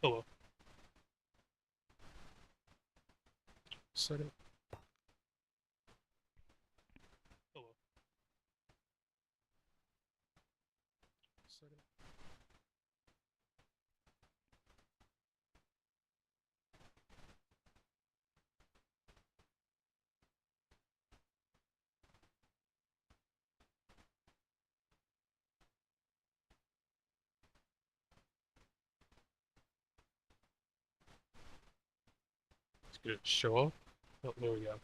Hello. Set it. Hello. Set it. It's gonna show up. Oh, there we go.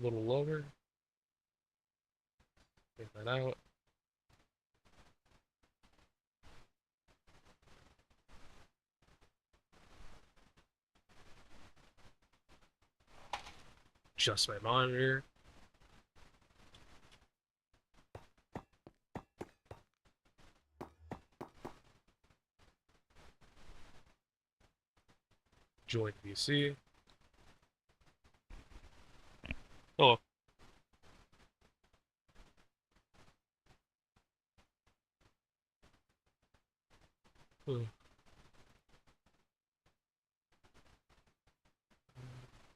A little lower. Get that out. Adjust my monitor. Join VC. Oh, uh,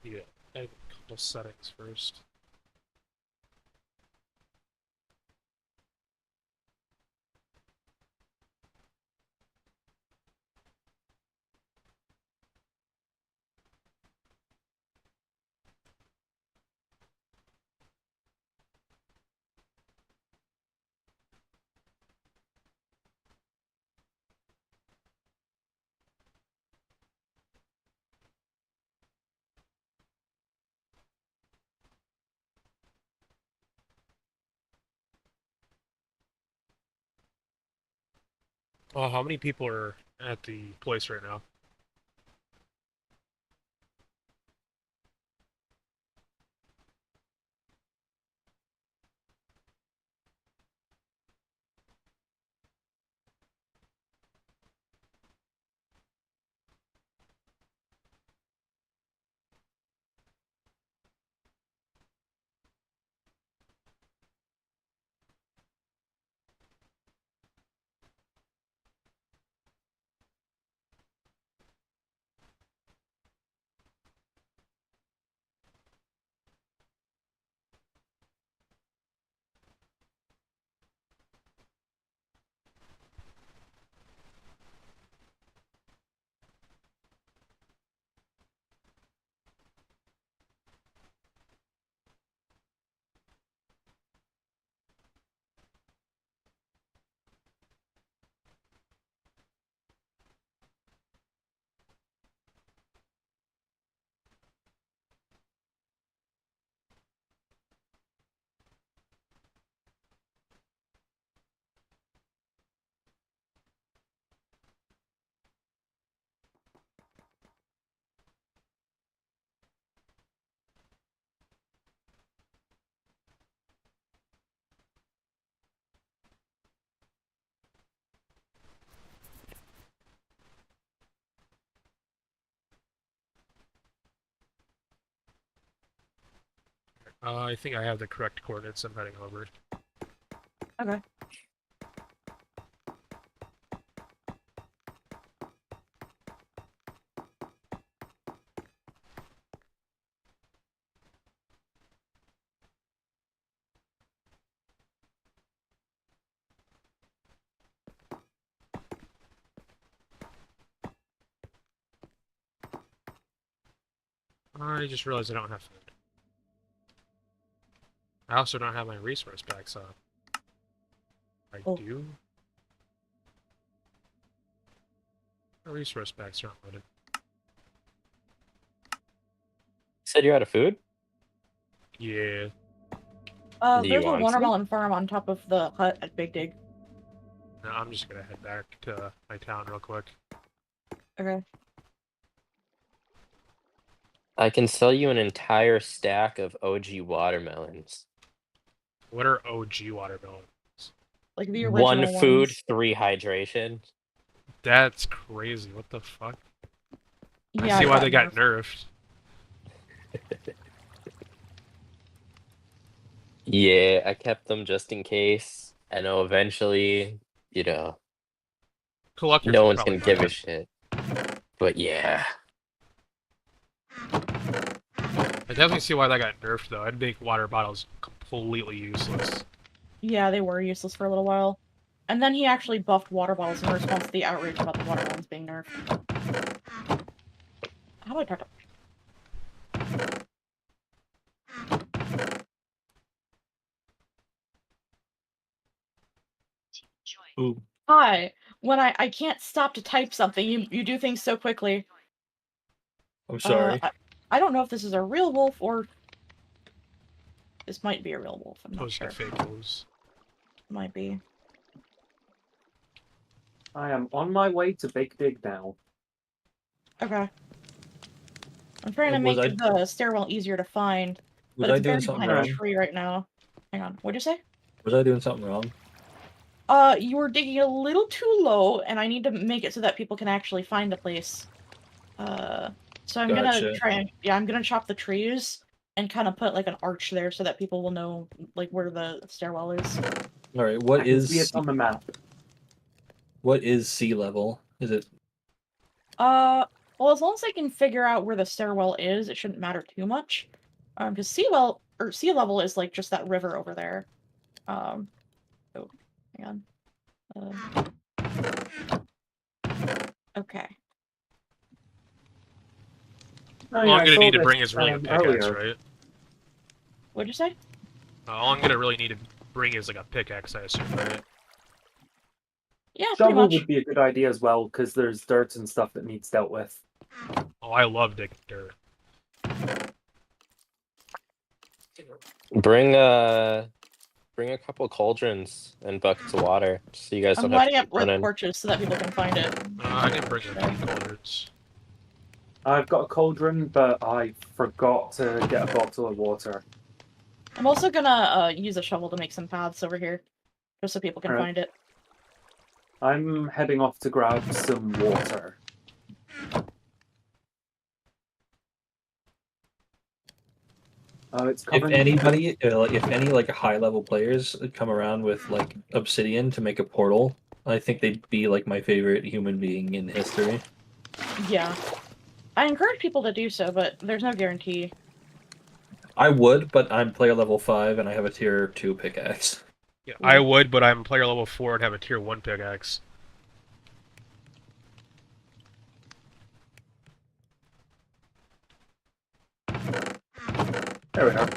yeah. I have a couple settings first. Oh, how many people are at the place right now? I think I have the correct coordinates. I'm heading over. Okay. I just realized I don't have food. I also don't have my resource packs up. I Oh. do. My resource packs aren't loaded. Said you're out of food? Yeah. Do you There's a want some? watermelon farm on top of the hut at Big Dig. No, I'm just gonna head back to my town real quick. Okay. I can sell you an entire stack of OG watermelons. What are OG watermelons? Like the One original food, ones. 3 hydration. That's crazy. What the fuck? Yeah, I see it why they got nerfed. nerfed. Yeah, I kept them just in case. I know eventually, Collectors no will one's probably gonna buy give a it. shit. But yeah. I definitely see why that got nerfed, though. I'd make water bottles completely useless. Yeah, they were useless for a little while. And then he actually buffed water bottles in response to the outrage about the water bottles being nerfed. How do I talk to... Ooh, Hi! When I can't stop to type something, you do things so quickly. I'm sorry. I don't know if this is a real wolf or... This might be a real wolf, I'm not Those sure. are fake wolves. Might be. I am on my way to Big Dig now. Okay. I'm trying to Was make I the stairwell easier to find, but it's doing buried something behind a wrong? tree right now. Hang on, what'd you say? Was I doing something wrong? You were digging a little too low, and I need to make it so that people can actually find the place. So I'm gonna Gotcha. try and... Yeah, I'm gonna chop the trees and kind of put, like, an arch there so that people will know, like, where the stairwell is. All right. I can see it on the map. What is sea level? Is it? Well, as long as I can figure out where the stairwell is, it shouldn't matter too much. Because sea level is, like, just that river over there. Oh, hang on. Okay. Oh, All yeah, I'm I gonna saw need to this, bring is really a pickaxe, earlier. right? What'd you say? All I'm gonna really need to bring is like a pickaxe, I assume, right? Yeah, pretty Shovel much. would be a good idea as well, because there's dirt and stuff that needs dealt with. Oh, I love digging dirt. Bring a couple cauldrons and buckets of water, so you guys I'm don't have to lighting up keep red running. torches so that people can find it. I can bring a few cauldrons. I've got a cauldron, but I forgot to get a bottle of water. I'm also gonna use a shovel to make some paths over here, just so people can Alright. find it. I'm heading off to grab some water. It's If covered. anybody, if any like high level players come around with like obsidian to make a portal, I think they'd be like my favorite human being in history. Yeah. I encourage people to do so, but there's no guarantee. I would, but I'm player level 5 and I have a tier 2 pickaxe. Yeah, I would, but I'm player level 4 and have a tier 1 pickaxe. There we are.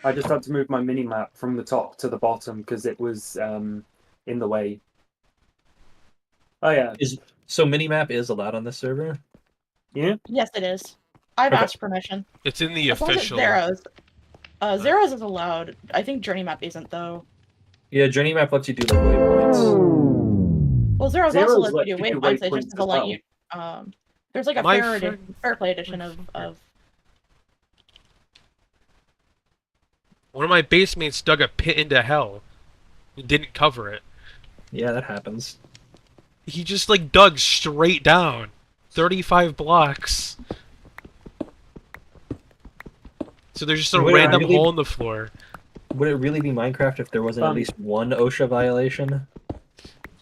I just had to move my mini-map from the top to the bottom because it was in the way. Oh yeah. So minimap is allowed on this server? Yeah? Yes, it is. I've asked permission. It's in the As long as it's official. Zeros. Zeros is allowed. I think Journey Map isn't, though. Yeah, journey map lets you do like waypoints. Well, Zeros also lets you do waypoints. It just as doesn't let well. you. There's like a fair play edition of. One of my base mates dug a pit into hell. He didn't cover it. Yeah, that happens. He just like dug straight down. 35 blocks. So there's just a random hole in the floor. Would it really be Minecraft if there wasn't at least one OSHA violation?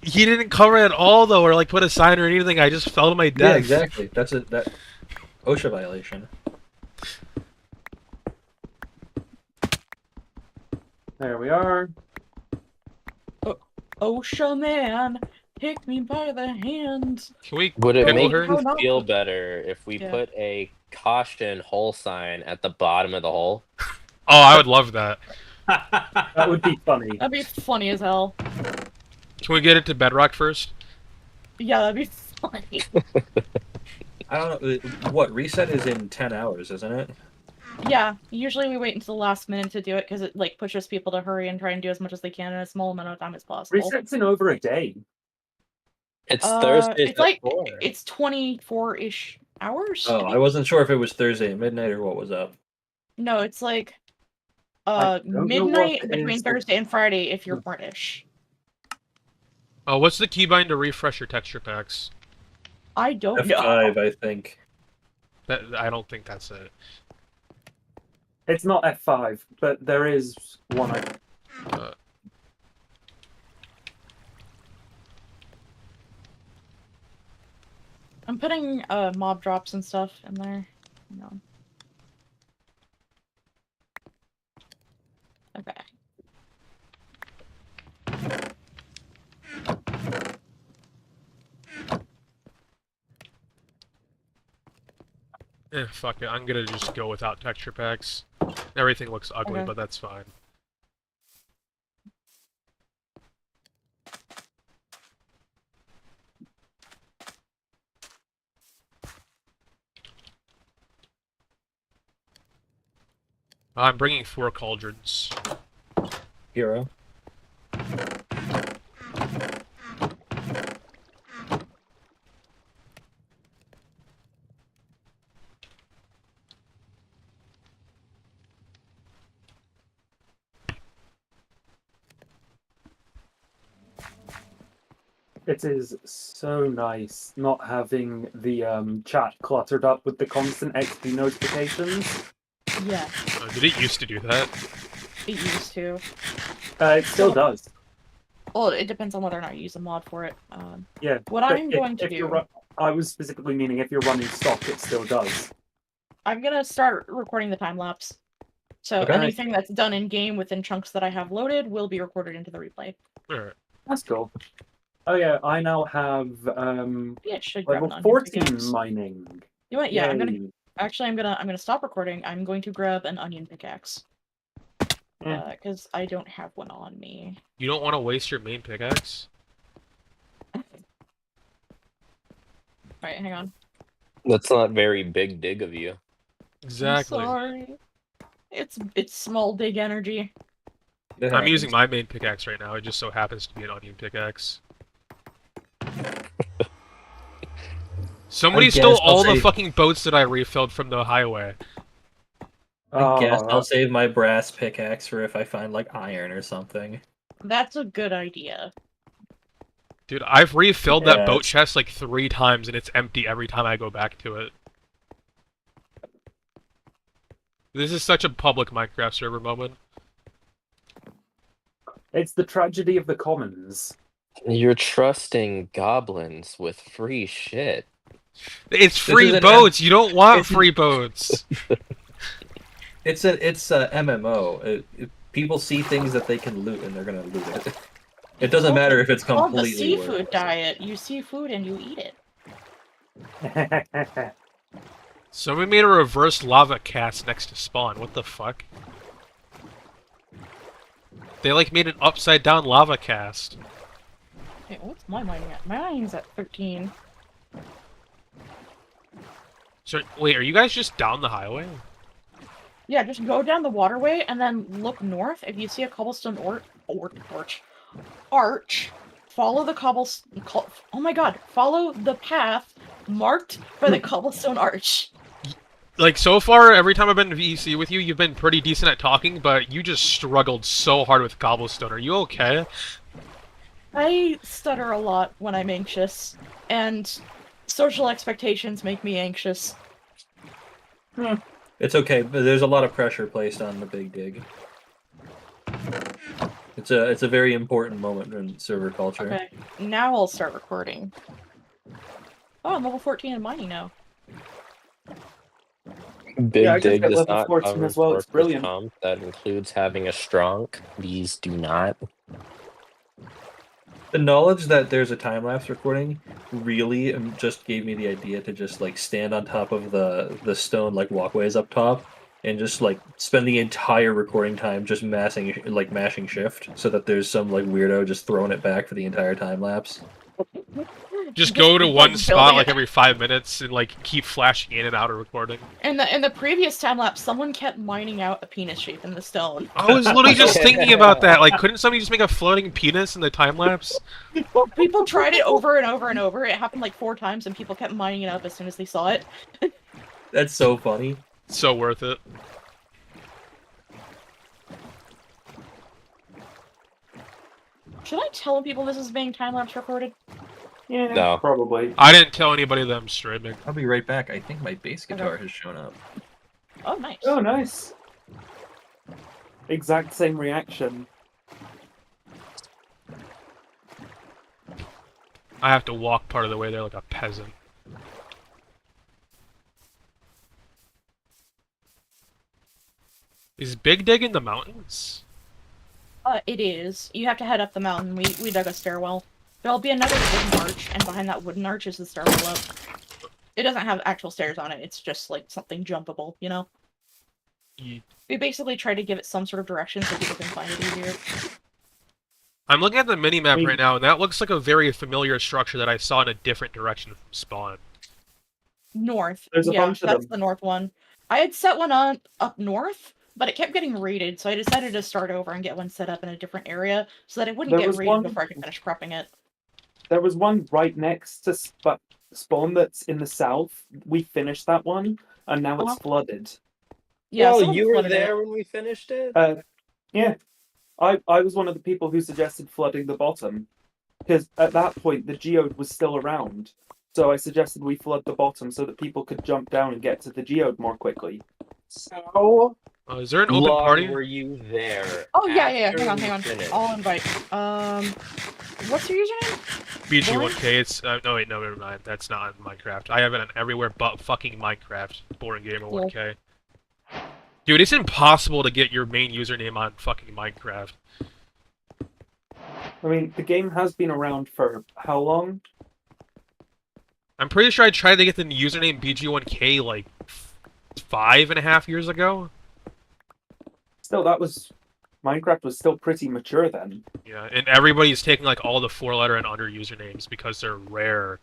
He didn't cover it at all though, or like put a sign or anything. I just fell to my death. Yeah, exactly. That's that OSHA violation. There we are. OSHA man, take me by the hand. Can we Would it make her? you feel better if we put a caution hole sign at the bottom of the hole? Oh, I would love that. That would be funny. That'd be funny as hell. Can we get it to bedrock first? Yeah, that'd be funny. I don't know. What, reset is in 10 hours, isn't it? Yeah, usually we wait until the last minute to do it because it like pushes people to hurry and try and do as much as they can in a small amount of time as possible. Reset's in over a day. It's Thursday. It's like it's 24-ish hours. Oh, I wasn't sure if it was Thursday at midnight or what was up. No, it's like I don't know what midnight it between is. Thursday and Friday if you're British. What's the keybind to refresh your texture packs? I don't F5, know. I think. I don't think that's it. It's not F5, but there is one. Uh, I'm putting mob drops and stuff in there. Hang on. Okay. Fuck it. I'm gonna just go without texture packs. Everything looks ugly, Okay. but that's fine. I'm bringing 4 cauldrons. Hero. It is so nice not having the chat cluttered up with the constant XP notifications. Yeah, Did it used to do that? it used to. It still does. Well, it depends on whether or not you use a mod for it. Yeah. What but I'm going to if you're do... I was specifically meaning if you're running stock, it still does. I'm gonna start recording the time lapse. So Okay. anything that's done in game within chunks that I have loaded will be recorded into the replay. Alright. That's cool. Oh yeah, I now have Yeah, it should grab level an onion 14 pickaxe. mining. You know what? Yeah, Yay. I'm gonna stop recording. I'm going to grab an onion pickaxe. Because I don't have one on me. You don't want to waste your main pickaxe? Alright, hang on. That's not very big dig of you. Exactly. I'm sorry. It's small dig energy. It I'm using happens. my main pickaxe right now. It just so happens to be an onion pickaxe. Somebody I stole guess I'll all the save- fucking boats that I refilled from the highway. I guess Oh, I'll save my brass pickaxe for if I find like iron or something. That's a good idea. Dude, I've refilled that boat Yes. chest like 3 times and it's empty every time I go back to it. This is such a public Minecraft server moment. it's the tragedy of the commons. You're trusting goblins with free shit. It's free is an boats! You don't want it's free boats! It's a MMO. People see things that they can loot and they're gonna loot it. It doesn't matter if it's Called the completely seafood worthless. diet. You see food and you eat it. Somebody made a reverse lava cast next to spawn. What the fuck? They like made an upside down lava cast. Okay, what's my mining at? My mining's at 13. So wait, are you guys just down the highway? Yeah, just go down the waterway and then look north. If you see a cobblestone arch, follow the cobblestone. Oh my god, follow the path marked by the cobblestone arch. Like, so far, every time I've been to VEC with you, you've been pretty decent at talking, but you just struggled so hard with cobblestone. Are you okay? I stutter a lot when I'm anxious, and social expectations make me anxious. It's okay, but there's a lot of pressure placed on the big dig. It's a very important moment in server culture. Okay, now I'll start recording. Oh, I'm level 14 in mining now. Big Yeah, I just dig got does level not 14 cover as well, it's workers' brilliant. comp. That includes having a strong. These do not. The knowledge that there's a time-lapse recording really just gave me the idea to just like stand on top of the stone like walkways up top and just like spend the entire recording time just mashing shift so that there's some like weirdo just throwing it back for the entire time lapse. Just go to like, one spot building like it. every 5 minutes and like keep flashing in and out of recording. In the previous time lapse, someone kept mining out a penis shape in the stone. I was literally just thinking about that. Like, couldn't somebody just make a floating penis in the time lapse? People tried it over and over and over. It happened like 4 times, and people kept mining it up as soon as they saw it. That's so funny. So worth it. Should I tell people this is being time-lapse recorded? Yeah, No. probably. I didn't tell anybody that I'm streaming. I'll be right back. I think my bass guitar has shown up. Oh, nice. Oh, nice. Exact same reaction. I have to walk part of the way there like a peasant. Is Big Dig in the mountains? It is. You have to head up the mountain. We dug a stairwell. There'll be another wooden arch, and behind that wooden arch is the stairwell up. It doesn't have actual stairs on it, it's just like something jumpable, you know? We basically try to give it some sort of direction so people can find it easier. I'm looking at the mini-map right now, and that looks like a very familiar structure that I saw in a different direction from spawn. North. There's a bunch of that's them. the north one. I had set one up north, but it kept getting raided, so I decided to start over and get one set up in a different area so that it wouldn't There get was raided one- before I could finish prepping it. There was one right next to spawn that's in the south. We finished that one, and now it's flooded. Yeah, Oh, someone you were flooded it. there when we finished it? Yeah. I was one of the people who suggested flooding the bottom. Because at that point, the geode was still around. So I suggested we flood the bottom so that people could jump down and get to the geode more quickly. So Is there an open long party? were you there? Oh, yeah. after Hang we on. finished? I'll invite. What's your username? BG1K, it's... no, wait, no, never mind. That's not on Minecraft. I have it on everywhere but fucking Minecraft. Boring Gamer 1K. Dude, it's impossible to get your main username on fucking Minecraft. I mean, the game has been around for how long? I'm pretty sure I tried to get the username BG1K like 5.5 years ago. Still, Minecraft was still pretty mature then. Yeah, and everybody's taking like all the 4-letter and under usernames because they're rare.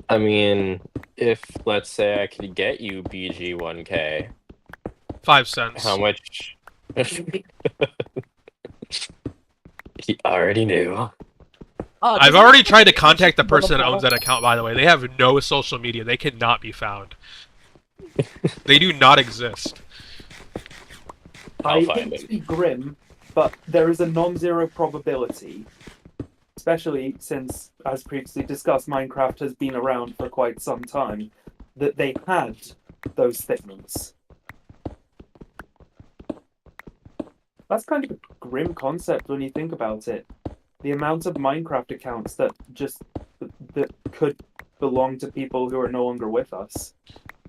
I mean, if, let's say, I could get you BG1K, 5 cents. how much... He already knew. I've already tried to contact the person that owns that account, by the way. They have no social media. They cannot be found. They do not exist. I find hate to be grim, but there is a non-zero probability, especially since, as previously discussed, Minecraft has been around for quite some time, that they had those things. That's kind of a grim concept when you think about it. The amount of Minecraft accounts that could belong to people who are no longer with us.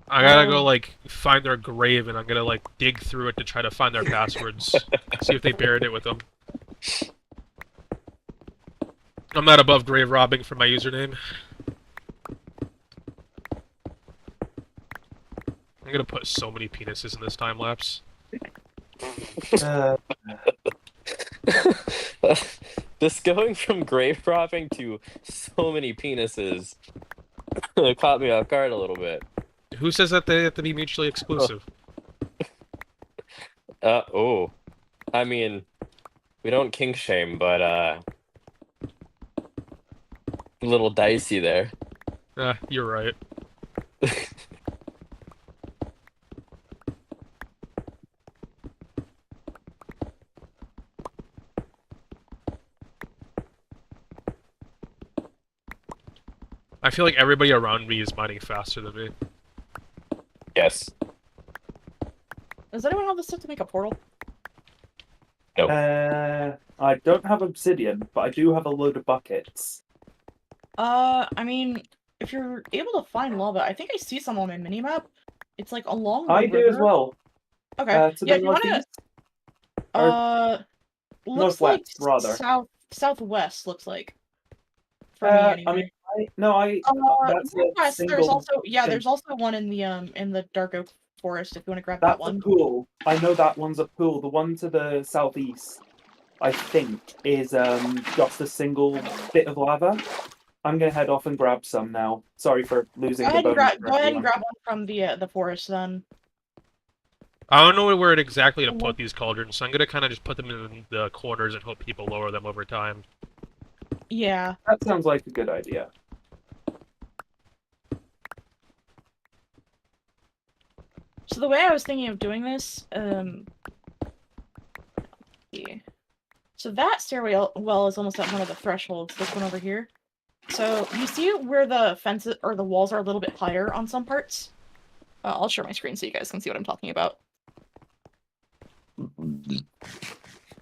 I gotta go, like, find their grave, and I'm gonna, like, dig through it to try to find their passwords. See if they buried it with them. I'm not above grave robbing for my username. I'm gonna put so many penises in this time lapse. This going from grave robbing to so many penises caught me off guard a little bit. Who says that they have to be mutually exclusive? Oh. I mean, we don't kink shame, but, a little dicey there. You're right. I feel like everybody around me is mining faster than me. Yes. Does anyone have the stuff to make a portal? Nope. I don't have obsidian, but I do have a load of buckets. I mean, if you're able to find lava, I think I see some on my minimap. It's like along the I do as river. well. Okay. To Yeah, the if you wanna northeast? looks northwest, like rather. southwest looks like. For me anyway. I mean, that's a northwest, single there's also thing. there's also one in the dark oak forest if you want to grab that That's a one. pool. I know that one's a pool. The one to the southeast, I think, is just a single bit of lava. I'm gonna head off and grab some now. Sorry for losing the bonus. Go ahead and grab one from the forest then. I don't know where exactly to put these cauldrons, so I'm gonna kind of just put them in the corners and hope people lower them over time. Yeah. That sounds like a good idea. So the way I was thinking of doing this, yeah. So that stairwell is almost at one of the thresholds. This one over here. So you see where the fences or the walls are a little bit higher on some parts. I'll share my screen so you guys can see what I'm talking about.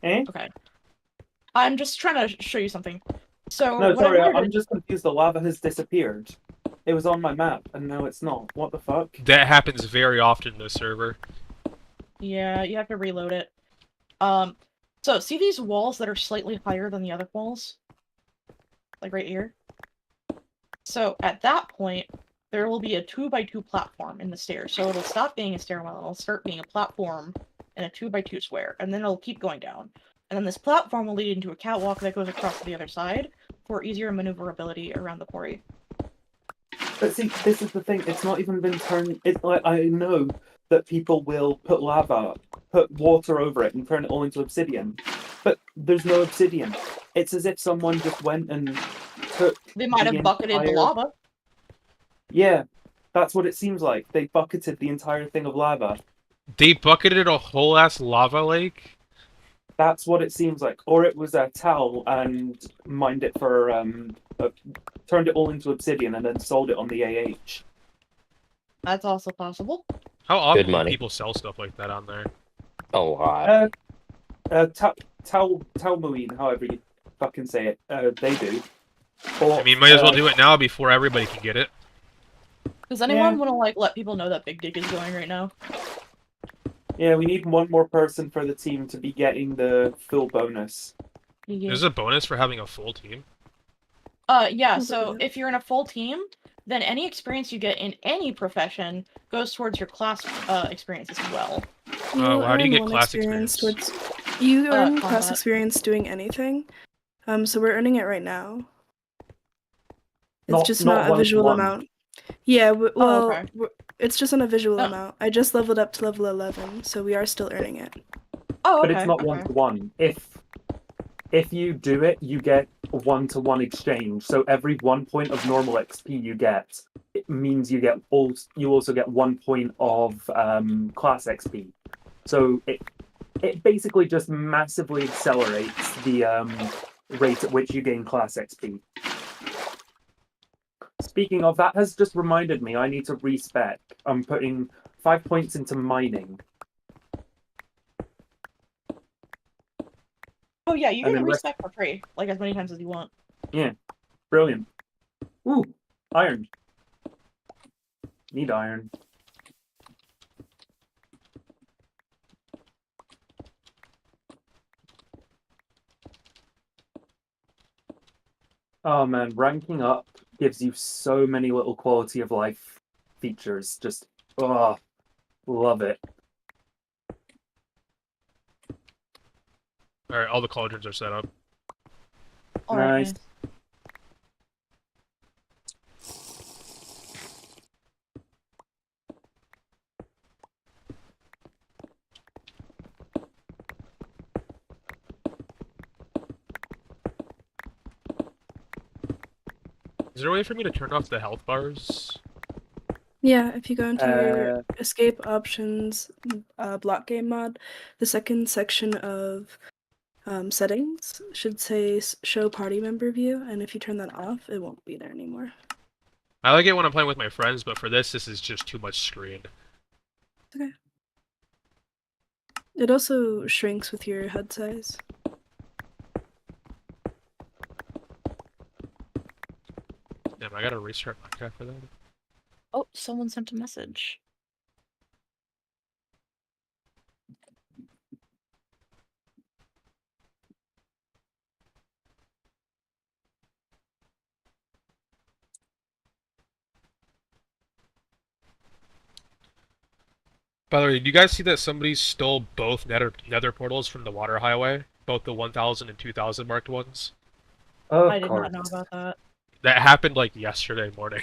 Eh? Okay. I'm just trying to show you something. So No, what sorry, I wanted I'm just confused. The lava has disappeared. It was on my map, and now it's not. What the fuck? That happens very often in this server. Yeah, you have to reload it. So see these walls that are slightly higher than the other walls? Like right here? So at that point, there will be a 2x2 platform in the stairs. So it'll stop being a stairwell, it'll start being a platform in a 2x2 square, and then it'll keep going down. And then this platform will lead into a catwalk that goes across to the other side for easier maneuverability around the quarry. But see, this is the thing. It's not even been turned. It's like I know that people will put water over it, and turn it all into obsidian. But there's no obsidian. It's as if someone just went and took. They might have bucketed the lava. Yeah, that's what it seems like. They bucketed the entire thing of lava. They bucketed a whole ass lava lake? That's what it seems like. Or it was a towel and mined it for turned it all into obsidian and then sold it on the AH. That's also possible. How often do money. people sell stuff like that on there? A lot. Talmuin, however you fucking say it, they do. Or, I mean, might as well do it now before everybody can get it. Does anyone want to like let people know that Big Dig is going right now? Yeah, we need one more person for the team to be getting the full bonus. There's a bonus for having a full team. Yeah, so if you're in a full team, then any experience you get in any profession goes towards your class experience as well. How do you get class experience? You earn combat. class experience doing anything. So we're earning it right now. It's just not a visual amount. Yeah, okay. it's just on a visual Oh. amount. I just leveled up to level 11, so we are still earning it. Oh, okay. But it's not one-to-one. If you do it, you get a one-to-one exchange. So every 1 point of normal XP you get, it means you also get 1 point of class XP. So it basically just massively accelerates the rate at which you gain class XP. Speaking of, that has just reminded me I need to respec. I'm putting 5 points into mining. Oh yeah, you And can then respec for free, like as many times as you want. Yeah, brilliant. Ooh, iron. Need iron. Oh man, ranking up gives you so many little quality of life features. Just, oh, love it. Alright, all the cauldrons are set up. Alright, Nice. Is there a way for me to turn off the health bars? Yeah, if you go into your escape options, BlockGame mod, the second section of settings should say show party member view, and if you turn that off, it won't be there anymore. I like it when I'm playing with my friends, but for this is just too much screen. Okay. It also shrinks with your HUD size. Damn, I gotta restart Minecraft for that. Oh, someone sent a message. By the way, did you guys see that somebody stole both nether portals from the water highway? Both the 1000 and 2000 marked ones? I did not know about that. That happened like yesterday morning.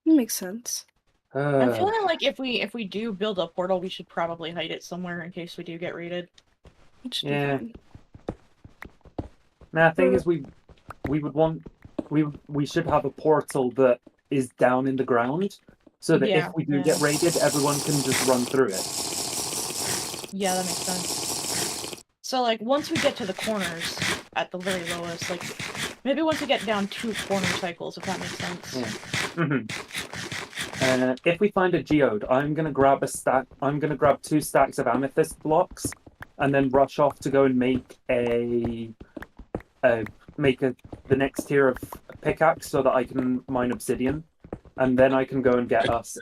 It makes sense. I'm feeling like if we do build a portal, we should probably hide it somewhere in case we do get raided. It should Yeah. be fine. Now, the thing is, we should have a portal that is down in the ground, so that Yeah, if we do yeah. get raided, everyone can just run through it. Yeah, that makes sense. So, like, once we get to the corners, at the very lowest, like, maybe once we get down 2 corner cycles, if that makes sense. Yeah. If we find a geode, I'm gonna grab a stack. I'm gonna grab 2 stacks of amethyst blocks, and then rush off to go and make the next tier of pickaxe so that I can mine obsidian, and then I can go and get us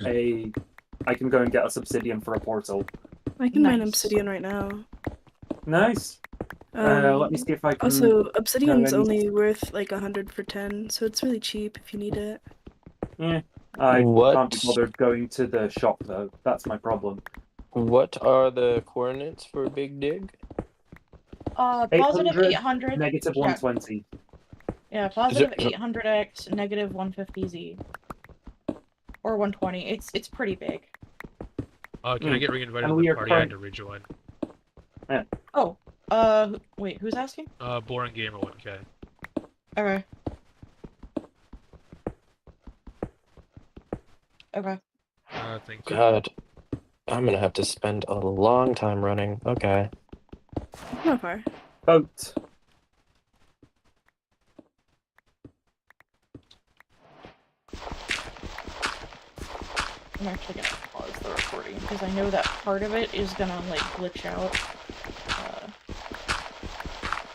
obsidian for a portal. I can mine Nice. obsidian right now. Nice. Let me see if I can. Also, obsidian's any- only worth like 100 for 10, so it's really cheap if you need it. Yeah, I What? can't be bothered going to the shop though. That's my problem. What are the coordinates for Big Dig? Positive 800, 800. negative Yeah. 120. Yeah, positive 800x, negative 150z. Or 120. It's pretty big. Can I get reinvited And to we the are party? I had to rejoin. Oh, wait, who's asking? Boring Gamer 1K. Okay. Okay. Thank you. God, I'm gonna have to spend a long time running. Okay. Not far. Boat. I'm actually gonna pause the recording because I know that part of it is gonna like glitch out.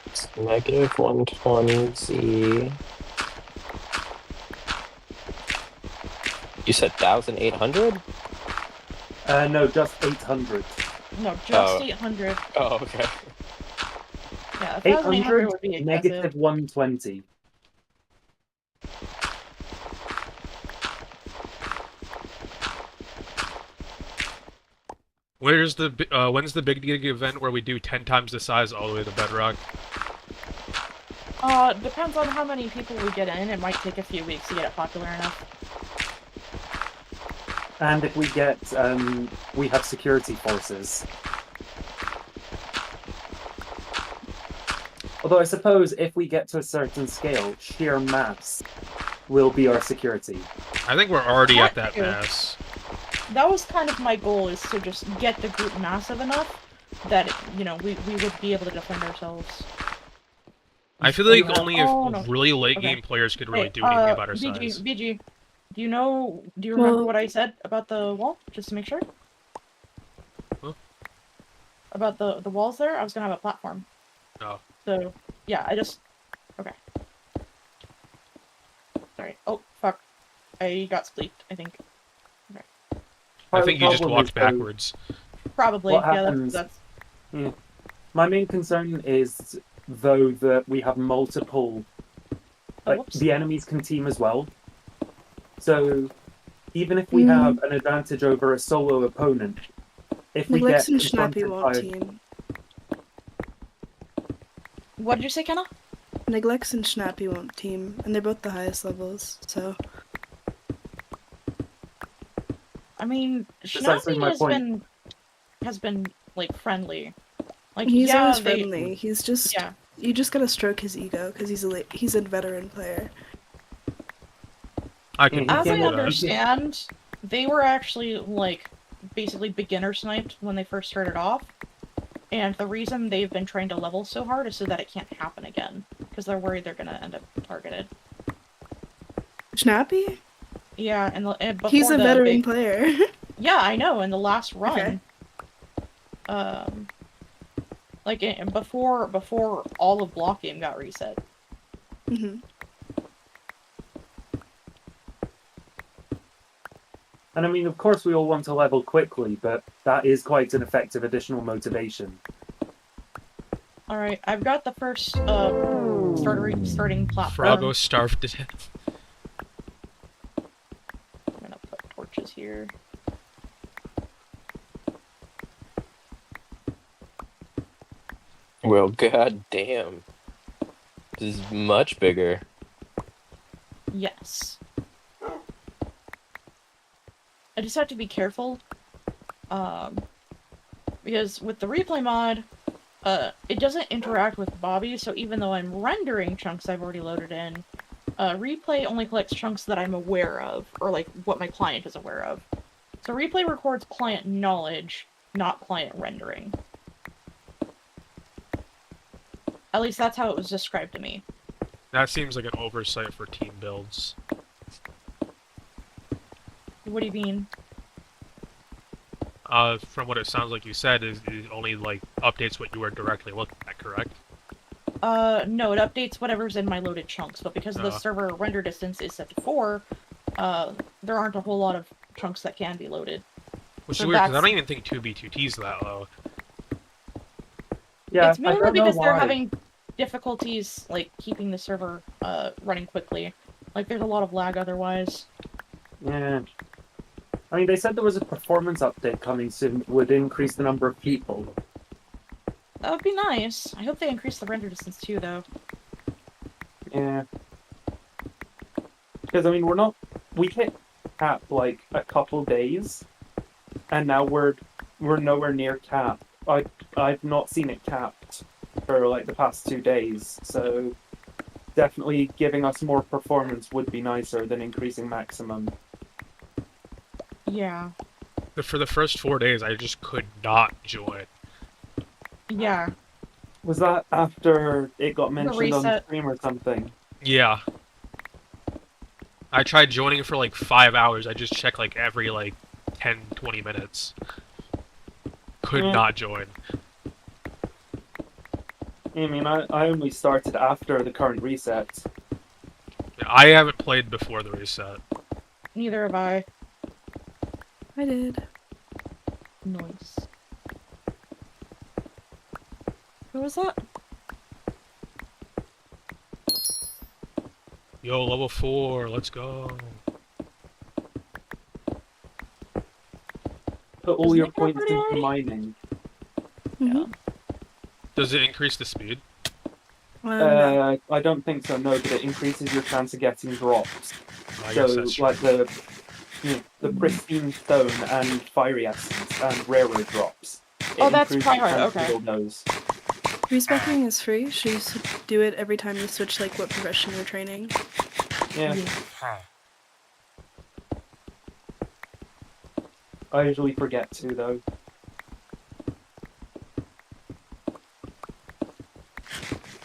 It's negative 120Z. You said 1,800? No, just 800. No, just Oh. 800. Oh, okay. Yeah, 1,800 would be excessive. Negative 120. When's the Big Dig event where we do 10 times the size all the way to Bedrock? Depends on how many people we get in. It might take a few weeks to get it popular enough. And if we get, we have security forces. Although I suppose if we get to a certain scale, sheer mass will be our security. I think we're already at that Too. mass. That was kind of my goal, is to just get the group massive enough that, you know, we would be able to defend ourselves. I feel like only if no. really late Okay. game players could really Hey, do anything about our BG, size. BG, do you remember Well- what I said about the wall? Just to make sure? Huh? About the walls there? I was gonna have a platform. Oh. So, yeah, okay. Sorry. Oh, fuck. I got spleeked, I think. I think you just Problem walked is, though, backwards. Probably, What yeah, happens- that's... My main concern is, though, that we have multiple... Like, whoops. the enemies can team as well. So, even if we have an advantage over a solo opponent, if we get Neglex and Schnappy confronted won't by... team. What did you say, Kenna? Neglex and Schnappy won't team, and they're both the highest levels, so... I mean, Precisely my point. has been, like, friendly. Like, He's yeah, always friendly. He's just... Yeah. You just gotta stroke his ego, because he's a veteran player. I can As I do that. understand, they were actually, like, basically beginner sniped when they first started off. And the reason they've been trying to level so hard is so that it can't happen again. Because they're worried they're gonna end up targeted. Schnappy? Yeah, and before He's a the veteran big... player. Yeah, I know, in the last run. Okay. Like, before all of BlockGame got reset. Mm-hmm. And I mean, of course we all want to level quickly, but that is quite an effective additional motivation. Alright, I've got the first, starting platform. Froggo starved to death. I'm gonna put torches here. Well, god damn. This is much bigger. Yes. I just have to be careful, because with the replay mod, it doesn't interact with Bobby, so even though I'm rendering chunks I've already loaded in, replay only collects chunks that I'm aware of, or like what my client is aware of. So replay records client knowledge, not client rendering. At least that's how it was described to me. That seems like an oversight for team builds. What do you mean? From what it sounds like you said, it only like updates what you were directly looking at, correct? No, it updates whatever's in my loaded chunks, but because the Uh. server render distance is set to 4, there aren't a whole lot of chunks that can be loaded. Which So is weird, because I that's- don't even think 2B2T's that low. Yeah, It's I mainly don't know because they're why. having difficulties, like, keeping the server, running quickly. Like, there's a lot of lag otherwise. Yeah. I mean, they said there was a performance update coming soon that would increase the number of people. That would be nice. I hope they increase the render distance too, though. Yeah. Because, I mean, we hit cap, like, a couple days, and now we're nowhere near cap. I've not seen it capped for, like, the past 2 days, so definitely giving us more performance would be nicer than increasing maximum. Yeah. For the first 4 days, I just could not join. Yeah. Was that after it got mentioned on the reset. stream or something? Yeah. I tried joining for like 5 hours. I just checked like every like 10, 20 minutes. Could Yeah. not join. I mean, I only started after the current reset. I haven't played before the reset. Neither have I. I did. Nice. Who was that? Yo, level 4, let's go. Put all Doesn't your it go points pretty into high? mining. Yeah. Does it increase the speed? No. I don't think so, no, but it increases your chance of getting drops. I So, guess that's true. like the pristine stone and fiery essence and rarer drops. Oh, that's improves quite your hard, chance to okay. build those. Respecking is free, so you should do it every time you switch like what profession you're training. Yeah, I usually forget to, though.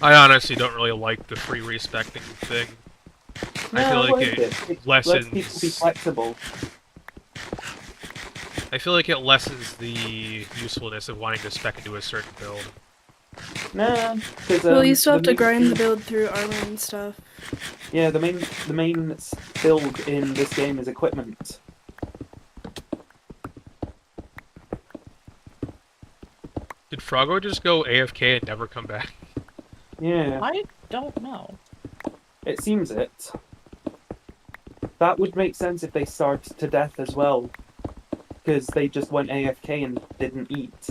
I honestly don't really like the free respecting thing. I feel like it It lets people be lessens. flexible. I feel like it lessens the usefulness of wanting to spec into a certain build. Nah, because Well, you still have to grind the build through armor and stuff. Yeah, the main build in this game is equipment. Did Froggo just go AFK and never come back? Yeah, I don't know. it seems it. That would make sense if they starved to death as well, because they just went AFK and didn't eat.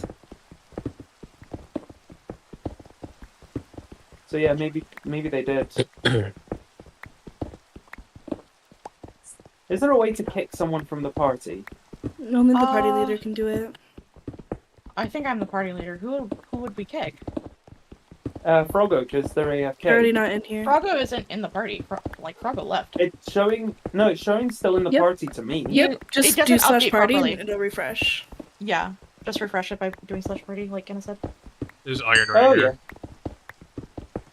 So yeah, maybe they did. Is there a way to kick someone from the party? Only the party Uh, leader can do it. I think I'm the party leader. Who would we kick? Froggo, because they're AFK. They're already not in here. Froggo isn't in the party. Froggo left. It's showing still in the Yep. party to me. Yep, just doesn't do slash update party properly. and it'll refresh. Yeah, just refresh it by doing slash party, like Kenna said. There's iron right Oh here. yeah.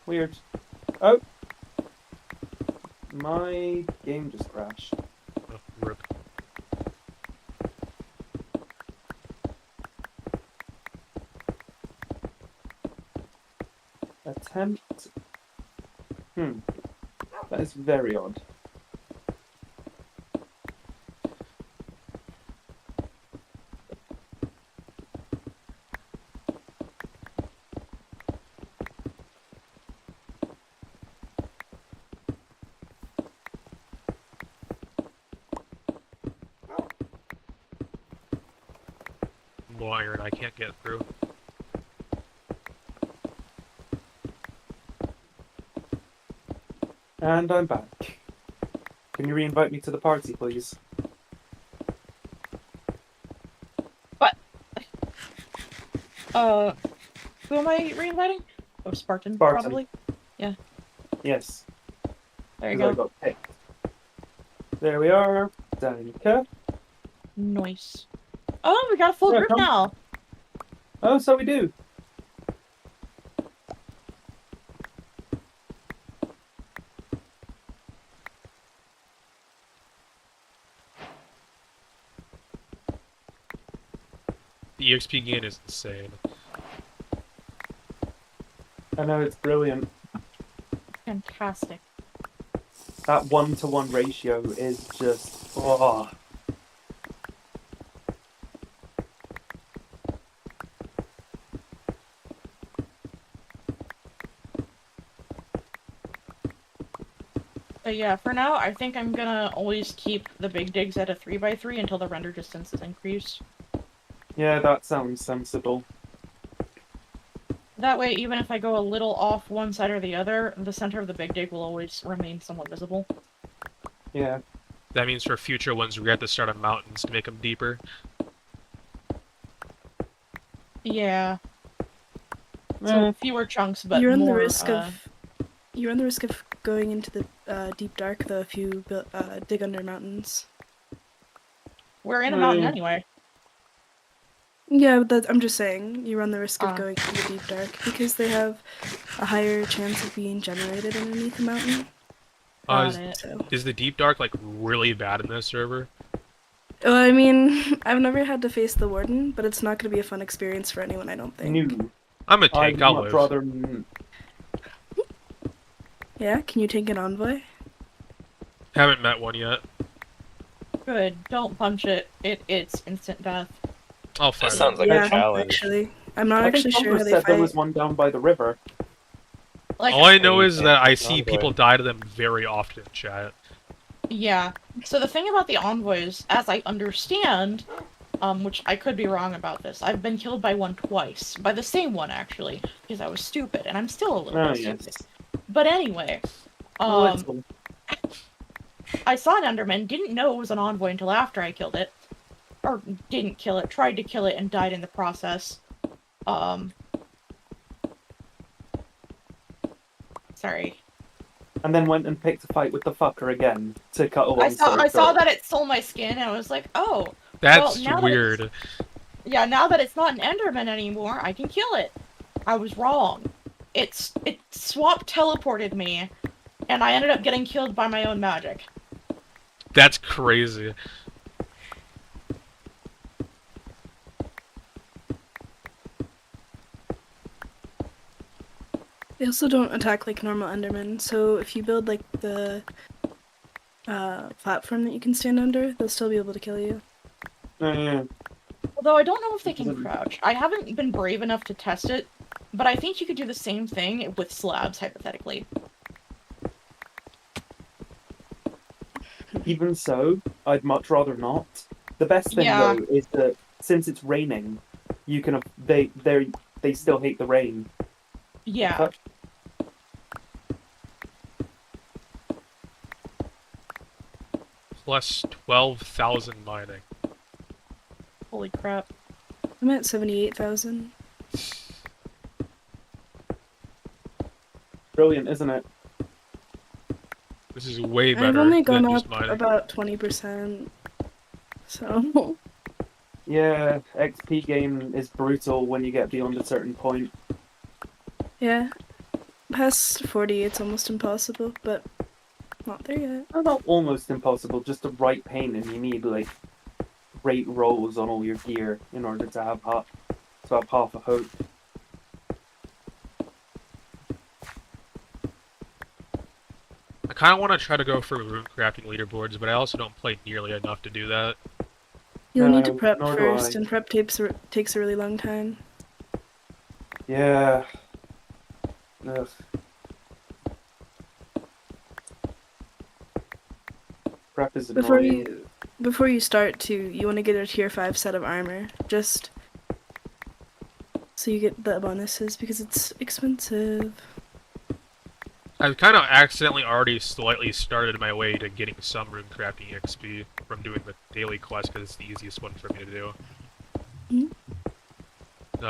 Weird. Oh. My game just crashed. Oh, rip. Attempt. That is very odd. Low iron, I can't get through. And I'm back. Can you re-invite me to the party, please? Who am I reinviting? Oh, Spartan, Spartan. probably. Yes. There you Because I go. got picked. There we are. Danke. Nice. Oh, we got a full Yeah, group come. now. Oh, so we do. The EXP gain is insane. I know, it's brilliant. Fantastic. That 1-to-1 ratio is just... Oh. But yeah, for now, I think I'm gonna always keep the big digs at a 3x3 until the render distance is increased. Yeah, that sounds sensible. That way, even if I go a little off one side or the other, the center of the big dig will always remain somewhat visible. Yeah. That means for future ones, we have to start on mountains to make them deeper. Yeah. So Eh, fewer chunks, but you run more, the risk of going into the deep dark though if you dig under mountains. we're in a mountain Mm. anyway. Yeah, but I'm just saying you run the risk of Ah. going into the deep dark because they have a higher chance of being generated underneath the mountain. Got it. So, Is the deep dark like really bad in this server? well, I mean, I've never had to face the warden, but it's not going to be a fun experience for anyone, I don't think. new. I'm a I'd tank. I'll much live. rather... Yeah, can you take an envoy? Haven't met one yet. Good. Don't punch it. It's instant death. I'll fight That it. sounds like yeah, a challenge. actually, I'm not I actually think sure how Thomas they said there fight. was one down by the river. Like, All I know you is can't that I take see envoy. people die to them very often in chat. yeah. So the thing about the envoys, as I understand, which I could be wrong about this, I've been killed by one twice. By the same one, actually, because I was stupid, and I'm still a little Oh, bit yes. stupid. But anyway, A little. I saw an Enderman, didn't know it was an envoy until after I killed it. Or didn't kill it, tried to kill it and died in the process. Sorry. And then went and picked a fight with the fucker again to cut a long I saw story short. that it stole my skin, and I was like, oh. That's now that weird. Yeah, now that it's not an Enderman anymore, I can kill it. I was wrong. It swap teleported me, and I ended up getting killed by my own magic. That's crazy. They also don't attack like normal Endermen, so if you build like the platform that you can stand under, they'll still be able to kill you. Although I don't know if they can crouch. I haven't been brave enough to test it, but I think you could do the same thing with slabs, hypothetically. Even so, I'd much rather not. The best thing Yeah. though is that since it's raining, you can they still hate the rain. Yeah. But Plus 12,000 mining. Holy crap. I'm at 78,000. brilliant, isn't it? This is way better I've only than gone just up mining. about 20%. So Yeah, XP game is brutal when you get beyond a certain point. yeah. Past 40 it's almost impossible, but not there yet. Not almost impossible, just the right pain, and you need like great rolls on all your gear in order to have half a hope. I kind of want to try to go for rune crafting leaderboards, but I also don't play nearly enough to do that. You'll need to No, prep nor do first, I. and prep takes a really long time. Yeah. Ugh. Prep is annoying. Before you start too, you want to get a tier 5 set of armor, just so you get the bonuses, because it's expensive. I've kind of accidentally already slightly started my way to getting some rune crafting XP from doing the daily quest because it's the easiest one for me to do.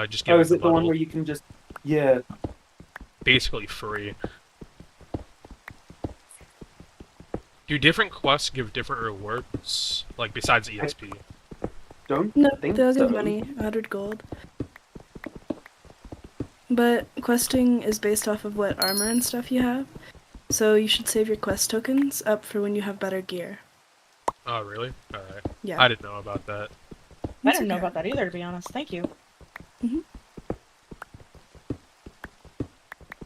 Just Oh, get is it the one level. where you can just... Yeah. Basically free. Do different quests give different rewards? Like, besides EXP? Don't No, think they'll so. give money, 100 gold. But questing is based off of what armor and stuff you have. So you should save your quest tokens up for when you have better gear. Oh, really? Alright. Yeah. I didn't know about that. I didn't know about that either, to be honest. Thank you.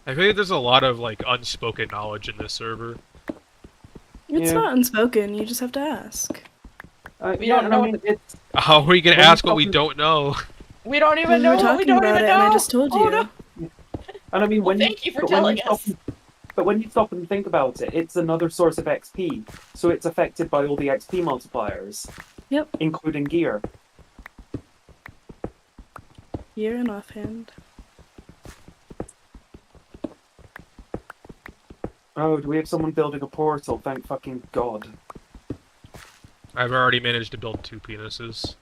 I feel like there's a lot of, like, unspoken knowledge in this server. It's Yeah. not unspoken, you just have to ask. We don't know it's How are we gonna When ask what we talking- don't know? We don't even We know were what we talking don't about even it, know. and I just told Oh, you. no. and I mean Well, when thank you for but when telling stop us. But when you stop and think about it, it's another source of XP, so it's affected by all the XP multipliers. Yep. Including gear. Gear and offhand. Oh, do we have someone building a portal? Thank fucking God. I've already managed to build 2 penises.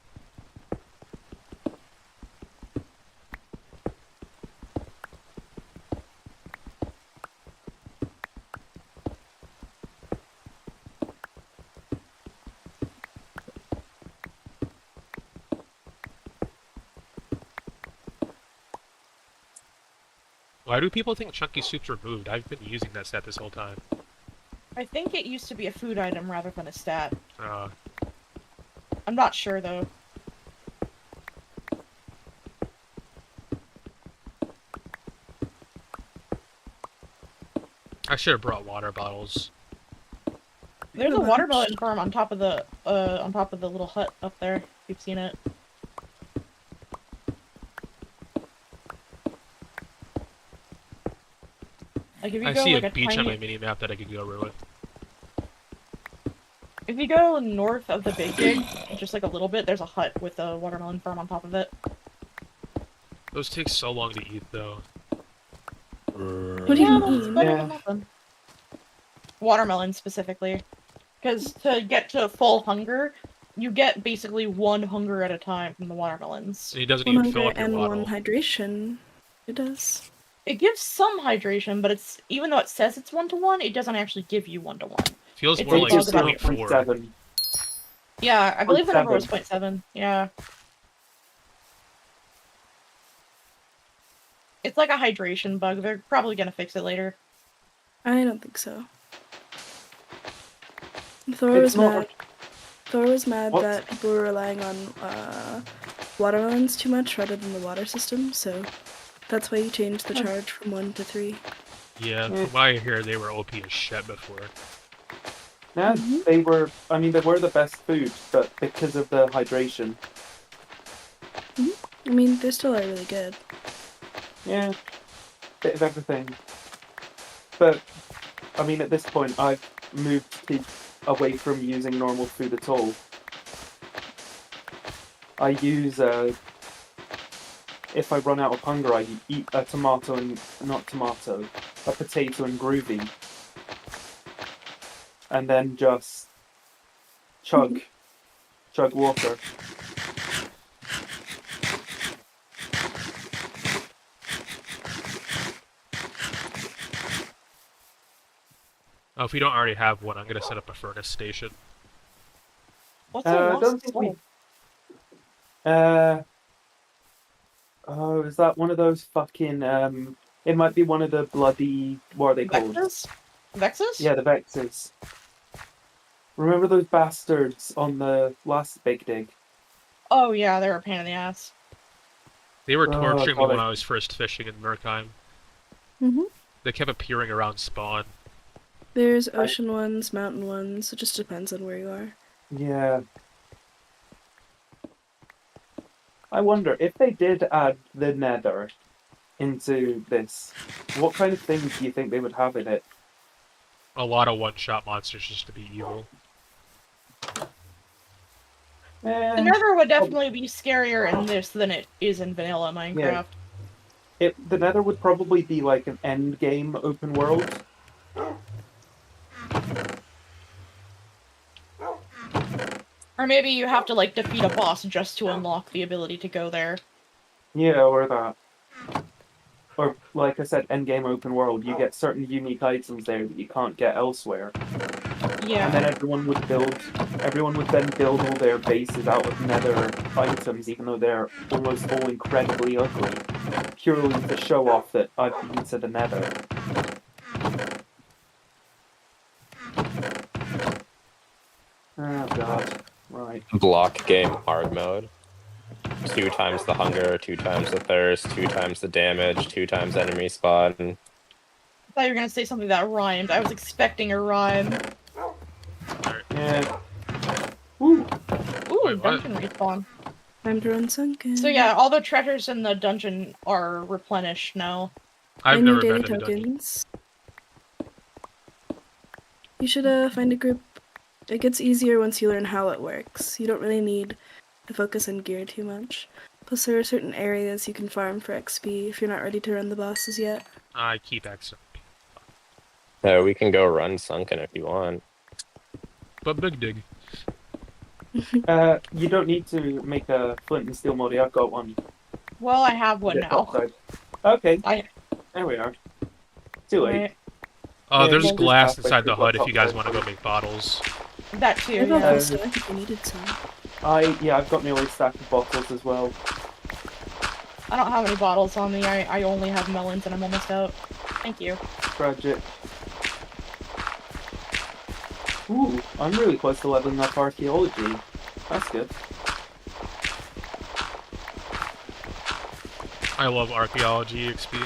Why do people think Chunky Soup's removed? I've been using that stat this whole time. I think it used to be a food item rather than a stat. Uh, I'm not sure, though. I should have brought water bottles. There's a Lunch. watermelon farm on top of the little hut up there. If you've seen it. Like if you I go see like a beach on tiny, my mini-map that I could go over with. if you go north of the big dig, just like a little bit, there's a hut with a watermelon farm on top of it. Those take so long to eat, though. What do you That's mean? better Yeah. than nothing. Watermelon specifically, because to get to full hunger, you get basically 1 hunger at a time from the watermelons. And he doesn't One even fill hunger up your and bottle. 1 hydration. It does. It gives some hydration, but it's even though it says it's 1-to-1, it doesn't actually give you 1-to-1. Feels It more takes like about 0.4. 0.7. Yeah, I believe the number was 0.7. 0.7. Yeah. It's like a hydration bug. They're probably gonna fix it later. I don't think so. Thor It's was not- mad. Thor was mad What? that people were relying on watermelons too much rather than the water system, so that's why he changed the charge from 1 to 3. Yeah, Mm. from what I hear, they were OP as shit before. Yeah, Mhm. they were the best food, but because of the hydration. I mean, they still are really good. Yeah. Bit of everything. But I mean at this point I've moved away from using normal food at all. I use if I run out of hunger I eat a tomato and not tomato, a potato and groovy. And then just chug water. Oh, if we don't already have one, I'm gonna set up a furnace station. What's a I lost don't think we. soul? Oh, is that one of those fucking it might be one of the bloody what are they called? Vexes? Vexes? Yeah, the Vexes. Remember those bastards on the last big dig? Oh yeah, they're a pain in the ass. They were Oh, torturing me God, when I- I was first fishing in Murkheim. Mm-hmm. They kept appearing around spawn. There's ocean ones, mountain ones, it just depends on where you are. Yeah. I wonder if they did add the Nether into this, what kind of things do you think they would have in it? A lot of one-shot monsters just to be evil. The Nether would definitely be scarier in this than it is in vanilla Minecraft. The Nether would probably be like an end game open world. Or maybe you have to like defeat a boss just to unlock the ability to go there. Yeah, or that. Or like I said, end game open world. You get certain unique items there that you can't get elsewhere. Yeah. And then everyone would then build all their bases out of nether items, even though they're almost all incredibly ugly, purely to show off that I've been to the nether. Oh god. Right. BlockGame hard mode. 2 times the hunger, 2 times the thirst, 2 times the damage, 2 times enemy spawn. I thought you were gonna say something that rhymed. I was expecting a rhyme. Yeah. Ooh. Ooh, Wait, what? dungeon respawn. Time to run sunken. So yeah, all the treasures in the dungeon are replenished now. I've And your never daily been to the dungeon. tokens. You should find a group. It gets easier once you learn how it works. You don't really need to focus on gear too much. Plus, there are certain areas you can farm for XP if you're not ready to run the bosses yet. I keep X. We can go run sunken if you want. But big dig. You don't need to make a flint and steel mod. I've got one. Well, I have one Is it now. outside? Okay. I- There we are. Too late. Right. Oh, Yeah, there's we'll just glass have, like, inside the we've got hut if you guys top want to go make bottles. That too, I've got yeah. full stack if you needed some. I've got nearly a stack of bottles as well. I don't have any bottles on me. I only have melons and I'm almost out. Thank you. Tragic. Ooh, I'm really close to leveling up archaeology. That's good. I love archaeology XP.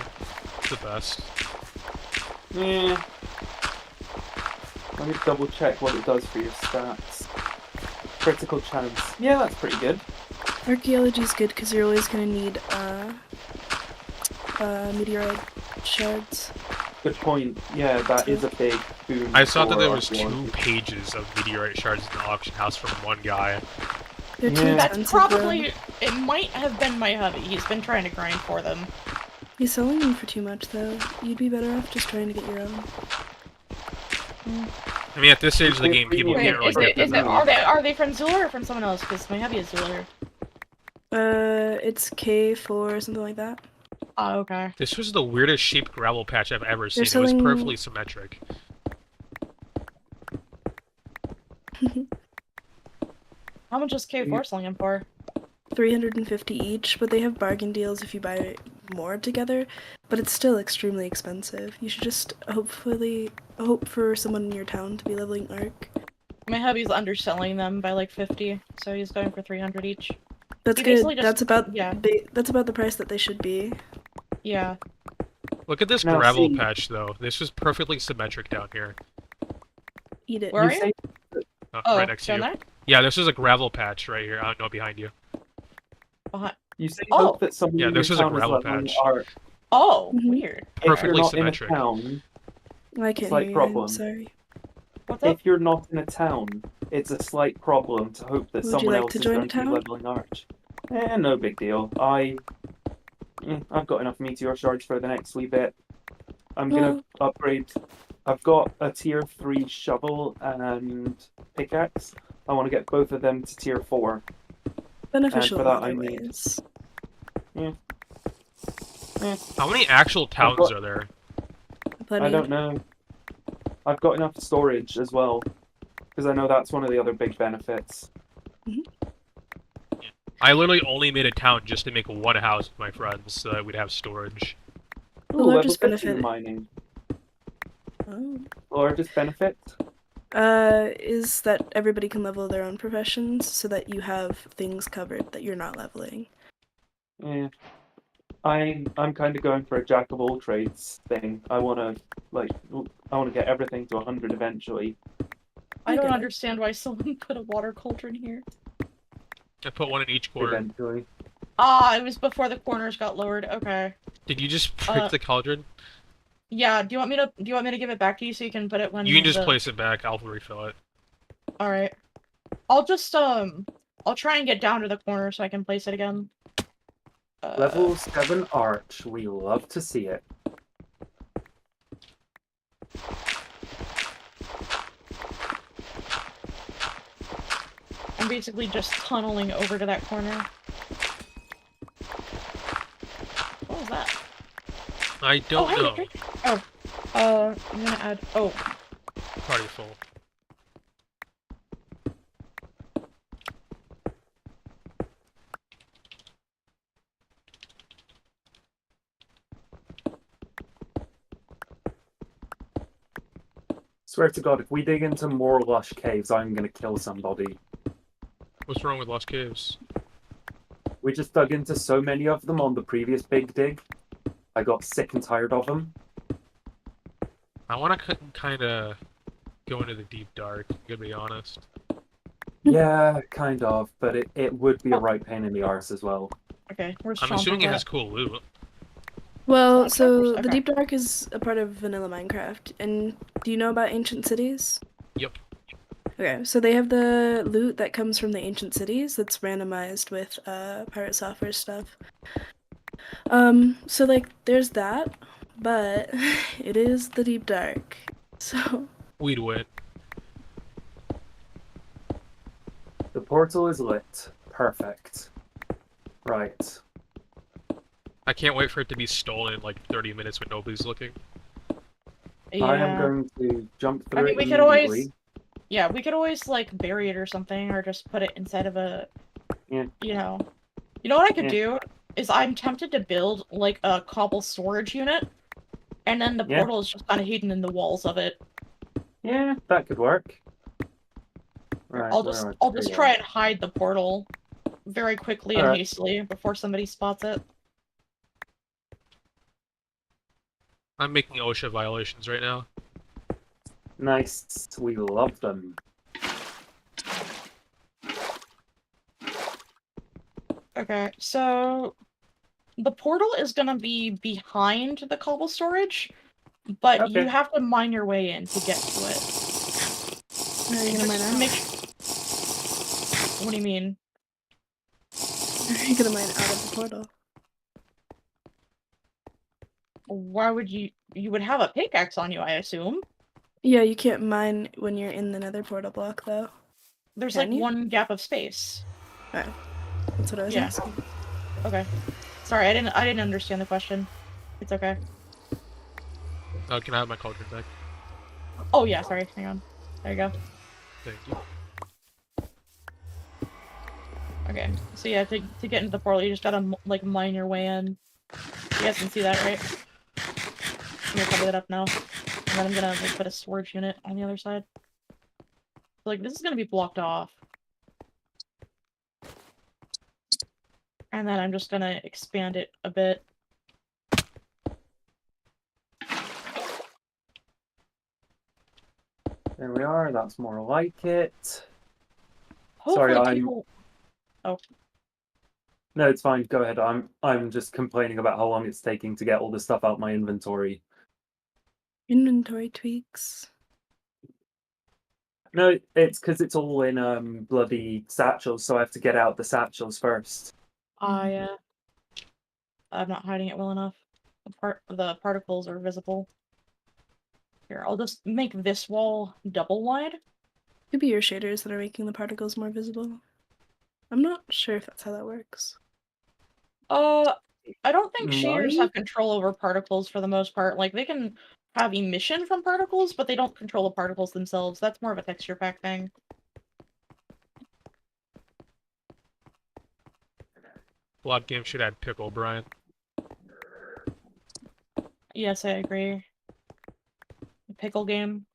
It's the best. Yeah. Let me double check what it does for your stats. Critical chance. Yeah, that's pretty good. Archaeology's good because you're always gonna need meteorite shards. Good point. Yeah, that is a big boon. I saw that for there was 2 archaeology. pages of meteorite shards in the auction house from one guy. They're too Yeah. That's expensive. probably. It might have been my hubby. He's been trying to grind for them. He's selling them for too much though. You'd be better off just trying to get your own. I mean, at this stage of the game, people Wait, can't really is get it, is them. it, are they from Zula or from someone else? Because my hubby is Zula. It's K4 something like that. Oh, okay. This was the weirdest shaped gravel patch I've ever seen. It was selling- perfectly symmetric. How much is K4 selling him for? 350 each, but they have bargain deals if you buy more together, but it's still extremely expensive. You should just hope for someone in your town to be leveling Arc. My hubby's underselling them by like 50, so he's going for 300 each. That's You good. basically just- That's about yeah. That's about the price that they should be. Yeah. Look at this Now, gravel see- patch, though. This was perfectly symmetric down here. Eat it. Where are You you? say Oh, right next to down you. there? Yeah, this is a gravel patch right here. I don't know, behind you. Behind. you say Oh. hope that someone Yeah, in your this is a town is gravel leveling patch. art. Oh, Mhm. weird. If you're Perfectly not symmetric. in a town, I can't slight hear you. problem. I'm sorry. What's up? if you're not in a town, it's a slight problem to hope that Would you someone like else to is join a going to be town? leveling arch. No big deal. I've got enough meteor shards for the next wee bit. I'm gonna upgrade. I've got a tier 3 shovel and pickaxe. I want to get both of them to tier 4. Beneficial for in that, other I need- ways. How many actual towns got- are there? Plenty. I don't know. I've got enough storage as well, because I know that's one of the other big benefits. I literally only made a town just to make one house with my friends so that we'd have storage. The Ooh, level largest 15 benefit- mining. Oh. Largest benefit? Is that everybody can level their own professions so that you have things covered that you're not leveling. Yeah. I'm kind of going for a jack of all trades thing. I want to get everything to 100 eventually. I don't get it. understand why someone put a water cauldron here. I put one in each corner. Eventually. Ah, it was before the corners got lowered. Okay. Did you just break the cauldron? Yeah. Do you want me to give it back to you so you can put it when You can just the... place it back. I'll refill it. All right. I'll just I'll try and get down to the corner so I can place it again. Level 7 arch. We love to see it. I'm basically just tunneling over to that corner. What was that? I don't hey, know. drink. Oh. I'm gonna add. Oh. Party full. Swear to God, if we dig into more lush caves, I'm gonna kill somebody. What's wrong with Lost Caves? We just dug into so many of them on the previous big dig. I got sick and tired of them. I want to kind of go into the deep dark, to be honest. Yeah, kind of, but it would be a right pain in the arse as well. Okay, where's I'm Sean assuming it at? has cool loot. Well, Okay. so the Okay. Deep Dark is a part of vanilla Minecraft. And do you know about ancient cities? Yep. Okay, so they have the loot that comes from the ancient cities that's randomized with pirate software stuff. So like there's that, but it is the Deep Dark. So We'd win. The portal is lit. Perfect. Right. I can't wait for it to be stolen in like 30 minutes when nobody's looking. Yeah. I am going to jump through I mean, it we could always, immediately. yeah, we could always like bury it or something, or just put it inside of a, Yeah. you know what I could Yeah. do is I'm tempted to build like a cobble storage unit, and then the Yeah. portal is just kind of hidden in the walls of it. Yeah, that could work. Right, I'll where just are I'll they? just try and hide the portal very quickly and Alright. hastily before somebody spots it. I'm making OSHA violations right now. Nice. We love them. Okay, so the portal is gonna be behind the cobble storage, but Okay. you have to mine your way in to get to it. are you gonna mine Just out? make. What do you mean? Are you gonna mine out of the portal? Why would you? You would have a pickaxe on you, I assume. Yeah, you can't mine when you're in the nether portal block though. There's Can like you? one gap of space. Alright. That's what I was Yeah. asking. Okay. Sorry, I didn't understand the question. It's okay. Oh, can I have my cauldron back? Oh yeah, sorry. Hang on. There you go. Thank you. Okay. So yeah, to get into the portal, you just gotta like mine your way in. You guys can see that, right? I'm gonna cover that up now, and then I'm gonna like put a storage unit on the other side. Like this is gonna be blocked off, and then I'm just gonna expand it a bit. There we are. That's more like it. Hopefully Sorry, people. No, it's fine. Go ahead. I'm just complaining about how long it's taking to get all the stuff out my inventory. Inventory tweaks. No, it's because it's all in bloody satchels, so I have to get out the satchels first. I'm not hiding it well enough. The particles are visible. Here, I'll just make this wall double wide. Could be your shaders that are making the particles more visible. I'm not sure if that's how that works. I don't think shaders Might? have control over particles for the most part. Like, they can have emission from particles, but they don't control the particles themselves. That's more of a texture pack thing. BlockGame should add pickle, Brian. Yes, I agree. Pickle game.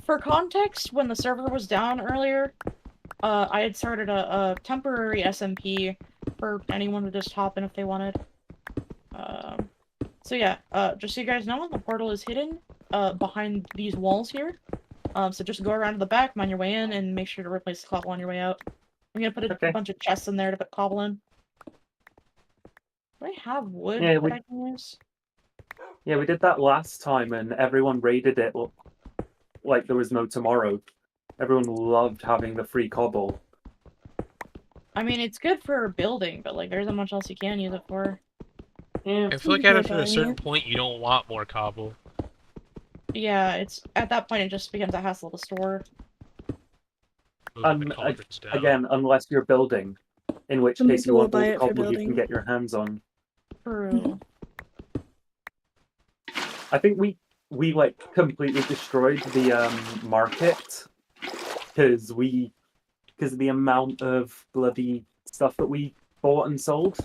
For context, when the server was down earlier, I had started a temporary SMP for anyone to just hop in if they wanted. So yeah, just so you guys know, the portal is hidden behind these walls here. So just go around to the back, mine your way in, and make sure to replace the cobble on your way out. I'm gonna put a bunch of chests in there to put cobble in. Do I have wood Yeah, that I can use? Yeah, we did that last time, and everyone raided it like there was no tomorrow. Everyone loved having the free cobble. I mean, it's good for building, but like, there isn't much else you can use it for. Yeah. I feel like after a certain point, you don't want more cobble. Yeah, it's at that point it just becomes a hassle to store. Moving the cauldrons down. Again, unless you're building, in which Some case you people will want all buy the it for cobble you can building. get your hands on. True. I think we like completely destroyed the market because of the amount of bloody stuff that we bought and sold.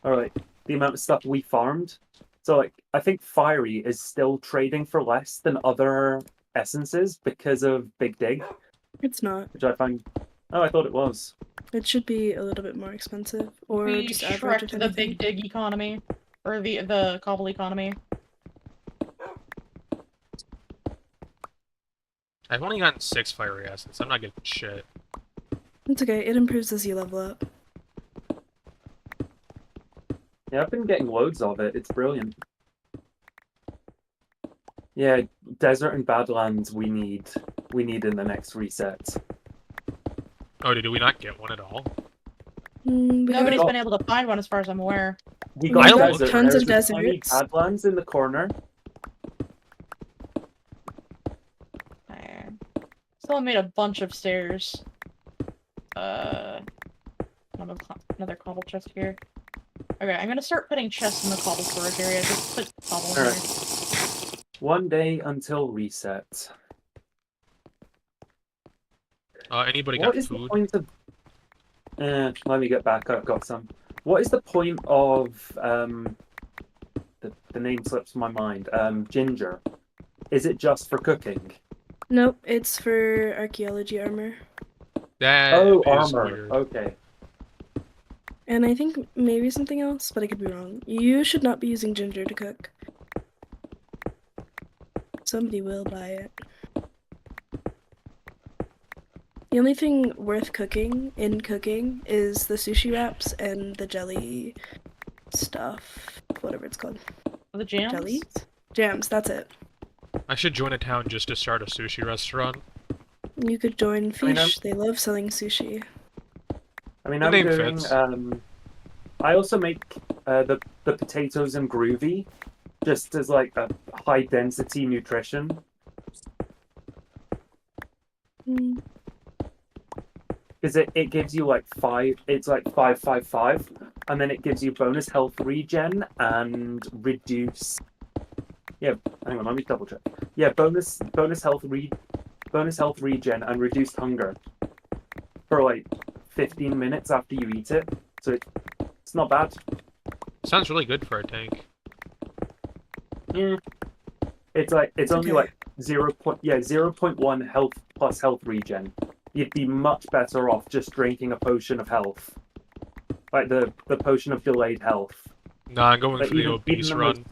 All right, the amount of stuff we farmed. So like I think Fiery is still trading for less than other essences because of Big Dig, It's not. which I find. Oh, I thought it was. It should be a little bit more expensive, or We just average if shreked the anything. big dig economy. Or the cobble economy. I've only gotten 6 fiery essence. I'm not getting shit. It's okay. It improves as you level up. Yeah, I've been getting loads of it. It's brilliant. Yeah, desert and badlands we need in the next reset. Oh, did we not get one at all? We Nobody's got, been able to find one as far as I'm aware. We we got got desert. tons of There's a tiny deserts. badlands in the corner. Someone made a bunch of stairs. Another cobble chest here. Okay, I'm gonna start putting chests in the cobble storage area. Just put cobble in there. Alright. One day until reset. Anybody What got is the food? point of? Let me get back. I've got some. What is the point of the name slips my mind. Ginger. Is it just for cooking? Nope, it's for archaeology armor. That Oh, is armor. weird. Okay. And I think maybe something else, but I could be wrong. You should not be using ginger to cook. Somebody will buy it. The only thing worth cooking is the sushi wraps and the jelly stuff. Whatever it's called. The jams? Jellies? Jams, that's it. I should join a town just to start a sushi restaurant. You could join I mean, Fish. They love selling sushi. I mean, The I'm name doing. fits. I also make the potatoes and groovy, just as like a high density nutrition. Mm. Because it gives you like 5. It's like 5, 5, 5, and then it gives you bonus health regen and reduce. Yeah, hang on, let me double check. Yeah, bonus health regen and reduced hunger for like 15 minutes after you eat it. So it's not bad. Sounds really good for a tank. Yeah. It's only okay. like 0.1 health plus health regen. You'd be much better off just drinking a potion of health. Like the potion of delayed health. Nah, I'm going But for the even obese the run.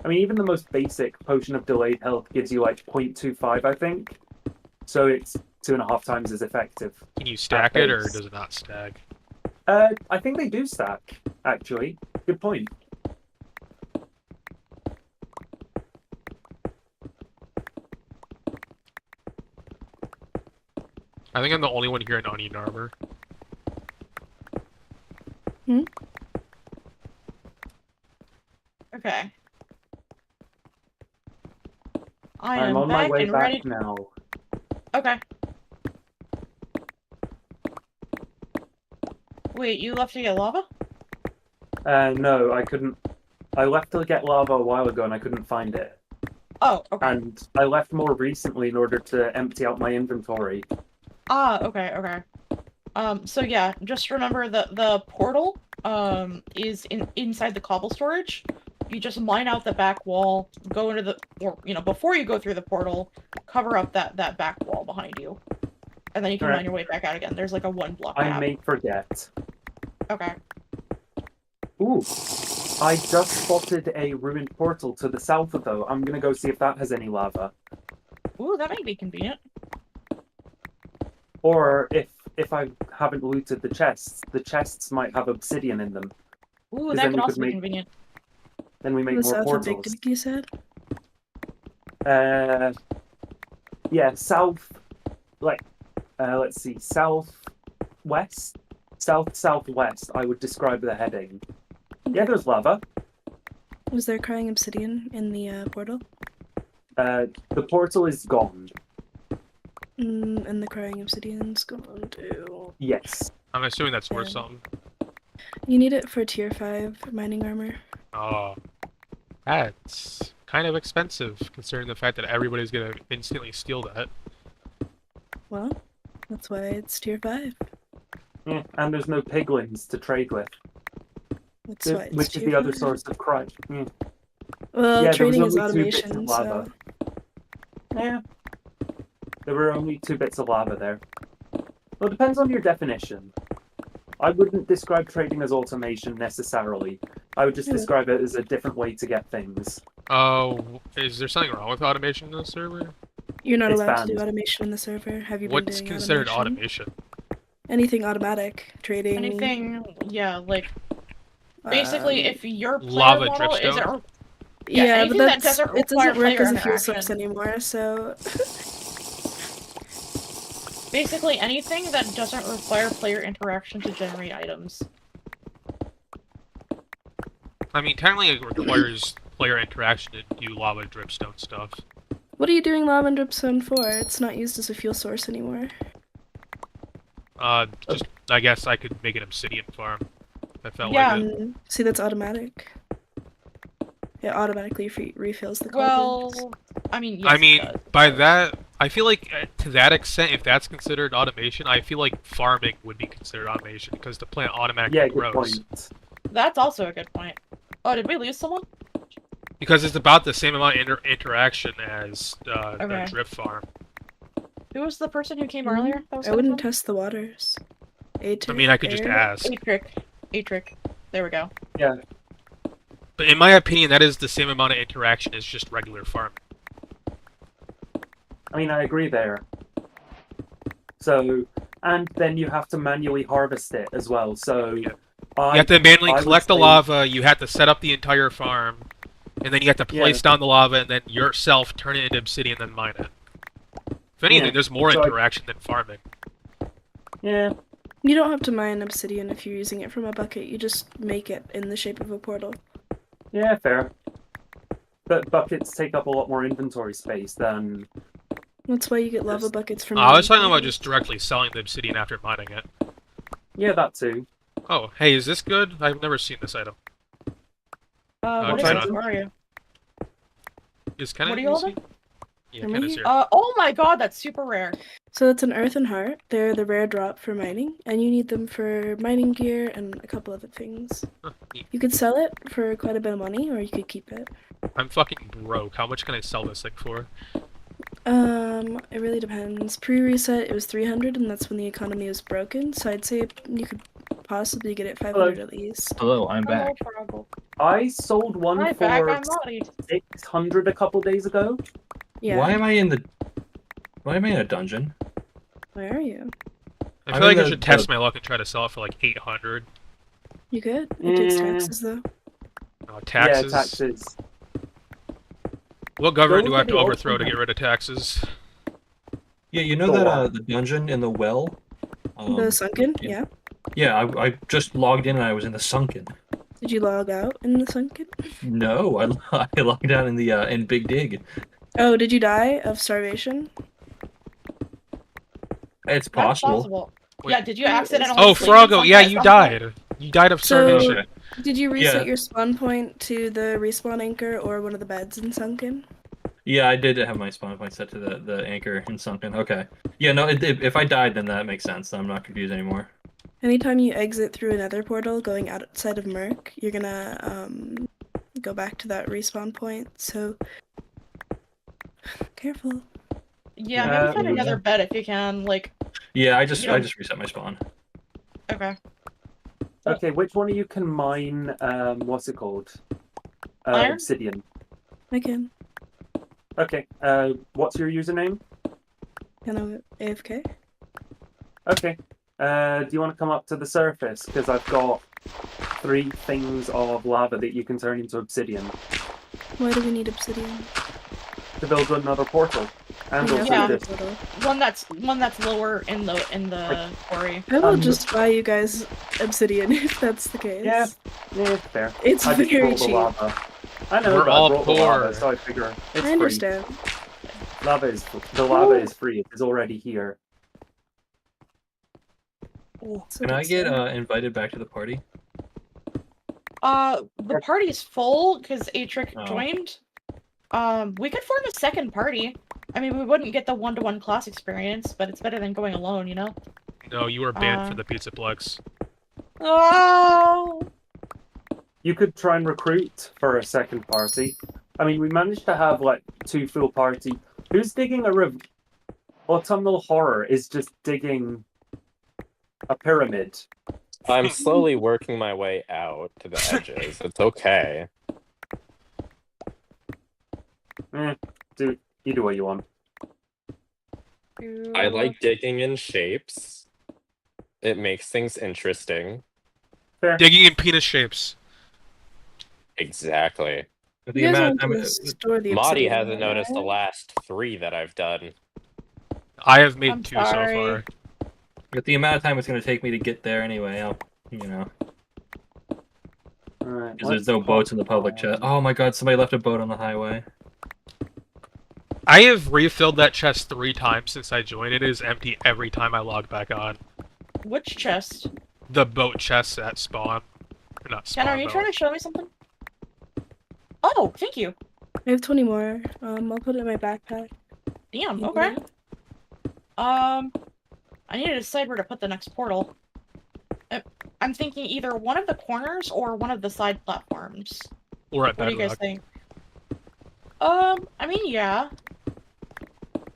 I mean, even the most basic potion of delayed health gives you like 0.25, I think. So it's 2.5 times as effective. Can you stack it, or base. does it not stack? I think they do stack, actually. Good point. I think I'm the only one here in onion armor. Okay. I I'm am on my back way and back ready. now. Okay. Wait, you left to get lava? No, I couldn't. I left to get lava a while ago and I couldn't find it. Oh, okay. And I left more recently in order to empty out my inventory. Ah, okay. So yeah, just remember the portal is inside the cobble storage. You just mine out the back wall, go into the, or before you go through the portal, cover up that back wall behind you, and then you can Alright. mine your way back out again. There's like a 1 block I gap. may forget. Okay. Ooh, I just spotted a ruined portal to the south, though. I'm gonna go see if that has any lava. Ooh, that might be convenient. Or if I haven't looted the chests might have obsidian in them. Ooh, 'Cause that then could we also could be make- convenient. Then we make The more south of Big portals. Dig, you said? Yeah, south, like, let's see, southwest, southwest. I would describe the heading. Yeah, there's lava. Was there crying obsidian in the portal? The portal is gone. And the crying obsidian's gone too. Yes. I'm assuming that's worth Yeah. something. You need it for tier 5 mining armor. Oh. That's kind of expensive, considering the fact that everybody's gonna instantly steal that. Well, that's why it's tier 5. Yeah, and there's no piglins to trade with. That's why it's which is the other cheaper. source of crime. Well, Yeah, there trading was is only 2 bits of automation, lava. so Yeah. There were only 2 bits of lava there. Well, it depends on your definition. I wouldn't describe trading as automation necessarily. I would just Yeah. describe it as a different way to get things. Oh, is there something wrong with automation in the server? you're not It's allowed to do banned. automation in the server. Have you What's been doing considered automation? automation? Anything automatic, trading. Anything, yeah, like basically, um, if your player Lava model isn't, dripstone? yeah, yeah, anything but that that's doesn't it require doesn't work player as a fuel source interaction. anymore. So Basically, anything that doesn't require player interaction to generate items. I mean, technically it requires player interaction to do lava dripstone stuff. what are you doing lava and dripstone for? It's not used as a fuel source anymore. Just, I guess I could make an obsidian farm. I felt Yeah. like it. See, that's automatic. It automatically refills the cauldrons. Well, I mean, yes, I mean, it does. by that, I feel like to that extent, if that's considered automation, I feel like farming would be considered automation because the plant automatically Yeah, good grows. point. That's also a good point. Oh, did we lose someone? Because it's about the same amount of interaction as the Okay. drip farm. Who was the person who came earlier? That was I wouldn't test the waters. I mean, I could just ask. Atric. There we go. Yeah. But in my opinion, that is the same amount of interaction as just regular farming. I mean, I agree there. So, and then you have to manually harvest it as well. So, Yeah. You have to manually collect the lava, you have to set up the entire farm, and then you have to place down the lava, and then yourself turn it into obsidian, then mine it. If anything, there's more interaction than farming. Yeah. You don't have to mine obsidian if you're using it from a bucket. You just make it in the shape of a portal. Yeah, fair. But buckets take up a lot more inventory space than... That's why you get lava buckets from. I was talking about just directly selling the obsidian after mining it. Yeah, that too. Oh, hey, is this good? I've never seen this item. What China. item are you? Is Kenneth What are you holding? Yeah, Kenneth's here. Oh my god, that's super rare. So it's an earth and heart. They're the rare drop for mining, and you need them for mining gear and a couple other things. Neat. You could sell it for quite a bit of money, or you could keep it. I'm fucking broke. How much can I sell this thing for? It really depends. Pre-reset, it was 300, and that's when the economy was broken. So I'd say you could possibly get it 500 at least. Hello, I'm back. I sold one Hi, for back, I'm Lottie. 600 a couple days ago. Yeah. Why am I in a dungeon? Where are you? I feel like I should test my luck and try to sell it for like 800. You could. It takes taxes though. Taxes? Yeah, taxes. What government Go do I have for to the overthrow to ultimate. get rid of taxes? Yeah, you know Go that on. the dungeon in the well. The sunken? Yeah. Yeah, I just logged in and I was in the sunken. Did you log out in the sunken? No, I logged out in the in Big Dig. Oh, did you die of starvation? It's That's possible. possible. Wait. Yeah, did you accidentally Oh, sleep in Froggo, something yeah, at you some died. You died of So, starvation. did you reset Yeah. your spawn point to the respawn anchor or one of the beds in sunken? Yeah, I did have my spawn point set to the anchor in sunken. Okay. Yeah, no, if I died, then that makes sense. I'm not confused anymore. Anytime you exit through another portal going outside of Merc, you're gonna go back to that respawn point. So careful. Yeah, Yeah, maybe find yeah. another bed if you can. Like, Yeah, I just You know- reset my spawn. okay. Okay, which one of you can mine, what's it called? Iron? Obsidian. I can. Okay, what's your username? Can I AFK? Okay. Do you want to come up to the surface? Because I've got 3 things of lava that you can turn into obsidian Why do we need obsidian? to build another portal. And We also have Yeah. a this. portal. One that's lower in the quarry. I will Um, just buy you guys obsidian if that's the case. Yeah, fair. It's I just very brought the cheap. lava. I know, We're but all I brought the lava, poor. so I figure it's I free. understand. The lava is free. It is already here. So Can I that's get that. invited back to the party? The party's full because Atric Oh. joined. We could form a second party. I mean, we wouldn't get the one-to-one class experience, but it's better than going alone, you know? No, you were banned for the Pizzaplex. Oh! You could try and recruit for a second party. I mean, we managed to have like 2 full party. Who's digging a river? Autumnal Horror is just digging a pyramid. I'm slowly working my way out to the edges. It's okay. Do you do what you want. I like digging in shapes. It makes things interesting. Fair. Digging in penis shapes. Exactly. The You guys amount want of to time, store the Marty obsidian, hasn't noticed the right? last 3 that I've done. I have made I'm 2 so sorry. far. with the amount of time it's going to take me to get there anyway, I'll, Alright, because there's no boats in the public chest. Oh my god, somebody left a boat on the highway. I have refilled that chest 3 times since I joined. It is empty every time I log back on. Which chest? The boat chests at spawn. Or not spawn, Ken, are you but trying to show me something? Oh, thank you. I have 20 more. I'll put it in my backpack. Damn, okay. I need to decide where to put the next portal. I'm thinking either one of the corners or one of the side platforms. Or at What do you guys Bedrock. think? I mean, yeah.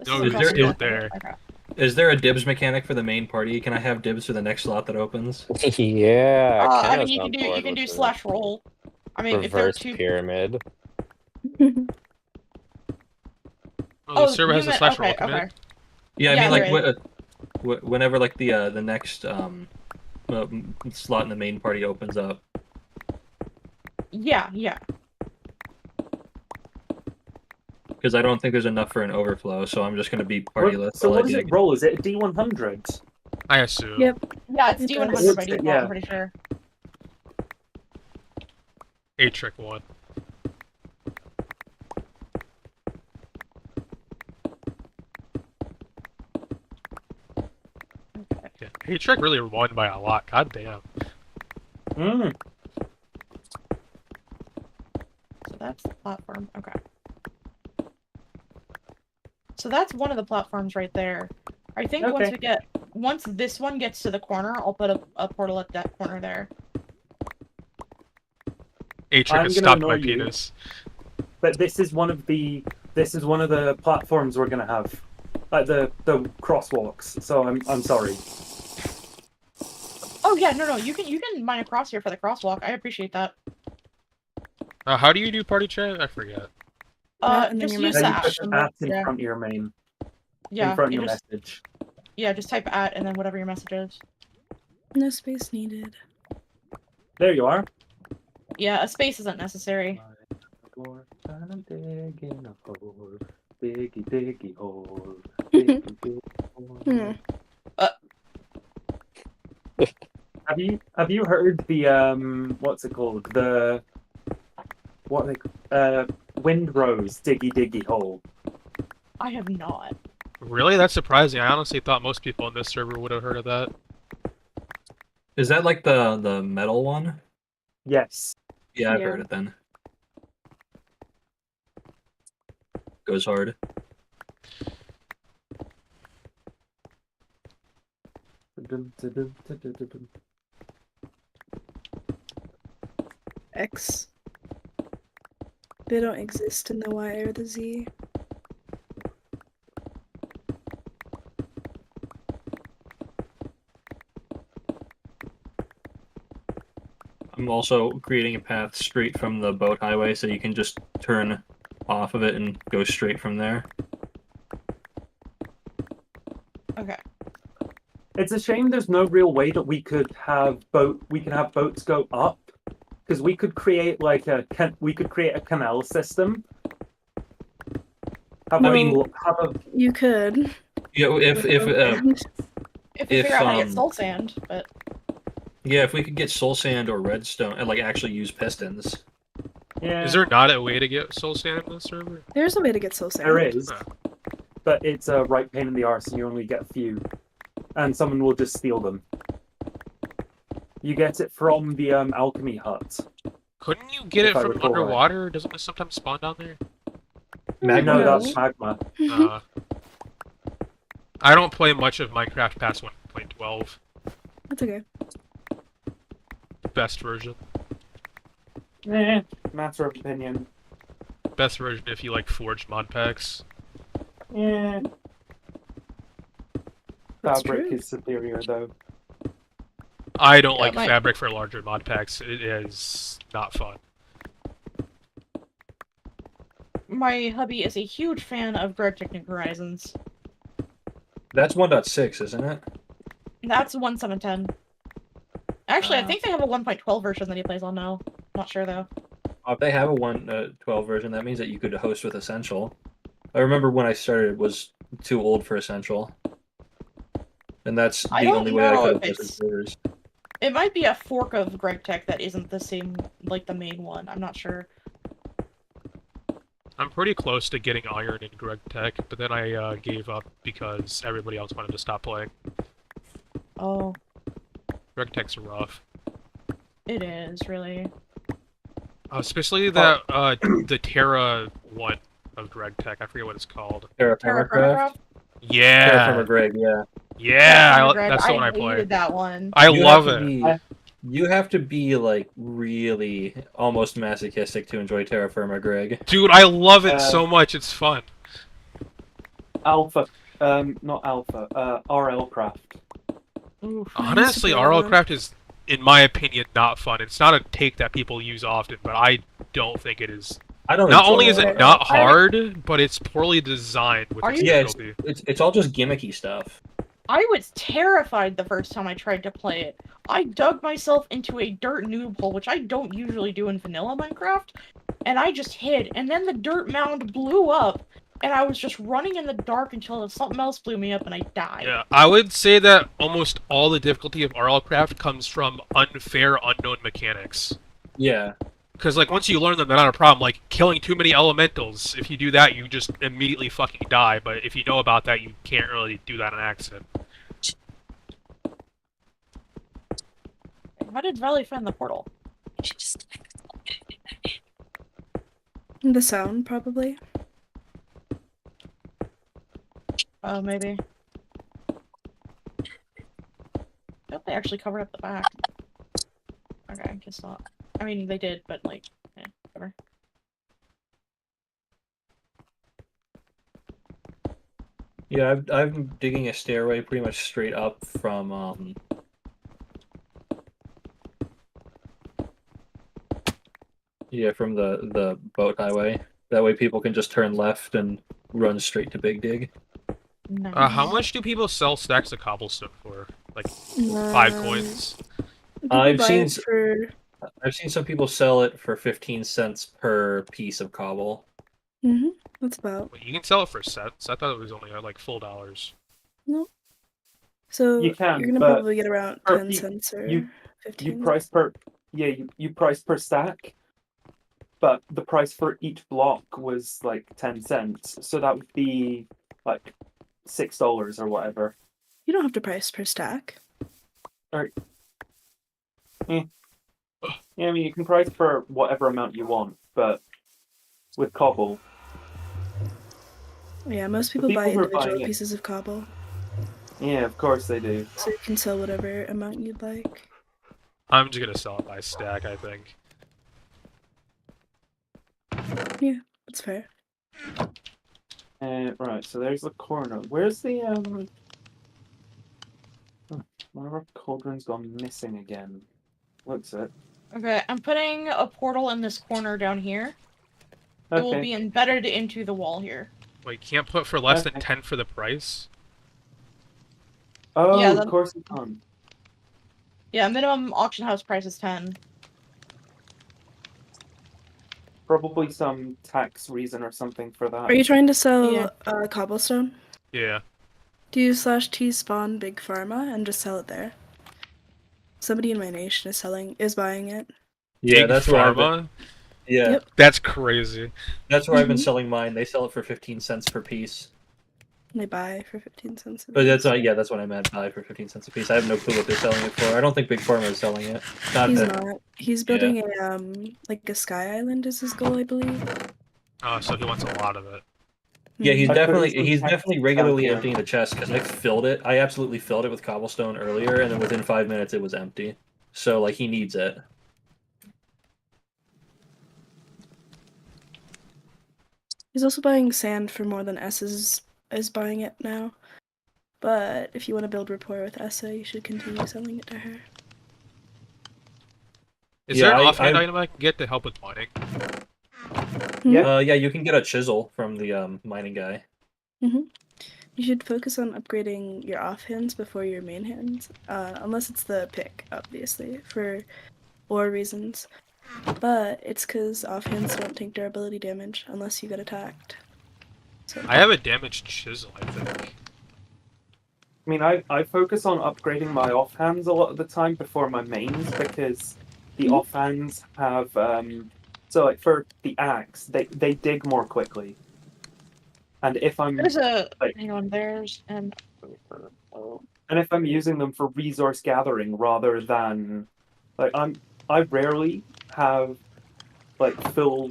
This No, is is there- impressive. there. Okay. Is there a dibs mechanic for the main party? Can I have dibs for the next slot that opens? Yeah, I mean, Kenna's you on can board do with slash roll. I mean, if there are reverse 2. pyramid. Oh, the server has a you slash meant- roll okay, command. okay. Yeah, I Yeah, mean, there like, whenever like the next slot in the main party opens up. Yeah. Because I don't think there's enough for an overflow, so I'm just going to be partyless. So while I what does it dig. roll? Is it a D100? I assume. Yep. Yeah, it's It D100 does. by default, Yeah. I'm pretty sure. 8-trick 1. Okay. Yeah. 8-trick really won by a lot. God damn. Mm. So that's the platform. Okay. So that's one of the platforms right there. I think Okay. once this one gets to the corner, I'll put a portal at that corner there. 8-trick I'm has gonna stopped my annoy you. penis. But this is one of the platforms we're gonna have, like the crosswalks. So I'm sorry. Oh yeah, no, you can mine across here for the crosswalk. I appreciate that. How do you do party chat? I forget. And then Just your use Then the you at put symbol. at in Yeah, front of your main, yeah. in front of you your just, message. yeah, just type at and then whatever your message is. No space needed. There you are. Yeah, a space isn't necessary. I'm digging a hole, diggy diggy hole, diggy diggy hole. Have you heard the what's it called, the Windrose diggy diggy hole? I have not. Really? That's surprising. I honestly thought most people on this server would have heard of that. Is that like the metal one? Yes. Yeah, I've Yeah. heard it then. Goes hard. X. They don't exist in the Y or the Z. I'm also creating a path straight from the boat highway so you can just turn off of it and go straight from there. Okay. It's a shame there's no real way that we could have boats go up, because we could create like a canal system. I mean- You could. Yeah, if If we If, figure out how to get um, soul sand, but we could get soul sand or redstone and like actually use pistons. Yeah, Is there not a way to get soul sand in this server? There's a way to get soul sand. there is, Oh. but it's a right pain in the arse, and you only get a few, and someone will just steal them. You get it from the alchemy hut. Couldn't you get If it I from recall right. underwater? Doesn't it sometimes spawn down there? Magma No, does. that's magma. I don't play much of Minecraft past 1.12. That's okay. Best version. Matter of opinion. Best version if you like forged mod packs. Yeah. That's Fabric true. is superior though. I don't Yeah, like my- fabric for larger mod packs. It is not fun. My hubby is a huge fan of Greg Technic Horizons. That's 1.6, isn't it? That's 1.710. Actually, I think they have a 1.12 version that he plays on now. Not sure though. If they have a 1.12 version, that means that you could host with Essential. I remember when I started, it was too old for Essential. And that's I the don't only way I know could if have hosted it's- servers. It might be a fork of Greg Tech that isn't the same, like the main one. I'm not sure. I'm pretty close to getting Iron in Greg Tech, but then I gave up because everybody else wanted to stop playing. Oh, Greg Tech's rough. it is really. Especially that the Terra one of Greg Tech. I forget what it's called. Terraformer Craft? Yeah, Terraformer Greg, yeah. yeah, Greg, that's the I one I hated play. that one. I You love have to it. be- You have to be like really almost masochistic to enjoy Terraformer Greg. Dude, I love it so much. It's fun. Alpha, not Alpha, RL Craft. Oof. Honestly, Super RL fun. Craft is, in my opinion, not fun. It's not a take that people use often, but I don't think it is. I don't Not enjoy only is RL it not Craft. hard, but it's poorly designed with Are its you- Yeah, difficulty. it's all just gimmicky stuff. I was terrified the first time I tried to play it. I dug myself into a dirt noob hole, which I don't usually do in vanilla Minecraft, and I just hid, and then the dirt mound blew up, and I was just running in the dark until something else blew me up and I died. Yeah, I would say that almost all the difficulty of RL Craft comes from unfair, unknown mechanics. Yeah. Because, like, once you learn them, they're not a problem. Like, killing too many elementals, if you do that, you just immediately fucking die. But if you know about that, you can't really do that on accident. How did Valley find the portal? The sound, probably. Oh, maybe. I hope they actually covered up the back. Okay, I guess not. I mean, they did, but like, whatever. Yeah, I'm digging a stairway pretty much straight up from from the boat highway. That way people can just turn left and run straight to Big Dig. Nice. How much do people sell stacks of cobblestone for? Like, 5 coins? People I've buy seen it for. I've seen some people sell it for 15 cents per piece of cobble. That's about. Wait, you can sell it for cents? I thought it was only, like, full dollars. Nope. So You can, you're gonna but probably get around per 10 piece- cents or you 15. price per you price per stack, but the price for each block was like 10 cents, so that would be like $6 or whatever. You don't have to price per stack. Yeah, I mean you can price for whatever amount you want, but with cobble, Yeah, most people people buy who are individual buying it- pieces of cobble, yeah, of course they do. so you can sell whatever amount you'd like. I'm just gonna sell it by stack, I think. Yeah, that's fair. Right, so there's the corner. Where's the one of our cauldrons gone missing again? Looks it. Okay, I'm putting a portal in this corner down here. It will Okay. be embedded into the wall here. Wait, you can't put for less than Okay. 10 for the price? Oh, Yeah, of then- course you can. Yeah, minimum auction house price is 10. Probably some tax reason or something for that. Are you trying to sell Yeah. cobblestone? Yeah. Do you /t spawn Big Pharma and just sell it there? Somebody in my nation is buying it. Yeah, Big that's where I've been, Pharma? yeah, Yep. That's crazy. that's where I've been Mhm. selling mine. They sell it for 15 cents per piece. And they buy for 15 cents. a But that's piece. that's what I meant. Buy for 15 cents a piece. I have no clue what they're selling it for. I don't think Big Pharma is selling it. Not He's that- not. He's building a like a sky island is his goal, I believe. So he wants a lot of it. Yeah, he's I put definitely some he's text definitely down regularly here. emptying the chest because I filled it. I absolutely filled it with cobblestone earlier, and then within 5 minutes it was empty. So like he needs it. He's also buying sand for more than S is buying it now. But if you want to build rapport with Essa, you should continue selling it to her. Is Yeah, there an I- offhand I- item I can get to help with mining? Yeah. Yeah, you can get a chisel from the mining guy. You should focus on upgrading your offhands before your main hands, unless it's the pick, obviously, for ore reasons. But it's because offhands don't take durability damage unless you get attacked. So I have a damaged chisel, I think. I mean, I focus on upgrading my offhands a lot of the time before my mains because the Mhm. offhands have so like for the axe, they dig more quickly. And if I'm There's a like hang on. There's an oh. and if I'm using them for resource gathering rather than like I rarely have like full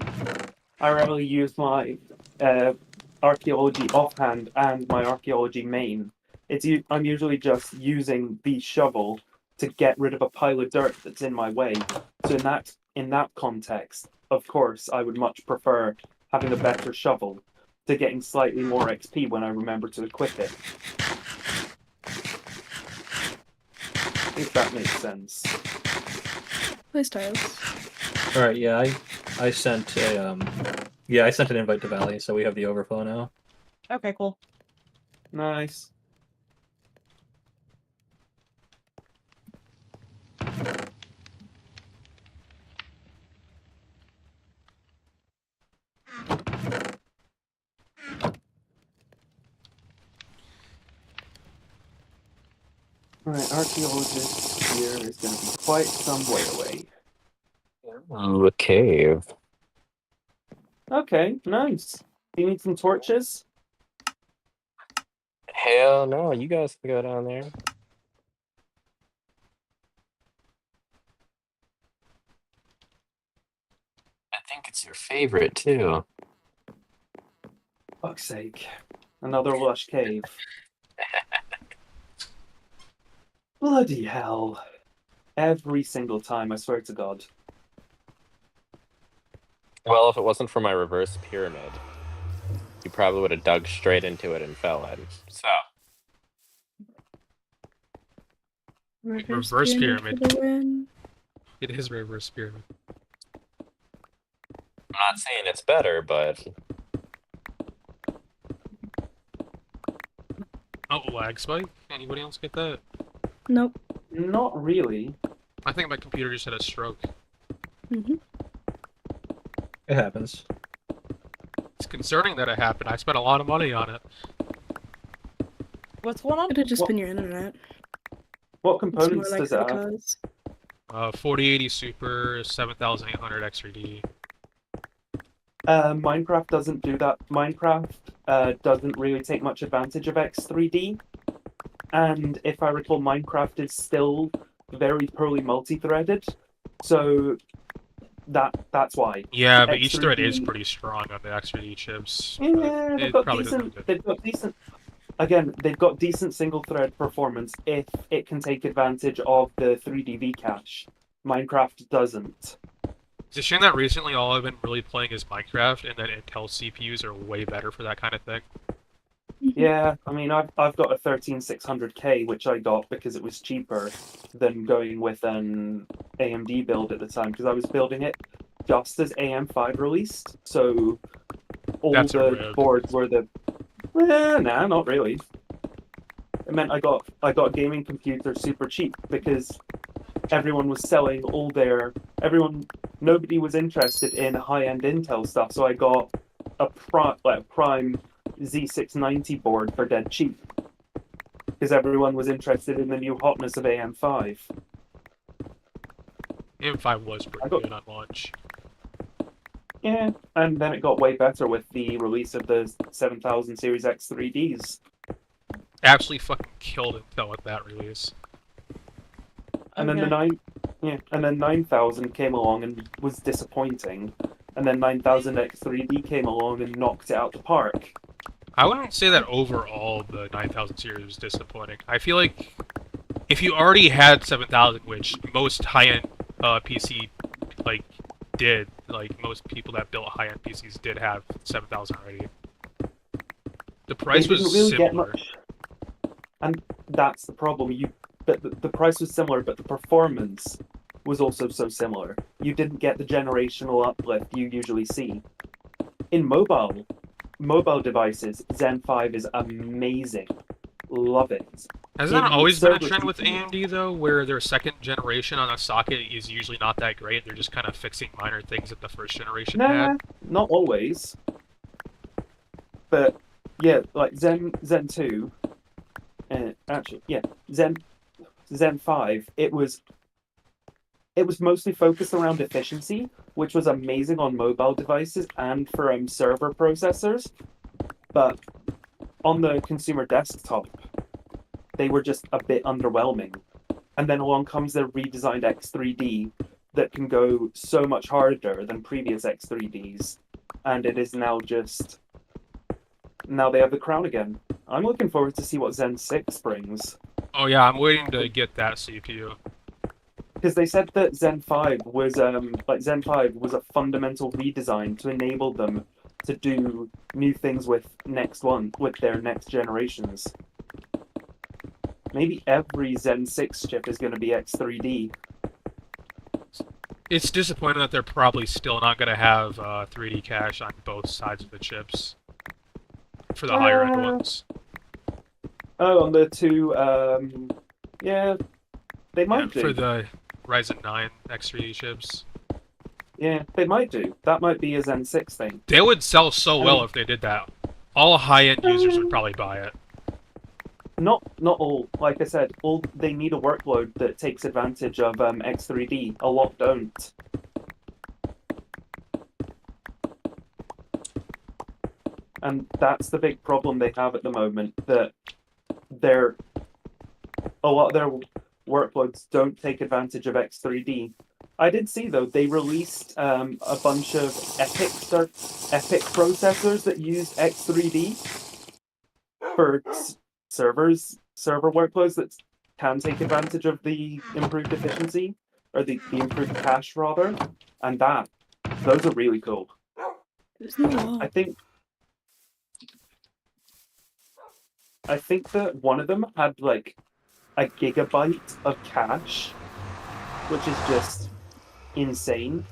I rarely use my archaeology offhand and my archaeology main. I'm usually just using the shovel to get rid of a pile of dirt that's in my way. So in that context, of course, I would much prefer having a better shovel to getting slightly more XP when I remember to equip it. If that makes sense. place tiles. All right, yeah, I sent a I sent an invite to Valley, so we have the overflow now. Okay, cool. Nice. Alright, archaeologist here is going to be quite some way away. Oh, a cave. Okay, nice. Do you need some torches? Hell no, you guys can go down there. I think it's your favorite too. Fuck's sake. Another lush cave. Bloody hell. Every single time, I swear to God. Well, if it wasn't for my reverse pyramid, you probably would have dug straight into it and fell in. So. Reverse for pyramid. the win. It is reverse pyramid. I'm not saying it's better, but Oh, lag spike? Anybody else get that? Nope. Not really. I think my computer just had a stroke. Mm-hmm. It happens. It's concerning that it happened. I spent a lot of money on it. What's going on? Could have just What- been your internet. What It's more components likely does the it have? cause. 4080 Super, 7800 XRD. Minecraft doesn't do that. Minecraft doesn't really take much advantage of X3D. And if I recall, Minecraft is still very poorly multi-threaded. So that's why. Yeah, but each thread is X3D pretty strong on the XRD chips. Yeah, but they've it got probably doesn't decent. do good. They've got decent. Again, they've got decent single thread performance if it can take advantage of the 3DV cache. Minecraft doesn't. It's a shame that recently all I've been really playing is Minecraft, and that Intel CPUs are way better for that kind of thing. Yeah, I mean, I've got a 13600K, which I got because it was cheaper than going with an AMD build at the time, because I was building it just as AM5 released, so all That's a the rib. boards were the. Nah, not really. It meant I got a gaming computer super cheap because everyone was selling all their nobody was interested in high-end Intel stuff, so I got a prime Z690 board for dead cheap because everyone was interested in the new hotness of AM5. AM5 was I pretty got- good on launch. Yeah, and then it got way better with the release of the 7000 Series X 3Ds. Absolutely fucking killed Intel with that release. And then the 9000 came along and was disappointing. And then 9000 X3D came along and knocked it out the park. I wouldn't say that overall the 9000 series was disappointing. I feel like if you already had 7000, which most high-end PC like did, like most people that built high-end PCs did have 7000 already. The They price didn't was really get similar. much, and that's the problem. But the price was similar, but the performance was also so similar. You didn't get the generational uplift you usually see. In mobile devices, Zen 5 is amazing. Love it. Hasn't that In always been a server trend with CPU AMD though, where their second generation on a socket is usually not that great? They're just kind of fixing minor things that the first generation Nah, had. not always. But yeah, like Zen 2, actually, yeah, Zen 5, it was mostly focused around efficiency, which was amazing on mobile devices and for server processors. But on the consumer desktop, they were just a bit underwhelming. And then along comes their redesigned X3D that can go so much harder than previous X3Ds. And it is now they have the crown again. I'm looking forward to see what Zen 6 brings. Oh yeah, I'm waiting to get that CPU. Because they said that Zen 5 was a fundamental redesign to enable them to do new things with their next generations. Maybe every Zen 6 chip is going to be X3D. It's disappointing that they're probably still not going to have 3D cache on both sides of the chips for the higher end ones. Oh, on the two, yeah, they might do. For the Ryzen 9 X3D chips. Yeah, they might do. That might be a Zen 6 thing. They would sell so well if they did that. All high-end users would probably buy it. Not all. Like I said, all they need a workload that takes advantage of X3D. A lot don't. And that's the big problem they have at the moment, that a lot of their workloads don't take advantage of X3D. I did see though they released a bunch of Epic processors that used X3D for server workloads that can take advantage of the improved efficiency, or the improved cache rather, and those are really cool. There's no wall. I think that one of them had like a gigabyte of cache, which is just insane.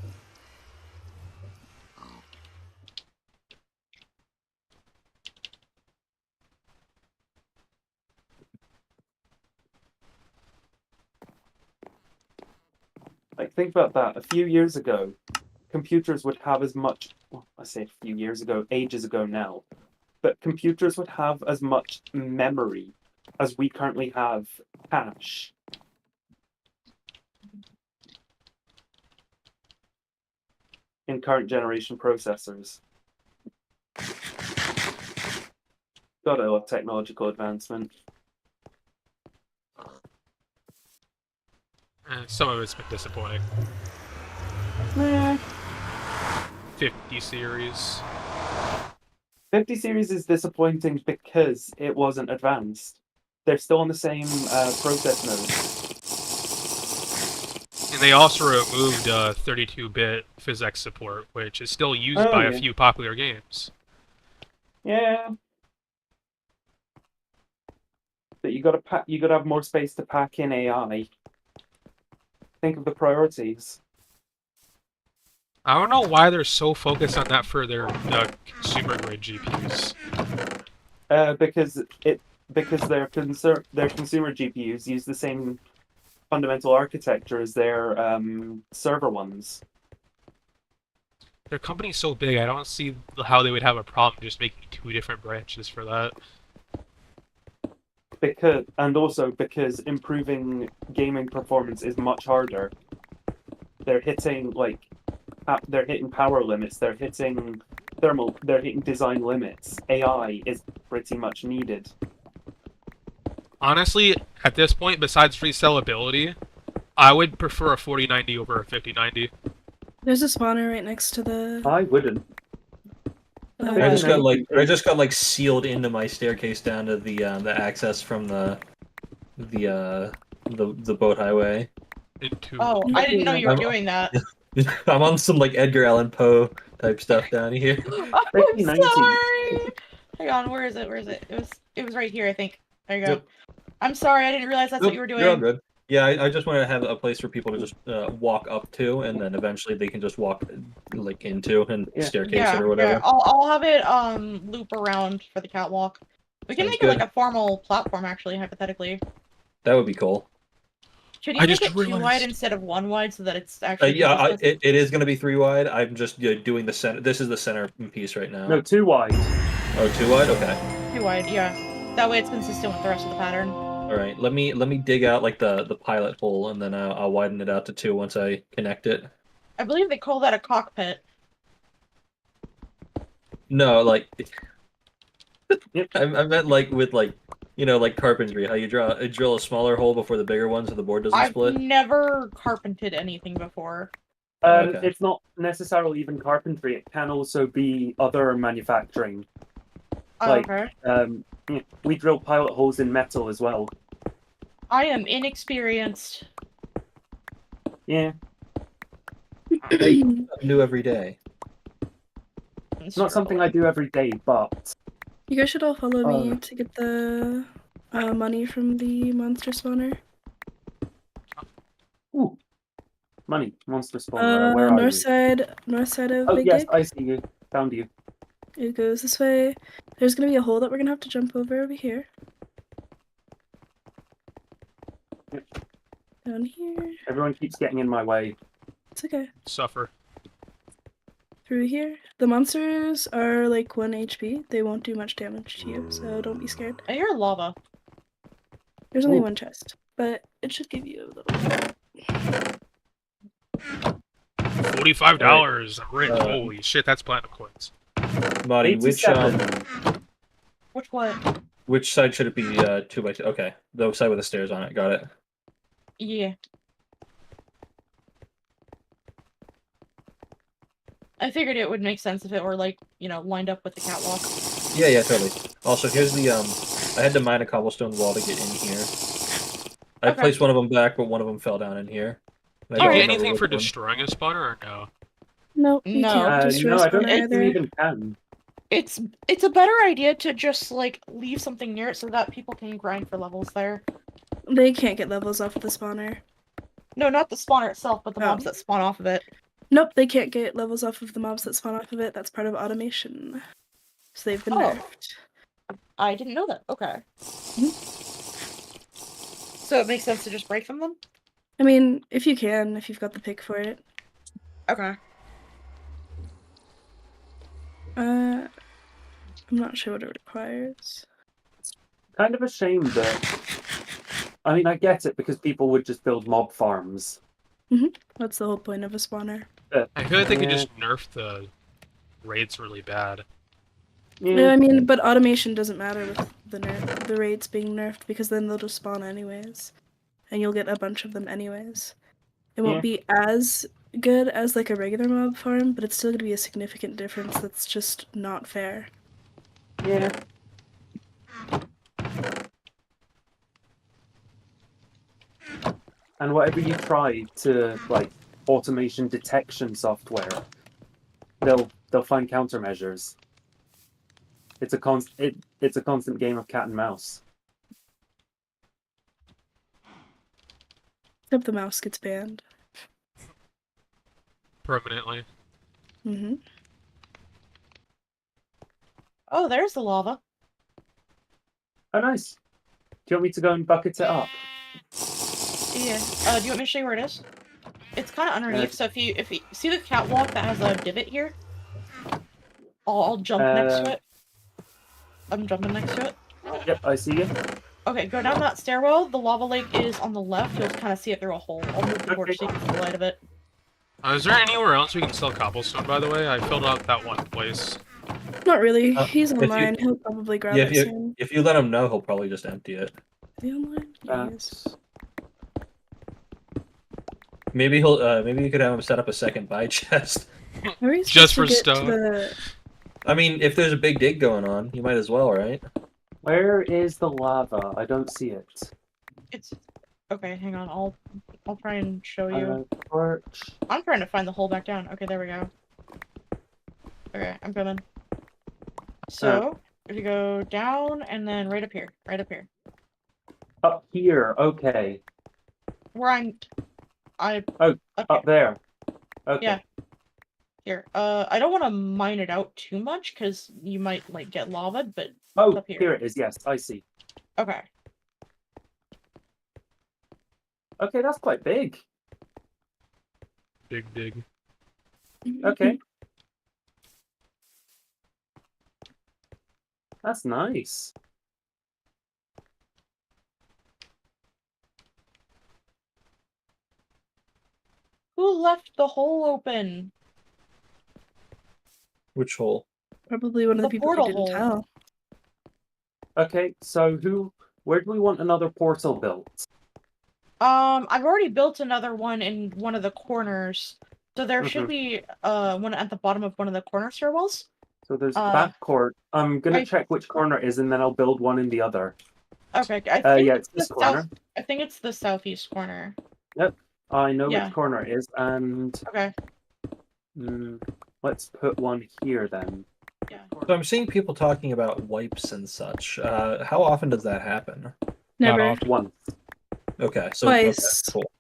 Like, think about that. A few years ago, computers would have as much, well, I say a few years ago, ages ago now, but computers would have as much memory as we currently have cache. In current generation processors. Gotta love technological advancement. Some of it's been disappointing. Nah. 50 series. 50 series is disappointing because it wasn't advanced. They're still on the same process node. And they also removed 32-bit physics support, which is still used by a few popular games. Yeah. But you gotta have more space to pack in AI. Think of the priorities. I don't know why they're so focused on that for their consumer grade GPUs. Because their consumer GPUs use the same fundamental architecture as their server ones. Their company's so big, I don't see how they would have a problem just making two different branches for that. Because improving gaming performance is much harder. They're hitting power limits, they're hitting design limits. AI is pretty much needed. Honestly, at this point, besides resellability, I would prefer a 4090 over a 5090. There's a spawner right next to the. I wouldn't. I just got like sealed into my staircase down to the access from the boat highway. Oh, I didn't know you were doing that. I'm on some like Edgar Allan Poe type stuff down here. I'm 50-90. sorry. Hang on, where is it? Where is it? It was right here, I think. There you go. Yep. I'm sorry, I didn't realize that's what Nope, you were you're all doing. good. Yeah, I just want to have a place for people to just walk up to, and then eventually they can just walk like into and Yeah. staircase Yeah, it or whatever. yeah. I'll have it loop around for the catwalk. We can Sounds make it like good. a formal platform, actually, hypothetically. That would be cool. Should I you make just it 2 wide realized- instead of 1 wide so that it's actually Yeah, consistent? it is going to be 3 wide. I'm just doing the center. This is the center piece right now. No, 2 wide. Oh, 2 wide. Okay. 2 wide, yeah. That way it's consistent with the rest of the pattern. All right. Let me dig out like the pilot hole, and then I'll widen it out to 2 once I connect it. I believe they call that a cockpit. No, like Yep. I meant like with like like carpentry, how you drill a smaller hole before the bigger one so the board doesn't I've split. never carpented anything before. Okay. It's not necessarily even carpentry. It can also be other manufacturing. Oh, Like, okay. Yeah, we drill pilot holes in metal as well. I am inexperienced. Yeah, New every day. it's not something I do every day, but You guys should all follow me to get the money from the monster spawner. ooh, money, monster spawner. Where are north you? side of Oh Big yes, Dig. I see you. Found you. It goes this way. There's gonna be a hole that we're gonna have to jump over here. Yep. Down here. Everyone keeps getting in my way. It's okay. Suffer. Through here. The monsters are like 1 HP. They won't do much damage to you, so don't be scared. I hear lava. There's only Ooh. 1 chest, but it should give you a little. $45. I'm rich. Uh, Holy shit, that's platinum coins. Marty, 87. Which one? which side should it be? 2 by 2. Okay, the side with the stairs on it. Got it. Yeah. I figured it would make sense if it were like, lined up with the catwalk. Yeah, totally. Also, here's the I had to mine a cobblestone wall to get in here. I Okay. placed one of them back, but one of them fell down in here. And I Do you don't get remember anything which for one. destroying a spawner or no? No, you No. can't destroy No, I don't spawner think you either. even can. It's a better idea to just like leave something near it so that people can grind for levels there. They can't get levels off of the spawner. No, not the spawner itself, but the Oh. mobs that spawn off of it. Nope, they can't get levels off of the mobs that spawn off of it. That's part of automation. So they've been Oh. nerfed. I didn't know that. Okay. So it makes sense to just break from them? I mean, if you can, if you've got the pick for it. Okay. I'm not sure what it requires. Kind of a shame that. I mean, I get it because people would just build mob farms. That's the whole point of a spawner. I feel like they could Yeah. just nerf the raids really bad. Yeah, I mean, but automation doesn't matter with the raids being nerfed because then they'll just spawn anyways, and you'll get a bunch of them anyways. It won't be as good as like a regular mob farm, but it's still gonna be a significant difference. That's just not fair. Yeah. And whatever you try to like automation detection software, they'll find countermeasures. It's a constant game of cat and mouse. Except the mouse gets banned. Permanently. Mm-hmm. Oh, there's the lava. Oh, nice. Do you want me to go and bucket it up? Yeah. Do you want me to show you where it is? It's kind of underneath. So if you see the catwalk that has a divot here, I'll jump next to it. I'm jumping next to it. Yep, I see you. Okay, go down that stairwell. The lava lake is on the left. You'll kind of see it through a hole. I'll move the torch so you can see the light of it. Is there anywhere else we can sell cobblestone, by the way? I filled out that one place. Not really. He's if you- online. He'll probably grab Yeah, it soon. if you let him know, he'll probably just empty it. Is he online? Yeah, he is. Maybe maybe you could have him set up a second buy chest. How are you Just supposed for to get stone. to the... I mean, if there's a big dig going on, you might as well, right? Where is the lava? I don't see it. It's Okay, hang on. I'll try and show you. Torch. I'm trying to find the hole back down. Okay, there we go. Okay, I'm coming. So, if you go down and then right up here. Right up here. Up here. Okay. Where I Oh, up up there. Okay. Yeah. Here. I don't want to mine it out too much because you might like get lava, but Oh, up here. here it is. Yes, I see. Okay. Okay, that's quite big. Big dig. Okay. That's nice. Who left the hole open? Which hole? Probably one of the The people who portal didn't hole. tell. Okay, so where do we want another portal built? I've already built another one in one of the corners. So there should be one at the bottom of one of the corner stairwells. So there's Uh, that corner. I'm gonna I- check which corner it is, and then I'll build one in the other. Okay, I think Yeah, it's it's this the corner. I think it's the southeast corner. I know Yeah. which corner it is, and Okay. let's put one here then. Yeah. So I'm seeing people talking about wipes and such. How often does that happen? Never. Not often. Once. Okay, so okay, Twice. cool.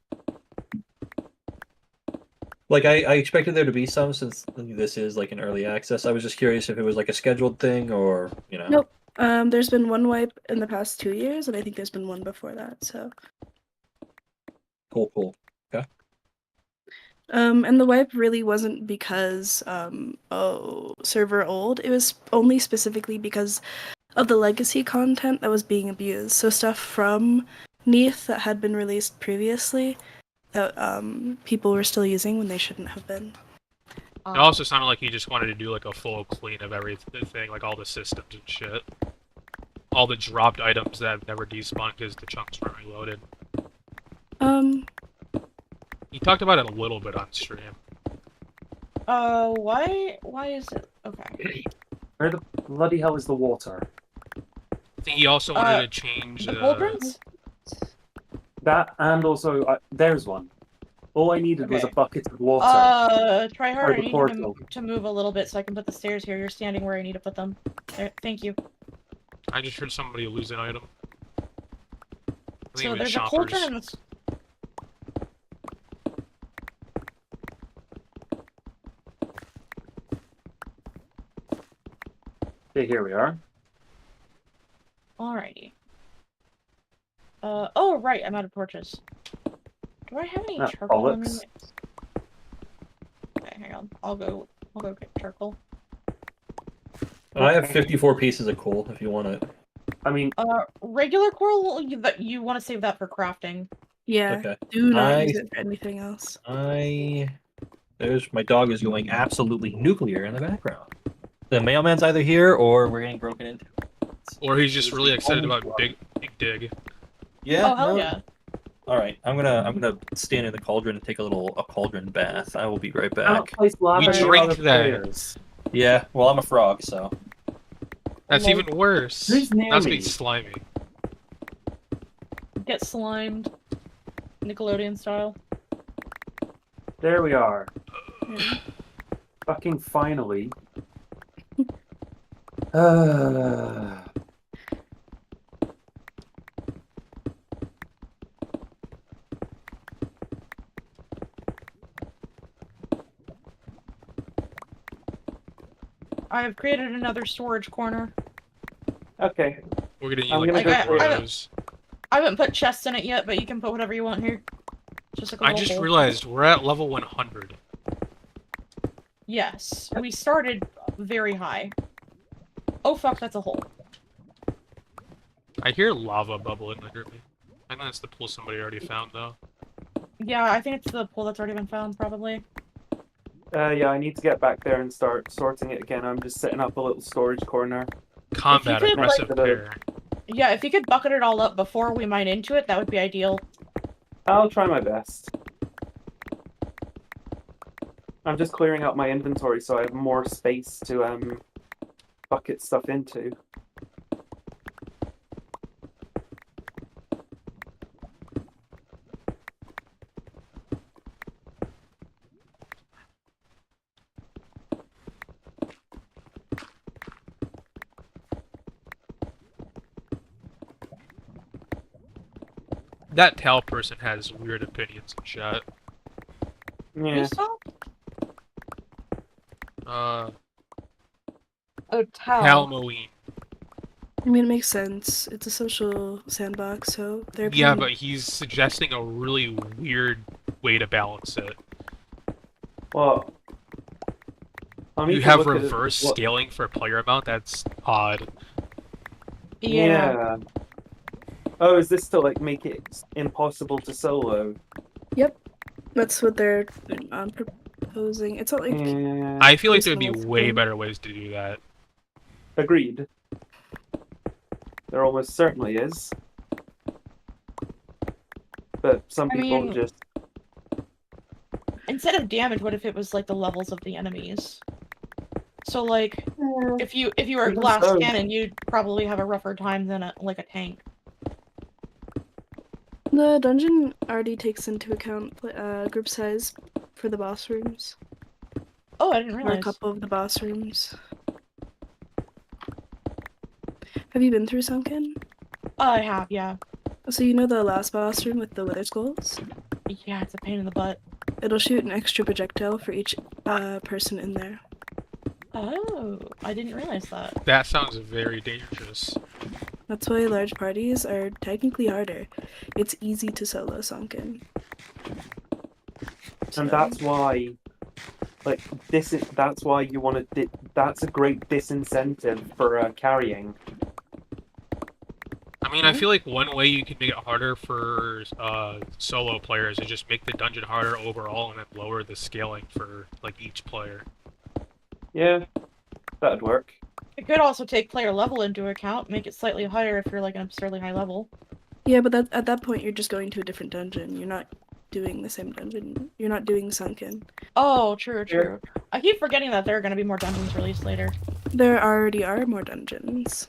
Like I expected there to be some since this is like an early access. I was just curious if it was like a scheduled thing or Nope. There's been one wipe in the past 2 years, and I think there's been one before that. So. Cool. And the wipe really wasn't because server old. It was only specifically because of the legacy content that was being abused. So stuff from Neath that had been released previously that people were still using when they shouldn't have been. It also sounded like he just wanted to do like a full clean of everything, like all the systems and shit. All the dropped items that have never despawned because the chunks weren't reloaded. He talked about it a little bit on stream. Why is it okay? Where the bloody hell is the water? I think he also wanted to change The cauldrons? That, and also there's one. All I needed was a Okay. bucket of water. Try Or hard. I the need portal. to move a little bit so I can put the stairs here. You're standing where I need to put them. There, thank you. I just heard somebody lose an item. I think So it was there's a shoppers. cauldron in this. Okay, here we are. Alrighty. Oh right, I'm out of torches. Do I have any Ah, charcoal on me? bollocks. Okay, hang on. I'll go get charcoal. I have 54 pieces of coal if you want it. I mean, Regular coral, you want to save that for crafting. Yeah. Okay. Do not use it for anything else. There's my dog is going absolutely nuclear in the background. The mailman's either here or we're getting broken into. Or he's just really excited about Big Dig. Yeah. Oh hell no. yeah. All right, I'm gonna stand in the cauldron and take a cauldron bath. I will be right I don't back. place lava We near drink other that. players. Yeah, well I'm a frog, so That's Hello. even worse. Who's near That's me? being slimy. Get slimed. Nickelodeon style. There we are. Yeah. Fucking finally. I have created another storage corner. Okay. We're gonna I'm need like gonna a go- couple I- of I- those. I haven't put chests in it yet, but you can put whatever you want here. Just like a I little just hole. realized we're at level 100. Yes, we started very high. Oh fuck, that's a hole. I hear lava bubbling under me. I think that's the pool somebody already found, though. Yeah, I think it's the pool that's already been found, probably. Yeah, I need to get back there and start sorting it again. I'm just setting up a little storage corner. Combat could, aggressive like- pair. Yeah, if you could bucket it all up before we mine into it, that would be ideal. I'll try my best. I'm just clearing out my inventory so I have more space to bucket stuff into. That Tal person has weird opinions in chat. Yeah. Who's Tal? Oh, Tal. Halloween. I mean, it makes sense. It's a social sandbox, so their Yeah, opinion. but he's suggesting a really weird way to balance it. Well, I need You to have look at it- reverse what- scaling for player amount. That's odd. Yeah. Oh, is this to like make it impossible to solo? Yep, that's what they're proposing. It's not like Yeah. I feel like there would be personal way thing. better ways to do that. Agreed. There almost certainly is. But some I people mean- just Instead of damage, what if it was like the levels of the enemies? So like, if you were a Even glass so. cannon, you'd probably have a rougher time than a tank. The dungeon already takes into account group size for the boss rooms, Oh, I didn't or a realize. couple of the boss rooms. Have you been through Sunken? I have, yeah. So you know the last boss room with the wither skulls? Yeah, it's a pain in the butt. It'll shoot an extra projectile for each person in there. Oh, I didn't realize that. That sounds very dangerous. That's why large parties are technically harder. It's easy to solo Sunken. and that's why like that's why you want to that's a great disincentive for carrying. I mean, I feel like one way you can make it harder for solo players is just make the dungeon harder overall and then lower the scaling for like each player. Yeah, that'd work. It could also take player level into account, make it slightly higher if you're like an absurdly high level. Yeah, but at that point you're just going to a different dungeon. You're not doing the same dungeon. You're not doing Sunken. Oh, true. I keep forgetting that there are going to be more dungeons released later. There already are more dungeons.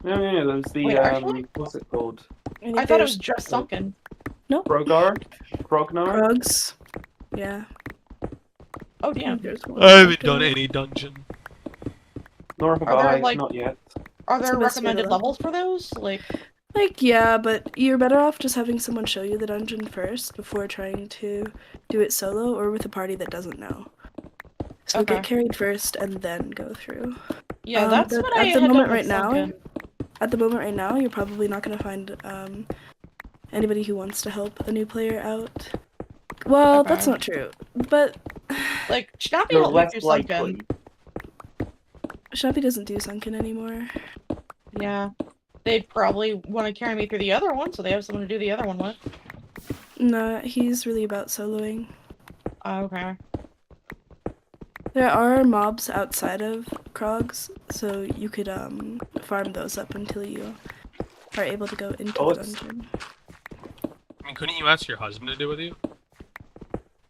Yeah, there's the Wait, actually? what's it called? think I thought it there's was just Sunken. Krognar? Krogs. Yeah. Oh, damn. There's one I haven't after done that. any dungeon. Nor have Are there, I, like- not yet. Are It's there the best way to recommended level. levels for those? Like, Yeah, but you're better off just having someone show you the dungeon first before trying to do it solo or with a party that doesn't know. So Okay. get carried first and then go through. yeah, that's but what I at the had moment done with Sunken. At the moment right now, you're probably not going to find anybody who wants to help a new player out. Well, that's Okay. not true. But Like, Snappy You're helped me less through Sunken. likely. Shabby doesn't do Sunken anymore. Yeah. They'd probably want to carry me through the other one, so they have someone to do the other one with. No, he's really about soloing. Okay. There are mobs outside of Krogs, so you could farm those up until you are able to go into Oh, the it's- dungeon. I mean, couldn't you ask your husband to do with you?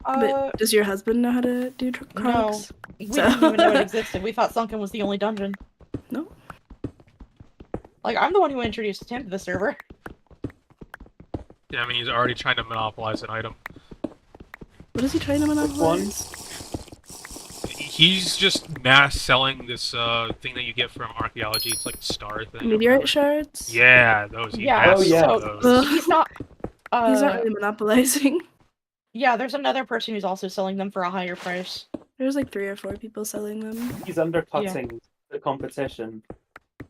But does your husband know how to do Krogs? we So- didn't even know it existed. We thought Sunken was the only dungeon. No. Like, I'm the one who introduced him to the server. Yeah, I mean, he's already trying to monopolize an item. What is he trying to monopolize? He's just mass selling this thing that you get from archaeology. It's like a star thing. or Meteorite whatever. shards? Yeah, those. He Yeah, mass oh, yeah. sells those. He's not. He's not really monopolizing. Yeah, there's another person who's also selling them for a higher price. There's like 3 or 4 people selling them, He's undercutting the competition.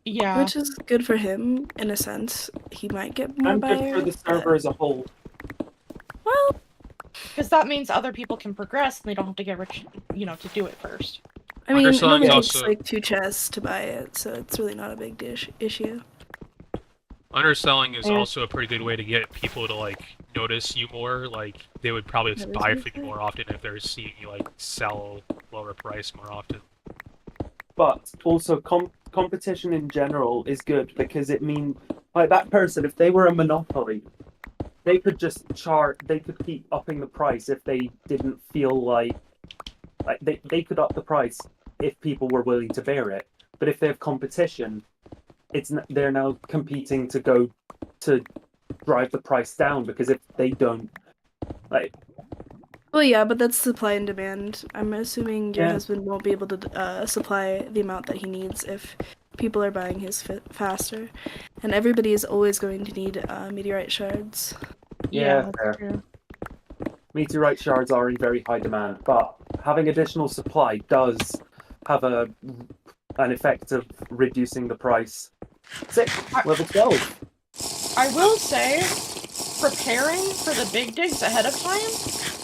Yeah. which is good for him in a sense. He might get more And good buyers. for the server as a whole. Well, Because that means other people can progress and they don't have to get rich, to do it first. I mean, it Underselling only is takes also- like 2 chests to buy it, so it's really not a big issue. Underselling is Yeah. also a pretty good way to get people to like notice you more. Like they would probably That is buy good from you point. more often if they're seeing you like sell lower price more often. But also competition in general is good because it means like that person, if they were a monopoly, they could just they could keep upping the price if they didn't feel like they could up the price if people were willing to bear it. But if they have competition, they're now competing to go to drive the price down because if they don't, like, Well, yeah, but that's supply and demand. I'm assuming your Yeah. husband won't be able to supply the amount that he needs if people are buying his faster. And everybody is always going to need meteorite shards. Yeah, fair. that's true. Meteorite shards are in very high demand, but having additional supply does have an effect of reducing the price. Sick, level 12. I will say, preparing for the big digs ahead of time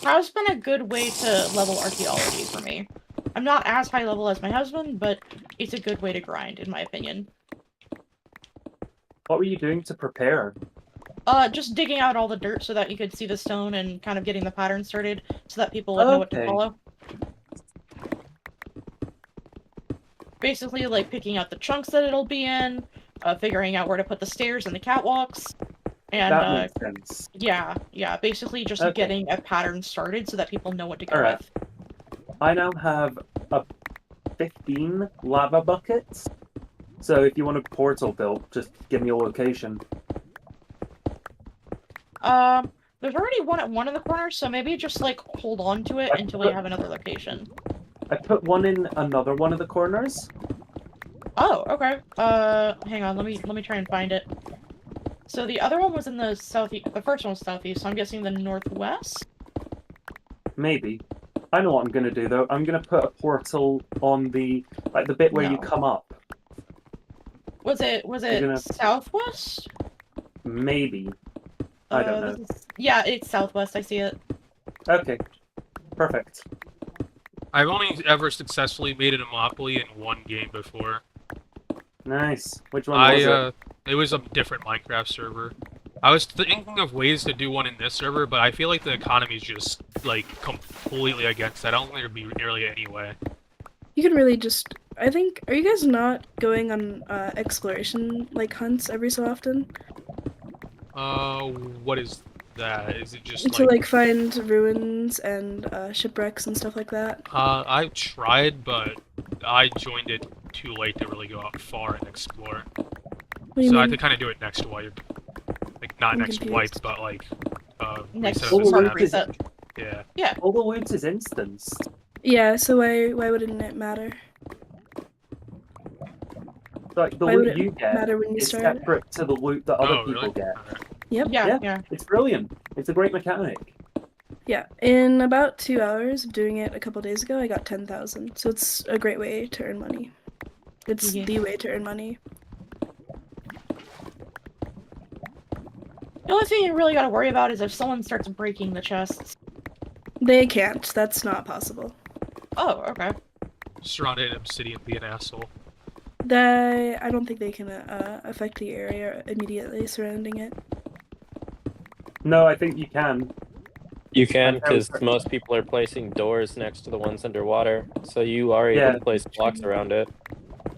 has been a good way to level archaeology for me. I'm not as high level as my husband, but it's a good way to grind, in my opinion. What were you doing to prepare? Just digging out all the dirt so that you could see the stone and kind of getting the pattern started so that people would know what to Okay. follow. Basically, like, picking out the chunks that it'll be in, figuring out where to put the stairs and the catwalks, and, That makes sense. yeah, basically just Okay. getting a pattern started so that people know what to go Alright. with. I now have 15 lava buckets. So if you want a portal built, just give me a location. There's already one at one of the corners, so maybe just, like, hold on to it until we have another location. I put one in another one of the corners. Oh, okay. Hang on, let me try and find it. So the other one was in the southeast, the first one was southeast, so I'm guessing the northwest? Maybe. I know what I'm gonna do though. I'm gonna put a portal on the bit where you No. come up. Was it gonna- southwest? Maybe. I don't know. Yeah, it's southwest, I see it. Okay. Perfect. I've only ever successfully made a monopoly in one game before. Nice. Which one was it? It was a different Minecraft server. I was thinking of ways to do one in this server, but I feel like the economy is just, like, completely against that. I don't think there'd be nearly any way. You can really just. I think. Are you guys not going on exploration like hunts every so often? What is that? Is it just To like find ruins and shipwrecks and stuff like that? I tried, but I joined it too late to really go out far and explore. What do you So I mean? had to kind of do it next wipe. Like, not I'm next confused. wipe, but, like, Next reset of the smart map. reset. Yeah. All the loot is instanced. Yeah. So why wouldn't it matter? Like the Why would loot it you get matter when you is start? separate to the loot that other Oh, people really? get. Alright. Yep. Yeah. Yeah. It's brilliant. It's a great mechanic. Yeah. In about 2 hours of doing it a couple days ago, I got 10,000. So it's a great way to earn money. It's Mhm. the way to earn money. The only thing you really gotta worry about is if someone starts breaking the chests. They can't. That's not possible. Oh, okay. Surrounded in obsidian, be an asshole. I don't think they can affect the area immediately surrounding it. No, I think you can. You can, Like, that was because most people are placing doors next to the ones underwater, so you are able Yeah. to place blocks around it.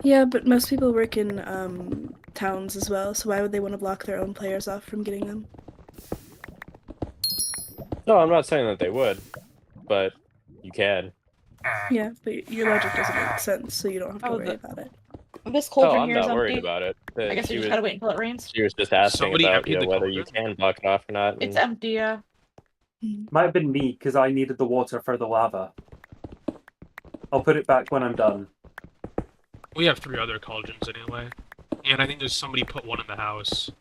Yeah, but most people work in towns as well, so why would they want to block their own players off from getting them? No, I'm not saying that they would, but you can. Yeah, but your logic doesn't make sense, so you don't have to Oh, worry about it. This Oh, cauldron I'm here is not worried empty. about it. I guess She you just was, gotta wait until it rains. she was just asking Somebody about emptied the whether you cauldron? can block it off or not. It's And empty, yeah. Might have been me because I needed the water for the lava. I'll put it back when I'm done. We have 3 other cauldrons anyway. And I think there's somebody put one in the house.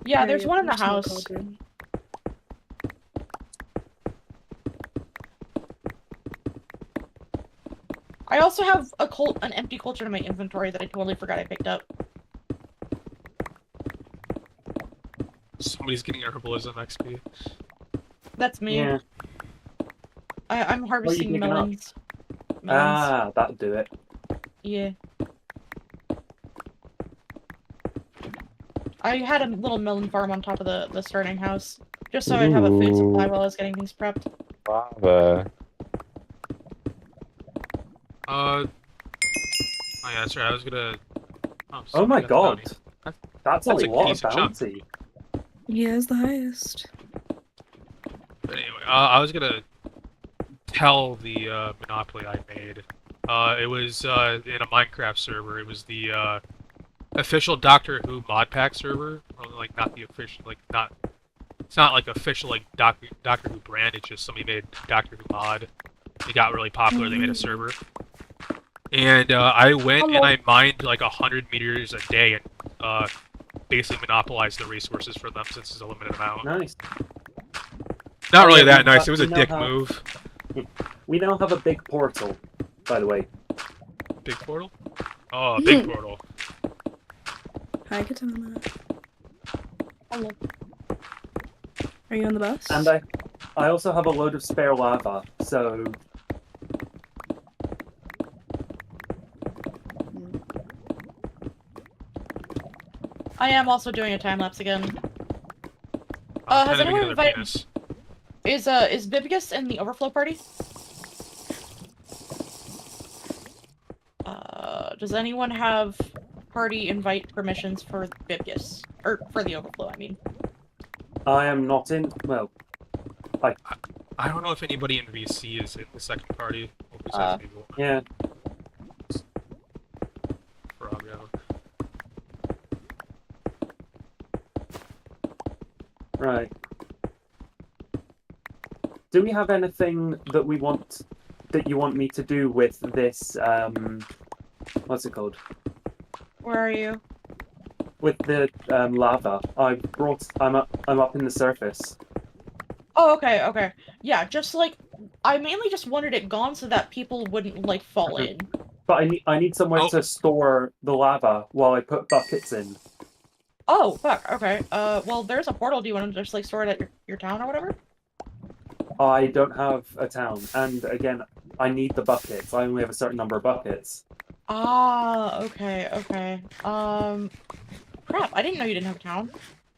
Yeah, there's one in the there's no house. cauldron. I also have an empty cauldron in my inventory that I totally forgot I picked up. Somebody's getting herbalism XP. That's me. Yeah. I'm harvesting digging up? melons. Ah, that'll do it. Yeah. I had a little melon farm on top of the starting house, just so I'd have a food supply while I was getting things prepped. lava. Oh yeah, that's right. I was gonna. Oh my somebody got the god. bounty. That's a That's a lot of decent chunk. bounty. He has the highest. But anyway, I was gonna tell the monopoly I made. It was in a Minecraft server. It was the official Doctor Who mod pack server. Or, like, not the official, like, not. It's not like official like Doctor Who brand. It's just somebody made Doctor Who mod. It got really popular. They made a server. And I went and I mined like 100 meters a day, and basically monopolize the resources for them since it's a limited amount. Nice. Not Oh, really yeah, that nice. It was a we now dick have- move. We now have a big portal, by the way. Big portal? Oh, a big portal. Hi, Katana. Hello. Are you on the bus? And I also have a load of spare lava, so I am also doing a time lapse again. I'm Has trying to make anyone another invited- penis. Is Bibgus in the overflow party? Does anyone have party invite permissions for Bibgus? Or for the overflow, I mean. I am not in. Well, I don't know if anybody in VC is in the second party. Or besides maybe one yeah. for Abion. Right. Do we have anything that you want me to do with this? What's it called? Where are you? With the lava. I'm up in the surface. Oh, okay, okay. Yeah, just like I mainly just wanted it gone so that people wouldn't like fall in. But I need somewhere Oh. to store the lava while I put buckets in. Oh, fuck, okay. Well, there's a portal. Do you want to just like store it at your town or whatever? I don't have a town, and again, I need the buckets. I only have a certain number of buckets. Ah, okay, okay. Crap, I didn't know you didn't have a town.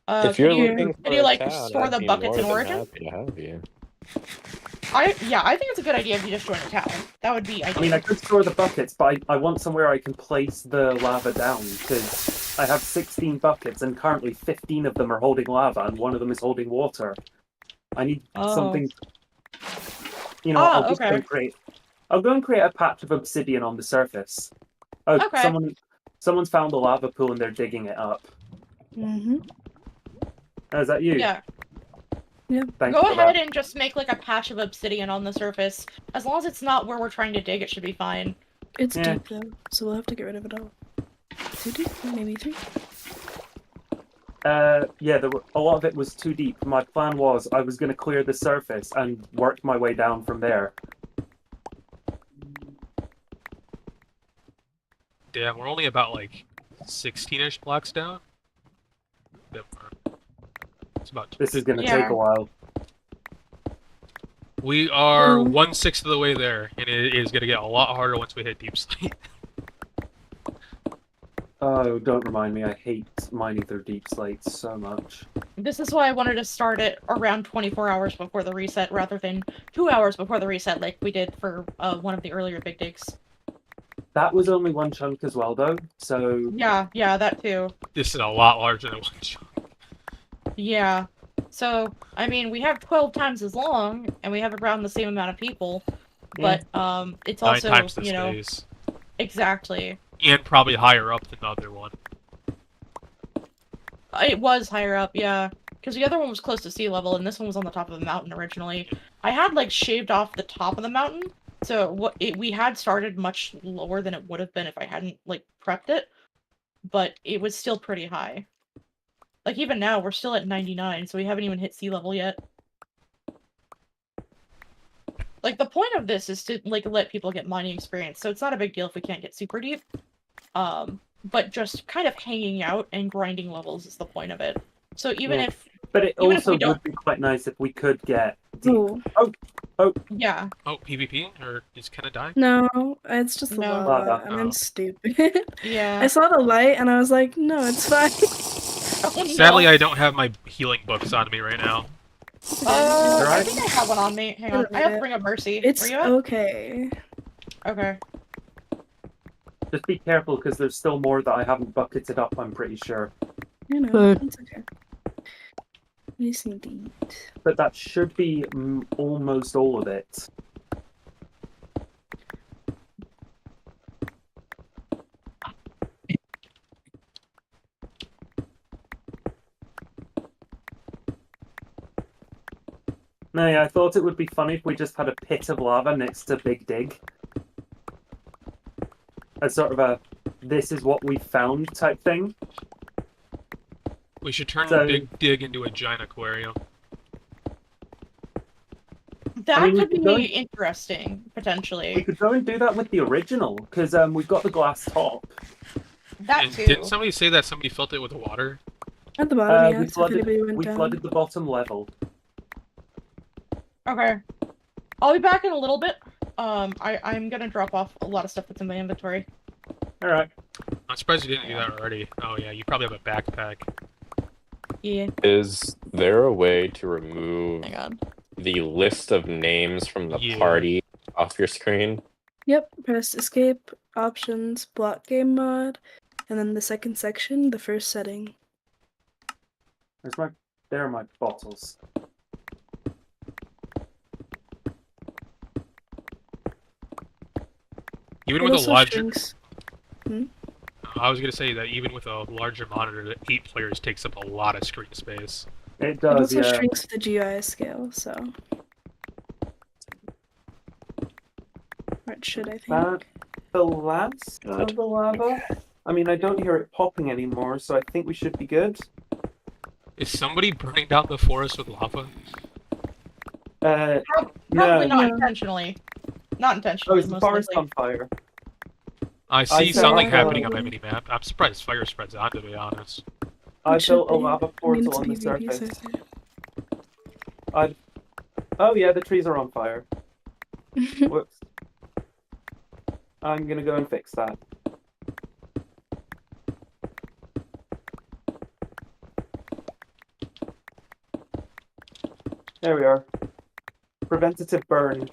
If you're can you, looking for can you a like town, store I'd the be buckets more in than Origin? happy to have you. I think it's a good idea if you just join a town. That would be ideal. I mean, I could store the buckets, but I want somewhere I can place the lava down, because I have 16 buckets, and currently 15 of them are holding lava, and one of them is holding water. I need something... You know, I'll just go okay. and create... I'll go and create a patch of obsidian on the surface. Oh, Okay. someone's found a lava pool and they're digging it up. Mm-hmm. Oh, is that you? Yeah. Thanks Go for ahead that. and just make like a patch of obsidian on the surface. As long as it's not where we're trying to dig, it should be fine. It's Yeah. deep though, so we'll have to get rid of it all. 2 deep? Maybe 3? Yeah, a lot of it was too deep. My plan was I was going to clear the surface and work my way down from there. Damn, we're only about like 16-ish blocks down. Yep. It's about. This is going to Yeah. take a while. We are Mm. 1/6 of the way there, and it is gonna get a lot harder once we hit deep slate. Oh, don't remind me. I hate mining through deep slates so much. This is why I wanted to start it around 24 hours before the reset rather than 2 hours before the reset like we did for one of the earlier big digs. That was only one chunk as well, though, so... Yeah, that too. This is a lot larger than one shot. Yeah. So, I mean, we have 12 times as long, and we have around the same amount of people, Yeah. but, it's 9 also, times the you know... space. Exactly. And probably higher up than the other one. It was higher up, yeah. Because the other one was close to sea level, and this one was on the top of the mountain originally. I had, like, shaved off the top of the mountain, so we had started much lower than it would have been if I hadn't, like, prepped it. But it was still pretty high. Like, even now, we're still at 99, so we haven't even hit sea level yet. Like, the point of this is to, like, let people get mining experience, so it's not a big deal if we can't get super deep. But just kind of hanging out and grinding levels is the point of it. So even Yeah. if... But it Even if also we don't- would be quite nice if we could get deep. Oh, Yeah. Oh, PvP? Or is Kenna dying? no, it's just the No. lava, and Oh. I'm stupid. Yeah. I saw the light, and I was like, no, it's fine. Oh, Sadly, no. I don't have my healing books on me right now. I Alright. think I have one on me. Hang on. I have to bring up Mercy. It's Where you at? okay. Okay. Just be careful, because there's still more that I haven't bucketed up, I'm pretty sure. You know, it's okay. We just need to eat. But that should be almost all of it. No, yeah, I thought it would be funny if we just had a pit of lava next to Big Dig. As sort of a, this is what we found type thing. We should turn So- Big Dig into a giant aquarium. That mean, we could could go be and- interesting, We potentially. could go and do that with the original, because we've got the glass top. That And too. didn't somebody say that somebody filled it with water? At the bottom, yeah. we So if anybody went we down. flooded the bottom level. Okay. I'll be back in a little bit. I'm gonna drop off a lot of stuff that's in my inventory. All right. I'm surprised you didn't do that already. Oh yeah, you probably have a backpack. Yeah. Is there a way to remove Hang on. the list of names from the Yeah. party off your screen? Yep, press escape, options, block game mod, and then the second section, the first setting. There are my bottles. Even It with a also larger, shrinks. I was gonna say that even with a larger monitor, the 8 players takes up a lot of screen space. It It does, also yeah. shrinks the GIS scale, so. Or it should, I think. That the last of the lava. I mean, I don't hear it popping anymore, so I think we should be good. Is somebody burning down the forest with lava? Probably No. not No. intentionally. Not Oh, intentionally, is the most forest likely. on fire? I see saw- something uh, happening on my minimap. I'm surprised fire spreads on, to be honest. I It should built a be. lava I mean, portal it's on the PvP, so surface. okay. Oh yeah, the trees are on fire. Whoops. I'm gonna go and fix that. There we are. Preventative burn.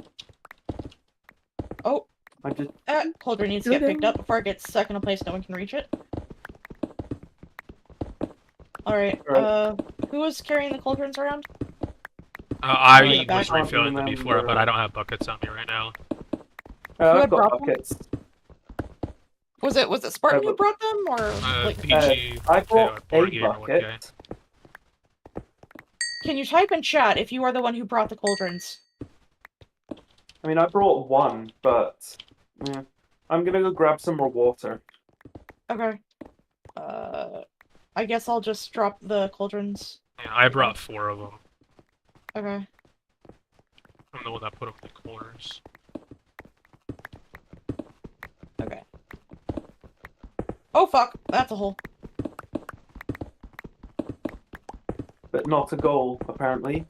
Oh, I just cauldron needs to get Okay. picked up before it gets stuck in a place no one can reach it. Alright, Alright. who was carrying the cauldrons around? I Yeah, was back- refilling them before, but I don't have buckets on me right now. Who I've had got brought them? buckets. Was it Spartan who but- brought them, or like? PG, I brought board a game or 1K. bucket. Can you type in chat if you are the one who brought the cauldrons? I mean, I brought one, but yeah. I'm gonna go grab some more water. Okay. I guess I'll just drop the cauldrons. Yeah, I brought 4 of them. Okay. I'm the one that put them in the corners. Okay. Oh fuck! That's a hole. But not a goal, apparently.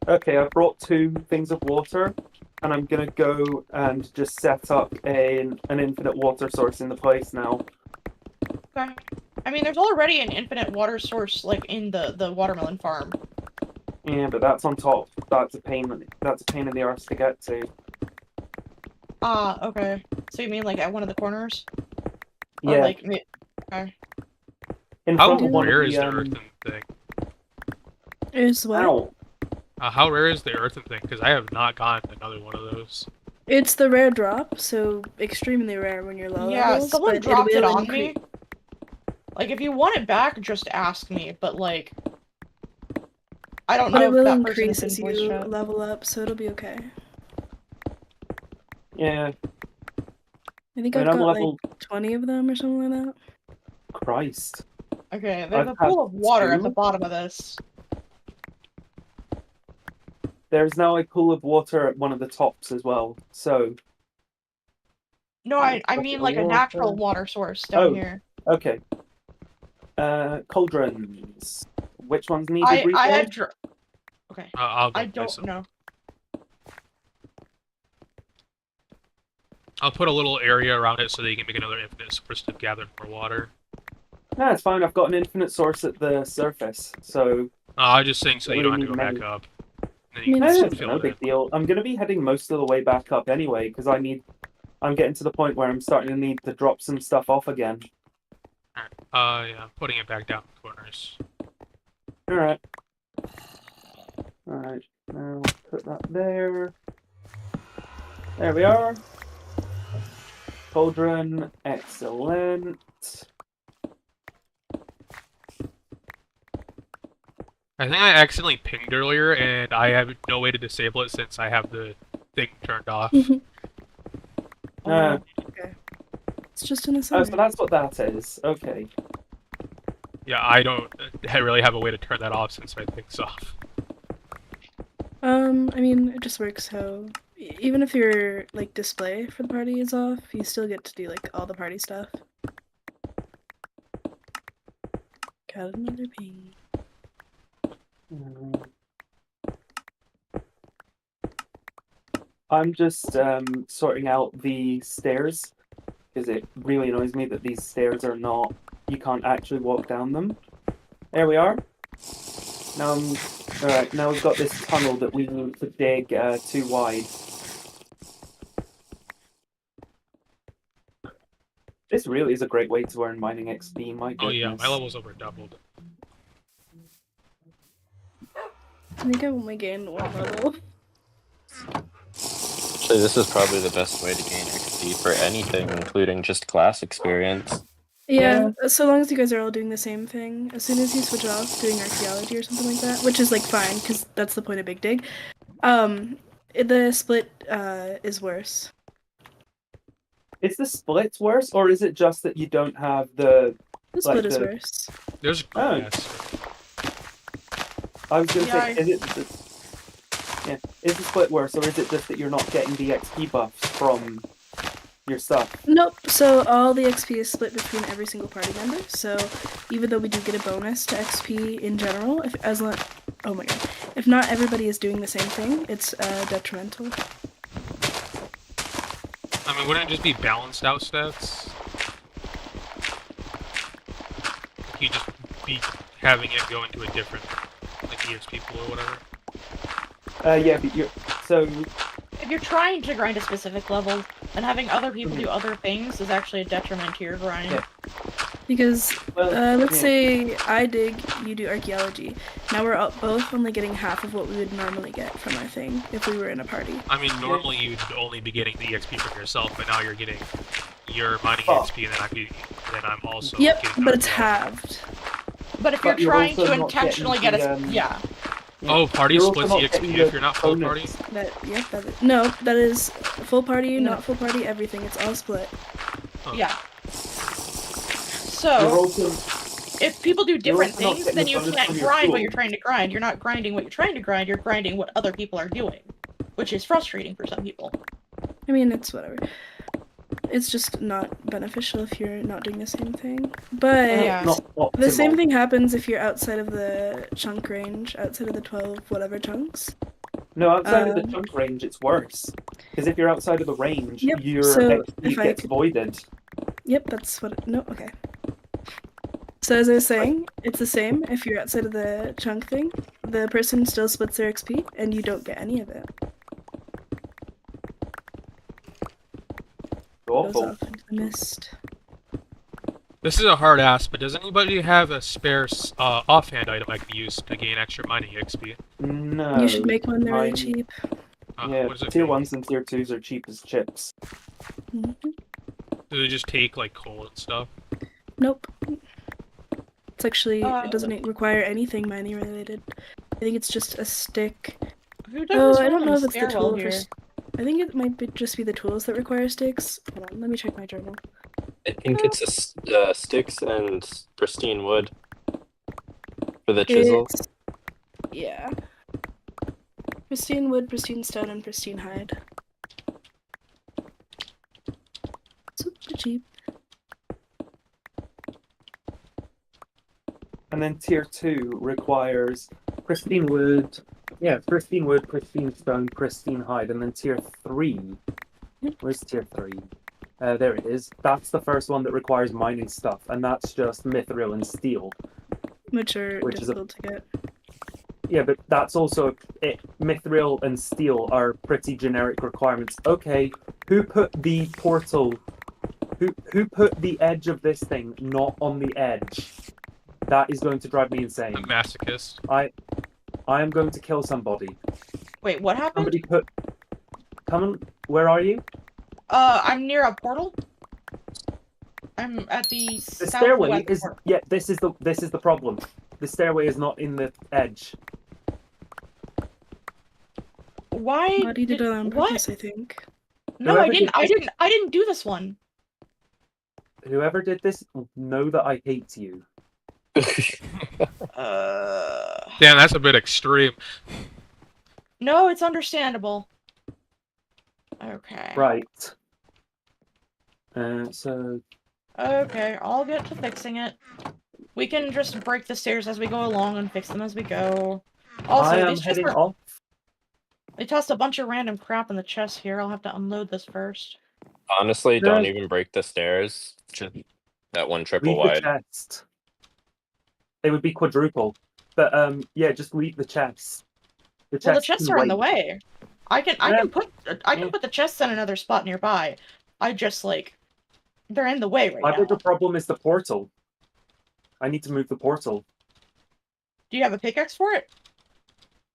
Okay, I brought 2 things of water, and I'm gonna go and just set up an infinite water source in the place now. Okay. I mean, there's already an infinite water source, like, in the watermelon farm. Yeah, but that's on top. That's a pain. That's a pain in the arse to get to. Ah, okay. So you mean, like, at one of the corners? Or, Yeah, like, okay. in How front of one rare of is the the earthen thing? Is what? Ow. How rare is the earthen thing? Because I have not gotten another one of those. It's the rare drop, so extremely rare when you're low Yeah, levels, someone but dropped it will on me. Like, if you want it back, just ask me, but, like... I don't But know it if will that person increase is as in voice you chat. level up, so it'll be okay. Yeah, I think I mean, I've I'm got level. like 20 of them or something like that. Christ. Okay, there's a I've had pool of water at the 2. bottom of this. There's now a pool of water at one of the tops as well. So, No, I mean, like, a natural water source down Oh. here. okay. Cauldrons. Which ones need I refilling? had... Okay. I'll go I place don't them. know. I'll put a little area around it so that you can make another infinite source to gather more water. No, it's fine. I've got an infinite source at the surface, so I was just saying so Don't you don't have really to go need back up. Then I you mean, can it's just it's fill no it big in. deal. I'm gonna be heading most of the way back up anyway because I'm getting to the point where I'm starting to need to drop some stuff off again. Yeah, putting it back down in the corners. All right. All right. Now put that there. There we are. Cauldron, excellent. I think I accidentally pinged earlier, and I have no way to disable it since I have the thing turned off. Uh, It's just an Oh, assignment. so that's what that is. Okay. Yeah, I don't really have a way to turn that off since my thing's off. I mean, it just works how even if your like display for the party is off, you still get to do like all the party stuff. Got another ping. I'm just sorting out the stairs because it really annoys me that these stairs are not. You can't actually walk down them. There we are. Now, all right. Now we've got this tunnel that we need to dig too wide. This really is a great way to earn mining XP. My goodness. Oh yeah, my level's over doubled. I think I only gained 1 level. Actually, this is probably the best way to gain XP for anything, including just class experience. Yeah, so long as you guys are all doing the same thing. As soon as you switch off doing archaeology or something like that, which is like fine because that's the point of Big Dig. The split is worse. Is the split worse, or is it just that you don't have the? The split is the- worse. There's Oh. grass. I was going to Yeah, say, is the split worse, or is it just that you're not getting the XP buffs from your stuff? Nope. So all the XP is split between every single party member. So even though we do get a bonus to XP in general, oh my god, if not everybody is doing the same thing, it's detrimental. I mean, wouldn't it just be balanced out stats? You just be having it go into a different, like EXP pool or whatever. Yeah, but If you're trying to grind a specific level, then having other people do other things is actually a detriment to your grind. Yeah. Because well, let's yeah. say I dig, you do archaeology. Now we're both only getting half of what we would normally get from our thing if we were in a party. I mean, normally you'd only be getting the EXP from yourself, but now you're getting your mining Oh. XP, and then I'm also Yep, getting but it's archaeology. halved. But if you're But you're trying also to not intentionally getting get the, a yeah, Oh, party You're splits also not EXP getting if the you're not full bonus. party? No, that is full party, No. not full party, everything. It's all split. Huh. yeah. You're So also if people do different also not things, getting then the you bonus can't from your grind what tool. you're trying to grind. You're not grinding what you're trying to grind. You're grinding what other people are doing, which is frustrating for some people. I mean, it's whatever. It's just not beneficial if you're not doing the same thing. But Yeah. not optimal. the same thing happens if you're outside of the chunk range, outside of the 12 whatever chunks. No, outside of the Um, chunk range, it's worse. Because if you're outside of the range, Yep, your so XP if I gets could- voided. Yep, that's what. No, okay. So as I was saying, it's the same if you're outside of the chunk thing. The person still splits their XP, and you don't get any of it. Goes Awful. off into the mist. This is a hard ask, but does anybody have a spare offhand item I could use to gain extra mining XP? No. You should make one. They're really mine- cheap. Yeah, What does it tier make? 1s and tier 2s are cheap as chips. Mhm. Do they just take like coal and stuff? Nope. It's actually it Uh, doesn't require anything mining related. I think it's just a stick. Who does Oh, this I don't random know if it's the stairwell tool here? I think it might just be the tools that require sticks. Hold on, let me check my journal. I think it's sticks and pristine wood for the chisel. Yeah. Pristine wood, pristine stone, and pristine hide. Super cheap. And then tier 2 requires pristine wood. Yeah, pristine wood, pristine stone, pristine hide. And then tier 3. Where's tier 3? There it is. That's the first one that requires mining stuff. And that's just mithril and steel. Which are Which is a- difficult to get. Yeah, but that's also it. Mithril and steel are pretty generic requirements. Okay, who put the portal? Who put the edge of this thing not on the edge? That is going to drive me insane. A masochist. I am going to kill somebody. Wait, what happened? Somebody put. Come on, where are you? I'm near a portal. I'm at the The stairway southwest is. portal. Yeah, this is the problem. The stairway is not in the edge. Why? Buddy did it on what? purpose, I think. No, Whoever I didn't. did I didn't do this one. Whoever did this, know that I hate you. Damn, that's a bit extreme. No, it's understandable. Okay. Right. So Okay, I'll get to fixing it. We can just break the stairs as we go along and fix them as we go. Also, I am these chests heading are... off. They tossed a bunch of random crap in the chest here. I'll have to unload this first. Honestly, don't Yes. even break the stairs. Just that one triple Leave the wide. chest. It would be quadruple. But yeah, just leave the chest. The Well, the chest chests can are in the wait. way. I can Yeah. put the chests in another spot nearby. I just like they're in the way right My now. bigger problem is the portal. I need to move the portal. Do you have a pickaxe for it?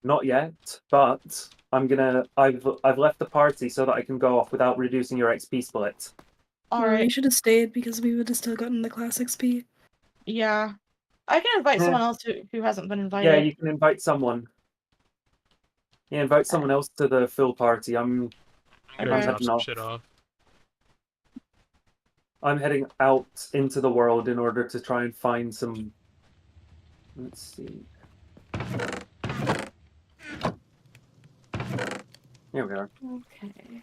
Not yet, but I've left the party so that I can go off without reducing your XP split. All Well, you right. should have stayed because we would have still gotten the class XP. Yeah. I can invite Yeah. someone else who hasn't been Yeah, invited. you can invite someone. Yeah, invite someone else to the full party. I'm gonna Okay. drop some off. shit off. I'm heading out into the world in order to try and find some. Let's see. Here we are. Okay.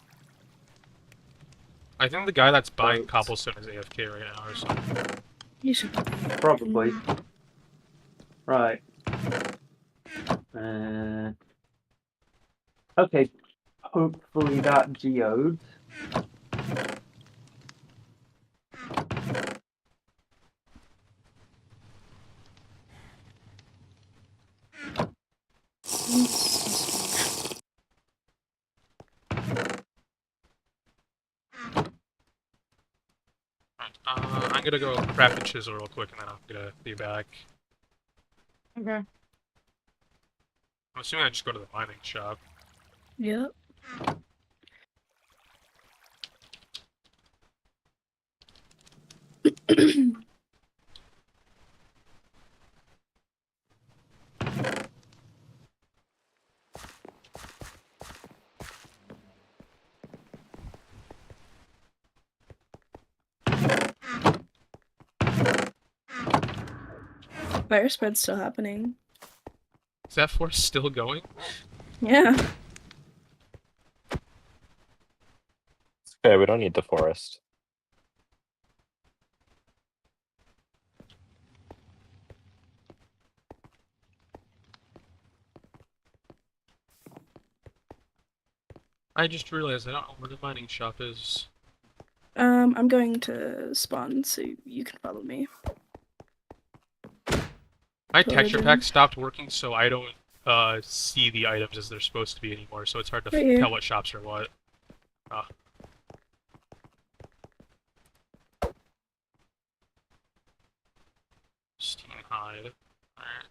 I think the guy that's buying Right. cobblestone is AFK right now or something. You should Probably. Right. Okay. Hopefully that geode. I'm gonna go craft a chisel real quick and then I'm gonna be back. Okay. I'm assuming I just go to the mining shop. Yep. Fire spread's still happening. Is that force still going? Yeah. Okay, we don't need the forest. I just realized I don't know where the mining shop is. I'm going to spawn so you can follow me. My Totally texture didn't. pack stopped working, so I don't see the items as they're supposed to be anymore, so it's hard to Right here. tell what shops are what. Steam hide. Alright.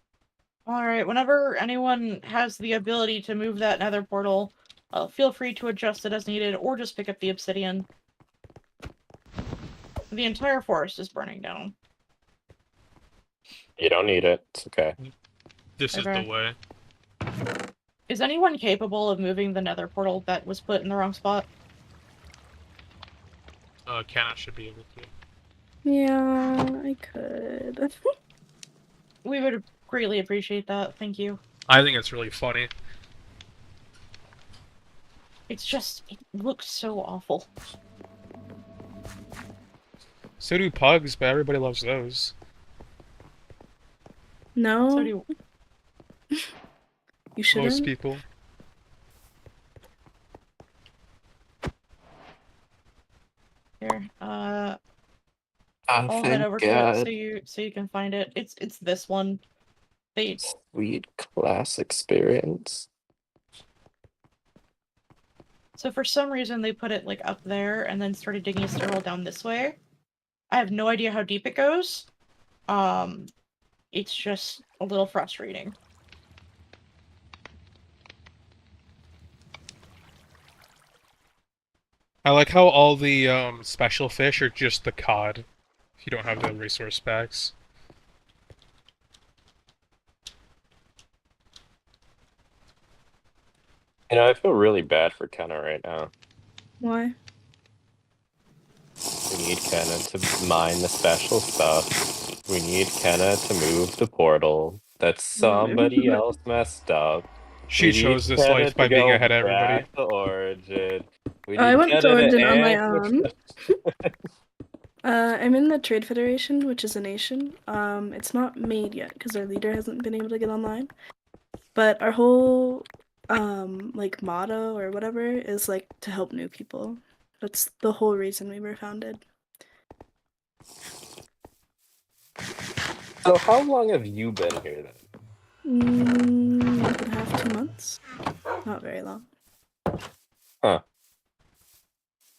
Alright, whenever anyone has the ability to move that nether portal, feel free to adjust it as needed, or just pick up the obsidian. The entire forest is burning down. You don't need it. It's okay. This is Okay. the way. Is anyone capable of moving the nether portal that was put in the wrong spot? Canna should be able to. Yeah, I could. We would greatly appreciate that, thank you. I think it's really funny. It's just, it looks so awful. So do pugs, but everybody loves those. No, So do you shouldn't. Most people. here. Oh, I'll head over to it so you can find it. It's this one. They Sweet class experience. So for some reason they put it like up there and then started digging a stairwell down this way. I have no idea how deep it goes. It's just a little frustrating. I like how all the special fish are just the cod. If you don't have the resource packs. You know, I feel really bad for Kenna right now. Why? We need Kenna to mine the special stuff. We need Kenna to move the portal. That somebody else messed up. She We need chose this Kenna life to by being go ahead of everybody. back to Origin. We I need went to Kenna to Origin on my answer. own. I'm in the Trade Federation, which is a nation. It's not made yet because our leader hasn't been able to get online. But our whole like motto or whatever is like to help new people. That's the whole reason we were founded. So how long have you been here then? Month and a half, 2 months. Not very long. Huh.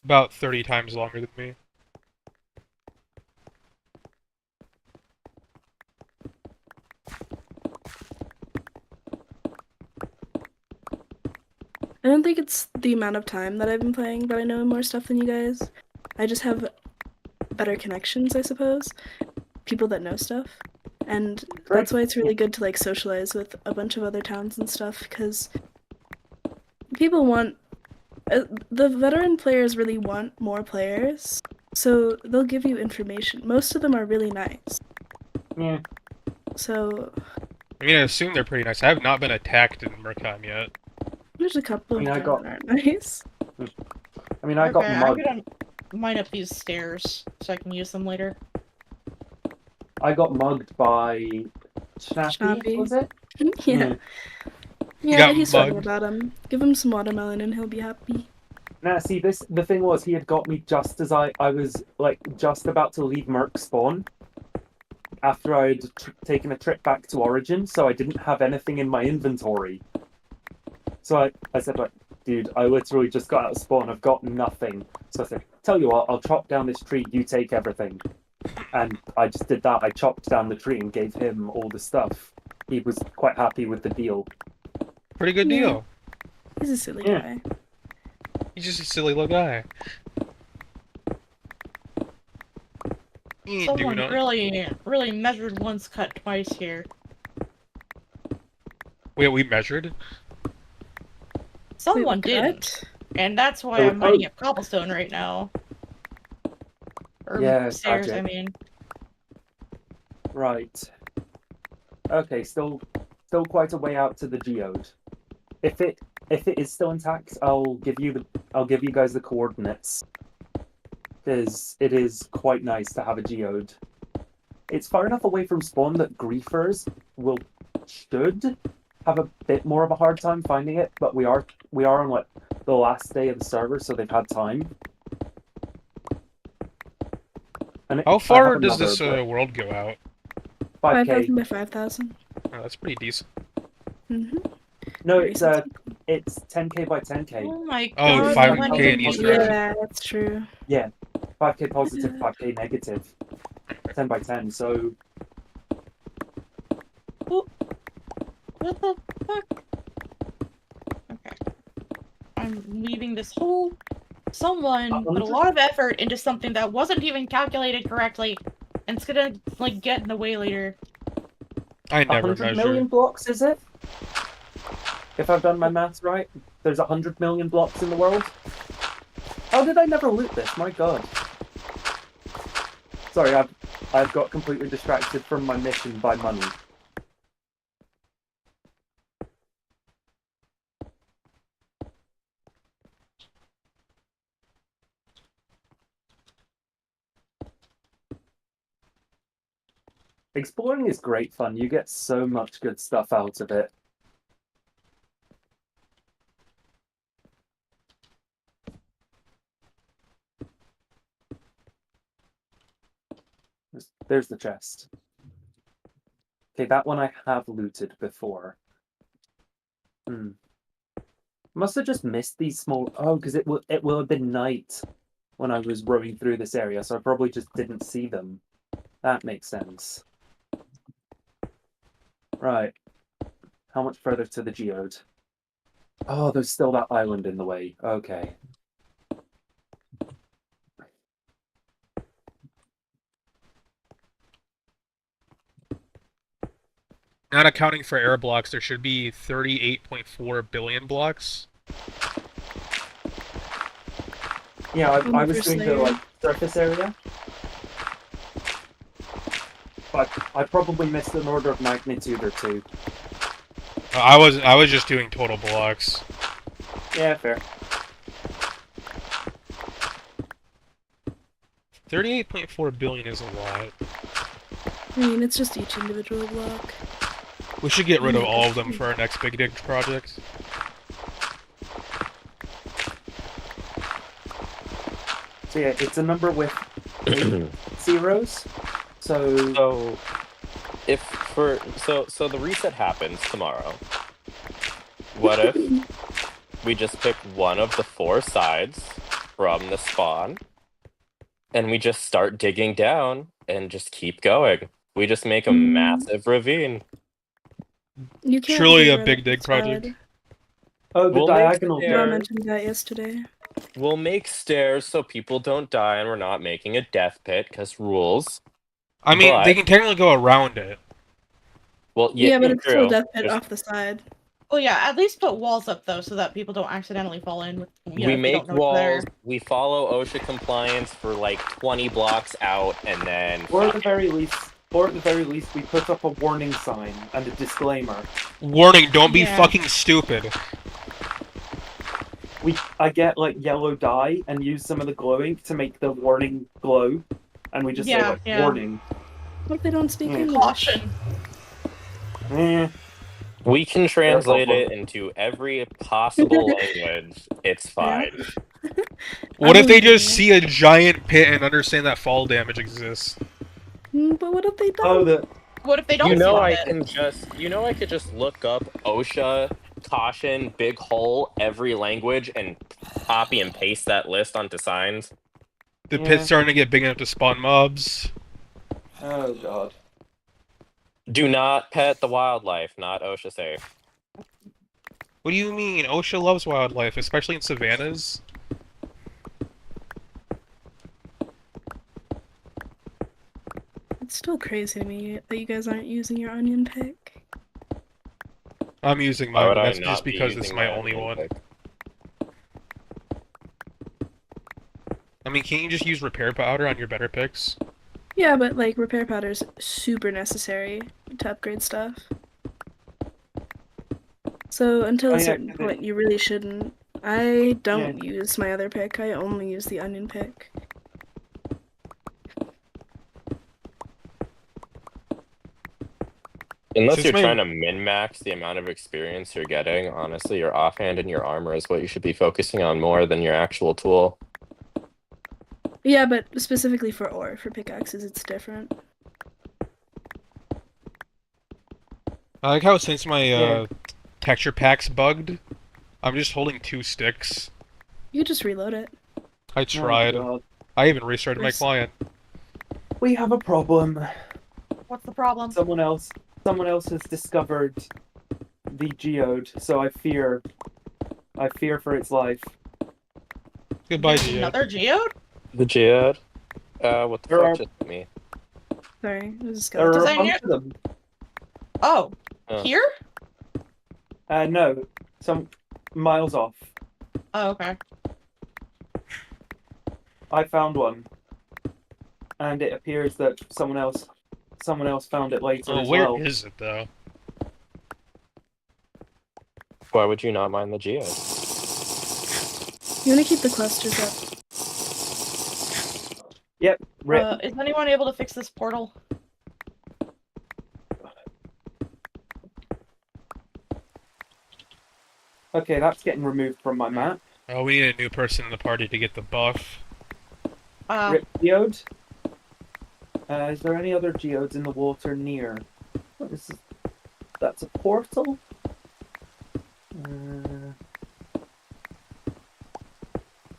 About 30 times longer than me. I don't think it's the amount of time that I've been playing that I know more stuff than you guys. I just have better connections, I suppose. People that know stuff. And that's why it's really good to like socialize with a bunch of other towns and stuff, because people want the veteran players really want more players, so they'll give you information. Most of them are really nice. Yeah. So I mean, I assume they're pretty nice. I have not been attacked in Murkheim yet. there's a couple I mean, of I them got- that aren't nice. I mean, I got Okay, I'm mugged. gonna mine up these stairs so I can use them later. I got mugged by Snappy, Snappy. was it? Yeah. You Yeah, got he's funny mugged. about him. Give him some watermelon and he'll be happy. Now, see, the thing was, he had got me just as I was, like, just about to leave Merc spawn. After I'd taken a trip back to Origin, so I didn't have anything in my inventory. So I said, like, dude, I literally just got out of spawn, I've got nothing. So I said, tell you what, I'll chop down this tree, you take everything. And I just did that, I chopped down the tree and gave him all the stuff. He was quite happy with the deal. Pretty good Yeah. deal. He's a silly Yeah. guy. He's just a silly little guy. He ain't doing Someone nothing. really measured once, cut twice here. Wait, we measured? Someone Wait, didn't. And that's why Oh, I'm mining up cobblestone right now. Or Yeah, stairs, tragic. I mean. Right. Okay, still quite a way out to the geode. If it is still intact, I'll give you guys the coordinates. Because it is quite nice to have a geode. It's far enough away from spawn that griefers should have a bit more of a hard time finding it, but we are on like the last day of the server, so they've had time. And How I far have does this another, world go out? but 5K. 5,000 by 5,000. Oh, that's pretty decent. Mm-hmm. No, Very it's 10K by 10K. Oh my Oh, god, 5K how in many each meters? direction. Yeah, that's true. 5K positive, 5K negative. 10 by 10, so What the fuck? Okay. I'm leaving this whole... Someone put a lot of effort into something that wasn't even calculated correctly, and it's gonna, like, get in the way later. I never 100 measure. million blocks, is it? If I've done my maths right, there's 100 million blocks in the world. How did I never loot this? My god. Sorry, I've got completely distracted from my mission by money. Exploring is great fun. You get so much good stuff out of it. There's the chest. Okay, that one I have looted before. Must have just missed these small... Oh, because it will have been night when I was roaming through this area, so I probably just didn't see them. That makes sense. Right. How much further to the geode? Oh, there's still that island in the way. Okay. Not accounting for air blocks, there should be 38.4 billion blocks. Yeah, I was First doing the layer. like surface area. I probably missed an order of magnitude or two. I was just doing total blocks. Yeah, fair. 38.4 billion is a lot. I mean, it's just each individual block. We should get rid of all of them for our next big dig project. So yeah, it's a number with 8 zeros. So So, so the reset happens tomorrow. What if we just pick one of the 4 sides from the spawn, and we just start digging down and just keep going? We just make a massive ravine. You can't Truly get a rid big of dig the project. side. the We'll make diagonal stairs. Dora there. mentioned that yesterday. We'll make stairs so people don't die, and we're not making a death pit because rules. I mean, they But- can technically go around it. Well, Yeah, but it's still true. a death pit There's- off the side. Well, yeah, at least put walls up though, so that people don't accidentally fall in with. You know, we if they make don't know it's there. walls. We follow OSHA compliance for like 20 blocks out, and then Or at the very least, we put up a warning sign and a disclaimer. Warning, don't be Yeah. fucking stupid. I get like yellow dye and use some of the glow ink to make the warning glow, and we just say Yeah, like yeah. warning. What if they don't speak Mm. English? Caution. Eh. we can translate problem. it into every possible language. It's fine. What if they believe just you. see a giant pit and understand that fall damage exists? But what if they don't? Oh, the What if they don't You know, see I it? can just. You know, I could just look up OSHA, caution, big hole, every language, and copy and paste that list onto signs. The Yeah. pit's starting to get big enough to spawn mobs. oh god. Do not pet the wildlife. Not OSHA safe. What do you mean? OSHA loves wildlife, especially in savannas. It's still crazy to me that you guys aren't using your onion pick. I'm using Why mine, would but I that's not just be because it's using my my only onion one. pick? I mean, can't you just use repair powder on your better picks? Yeah, but like repair powder's super necessary to upgrade stuff. So until Oh, a yeah, certain 'cause point, you really shouldn't. I don't use my other pick. I only use the onion pick. Unless Since you're my- trying to min-max the amount of experience you're getting, honestly, your offhand and your armor is what you should be focusing on more than your actual tool. Yeah, but specifically for ore, for pickaxes, it's different. I like how since my Yeah. texture pack's bugged, I'm just holding 2 sticks. You just reload it. I tried. Oh, god. I even restarted my There's- client. We have a problem. What's the problem? Someone else has discovered the geode, so I fear for its life. Goodbye, There's Geo. another geode? The Jihad? What the There fuck are- just hit me? Sorry, it was just There are Does a that bunch hear- of them. Oh, Oh. here? No, some miles off. Oh, okay. I found one, and it appears that someone else found it later Oh, as where well. is it though? Why would you not mind the Jihad? You want to keep the clusters up. Rip. Is anyone able to fix this portal? Okay, that's getting removed from my map. Oh, we need a new person in the party to get the buff. Rip geode. Is there any other geodes in the water near? That's a portal. Is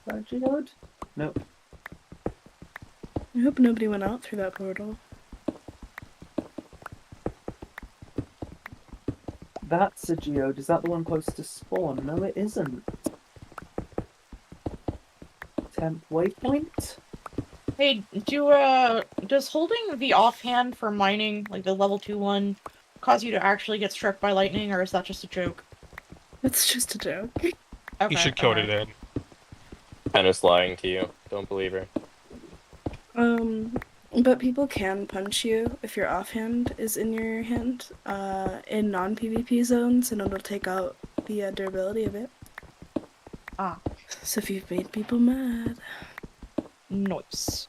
that a geode? Nope. I hope nobody went out through that portal. That's a geode. Is that the one close to spawn? No, it isn't. Temp waypoint? Hey, does holding the offhand for mining, like the level 2 one, cause you to actually get struck by lightning, or is that just a joke? It's just a joke. Okay, You should code it in. Penna's lying to you. Don't believe her. But people can punch you if your offhand is in your hand in non-PvP zones, and it'll take out the durability of it. Ah, So if you've made people mad. nice.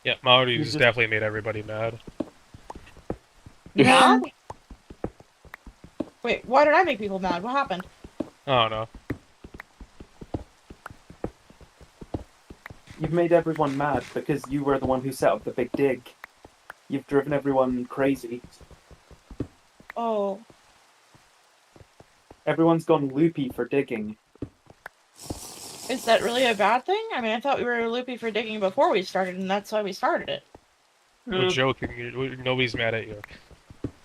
Yeah, Maori's just- definitely made everybody mad. Mad? Wait, why did I make people mad? What happened? I don't know. You've made everyone mad because you were the one who set up the big dig. You've driven everyone crazy. Oh, Everyone's gone loopy for digging. is that really a bad thing? I mean, I thought we were loopy for digging before we started, and that's why we started it. We're joking. Nobody's mad at you.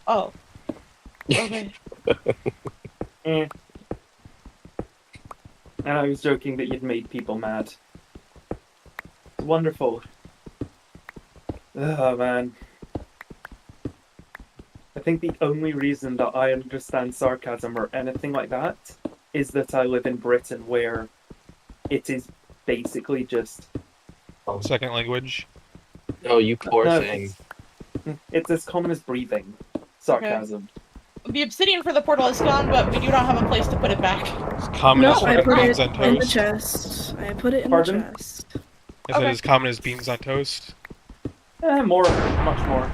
Oh. Okay. Eh. And I was joking that you'd made people mad. It's wonderful. Oh man. I think the only reason that I understand sarcasm or anything like that is that I live in Britain where it is basically just Second language. Oh, you poor No, thing. it's as common as breathing. Sarcasm. The obsidian for the portal is gone, but we do not have a place to put it back. It's common No, as I fucking put beans it on in the toast. chest. I put it in Pardon? the chest. I said Okay. as common as beans on toast. More, much more.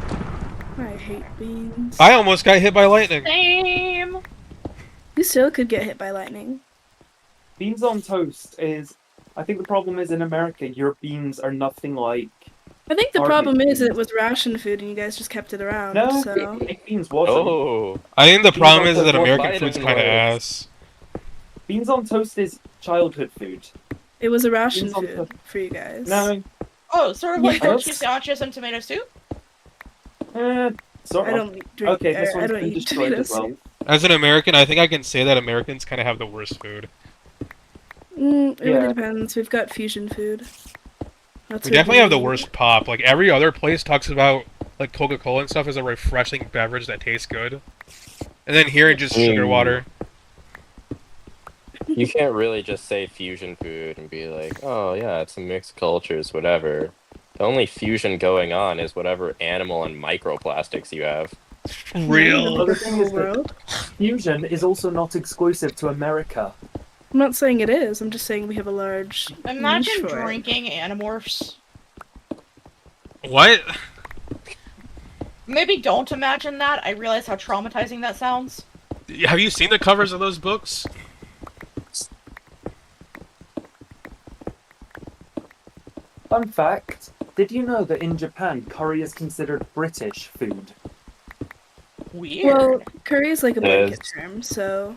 I hate beans. I almost got hit by lightning. Same. You still could get hit by lightning. Beans on toast is. I think the problem is in America, your beans are nothing like. I think the Our problem baked is it beans. was ration food and you guys just kept it around, No, so... baked beans wasn't. Oh, I think the Beans problem on is that toast, American Biden food's kind of was. ass. Beans on toast is childhood food. It was a ration Beans on food for you guys. No, Oh, sort of like Yes. tortilla sandwiches and tomato soup? sort I of. don't drink. Okay, this I one's don't been eat destroyed tomato as well. soup. As an American, I think I can say that Americans kind of have the worst food. It Yeah. really depends. We've got fusion food. That's We what definitely have the eat. worst pop. Like every other place talks about like Coca-Cola and stuff as a refreshing beverage that tastes good, and then here it's just sugar Mm. water. you can't really just say fusion food and be like, oh yeah, it's a mixed cultures, whatever. The only fusion going on is whatever animal and microplastics you have. Real. Well, the thing is that- World. Fusion is also not exclusive to America. I'm not saying it is. I'm just saying we have a large Imagine niche for it. drinking Animorphs. What? Maybe don't imagine that. I realize how traumatizing that sounds. Have you seen the covers of those books? Fun fact, did you know that in Japan, curry is considered British food? Weird. Well, curry is like a blanket Yes. term, so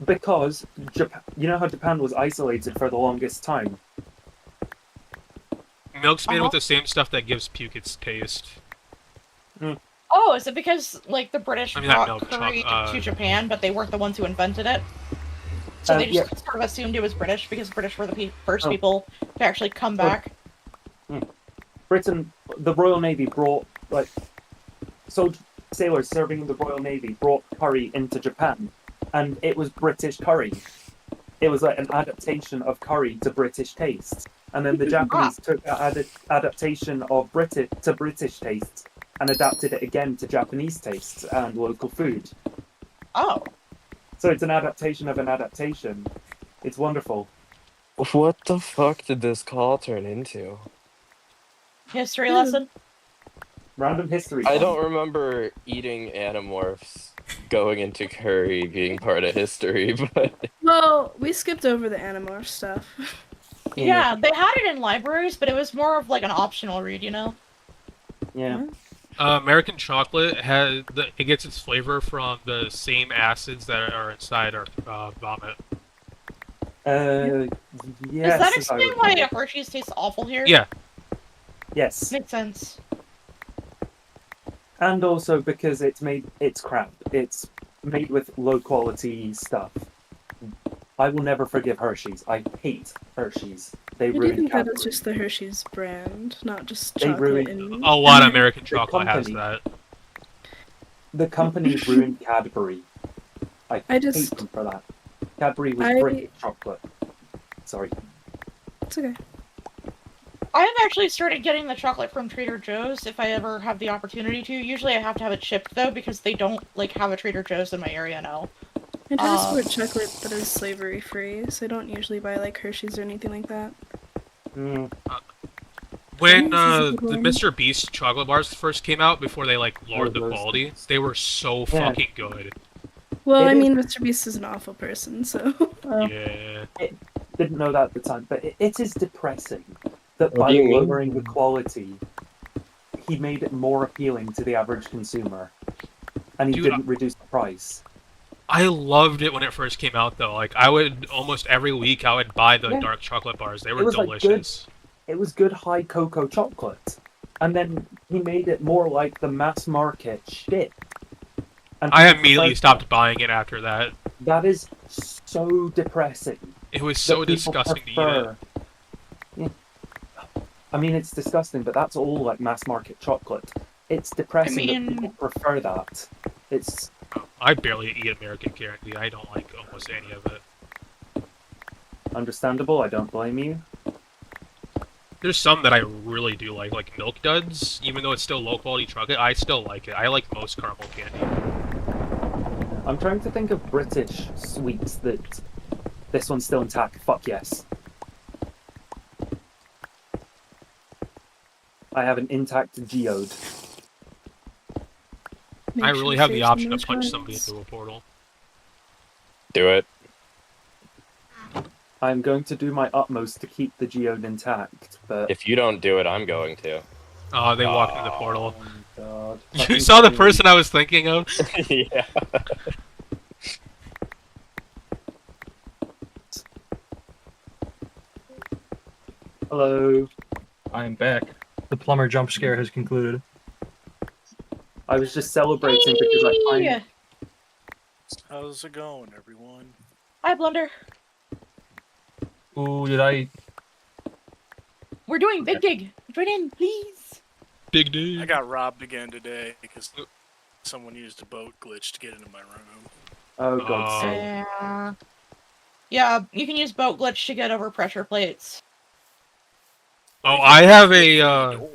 Because Japan, you know how Japan was isolated for the longest time? Milk's made Uh-huh. with the same stuff that gives puke its taste. Oh, is it because, like, the British I mean, not brought milk, curry choc- to Japan, but they weren't the ones who invented it? So they yeah. just sort of assumed it was British, because British were the first Oh. people to actually come Oh. back. Britain, the Royal Navy brought, like, sailors serving in the Royal Navy brought curry into Japan, and it was British curry. It was like an adaptation of curry to British taste. And then the Japanese took an adaptation of British tastes and adapted it again to Japanese tastes and local food. Oh. So it's an adaptation of an adaptation. It's wonderful. What the fuck did this call turn into? History lesson? Random history. I fun. don't remember eating Animorphs going into curry being part of history, but well, we skipped over the Animorph stuff. Yeah, they had it in libraries, but it was more of like an optional read, you know? Yeah. American chocolate it gets its flavor from the same acids that are inside our vomit. Yes. Does that as I explain why recall. Hershey's tastes awful here? Yeah. Yes. Makes sense. And also because it's crap. It's made with low quality stuff. I will never forgive Hershey's. I hate Hershey's. They I do ruined think that Cadbury. is just the Hershey's brand, not just They chocolate. ruined- And... A lot of American The chocolate has company. that. The company ruined Cadbury. I I just- hate them for that. Cadbury was I- British chocolate. Sorry. It's okay. I have actually started getting the chocolate from Trader Joe's if I ever have the opportunity to. Usually I have to have it shipped though because they don't like have a Trader Joe's in my area now. I try to support chocolate that is slavery free, so I don't usually buy like Hershey's or anything like that. Mm. When this is a the good one. Mr. Beast chocolate bars first came out, before they like lowered the those quality, things. they were so Yeah. fucking good. Well, It I is- mean, Mr. Beast is an awful person, so. Yeah. Didn't know that at the time, but it is depressing that What by do you mean? lowering the quality, he made it more appealing to the average consumer, and he Dude, didn't reduce the price. I loved it when it first came out, though. Like, I would almost every week I would buy the Yeah. dark chocolate bars. They It were was, like, delicious. It was good high cocoa chocolate, and then he made it more like the mass market shit. And I people immediately preferred stopped buying it after that. that. That is so depressing. It was that so people disgusting to eat it. prefer- Yeah. I mean, it's disgusting, but that's all like mass market chocolate. It's depressing that people prefer that. It's I barely eat American candy. I don't like almost any of it. understandable. I don't blame you. There's some that I really do like Milk Duds. Even though it's still low quality chocolate, I still like it. I like most caramel candy. I'm trying to think of British sweets that this one's still intact. Fuck yes. I have an intact geode. Make I sure really to have the save some option to of those punch somebody coins. into a portal. Do it. I'm going to do my utmost to keep the geode intact, but If you don't do it, I'm going to. Oh, they walked into the portal. oh my god. You Fucking saw the sorry. person I was thinking of? Yeah. Hello. I'm back. The plumber jump scare has concluded. I was just celebrating because I finally Hey! How's it going, everyone? Hi, Blunder. Ooh, did I? We're doing Big Dig. Join in, please. Big dude. I got robbed again today because someone used a boat glitch to get into my room. Oh god. Oh. sake. Yeah. Yeah, you can use boat glitch to get over pressure plates. Oh, I have a Door.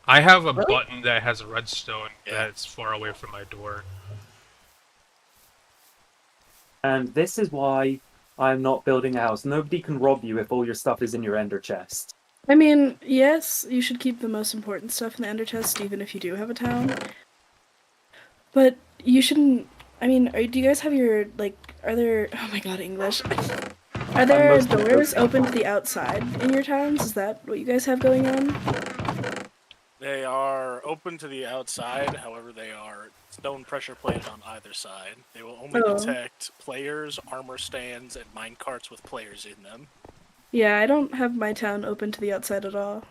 I have a Really? button that has a redstone Yeah. that's far away from my door. And this is why I'm not building a house. Nobody can rob you if all your stuff is in your ender chest. I mean, yes, you should keep the most important stuff in the ender chest, even if you do have a town. But you shouldn't. I mean, do you guys have your like? Are there? Oh my god, English. Are there mostly doors joking. open to the outside in your towns? Is that what you guys have going on? They are open to the outside, however, they are stone pressure plated on either side. They will only Oh. detect players, armor stands, and mine carts with players in them. Yeah, I don't have my town open to the outside at all.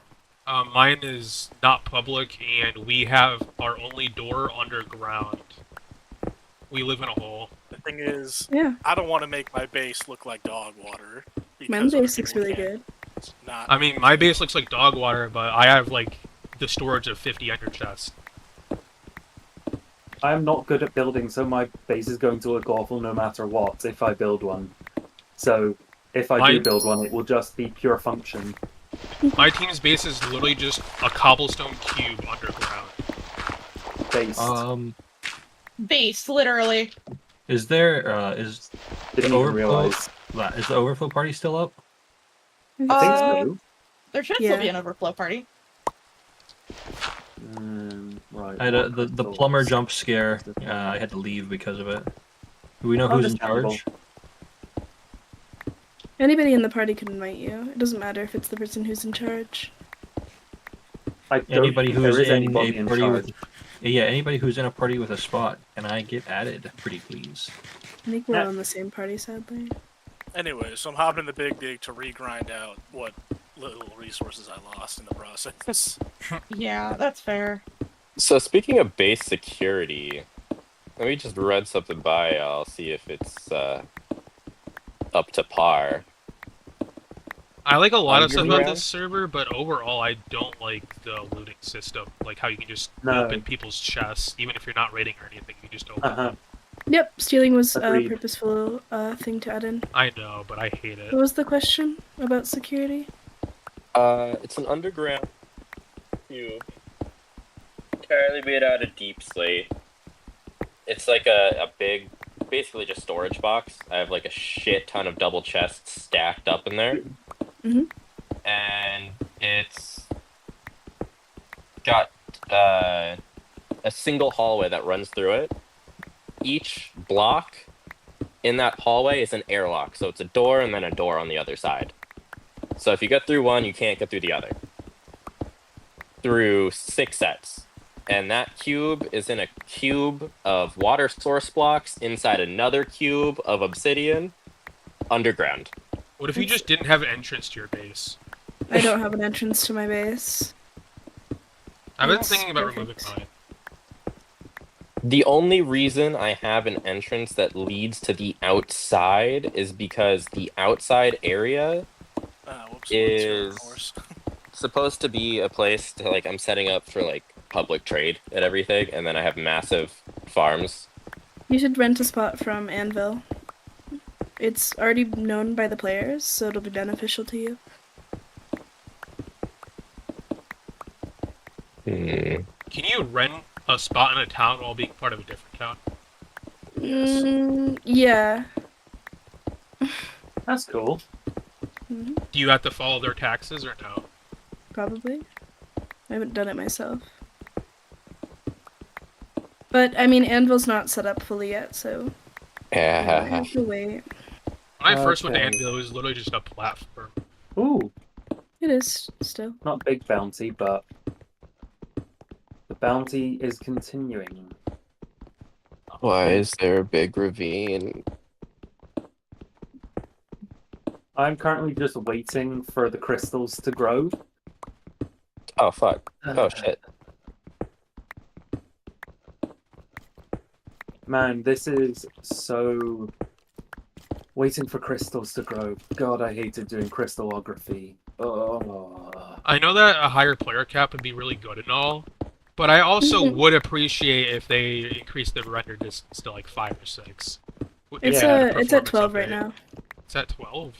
Mine is not public, and we have our only door underground. We live in a hole. The thing is, Yeah, I don't want to make my base look like dog water. my because other base looks people really can't. good. Not I mean, my base looks like dog water, but I have like the storage of 50 ender chests. I'm not good at building, so my base is going to look awful no matter what if I build one. So if I do Mine- build one, it will just be pure function. My team's base is literally just a cobblestone cube underground. Based. Base, literally. Is there? Is Didn't the even overflow? realize. Is the overflow party still up? I think Uh, so. There should Yeah. still be an overflow party. Right. I had the what plumber consoles? jump scare. I had to leave because of it. Do we know who's in Understandable. charge? Anybody in the party can invite you. It doesn't matter if it's the person who's in charge. I don't Anybody think who's there is in anybody a in party charge. with, yeah, anybody who's in a party with a spot, can I get added? Pretty please. I think we're Yeah. on the same party, sadly. Anyway, so I'm hopping in the big dig to regrind out what little resources I lost in the process. Yeah, that's fair. So speaking of base security, let me just run something by. I'll see if it's up to par. I like a lot of stuff about Underground? this server, but overall I don't like the looting system. Like how you can just No. open people's chests, even if you're not raiding or anything, you just open Uh-huh. them. Yep, stealing was a Agreed. purposeful thing to add in. I know, but I hate it. What was the question about security? It's an underground cube, entirely made out of deep slate. It's like a big, basically just storage box. I have like a shit ton of double chests stacked up in there. Mhm. And it's got a single hallway that runs through it. Each block in that hallway is an airlock, so it's a door and then a door on the other side. So if you get through one, you can't get through the other. Through 6 sets. And that cube is in a cube of water source blocks inside another cube of obsidian underground. What if you just didn't have an entrance to your base? I don't have an entrance to my base. I've been That's thinking about perfect. removing mine. The only reason I have an entrance that leads to the outside is because the outside area Whoops, is horse. supposed to be a place to, like, I'm setting up for, like, public trade and everything, and then I have massive farms. You should rent a spot from Anvil. It's already known by the players, so it'll be beneficial to you. Hmm. Can you rent a spot in a town while being part of a different town? Yeah. That's cool. Mhm. Do you have to follow their taxes or no? Probably. I haven't done it myself. But, I mean, Anvil's not set up fully yet, so I Yeah. have to wait. When I first went to Okay. Anvil, it was literally just a platform. Ooh, It is, still. not big bounty, but the bounty is continuing. Why is there a big ravine? I'm currently just waiting for the crystals to grow. Oh, fuck. Oh, shit. Man, this is so... Waiting for crystals to grow. God, I hated doing crystallography. Oh. I know that a higher player cap would be really good and all, but I also would appreciate if they increased the render distance to like 5 or 6. It's Yeah. it's at 12 right now. It's at 12?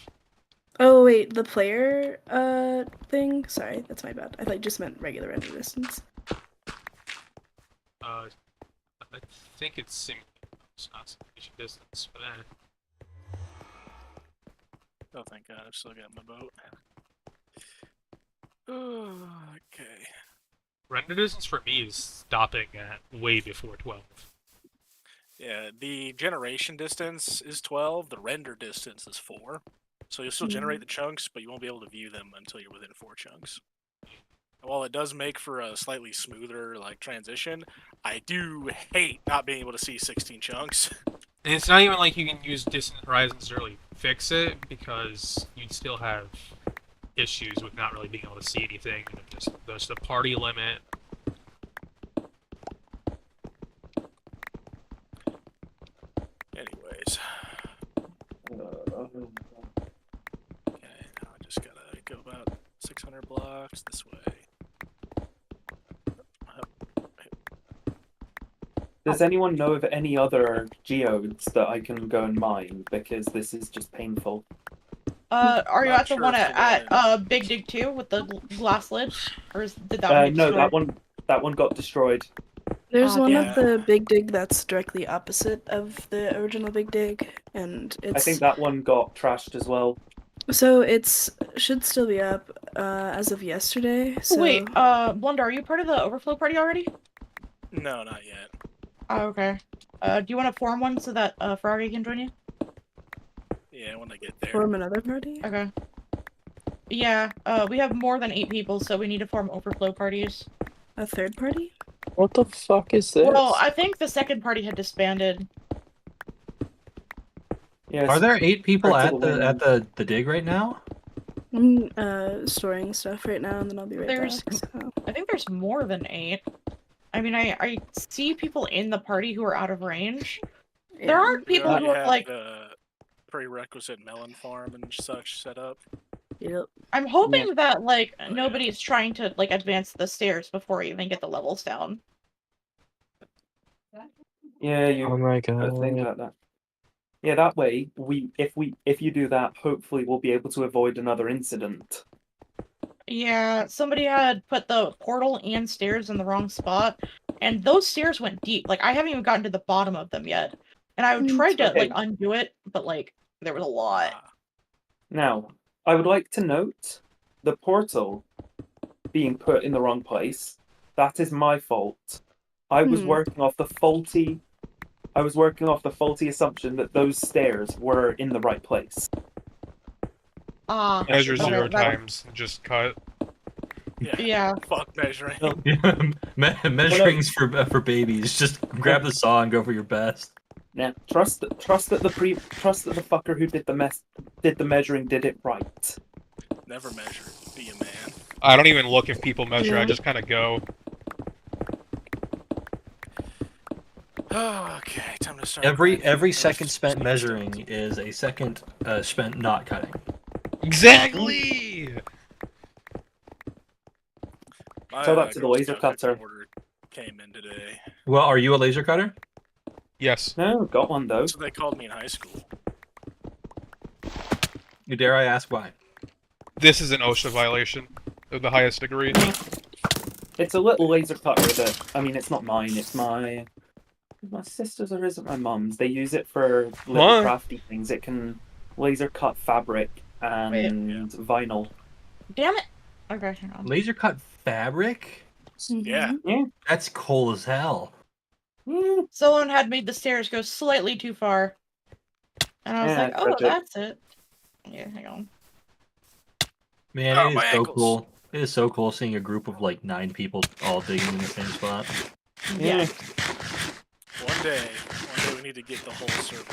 Oh wait, the player thing? Sorry, that's my bad. I thought you just meant regular render distance. I think it's not sufficient distance, but Oh, thank God, I've still got my boat. Okay. render distance for me is stopping at way before 12. Yeah, the generation distance is 12, the render distance is 4. So you'll still generate the chunks, but you won't be able to view them until you're within 4 chunks. And while it does make for a slightly smoother like transition, I do hate not being able to see 16 chunks. And it's not even like you can use Distant Horizons to really fix it, because you'd still have issues with not really being able to see anything. And just there's the party limit. Anyways. Okay, now I just gotta go about 600 blocks this way. Does anyone know of any other geodes that I can go and mine? Because this is just painful. Are you Not at the sure one if at the Big Dig 2 with the glass lid? Or did that one get No, destroyed? that one got destroyed. There's Oh, one damn. of the Big Dig that's directly opposite of the original Big Dig, and it's I think that one got trashed as well. so it's should still be up as of yesterday. So Wait, Blunder, are you part of the overflow party already? No, not yet. Oh, okay. Do you want to form one so that Ferrari can join you? Yeah, when I get there. form another party. Okay. Yeah, we have more than 8 people, so we need to form overflow parties. A third party? What the fuck is this? Well, I think the second party had disbanded. Yes. Are there 8 people Spread at to the the wind. the dig right now? I'm storing stuff right now, and then I'll be right There's- back. So. I think there's more than 8. I mean, I see people in the party who are out of range. There Yeah. aren't We people already who are have like. the prerequisite melon farm and such set up. Yep. I'm hoping that like nobody's trying to like advance the stairs before we even get the levels down. Yeah, you Oh my gotta think god. about that. Yeah, that way if you do that, hopefully we'll be able to avoid another incident. Yeah, somebody had put the portal and stairs in the wrong spot, and those stairs went deep. Like, I haven't even gotten to the bottom of them yet. And I tried to, like, Okay. undo it, but, like, there was a lot. Now, I would like to note the portal being put in the wrong place. That is my fault. I was working off the faulty assumption that those stairs were in the right place. Ah, Measure okay, 0 that- times and just cut. Yeah. Fuck measuring. Measuring's for babies. Just grab the saw and go for your best. Now, trust that the fucker who did the measuring did it right. Never measure. Be a man. I don't even look if people measure, I Yeah. just kind of go. Okay, time to start. Every second spent measuring is a second spent not cutting. Exactly! My, Tell that to the Girl laser Scout cooking cutter. order came in today. Well, are you a laser cutter? Yes. No, got one though. That's what they called me in high school. Dare I ask why? This is an OSHA violation of the highest degree. It's a little laser cutter that, I mean, it's not mine. It's my sister's, or is it my mum's? They use it for little Mine. crafty things. It can laser cut fabric and vinyl. Damn it! Okay, hang on. Laser cut fabric? Yeah. Yeah. That's cool as hell. Someone had made the stairs go slightly too far. And I was Yeah, like, oh, perfect. that's it. Yeah, hang on. Man, Oh, it is my so ankles. cool. It is so cool seeing a group of like 9 people all digging in the same spot. Yeah. One day we need to get the whole server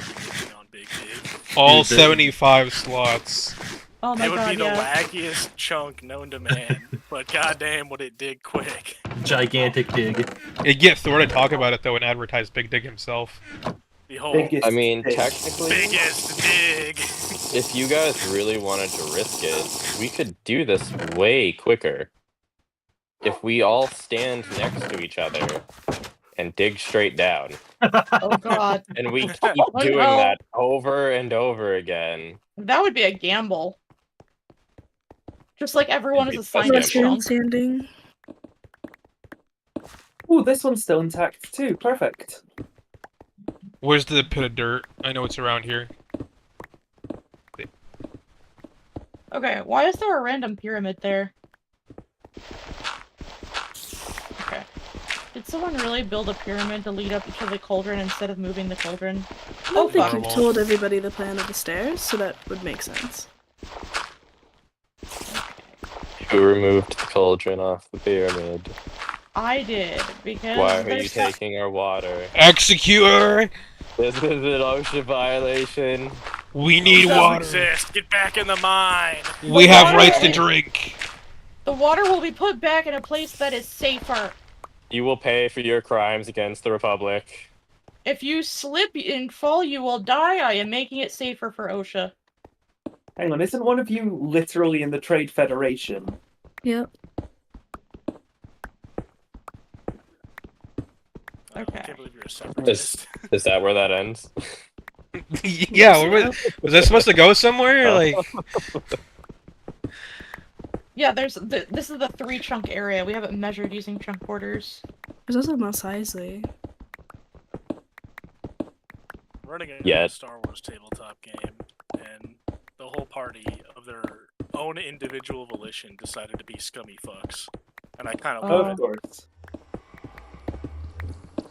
to on Big Dig. All Dude, 75 slots. Oh my It would god, be the yeah. wackiest chunk known to man, but goddamn would it dig quick. Gigantic dig. It'd get Thor to talk about it though and advertise Big Dig himself. The whole Biggest I mean, thing. technically, biggest dig. if you guys really wanted to risk it, we could do this way quicker. If we all stand next to each other and dig straight down, Oh god. and we keep Oh, doing no. that over and over again. That would be a gamble. Just like everyone is It'd be assigned a such a Last man chunk. standing. Oh, this one's still intact too. Perfect. Where's the pit of dirt? I know it's around here. Okay, why is there a random pyramid there? Okay. Did someone really build a pyramid to lead up to the cauldron instead of moving the cauldron? I don't think fuck. you've told everybody the plan of the stairs, so that would make sense. Who removed the cauldron off the pyramid? I did, because Why are you there's taking our water? Executor! This is an OSHA violation. We need Doesn't water. exist. Get back in the mine. We have rights to drink. the water will be put back in a place that is safer. You will pay for your crimes against the Republic. If you slip and fall, you will die. I am making it safer for OSHA. Hang on, isn't one of you literally in the Trade Federation? Yep. I Okay. can't believe you're a separatist. Is that where that ends? Yeah, was that supposed to go somewhere? Like, Yeah, this is the 3-chunk area. We haven't measured using chunk borders. There's also Mos Eisley. Running a Yet. Star Wars tabletop game, and the whole party of their own individual volition decided to be scummy fucks, and I kind of love Of it. course.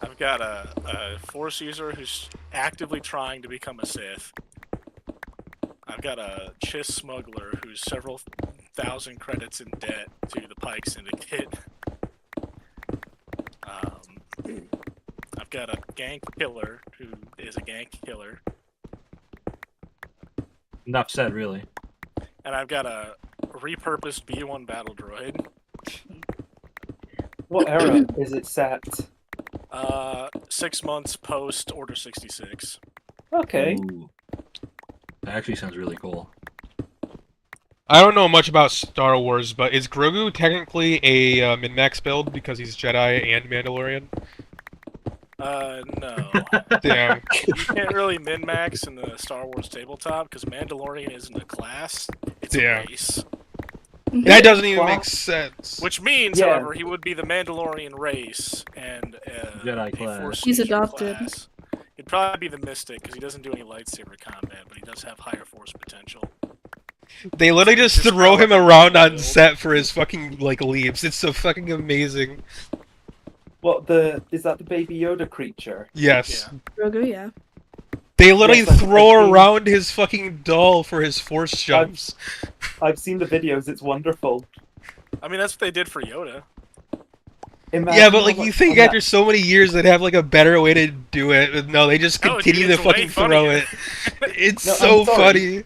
I've got a Force user who's actively trying to become a Sith. I've got a Chiss smuggler who's several thousand credits in debt to the Pike Syndicate. I've got a gank killer who is a gank killer. Enough said, really. And I've got a repurposed B1 battle droid. What era is it set? 6 months post Order 66. Okay. Ooh. That actually sounds really cool. I don't know much about Star Wars, but is Grogu technically a min-max build because he's Jedi and Mandalorian? No. Damn. You can't really min-max in the Star Wars tabletop because Mandalorian isn't a class; it's Damn. a race. That doesn't even make Class. sense. Which means, Yeah. however, he would be the Mandalorian race and Jedi a class. Force He's user adopted. class. He'd probably be the Mystic because he doesn't do any lightsaber combat, but he does have higher Force potential. They literally just Just throw kinda him like a around on build. set for his fucking like leaps. It's so fucking amazing. What is that the Baby Yoda creature? Yes. Yeah. Grogu, yeah. They literally Yes, I've throw seen- around his fucking doll for his force jumps. I've seen the videos. It's wonderful. I mean, that's what they did for Yoda. Imagine Yeah, but how like you much think fun after so many years they'd have like a better way to do it. But no, they just No, continue dude, to it's way fucking throw funnier. it. It's No, so I'm sorry. funny.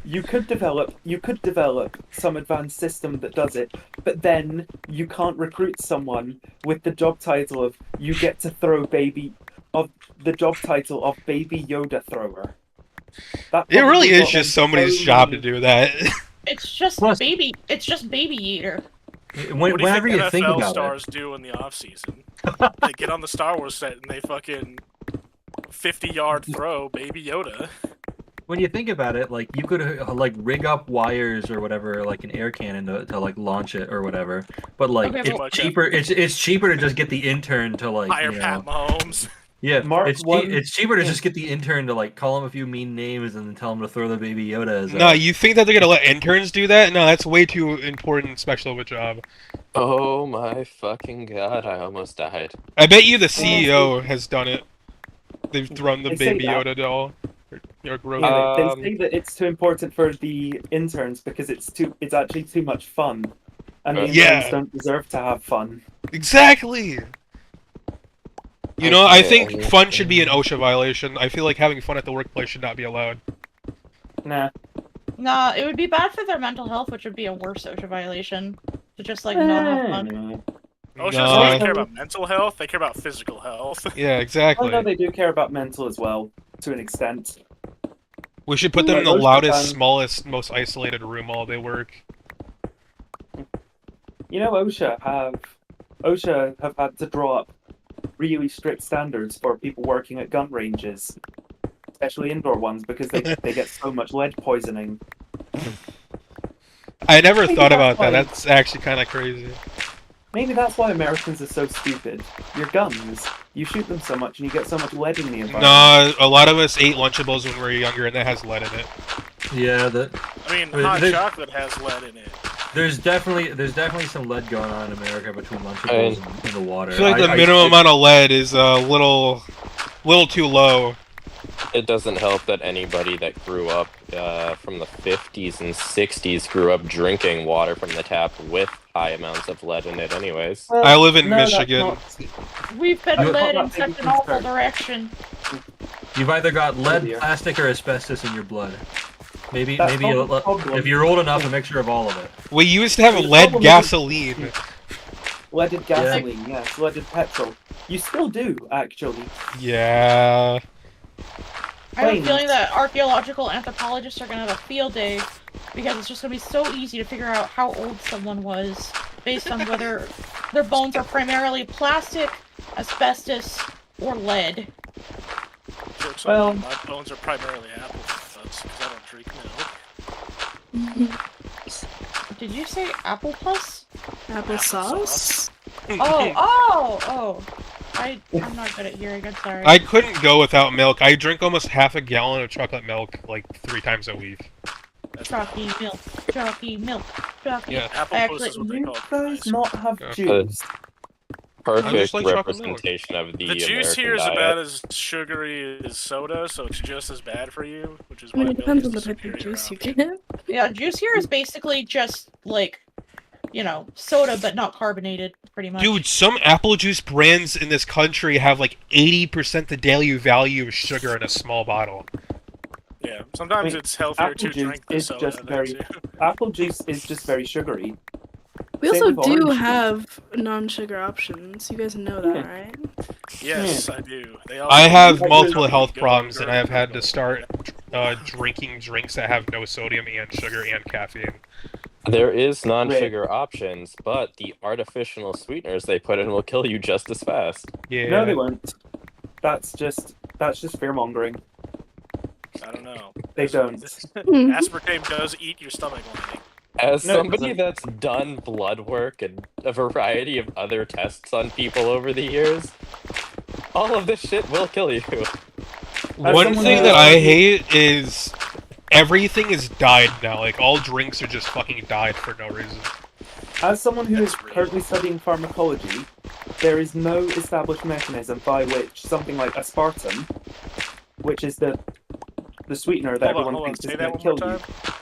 You could develop some advanced system that does it, but then you can't recruit someone with the job title of you get to throw baby of the job title of Baby Yoda thrower. That It really probably is got just them somebody's so job to many- do that. It's just Plus- baby. It's just baby eater. What do you Whenever think you NFL think about stars do in the off season? They get on the Star Wars set and they fucking 50-yard throw Baby Yoda. when you think about it, like you could like rig up wires or whatever, like an air cannon to like launch it or whatever. But like Okay, it's but- cheaper. It's cheaper to just get the intern to like Hire you Pat know. Mahomes. Yeah, Mark it's one- it's cheaper to yeah. just get the intern to like call him a few mean names and then tell him to throw the Baby Yoda as No, you think that they're gonna let interns do that? No, that's way too important and special of a job. Oh my fucking god, I almost died. I bet you the CEO has done it. They've thrown the They say Baby that. Yoda doll. Or Grogu. Yeah, they Um, say that it's too important for the interns because it's actually too much fun, and the Yeah. interns don't deserve to have fun. Exactly. You know, I Okay, think I fun should be an OSHA violation. I feel like having fun at the workplace should not be allowed. Nah. Nah, it would be bad for their mental health, which would be a worse OSHA violation. To just like not have fun. OSHA No. doesn't really care about mental health; they care about physical health. Yeah, Oh exactly. no, they do care about mental as well, to an extent. We should put them in the OSHA loudest, ban- smallest, most isolated room while they work. You know, OSHA have had to draw up really strict standards for people working at gun ranges, especially indoor ones, because they get so much lead poisoning. I never Maybe thought that's about that. why- That's actually kind of crazy. Maybe that's why Americans are so stupid. Your guns, you shoot them so much and you get so much lead in the environment. No, a lot of us ate Lunchables when we were younger, and that has lead in it. Yeah, I mean, Wait, hot they- chocolate has lead in it. there's definitely some lead going on in America between Lunchables and the water. I feel like the minimum amount of lead is a little too low. It doesn't help that anybody that grew up from the 50s and 60s grew up drinking water from the tap with high amounts of lead in it anyways. Well, I live in no, that's Michigan. not- We've been You- led in Not such maybe an awful concerned. direction. You've either got lead, dear. plastic, or asbestos in your blood. Maybe That's maybe not the problem. if you're old enough, a mixture of all of it. We used to have The lead problem gasoline. Leaded gasoline, yes, leaded petrol. You still do, actually. Yeah. I have a Planes. feeling that archaeological anthropologists are gonna have a field day because it's just gonna be so easy to figure out how old someone was based on whether their bones are primarily plastic, asbestos, or lead. Jokes Well- on me, my bones are primarily apple puffs because I don't drink milk. Did you say apple pus? Applesauce? Oh. I'm not good at hearing. I'm sorry. I couldn't go without milk. I drink almost half a gallon of chocolate milk like 3 times a week. That's Chalky milk. Chalky milk. Chalky. Yeah. apple I puss actually- is what they You call it. guys not have Yeah. juice. I Perfect just like chocolate milk. representation of the The juice American here is diet. about as sugary as soda, so it's just as bad for you, which is I why mean, it milk depends is on the the type of superior juice you option. get. Yeah, juice here is basically just like, soda but not carbonated, pretty much. Dude, some apple juice brands in this country have like 80% the daily value of sugar in a small bottle. Yeah, sometimes I mean, it's healthier apple to juice drink the is soda just than very- to. Apple juice is just very sugary. We Same also with do orange juice. have non-sugar options. You guys know that, Yeah. right? Yes, I do. They I also have Like, multiple there's health go problems, and yogurt, I have had go to start yogurt. drinking drinks that have no sodium and sugar and caffeine. There is non-sugar options, but the artificial sweeteners they put in will kill you just as fast. Yeah. No, they won't. That's just fear mongering. I don't know. They don't. Aspartame does eat your stomach lining. As No, it somebody doesn't. that's done blood work and a variety of other tests on people over the years, all of this shit will kill you. One someone thing who- that I hate is everything is dyed now. Like, all drinks are just fucking dyed for no reason. As someone who is That's real. currently studying pharmacology, there is no established mechanism by which something like aspartame, which is the sweetener that Hold everyone on. thinks Say is that going to one kill more you. time.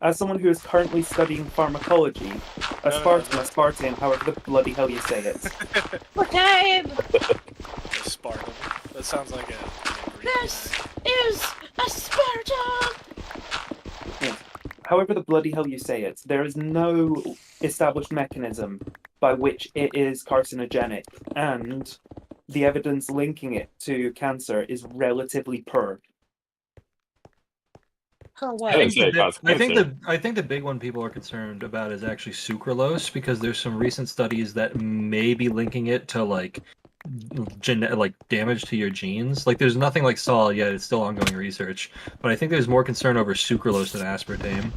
As someone who is currently studying pharmacology, aspartame, however the bloody hell you say it. Time. Spartan. That sounds like a. This is aspartame. However the bloody hell you say it, there is no established mechanism by which it is carcinogenic, and the evidence linking it to cancer is relatively poor. For I what? Hey. think, say cause I think cancer. the I think the big one people are concerned about is actually sucralose, because there's some recent studies that may be linking it to like damage to your genes. Like, there's nothing like solid yet; it's still ongoing research. But I think there's more concern over sucralose than aspartame.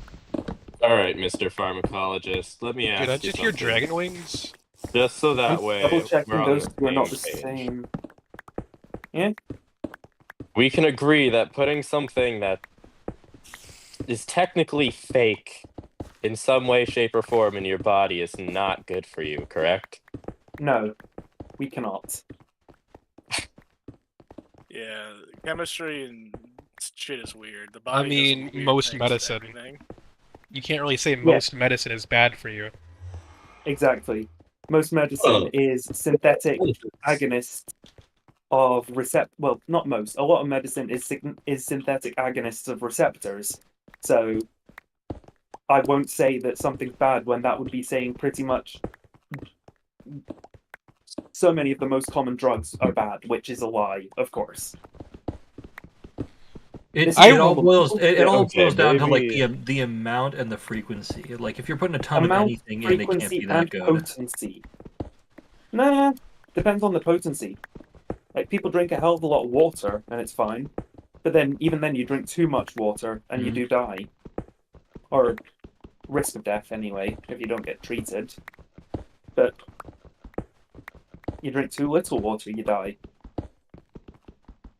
All right, Mr. Pharmacologist, let me ask Dude, I you just hear something. dragon wings. Just so that I'm way double checking we're on those the two are not the same page. same. We can agree that putting something that is technically fake in some way, shape, or form in your body is not good for you, correct? No, we cannot. Yeah, chemistry and shit is weird. The I body mean, does weird most things to medicine. everything. You can't really say most medicine is bad for you. Exactly. Most medicine is synthetic agonists of well, not most. A lot of medicine is synthetic agonists of receptors. So I won't say that something's bad when that would be saying pretty much so many of the most common drugs are bad, which is a lie, of course. It I- all boils down to like maybe- the amount and the frequency. Like, if you're putting a ton of Amount, anything in, it can't frequency, be that and good. potency. Nah, depends on the potency. Like, people drink a hell of a lot of water and it's fine, but then even then you drink too much water and you do die, or risk of death anyway if you don't get treated. But you drink too little water, you die.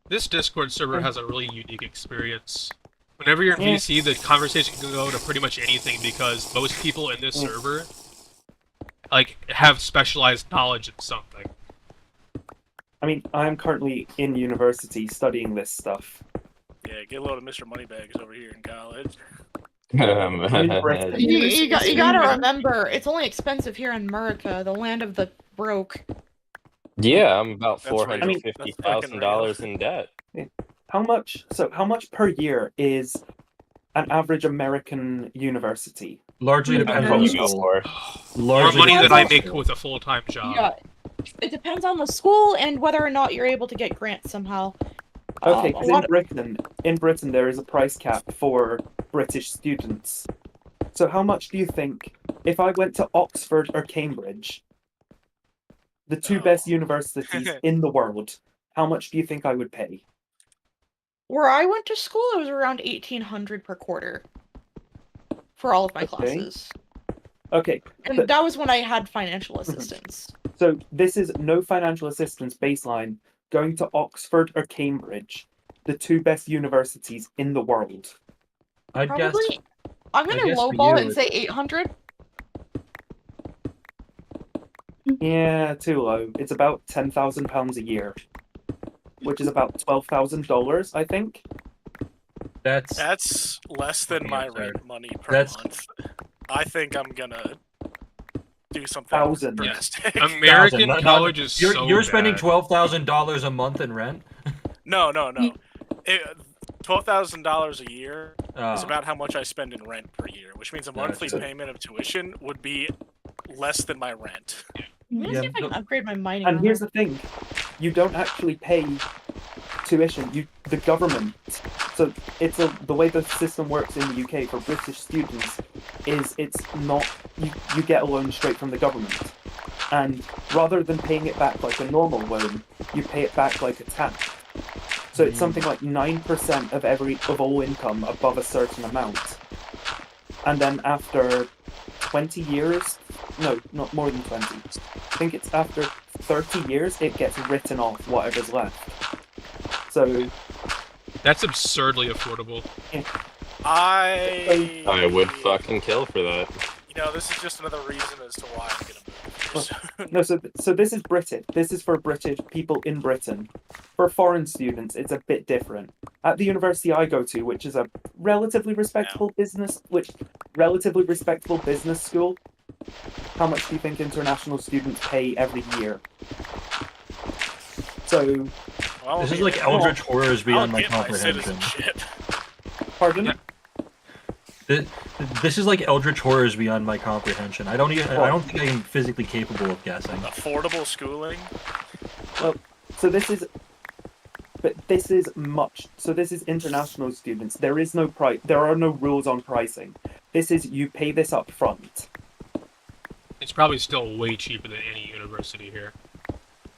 This Discord server has a really unique experience. Whenever you're in Yeah. VC, the conversation can go to pretty much anything because most people in this Yeah. server like have specialized knowledge in something. I mean, I am currently in university studying this stuff. Yeah, get a load of Mr. Moneybags over here in college. You gotta remember, it's only expensive here in America, the land of the broke. Yeah, I'm about That's right. $450,000 in debt. How much per year is an average American university? Largely I'd depends on Probably the go school. for. More Largely money depends than I on the make school. with a full-time job. Yeah. It depends on the school and whether or not you're able to get grants somehow. Okay, A 'cause lot in Britain there is a price cap for British students. So how much do you think, if I went to Oxford or Cambridge, the two best universities in the world, how much do you think I would pay? Where I went to school, it was around 1,800 per quarter for all of my Okay. classes, Okay, and but- that was when I had financial assistance. so this is no financial assistance baseline. Going to Oxford or Cambridge, the two best universities in the world. I'd guess. Probably, I'm I gonna guess for lowball you it and it- say 800. Yeah, too low. It's about £10,000 a year, which is about $12,000, I think. That's less than Fucking my absurd. rent money per That's- month. I think I'm gonna do something Thousand. drastic. American Not- college is you're, so you're spending bad. $12,000 a month in rent. No. $12,000 a year is Oh, about how much I spend in rent per year, which means a monthly Gotcha. payment of tuition would be less than my rent. Let me Yeah, see if I can but- upgrade my mining. And here's armor. the thing, you don't actually pay tuition. The government. So the way the system works in the UK for British students is it's not you get a loan straight from the government. And rather than paying it back like a normal loan, you pay it back like a TAF. So it's something like 9% of all income above a certain amount. And then after 20 years, no, not more than 20. I think it's after 30 years, it gets written off whatever's left. So That's absurdly affordable. I would fucking kill for that. You know, this is just another reason as to why I'm gonna move. no, so this is British. This is for British people in Britain. For foreign students, it's a bit different. At the university I go to, which is a relatively respectable business school, how much do you think international students pay every year? So, Well, This is like Eldritch Horrors beyond my get my comprehension. citizenship. pardon? Yeah. This is like Eldritch Horrors beyond my comprehension. I don't think I am physically capable of guessing. Affordable schooling. So this is international students. There is no price. There are no rules on pricing. This is you pay this up front. It's probably still way cheaper than any university here.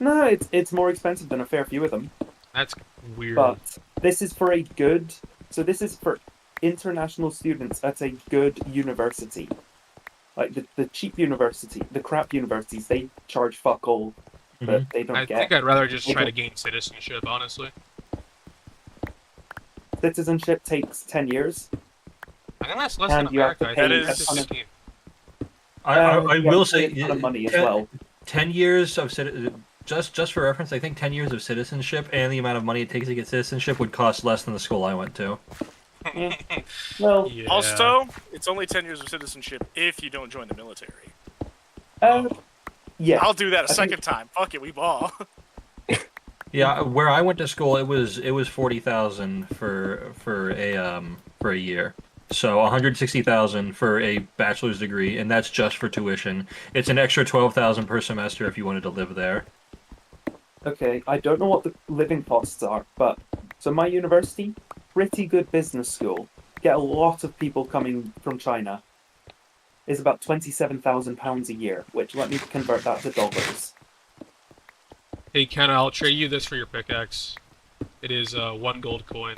No, it's more expensive than a fair few of them. That's weird. But this is for this is for international students at a good university. Like the cheap university, the crap universities, they charge fuck all, but they don't I get. think I'd rather just try to gain citizenship, honestly. Citizenship takes 10 years. I think that's less And than you have America. to I pay think a it's ton of- 15. I You will have to say pay a ton of money as well. 10 years of just for reference, I think 10 years of citizenship and the amount of money it takes to get citizenship would cost less than the school I went to. Well, Yeah. Also, it's only 10 years of citizenship if you don't join the military. yeah. I'll do that a I think- second time. Fuck it, we ball. Yeah, where I went to school, it was 40,000 for a year. So 160,000 for a bachelor's degree, and that's just for tuition. It's an extra 12,000 per semester if you wanted to live there. Okay, I don't know what the living costs are, but so my university, pretty good business school, get a lot of people coming from China. Is about £27,000 a year, which let me convert that to dollars. Hey, Kenna, I'll trade you this for your pickaxe. It is 1 gold coin.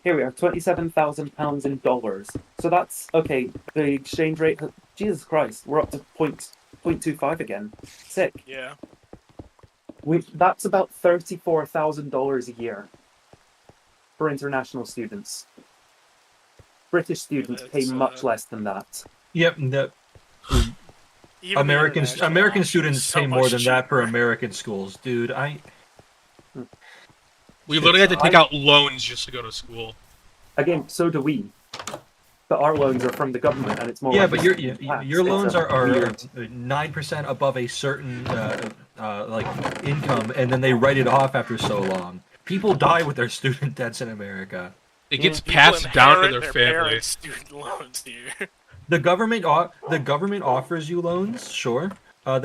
Here we are, £27,000 in dollars. So that's okay. The exchange rate, Jesus Christ, we're up to 0.25 again. Sick. Yeah. That's about $34,000 a year for international students. British students pay That's, much less than that. Yep, Even the American international students is so pay more much than that for cheaper. American schools, dude. We literally had to take out loans just to go to school. Again, so do we. But our loans are from the government, and it's more. Yeah, like but a your tax. your It's loans a are weird- 9% above a certain like income, and then they write it off after so long. People die with their student debts in America. It gets People passed down to inherit their parents' family. student loans here. The government offers you loans, sure. And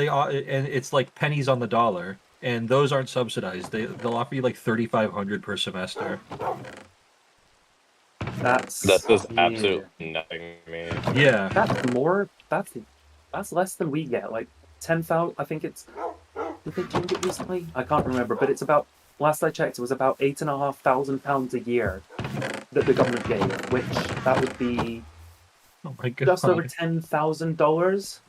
it's like pennies on the dollar, and those aren't subsidized. They'll offer you like 3,500 per semester. That does yeah. absolutely nothing to me. Yeah. That's more. That's less than we get. Like 10,000. I think it's. Did they change it recently? I can't remember, but it's about. Last I checked, it was about £8,500 a year that the government gave, which that would be Oh my god. just over $10,000,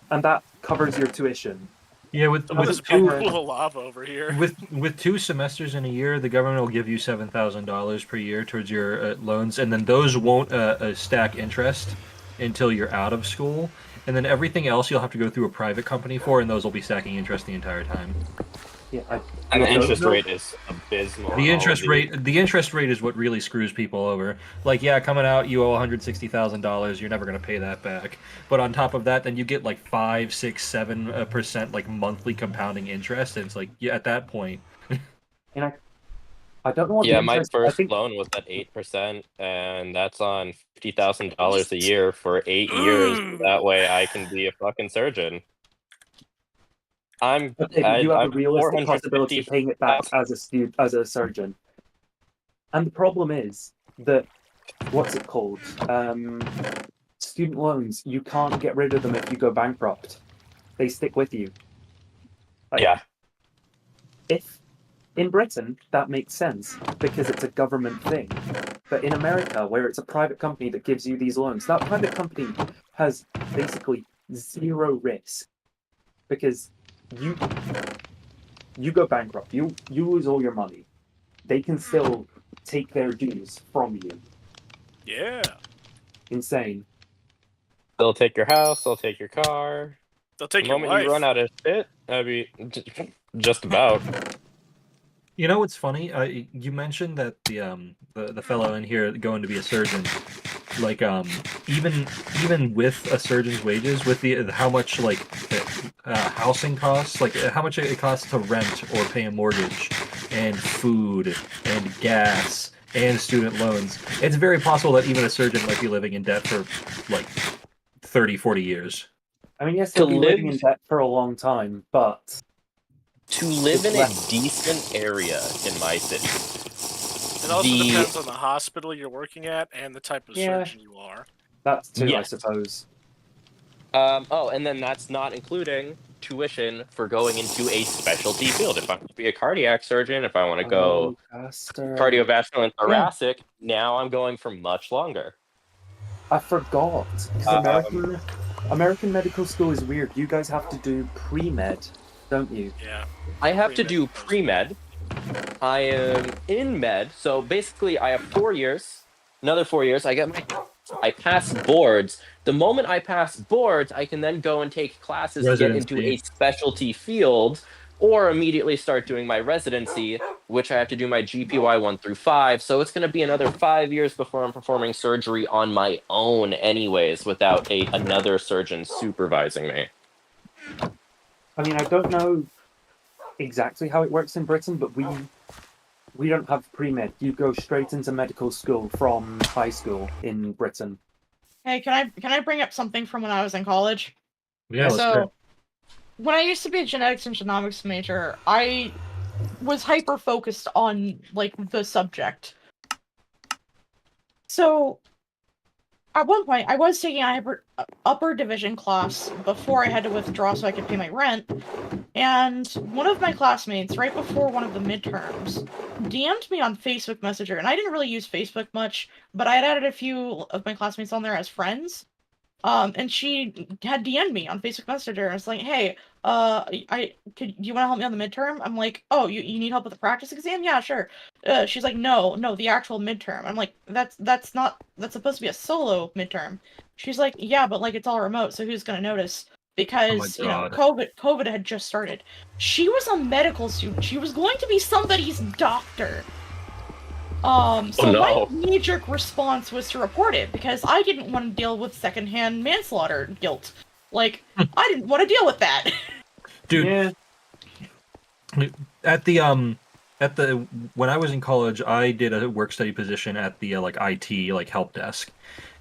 and that covers your tuition. Yeah, with There's a two big pool of lava over here. with 2 semesters in a year, the government will give you $7,000 per year towards your loans, and then those won't stack interest until you're out of school, and then everything else you'll have to go through a private company for, and those will be stacking interest the entire time. Yeah, And the don't interest know. rate is abysmal. The interest rate is what really screws people over. Like, yeah, coming out, you owe $160,000. You're never gonna pay that back. But on top of that, then you get like 5, 6, 7% like monthly compounding interest, and it's like, yeah, at that point, And I don't know what. Yeah, the my interest, I first think, loan was at 8%, and that's on $50,000 a year for 8 years. That way, I can be a fucking surgeon. Okay, but you have a I'm realistic possibility of 450 paying it back as a surgeon. And the problem is that what's it called? Student loans. You can't get rid of them if you go bankrupt. They stick with you. Like, Yeah. If in Britain that makes sense because it's a government thing, but in America, where it's a private company that gives you these loans, that private company has basically zero risk because you go bankrupt, you lose all your money. They can still take their dues from you. Yeah. Insane. They'll take your house, they'll take your car. They'll take The your moment life. you run out of shit, that'd be just about. You know what's funny? You mentioned that the fellow in here going to be a surgeon, like even with a surgeon's wages, with the how much like housing costs, like how much it costs to rent or pay a mortgage, and food and gas and student loans, it's very possible that even a surgeon might be living in debt for like 30, 40 years. I mean, yes, To they'll be living live- in debt for a long time, but To live in a less. decent area in my city. It also The- depends on the hospital you're working at and the type of Yeah. surgeon you are. that's too, I Yes. suppose. Oh, and then that's not including tuition for going into a specialty field. If I want to be a cardiac surgeon, if I want to go Faster. cardiovascular and thoracic, now I'm going for much longer. I forgot. 'Cause American medical school is weird. You guys have to do pre-med, don't you? Yeah. I have to Pre-med do post. pre-med. I am in med, so basically I have 4 years. Another 4 years, I pass boards. The moment I pass boards, I can then go and take classes to get into Residency. a specialty field, or immediately start doing my residency, which I have to do my GPY 1 through 5. So it's going to be another 5 years before I'm performing surgery on my own, anyways, without another surgeon supervising me. I mean, I don't know exactly how it works in Britain, but we don't have pre-med. You go straight into medical school from high school in Britain. Hey, can I bring up something from when I was in college? Yeah, let's So, hear it. when I used to be a genetics and genomics major, I was hyper focused on like the subject. So, at one point, I was taking an upper division class before I had to withdraw so I could pay my rent. And one of my classmates, right before one of the midterms, DM'd me on Facebook Messenger. And I didn't really use Facebook much, but I had added a few of my classmates on there as friends. And she had DM'd me on Facebook Messenger. And I was like, hey, do you want to help me on the midterm? I'm like, oh, you need help with the practice exam? Yeah, sure. She's like, no, the actual midterm. I'm like, that's supposed to be a solo midterm. She's like, yeah, but like it's all remote, so who's gonna notice? Because God. COVID had just started. She was a medical student. She was going to be somebody's doctor. So no. my knee-jerk response was to report it because I didn't want to deal with secondhand manslaughter guilt. Like, I didn't want to deal with that. Dude, Yeah. at the when I was in college, I did a work study position at the like IT like help desk,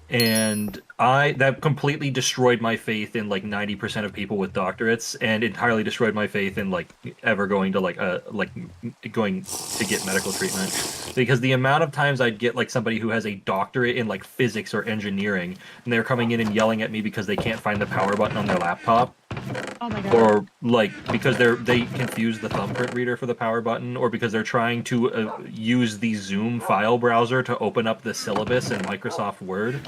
and that completely destroyed my faith in like 90% of people with doctorates, and entirely destroyed my faith in like ever going to going to get medical treatment, because the amount of times I'd get like somebody who has a doctorate in like physics or engineering, and they're coming in and yelling at me because they can't find the power button on their laptop. Oh my god. Or like because they confuse the thumbprint reader for the power button, or because they're trying to use the Zoom file browser to open up the syllabus in Microsoft Word,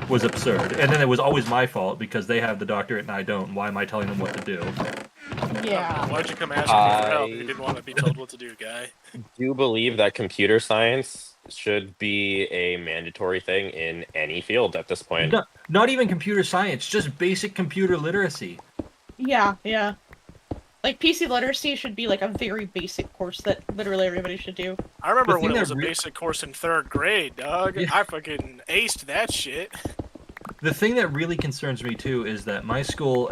was absurd. And then it was always my fault because they have the doctorate and I don't. Why am I telling them what to do? Yeah. Why'd you come asking me for help? You didn't want to be told what to do, guy. Do believe that computer science should be a mandatory thing in any field at this point. Not even computer science, just basic computer literacy. Yeah. Like, PC literacy should be like a very basic course that literally everybody should do. I remember The when thing it was that a re- basic course in 3rd grade, dog. Yeah. I fucking aced that shit. The thing that really concerns me too is that my school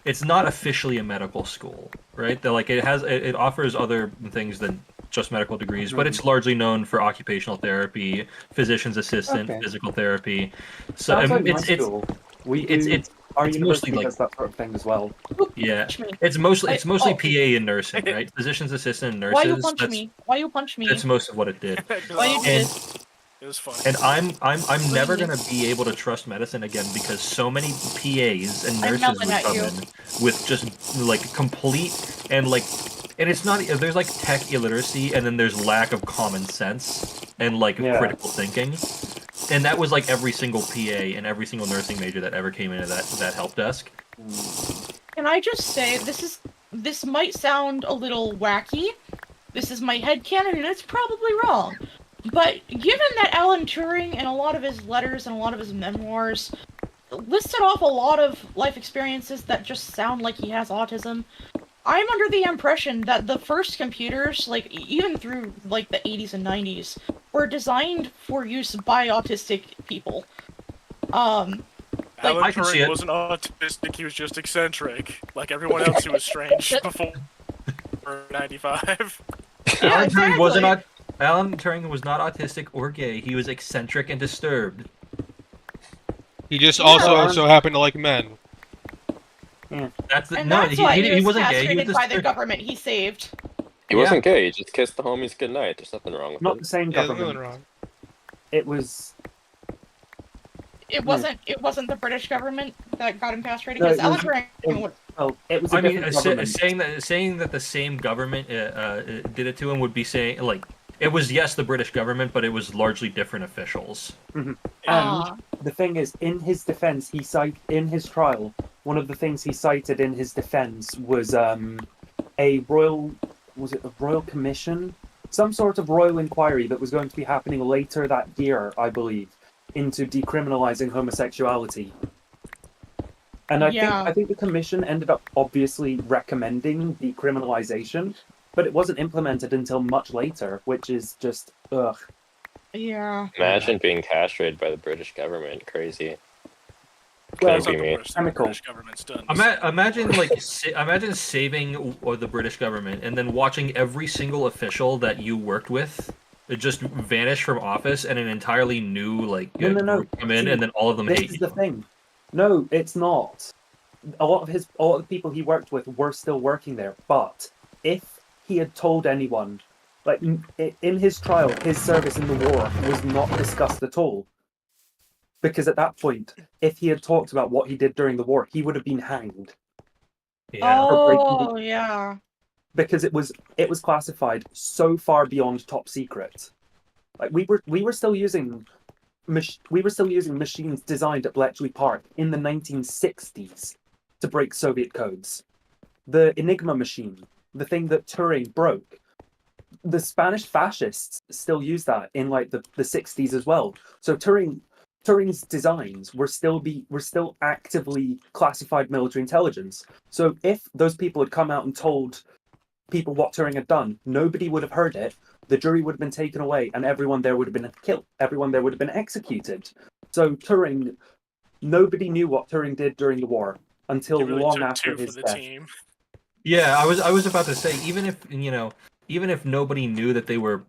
it's not officially a medical school, right? It offers other things than just medical degrees, but it's largely known for occupational therapy, physician's assistant, Okay. physical therapy. So Sounds like my it's school. We do. it's Our it's university mostly, like- does that sort of thing as well. yeah, Punch me. it's mostly Oh. PA and nursing, right? Physician's assistant and nurses. Why you punch me? Why you punch me? That's most of what it did. Why you did And this? It was funny. And I'm never gonna be able to trust medicine again because so many PAs and I'm nurses yelling would at come you. in with just like complete and like, and it's not, there's like tech illiteracy and then there's lack of common sense and like Yeah. critical thinking, and that was like every single PA and every single nursing major that ever came into that help desk. Can I just say, this might sound a little wacky. This is my headcanon, and it's probably wrong. But given that Alan Turing, in a lot of his letters and a lot of his memoirs, listed off a lot of life experiences that just sound like he has autism, I'm under the impression that the first computers, like, even through, like, the 80s and 90s, were designed for use by autistic people. Alan I can see Turing it. wasn't autistic, he was just eccentric. Like everyone else who was strange before 95. Yeah, Alan Turing wasn't exactly. Alan Turing was not autistic or gay. He was eccentric and disturbed. He just Yeah. also so happened to like men. That's the, And no. that's why He was wasn't gay. He castrated was by the disturbed. government he saved. He wasn't gay. He just kissed the homies goodnight. There's nothing wrong with Not it. the same Yeah, there's nothing government. wrong. It was. It wasn't the British government that got him castrated, No, because it Alan was- Turing would. Oh, it was. I mean, government. saying that the same government did it to him would be saying like it was, yes, the British government, but it was largely different officials. And Ah. the thing is, in his defense, in his trial, one of the things he cited in his defense was a royal commission, some sort of royal inquiry that was going to be happening later that year, I believe, into decriminalizing homosexuality. And I think the commission ended up obviously recommending decriminalization, but it wasn't implemented until much later, which is just ugh. Yeah. Imagine being castrated by the British government. Crazy. Well, Couldn't be me. The Chemical. British government's done. Imagine like imagine saving the British government and then watching every single official that you worked with just vanish from office and an entirely new like No. group come in See, and then all of them This hate is you. the thing. No, it's not. A lot of the people he worked with were still working there. But if he had told anyone, like in his trial, his service in the war was not discussed at all. Because at that point, if he had talked about what he did during the war, he would have been hanged. Yeah. Oh, yeah. Because it was classified so far beyond top secret. Like we were still using machines designed at Bletchley Park in the 1960s to break Soviet codes. The Enigma machine, the thing that Turing broke, the Spanish fascists still use that in like the 60s as well. So Turing's designs were still actively classified military intelligence. So if those people had come out and told people what Turing had done, nobody would have heard it. The jury would have been taken away, and everyone there would have been killed. Everyone there would have been executed. So nobody knew what Turing did during the war until He really long took after two for his the death. team. Yeah, I was about to say, even if nobody knew that they were,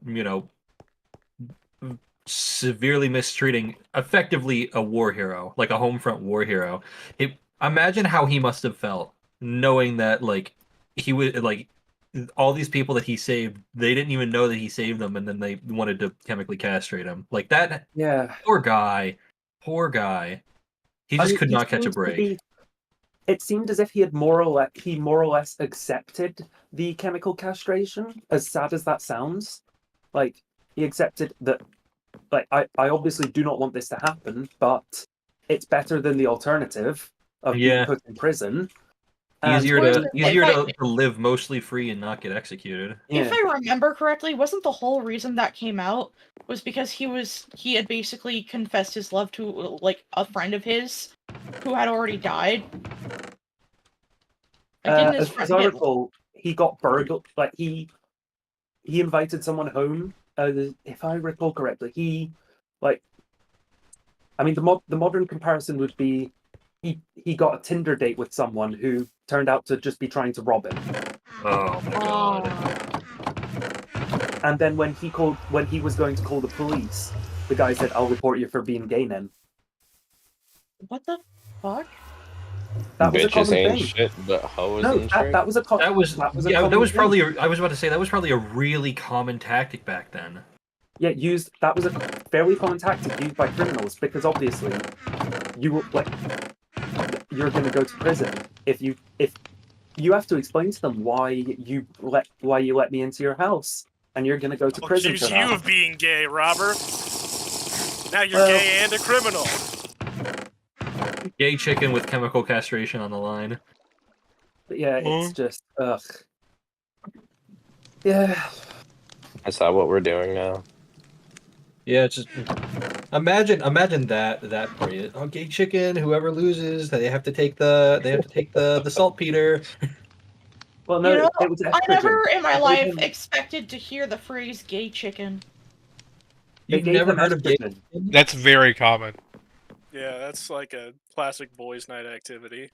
severely mistreating effectively a war hero, like a home front war hero, imagine how he must have felt knowing that like he would like all these people that he saved, they didn't even know that he saved them, and then they wanted to chemically castrate him. Like that. Yeah. Poor guy. He just could not catch a seems to break. be- It seemed as if he had more or less accepted the chemical castration, as sad as that sounds. Like, he accepted that, like, I obviously do not want this to happen, but it's better than the alternative of being Yeah. put in prison. Easier And- to live mostly free and not get executed. If Yeah. I remember correctly, wasn't the whole reason that came out was because he had basically confessed his love to like a friend of his who had already died. Like, didn't his As friend I get- recall, he got burgled. Like he invited someone home. If I recall correctly, the modern comparison would be he got a Tinder date with someone who turned out to just be trying to rob him. Oh my god. And then when he was going to call the police, the guy said, "I'll report you for being gay then." What the fuck? That was a Bitches common ain't thing. shit, but hoes No, and that was a common That was thing. probably I was about to say that was probably a really common tactic back then. Yeah, that was a fairly common tactic used by criminals because obviously you're going to go to prison if you have to explain to them why you let me into your house, and you're going to go to prison Accuse for you that. of being gay, Robert. Now you're Well- gay and a criminal. Gay chicken with chemical castration on the line. But yeah, it's just ugh. Yeah. Is that what we're doing now? Yeah, it's just imagine that for you. Oh, gay chicken. Whoever loses, they have to take the saltpeter. Well, no, You know, it was I estrogen. never in my They gave life him- expected to hear the phrase "gay chicken." They You've gave never him heard of gay estrogen. chicken? That's very common. Yeah, that's like a classic boys' night activity.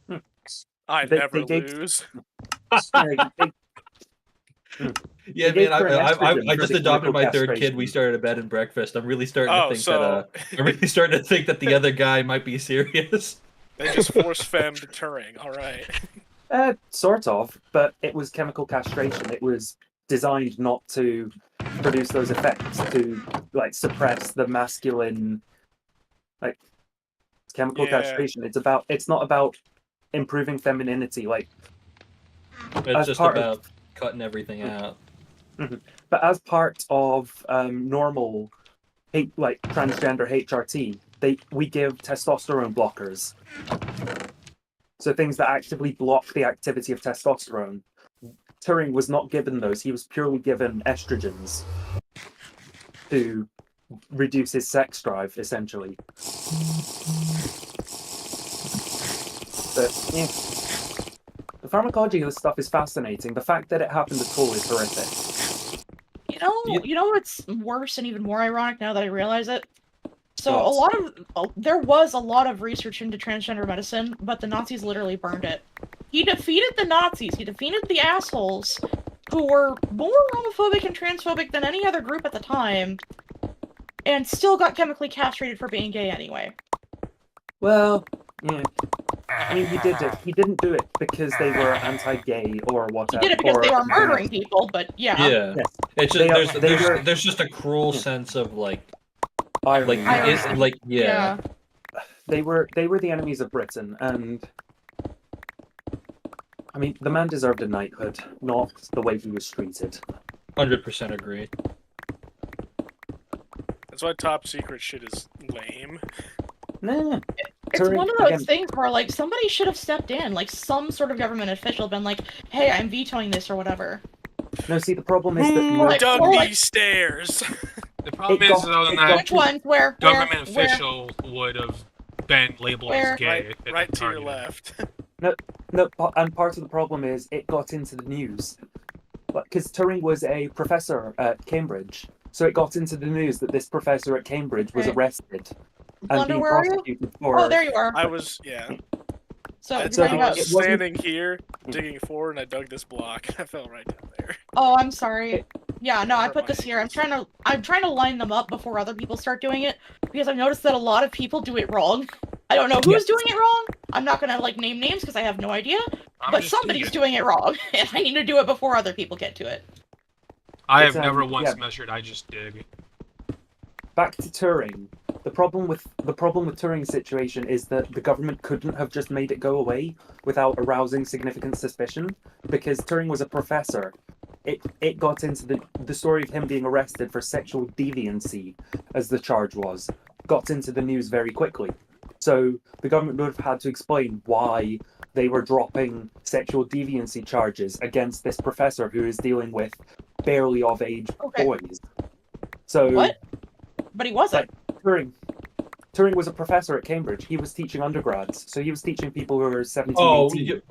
Hmm. I They never gave- lose. Yeah, They gave man, her an estrogen I for just the adopted my chemical third kid. We castration. started a bed and breakfast. I'm really starting Oh, to think so I'm really starting to think that the other guy might be serious. they just force femmed Turing. All right. Sort of, but it was chemical castration. It was designed not to produce those effects, to like suppress the masculine, like chemical Yeah. castration. It's not about improving femininity, like It's as just part about cutting everything out. but as part of normal like transgender HRT, we give testosterone blockers. So things that actively block the activity of testosterone. Turing was not given those. He was purely given estrogens to reduce his sex drive, essentially. But yeah. The pharmacology of this stuff is fascinating. The fact that it happened at all is horrific. You know what's worse and even more ironic now that I realize it? So What? there was a lot of research into transgender medicine, but the Nazis literally burned it. He defeated the Nazis. He defeated the assholes who were more homophobic and transphobic than any other group at the time, and still got chemically castrated for being gay anyway. Well, yeah. I mean, he did it. He didn't do it because they were anti-gay or He whatever. did it because or they were murdering people, but yeah. Yeah, Yes. it's They are- just they were- there's just a cruel Yeah. sense of like irony. yeah. They were the enemies of Britain, and I mean, the man deserved a knighthood, not the way he was treated. 100% agree. That's why top secret shit is lame. Nah. It's Turing, one of those again, things where, like, somebody should have stepped in, like, some sort of government official been like, hey, I'm vetoing this or whatever. No, see, the problem is Who that Like, dug or like- these stairs? The problem It is, got- though, it that got- Which ones? Where? government where? official would have been labeled Where? as gay. Right to your left. No, and part of the problem is it got into the news. Because Turing was a professor at Cambridge, so it got into the news that this professor at Cambridge was Okay. arrested and Blunder, being where are you? prosecuted for. Oh, there you are. I was, yeah. So, I, you're so talking I about... was it wasn't- standing here, digging forward, and I dug this block. I fell right down there. Oh, I'm sorry. Yeah, no, I Hurt put my this here. I'm ankles. trying to line them up before other people start doing it, because I've noticed that a lot of people do it wrong. I don't know who's Yes. doing it wrong. I'm not gonna, like, name names because I have no idea, I'm but just somebody's digging. doing it wrong, and I need to do it before other people get to it. I It's, have never once yeah. measured. I just dig. Back to Turing. The problem with Turing's situation is that the government couldn't have just made it go away without arousing significant suspicion, because Turing was a professor. It got into the story of him being arrested for sexual deviancy, as the charge was, got into the news very quickly. So the government would have had to explain why they were dropping sexual deviancy charges against this professor who is dealing with barely of age Okay. boys. So What? But he wasn't. Turing was a professor at Cambridge. He was teaching undergrads, so he was teaching people who were 17, Oh, 18.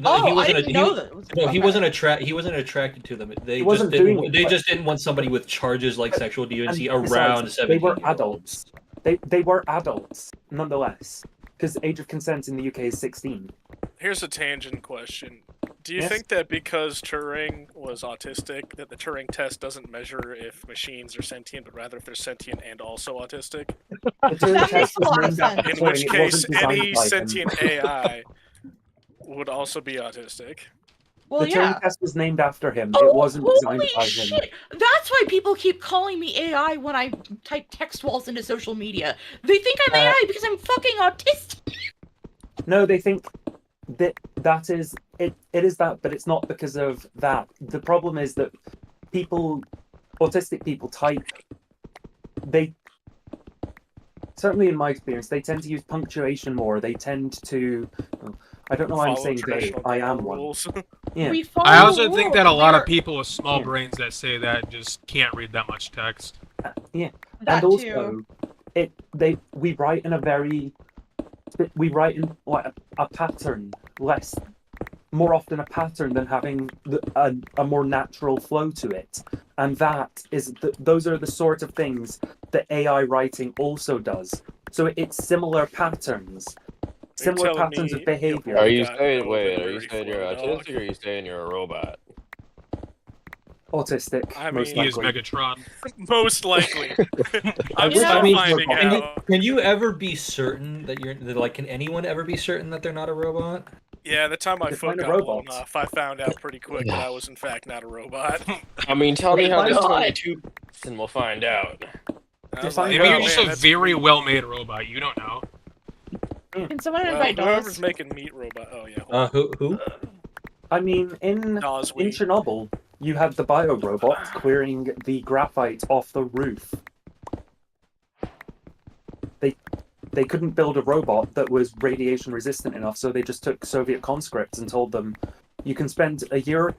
Oh, he I wasn't didn't a, know he, that. no, he Okay. wasn't attracted to them. They He just wasn't didn't. doing it, They but- just didn't want somebody with charges like sexual deviancy And besides, around 17. they were adults. They were adults, nonetheless, because age of consent in the UK is 16. Here's a tangent question. Do you Yes? think that because Turing was autistic, that the Turing test doesn't measure if machines are sentient, but rather if they're sentient and also autistic? The Turing That test makes a was lot of named after sense. In Turing, which it case, wasn't designed any by him. sentient AI would also be autistic. Well, the Turing yeah. test was named after him. Oh, It wasn't designed holy by him. shit! That's why people keep calling me AI when I type text walls into social media. They think I'm AI because I'm fucking autistic. No, they think that is it. It is that, but it's not because of that. The problem is that autistic people type. They certainly, in my experience, they tend to use punctuation more. They tend to. I don't know why I'm Follow saying they. traditional I grammar am one. rules. Yeah. We follow I also the think rules, that a lot of they're- people with small Yeah. brains that say that just can't read that much text. Yeah. That And also, too. we write in like a pattern, more often a pattern than having a more natural flow to it, and those are the sort of things that AI writing also does. So it's similar patterns, similar telling patterns me of behavior. Are you got saying no wait? Are you library saying for you're a dog. autistic, or are you saying you're a robot? Autistic, I most mean- He is likely. Megatron. Most likely. I'm You know- still I mean, finding robot. out. Can you ever be certain that can anyone ever be certain that they're not a robot? Yeah, the time my Define foot a got blown robot. off, I found out pretty quick that I was in fact not a robot. I mean, tell me how Why this not? 22 and we'll find out. I was Define like, Maybe oh, you're just man, a that's very meat. well-made robot. You don't know. Can someone Well, invite whoever's Dawes? making meat robot. Oh yeah. Hold Who? I mean, in Dawes weed. Chernobyl, you had the biorobot clearing the graphite off the roof. They couldn't build a robot that was radiation resistant enough, so they just took Soviet conscripts and told them, you can spend a year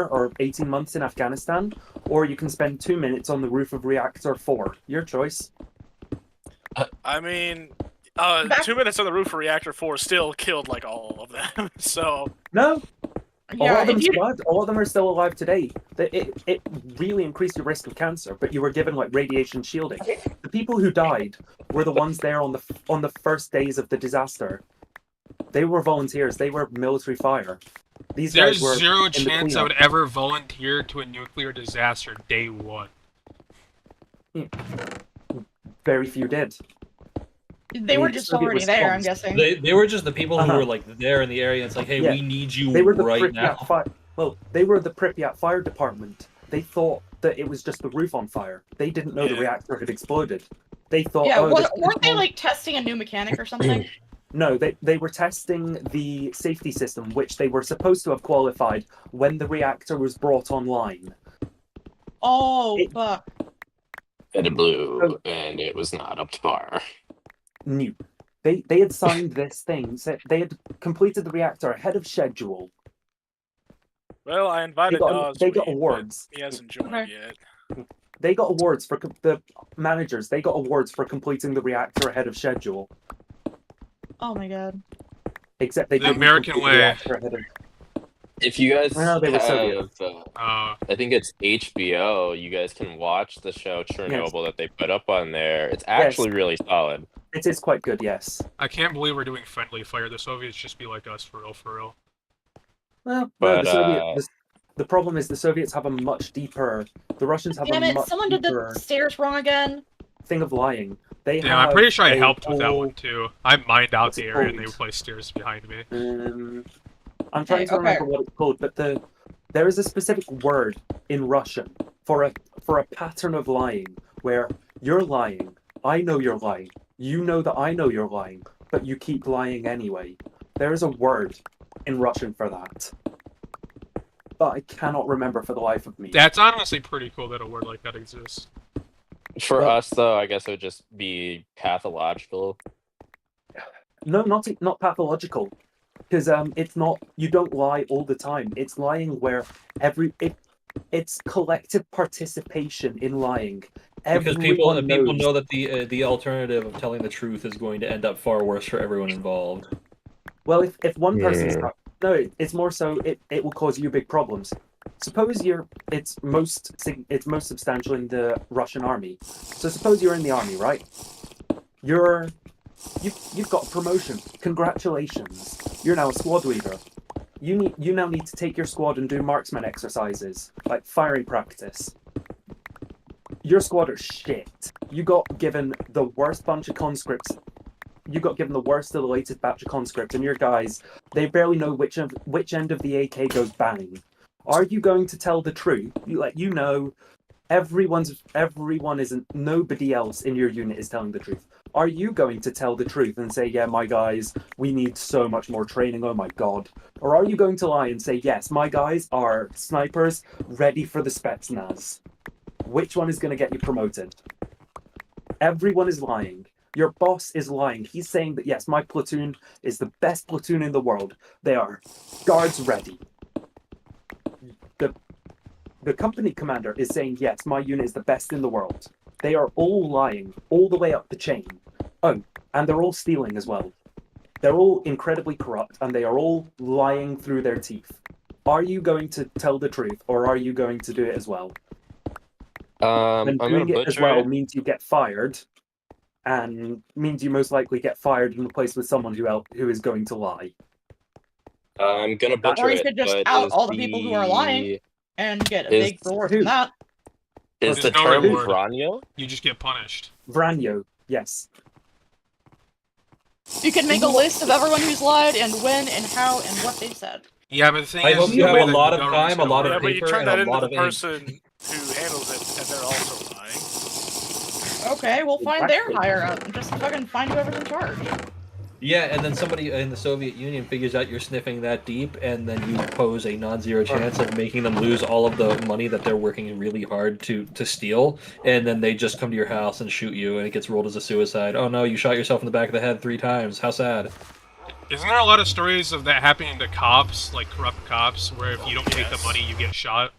or 18 months in Afghanistan, or you can spend 2 minutes on the roof of reactor 4. Your choice. I mean, Back- 2 minutes on the roof of reactor 4 still killed like all of them. So No, a lot Yeah, of them if you survived. A lot of them are still alive today. It really increased your risk of cancer, but you were given like radiation shielding. The people who died were the ones there on the first days of the disaster. They were volunteers. They were military fire. These There's guys were zero in the chance I would cleanup. ever volunteer to a nuclear disaster day one. Very few did. they were the just Soviet already there, I'm response. guessing. They were just the people who Uh-huh. were like there in the area. And it's like, hey, Yeah. we need you They were the right Pripyat now. fire. Well, they were the Pripyat fire department. They thought that it was just the roof on fire. They didn't know the Yeah. reactor had exploded. They thought, Yeah, oh, this weren't they whole- like testing a new mechanic or something? No, they were testing the safety system, which they were supposed to have qualified when the reactor was brought online. Oh, It- fuck. And it blew, and it was not up to par. New. They had signed this thing. So they had completed the reactor ahead of schedule. well, I invited Dawes. They got weed, but awards. He hasn't joined Okay. yet. They got awards for the managers. They got awards for completing the reactor ahead of schedule. Oh my god. Except they The didn't American complete the way. reactor ahead of. If you guys I know they were Soviet. have, Uh, I think it's HBO. You guys can watch the show Chernobyl that they put up on there. It's actually really solid. It is quite good, yes. I can't believe we're doing friendly fire. The Soviets just be like us, for real, for real. Well, no, But, the problem is the Soviets have a much deeper. The Russians have Damn a it, much someone did deeper the stairs wrong again. thing of lying. They Yeah, I'm have pretty sure I a helped with that whole- one too. I mined out What's the it area and they called? placed stairs behind me. I'm trying to remember okay. what it's called, but there is a specific word in Russian for a pattern of lying where you're lying. I know you're lying. You know that I know you're lying, but you keep lying anyway. There is a word in Russian for that, but I cannot remember for the life of me. That's honestly pretty cool that a word like that exists. For Well- us, though, I guess it would just be pathological. No, not pathological, because it's not. You don't lie all the time. It's lying where it's collective participation in lying. Because Everyone people knows. know that the alternative of telling the truth is going to end up far worse for everyone involved. Well, if one person's Yeah. no, it's more so it will cause you big problems. Suppose it's most substantial in the Russian army. So suppose you're in the army, right? You've got a promotion. Congratulations. You're now a squad leader. You now need to take your squad and do marksman exercises, like firing practice. Your squad are shit. You got given the worst bunch of conscripts. got given the worst of the latest batch of conscripts, and your guys, they barely know which end of the AK goes bang. Are you going to tell the truth? Nobody else in your unit is telling the truth. Are you going to tell the truth and say, yeah, my guys, we need so much more training, oh my god? Or are you going to lie and say, yes, my guys are snipers ready for the Spetsnaz? Which one is going to get you promoted? Everyone is lying. Your boss is lying. He's saying that, yes, my platoon is the best platoon in the world. They are guards ready. The company commander is saying, yes, my unit is the best in the world. They are all lying, all the way up the chain. Oh, and they're all stealing as well. They're all incredibly corrupt, and they are all lying through their teeth. Are you going to tell the truth, or are you going to do it as well? I'm And gonna doing it as butcher well it. means you get fired, and means you most likely get fired and replaced with someone who is going to lie. I'm gonna butcher Or you it, could just but out is all the people who are lying and get a big reward from that. Is There's the no term reward. Vranyo? You just get punished. Vranyo, yes. You can make a list of everyone who's lied and when and how and what they said. Yeah, but the thing I is, hope you the have way a that lot the of government's time, a gonna lot work- Yeah, of but you paper, turn and that a into lot the of ink. person who handles it, and they're also lying. Okay, we'll find their Exactly. higher up. Just fucking find whoever's in charge. Yeah, and then somebody in the Soviet Union figures out you're sniffing that deep, and then you pose a non-zero chance of making them lose all of the money that they're working really hard to steal, and then they just come to your house and shoot you, and it gets rolled as a suicide. Oh no, you shot yourself in the back of the head 3 times. How sad. Isn't there a lot of stories of that happening to cops, like corrupt cops, where if you don't take the money, you get shot?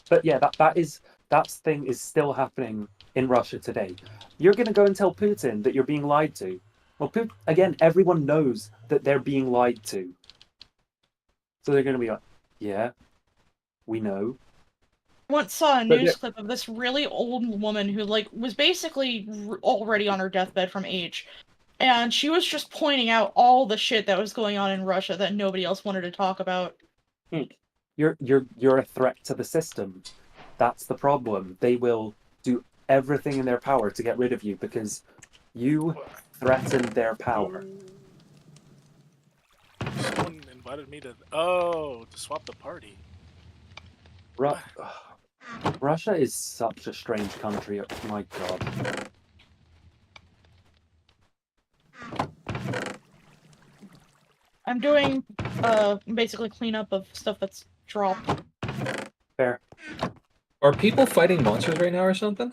But yeah, that thing is still happening in Russia today. You're going to go and tell Putin that you're being lied to. Well, again, everyone knows that they're being lied to. So they're going to be like, yeah, we know. Once saw a But news clip of this really old woman who was basically already on her deathbed from age, and she was just pointing out all the shit that was going on in Russia that nobody else wanted to talk about. You're a threat to the system. That's the problem. They will do everything in their power to get rid of you because you threaten their power. Someone invited me to. Oh, to swap the party. Russia is such a strange country. Oh my god. I'm doing basically cleanup of stuff that's dropped. Fair. Are people fighting monsters right now or something?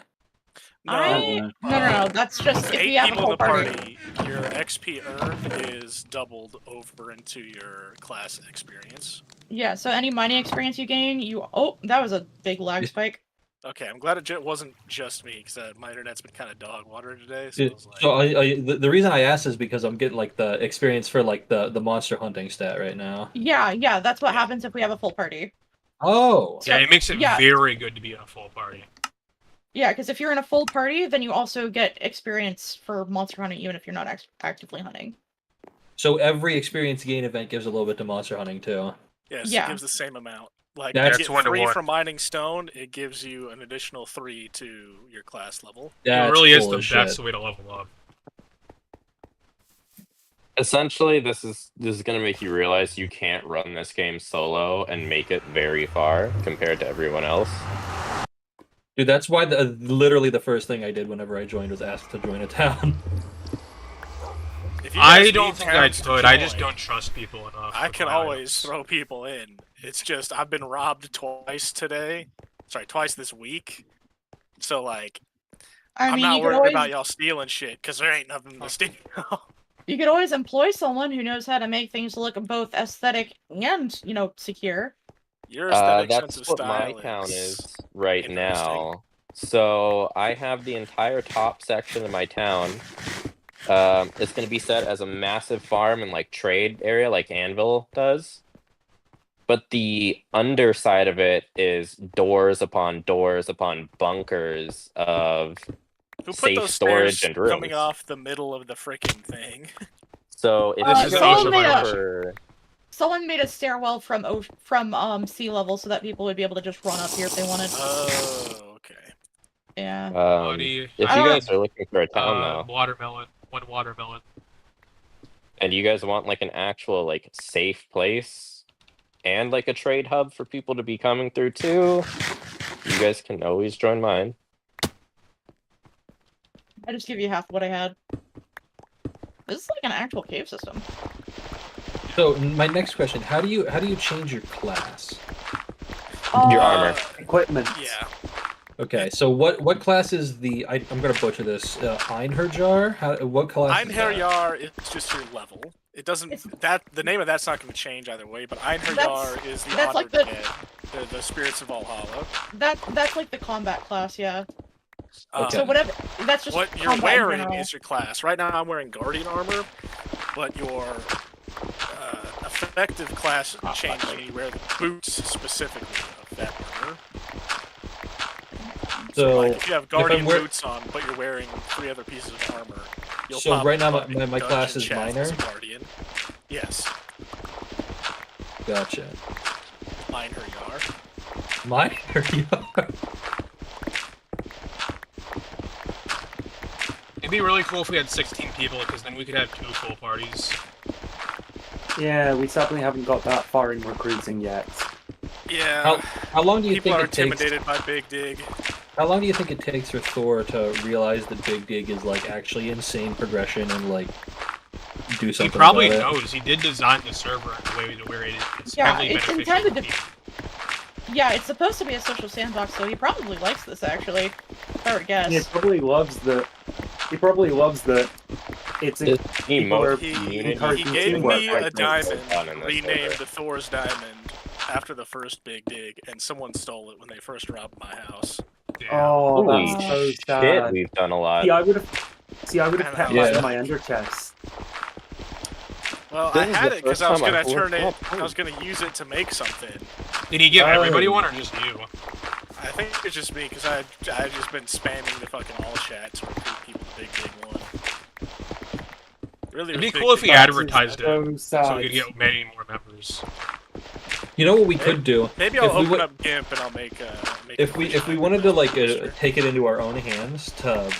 No. No. That's just With if 8 we have a people in full the party. your XP earned is doubled over into your class experience. Yeah. So any mining experience you gain, oh, that was a big lag spike. Okay, I'm glad it wasn't just me because my internet's been kind of dog water today. So, The reason I asked is because I'm getting like the experience for like the monster hunting stat right now. Yeah. That's what happens if we have a full party. Oh. Yeah, it makes it very good to be in a full party. Yeah, because if you're in a full party, then you also get experience for monster hunting, even if you're not actively hunting. So every experience gain event gives a little bit to monster hunting too. Yes, Yeah. it gives the same amount. Like That's you get 1 to 3 1. from mining stone, it gives you an additional 3 to your class level. It really is the as best shit. way to level up. Essentially, this is gonna make you realize you can't run this game solo and make it very far compared to everyone else. Dude, that's why literally the first thing I did whenever I joined was ask to join a town. If you I guys don't need think I towns to could. I just join, don't trust people enough. I with can my always items. throw people in. It's just I've been robbed twice today. Sorry, twice this week. So like, I I'm mean, not you could worried always about y'all stealing shit because there ain't nothing to steal. you could always employ someone who knows how to make things look both aesthetic and secure. Your aesthetic That's sense of what my style town is is right interesting. now. So I have the entire top section of my town. It's going to be set as a massive farm and like trade area, like Anvil does. But the underside of it is doors upon bunkers of Who put safe those storage stairs and rooms. coming off the middle of the freaking thing? So if This you is guys also are my looking option. for Someone made a stairwell from sea level so that people would be able to just run up here if they wanted. Oh, okay. Yeah. Buddy, If you I don't- guys are looking for a town though, watermelon. One watermelon. and you guys want like an actual like safe place and like a trade hub for people to be coming through too, you guys can always join mine. I just give you half what I had. This is like an actual cave system. So my next question: How do you change your class? Your armor. Equipment. Yeah. Okay, so what class is the? I'm gonna butcher this. Einherjar? What class? is that? Einherjar is just your level. It doesn't the name of that's not going to change either way. But Einherjar is the that's like honored dead, the spirits of Valhalla. That's like the combat class, yeah. Okay. So whatever. That's just What you're combat in wearing general. is your class. Right now, I'm wearing Guardian armor, but your effective class changes when you wear the boots specifically of that armor. So like, if you have Guardian wear- boots on, but you're wearing 3 other pieces of armor, you'll So pop right now up in my dungeon class is chat minor? as a Guardian. Yes, Gotcha. Einherjar. Einherjar. It'd be really cool if we had 16 people, because then we could have 2 full parties. Yeah, we sadly haven't got that far in recruiting yet. Yeah. How long do you People think are it takes? intimidated by Big Dig. How long do you think it takes for Thor to realize that Big Dig is like actually insane progression and like do He something probably about it? knows. He did design the server in a way to where it's Yeah, heavily it's beneficial intended to to- people. Yeah, it's supposed to be a social sandbox, so he probably likes this actually. If I were to guess. He probably loves that. He probably loves that. It's This people are emote He community encouraging gave teamwork me like a this. diamond, on in this renamed server. the Thor's diamond after the first Big Dig, and someone stole it when they first robbed my house. Yeah. Oh, Holy that's so shit, sad. we've done a lot. See, I would have. See, I would have kept Yeah. that in my ender chest. Well, This I is had the it because first I was time gonna I've turn looked it. up. I was gonna use it to make something. Did he give everybody Oh. one or just you? I think it's just me because I just been spamming the fucking all chat to recruit people to Big Dig one. Really, It'd was be Big cool if Dig he one. advertised it, So sad. so we could get many more members. You know what we could do? Maybe I'll if we open would- up GIMP and I'll make. If we wanted to like take it into our own hands to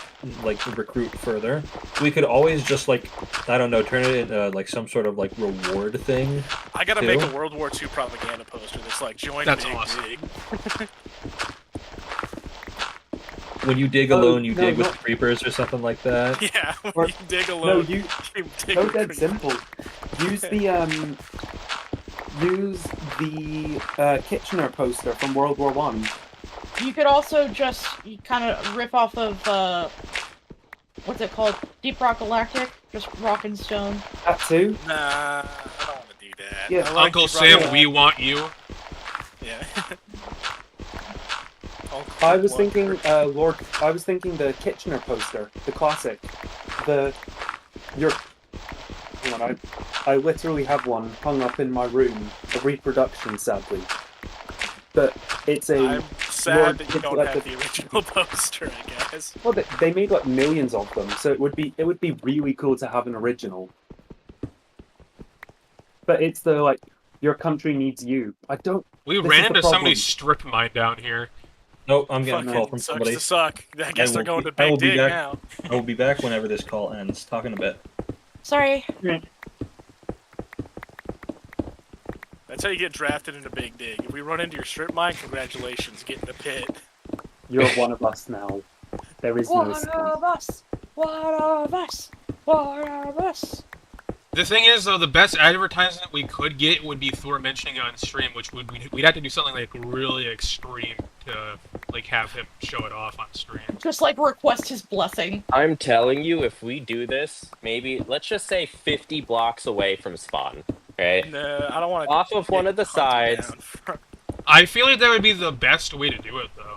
like recruit further, we could always just like I don't know, turn it into like some sort of like reward thing. I gotta too. make a World War II propaganda poster that's like join That's Big awesome. Dig. When you dig Oh, alone, you no, dig with no. creepers or something like that. Yeah, when Or- you dig No, alone. you. you dig No, with dead creepers. simple. Use the Use the Kitchener poster from World War One. You could also just kind of rip off of what's it called? Deep Rock Galactic, just rock and stone. That too. Nah, I don't want to do that. Yeah. I like Uncle you Sam, brought we up- want you. Yeah. I was What? thinking, I was thinking the Kitchener poster, the classic, Hang on, I literally have one hung up in my room, a reproduction, sadly. But it's a. I'm sad Lord, that you it's don't like have the original poster, I guess. Well, they made like millions of them, so it would be really cool to have an original. But it's the like, your country needs you. I don't. We This ran is the into somebody's problem. strip mine down here. Nope, I'm getting a Fucking call from sucks somebody. to suck. I guess they're will going to I will Big be Dig back. now. I will be back whenever this call ends. Talk in a bit. Sorry. That's how you get drafted into Big Dig. If we run into your strip mine, congratulations, get in the pit. You're one of us now. There is no One escape. of us. One of us. One of us. The thing is, though, the best advertisement we could get would be Thor mentioning it on stream, which we'd have to do something like really extreme to like have him show it off on stream. Just like request his blessing. I'm telling you, if we do this, maybe let's just say 50 blocks away from spawn, right? No, I don't want to. Off of one of the sides. I feel like that would be the best way to do it, though.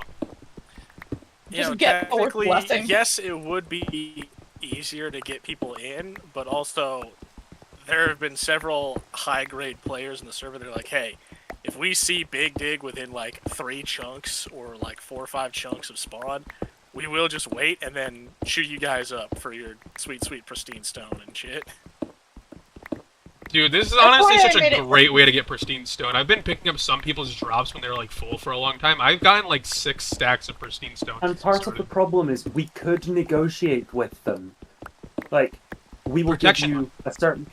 You Just know, get Thor's technically, blessing. yes, it would be easier to get people in, but also there have been several high-grade players in the server that are like, hey, if we see Big Dig within like 3 chunks or like 4 or 5 chunks of spawn, we will just wait and then shoot you guys up for your sweet, sweet pristine stone and shit. Dude, this is That's honestly why I such made a it- great way to get pristine stone. I've been picking up some people's drops when they're like full for a long time. I've gotten like 6 stacks of pristine stone. And since I part of the started. problem is we could negotiate with them. Like, we will Protection give you a certain.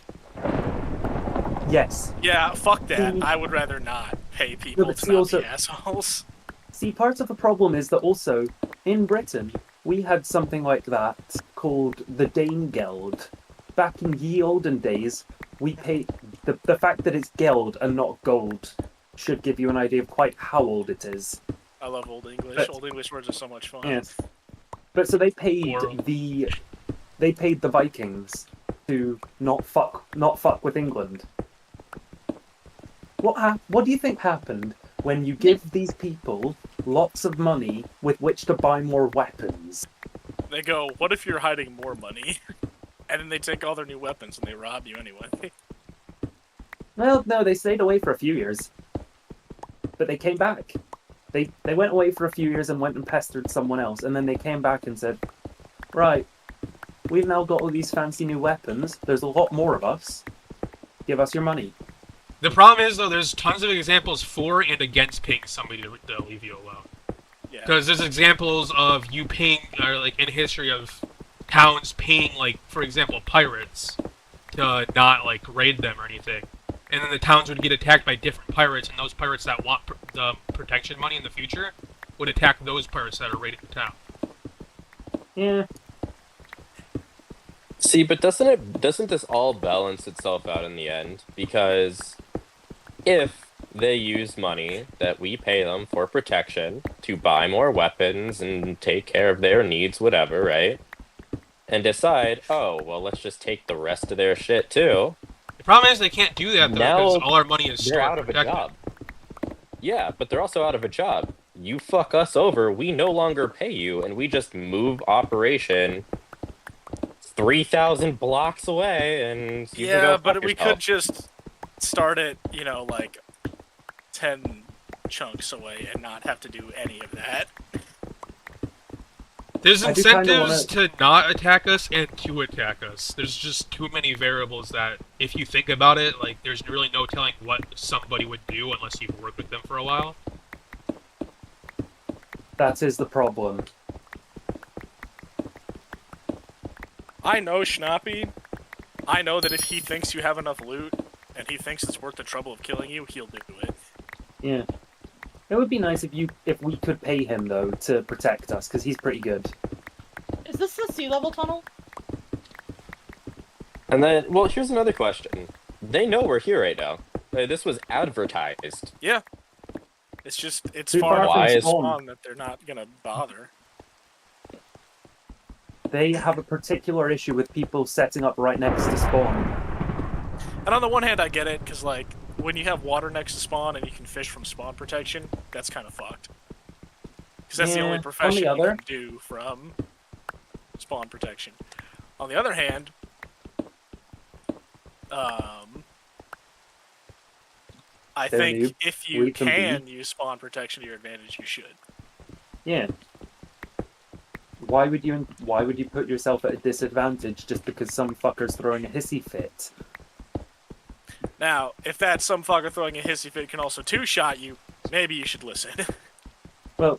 Yes. Yeah, fuck that. See- I would rather not pay people but to see not also- be assholes. See, part of the problem is that also in Britain we had something like that called the Dane Geld. Back in ye olden days, we paid the fact that it's geld and not gold should give you an idea of quite how old it is. I love Old English. But- Old English words are so much fun. Yes. But so they paid Or- the Vikings to not fuck with England. What do you think happened when you give these people lots of money with which to buy more weapons? They go, what if you're hiding more money? And then they take all their new weapons and they rob you anyway. Well, no, they stayed away for a few years, but they came back. They went away for a few years and went and pestered someone else, and then they came back and said, "Right, we've now got all these fancy new weapons. There's a lot more of us. Give us your money." The problem is, though, there's tons of examples for and against paying somebody to leave you alone. Yeah. Because there's examples of you paying, or like in history of towns paying, like, for example, pirates to not, like, raid them or anything. And then the towns would get attacked by different pirates, and those pirates that want the protection money in the future would attack those pirates that are raiding the town. Yeah. See, but doesn't this all balance itself out in the end? Because if they use money that we pay them for protection to buy more weapons and take care of their needs, whatever, right? And decide, oh, well, let's just take the rest of their shit too. The problem is they can't do that, though, Now because all our money is They're stored out of a protected. job. Yeah, but they're also out of a job. You fuck us over, we no longer pay you, and we just move operation 3,000 blocks away, and you can Yeah, go but fuck we yourself. could just start it, like 10 chunks away and not have to do any of that. There's I do kinda incentives to not attack us and to attack us. There's just too many variables that, if you think about it, like, there's really no telling what somebody would do unless you've worked with them for a while. That is the problem. I know Schnappy. I know that if he thinks you have enough loot and he thinks it's worth the trouble of killing you, he'll do it. Yeah. It would be nice if we could pay him though to protect us, because he's pretty good. Is this the sea level tunnel? And then, well, here's another question. They know we're here right now. This was advertised. Yeah. It's just, it's Too far far from from spawn. spawn that they're not gonna bother. They have a particular issue with people setting up right next to spawn. And on the one hand, I get it, because, like, when you have water next to spawn and you can fish from spawn protection, that's kind of fucked. Because that's the Yeah, only on the profession you other- can do from spawn protection. On the other hand, I Fair think noob. if you We can can use spawn protection to your advantage, you should. Yeah. Why would you put yourself at a disadvantage just because some fucker's throwing a hissy fit? Now, if that some fucker throwing a hissy fit can also two-shot you, maybe you should listen. Well,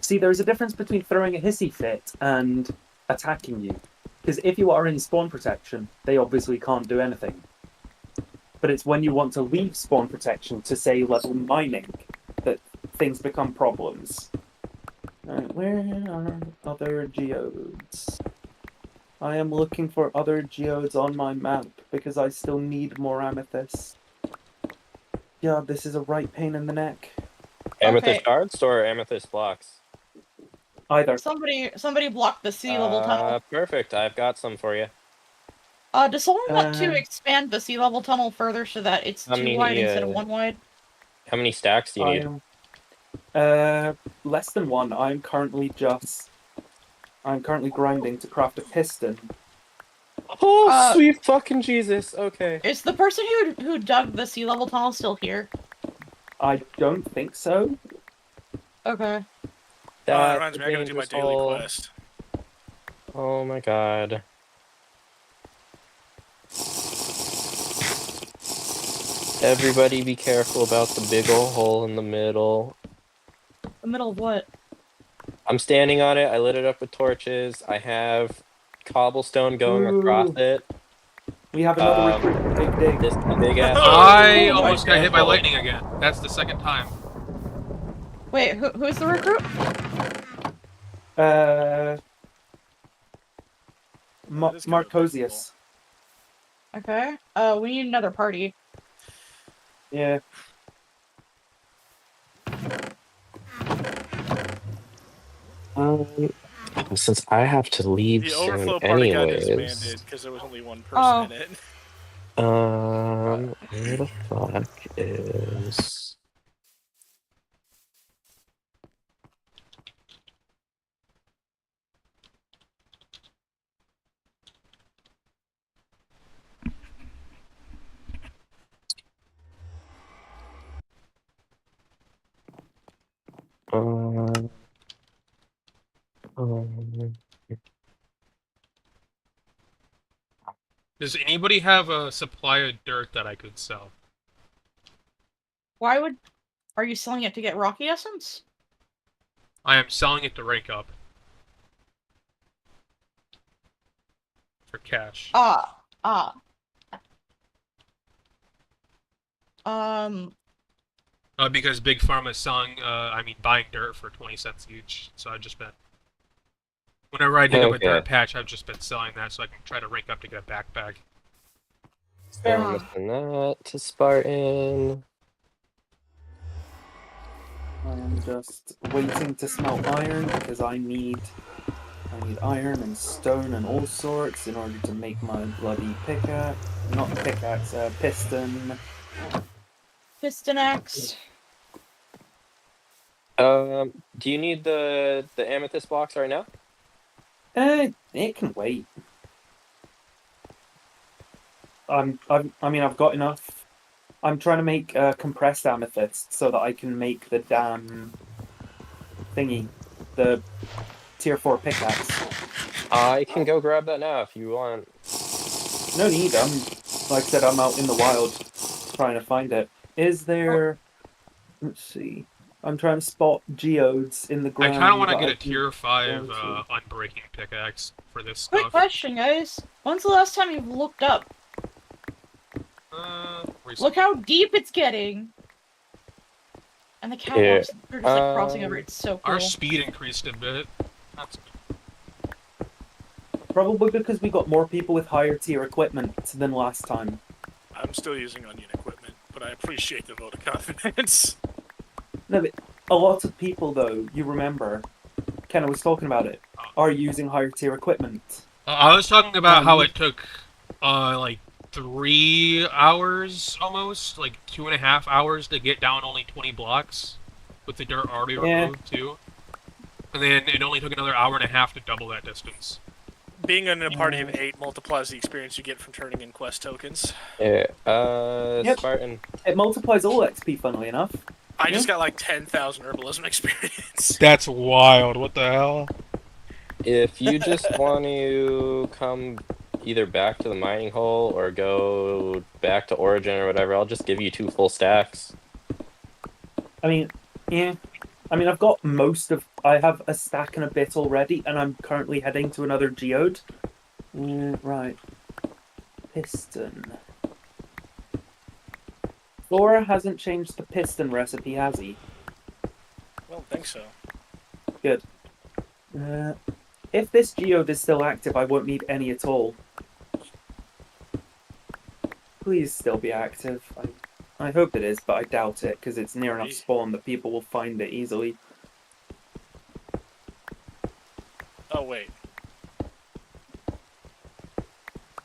see, there's a difference between throwing a hissy fit and attacking you. Because if you are in spawn protection, they obviously can't do anything. But it's when you want to leave spawn protection to, say, level mining, that things become problems. Alright, where are other geodes? I am looking for other geodes on my map, because I still need more amethyst. Yeah, this is a right pain in the neck. Amethyst Okay. shards or amethyst blocks? Either. Somebody blocked the sea level tunnel. Perfect. I've got some for you. Does someone want to Uh, expand the sea level tunnel further so that it's How 2 many, wide instead of 1 wide? How many stacks do you need? Less than 1. I'm currently grinding to craft a piston. Oh, sweet fucking Jesus. Okay. Is the person who dug the sea level tunnel still here? I don't think so. Okay. That reminds me, I gotta do my daily hole. quest. Oh my god. Everybody be careful about the big ol' hole in the middle. The middle of what? I'm standing on it. I lit it up with torches. I have cobblestone going across Ooh. it. We have another recruit. Big dig. This big ass. I Oh, almost got hit by careful. lightning again. That's the second time. Wait, who's the recruit? That is kind of Marcosius. Okay. We need another party. Yeah. Since I have to leave The soon overflow party got anyways. disbanded because there was only one person Oh. in it. Where the fuck is... Does anybody have a supply of dirt that I could sell? Why would... Are you selling it to get Rocky Essence? I am selling it to rank up. For cash. Because Big Pharma is selling, buying dirt for 20 cents each, so I've just been... Whenever I dig up a dirt patch, I've just been selling that so I can try to rank up to get a backpack. Send that to Spartan. I am just waiting to smelt iron because I need iron and stone and all sorts in order to make my bloody pickaxe. Not pickaxe, piston. Piston axe. Do you need the amethyst blocks right now? It can wait. I've got enough. I'm trying to make compressed amethyst so that I can make the damn thingy, the tier 4 pickaxe. I can go grab that now if you want. No need. Like I said, I'm out in the wild trying to find it. Is there? Let's see. I'm trying to spot geodes in the ground. I kind of want to get a tier 5 unbreaking pickaxe for this stuff. Quick question, guys. When's the last time you've looked up? Look how deep it's getting! And the catwalks are just like crossing over. It's so cool. Our speed increased a bit. That's good. Probably because we got more people with higher tier equipment than last time. I'm still using onion equipment, but I appreciate the vote of confidence. No, but a lot of people, though, you remember, Ken was talking about it, are using higher tier equipment. I was talking about how it took, like, 3 hours, almost, like 2.5 hours to get down only 20 blocks, with the dirt already removed, too. And then it only took another hour and a half to double that distance. Being in a party of 8 multiplies the experience you get from turning in quest tokens. Yeah, Yep. Spartan. It multiplies all XP, funnily enough. I just got like 10,000 herbalism experience. That's wild, what the hell? If you just want to come either back to the mining hole or go back to Origin or whatever, I'll just give you 2 full stacks. I mean, yeah. I mean, I've got most of... I have a stack and a bit already, and I'm currently heading to another geode. Right. Piston. Flora hasn't changed the piston recipe, has he? I don't think so. Good. If this geode is still active, I won't need any at all. Please still be active. I hope it is, but I doubt it, because it's near enough spawn that people will find it easily. Oh, wait.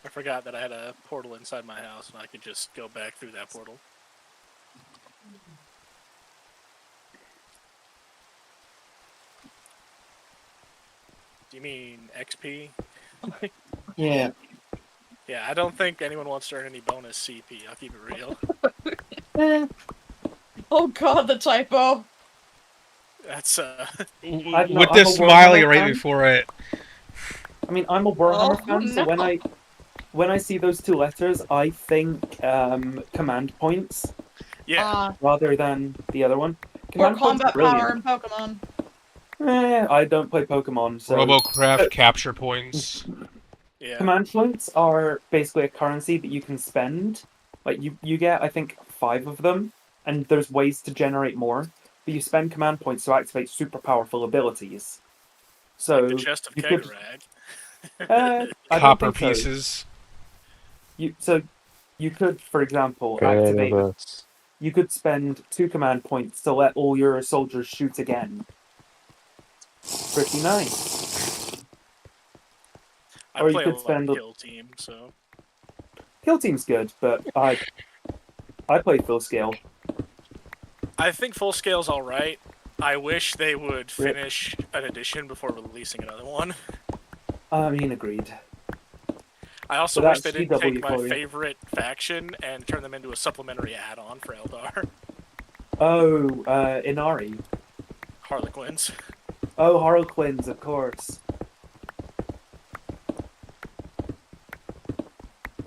I forgot that I had a portal inside my house, and I could just go back through that portal. Do you mean XP? Yeah. Yeah, I don't think anyone wants to earn any bonus CP. I'll keep it real. Oh god, the typo! That's, With the smiley right before it. I mean, I'm a Warhammer fan, so when when I see those two letters, I think command points Yeah. rather than the other one. Or Command points are combat power brilliant. in Pokemon. I don't play Pokemon, so Robocraft capture points. Yeah. command points are basically a currency that you can spend. Like you get, I think, 5 of them, and there's ways to generate more. But you spend command points to activate super powerful abilities. So Like the chest of you could, Kegarag. I don't Copper think so. pieces. You could, for example, activate. You could spend 2 command points to let all your soldiers shoot again. Pretty nice. I Or you play could a lot spend- of kill team, so Kill team's good, but I play full scale. I think full scale's all right. I wish they would finish an edition before releasing another one. I mean, agreed. I also But wish they that's didn't take GW my for you. favorite faction and turn them into a supplementary add-on for Eldar. Oh, Inari. Harlequins. Oh, Harlequins, of course.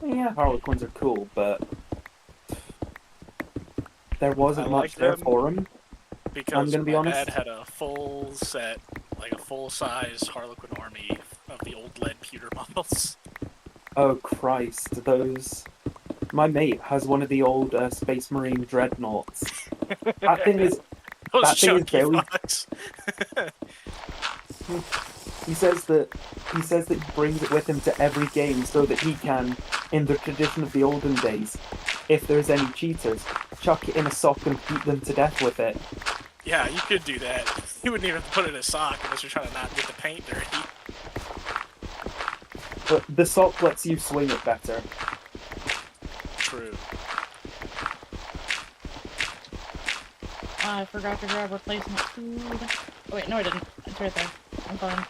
Yeah, Harlequins are cool, but there wasn't I much like there them. for them. Because gonna be my honest. dad had a full set, like a full-size Harlequin army of the old lead pewter models. Oh Christ, those. My mate has one of the old Space Marine dreadnoughts. That thing is. Those That thing is chunky barely- fucks. He says that he brings it with him to every game so that he can, in the tradition of the olden days, if there's any cheaters, chuck it in a sock and beat them to death with it. Yeah, you could do that. You wouldn't even have to put it in a sock unless you're trying to not get the paint dirty. But the sock lets you swing it better. True. I forgot to grab replacement food. Oh wait, no I didn't. It's right there. I'm fine.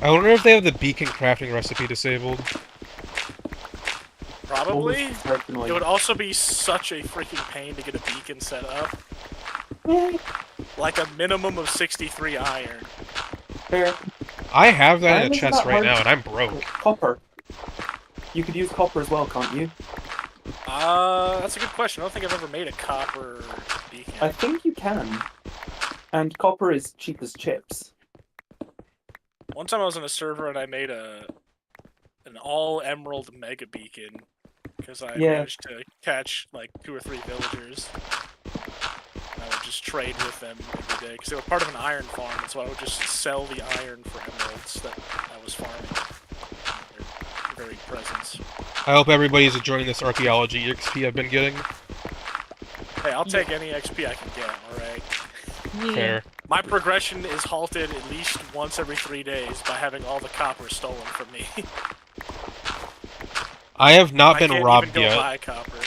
I wonder if they have the beacon crafting recipe disabled. Probably. Almost certainly. It would also be such a freaking pain to get a beacon set up. Like a minimum of 63 iron. Fair. I have that in Iron a is chest not right hard now, to- and I'm broke. Copper. You could use copper as well, can't you? That's a good question. I don't think I've ever made a copper beacon. I think you can. And copper is cheap as chips. One time I was on a server and I made an all emerald mega beacon because I Yeah. managed to catch like 2 or 3 villagers. And I would just trade with them every day because they were part of an iron farm, and so I would just sell the iron for emeralds that I was farming. Their very presence. I hope everybody's enjoying this archaeology XP I've been getting. Hey, I'll take any XP I can get. All right. Yeah. Fair. My progression is halted at least once every 3 days by having all the copper stolen from me. I have not I been can't robbed even go yet. buy copper.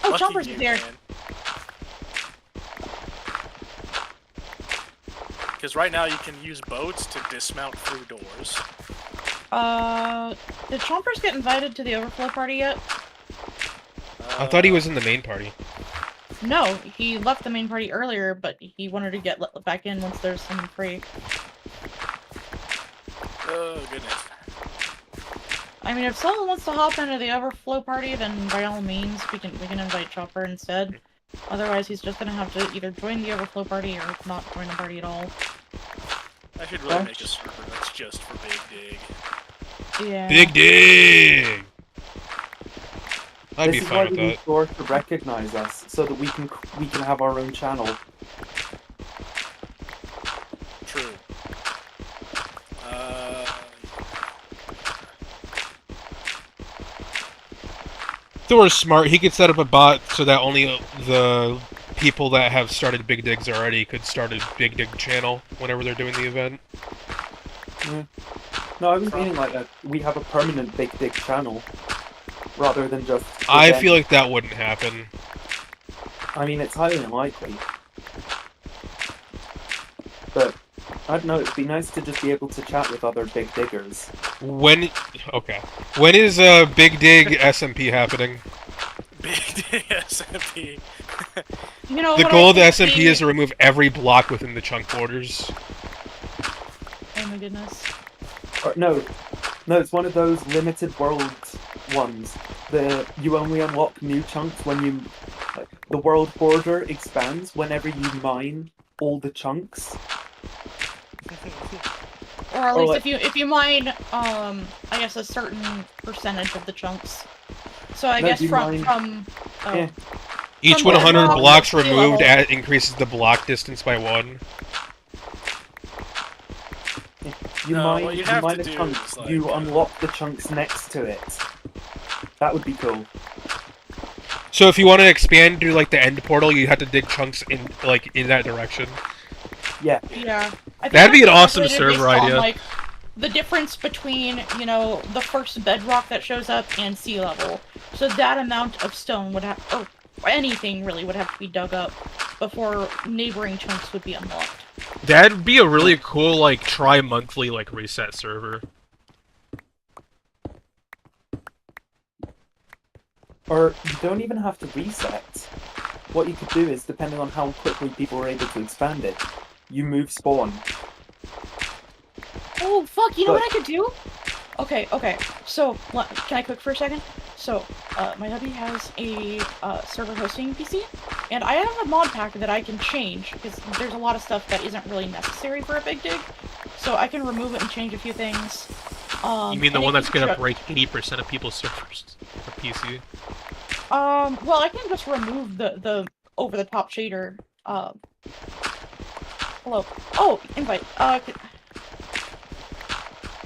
Oh, Lucky Chomper's you, there. Because right now you can use boats to dismount through doors. Did Chompers get invited to the overflow party yet? I thought he was in the main party. No, he left the main party earlier, but he wanted to get let back in once there's someone free. Oh goodness. I mean, if someone wants to hop into the overflow party, then by all means, we can invite Chopper instead. Otherwise, he's just gonna have to either join the overflow party or not join the party at all. I should really make a server that's just for Big Dig. Yeah. Big dig! I'd be This is why fine we with need that. Thor to recognize us, so that we can have our own channel. True. Thor's smart. He could set up a bot so that only the people that have started Big Digs already could start a Big Dig channel whenever they're doing the event. No, I was meaning like that. We have a permanent Big Dig channel, rather than just. I event. feel like that wouldn't happen. I mean, it's highly unlikely. But I don't know. It'd be nice to just be able to chat with other Big Diggers. When... Okay. When is Big Dig SMP happening? Big Dig SMP. You know The what goal of the I think SMP is to remove every block within the chunk borders. Oh my goodness. Or, no, it's one of those limited world ones. You only unlock new chunks when you like the world border expands whenever you mine all the chunks. Or at Or least like- if you mine I guess a certain percentage of the chunks. So I No, guess do you from mine- oh. Yeah. Each From 100 bedrock blocks to sea removed level. increases the block distance by 1. You No, mine, what you you have mine to a do chunk, is, you like, unlock the chunks next to it. That would be cool. So if you want to expand to like the end portal, you have to dig chunks in that direction. Yeah. Yeah. I think That'd be an that's awesome calculated server based on, idea. like, the difference between, you know, the first bedrock that shows up and sea level. So that amount of stone would have, or anything really, would have to be dug up before neighboring chunks would be unlocked. That'd be a really cool like tri-monthly like reset server. Or you don't even have to reset. What you could do is, depending on how quickly people are able to expand it, you move spawn. Oh, fuck, you know But- what I could do? Okay. So, can I cook for a second? So, my hubby has a server hosting PC, and I have a mod pack that I can change, because there's a lot of stuff that isn't really necessary for a big dig. So I can remove it and change a few things. You mean the and one it that's can gonna show- break 80% of people's servers for PC? Well, I can just remove the over-the-top shader. Hello. Oh, invite. I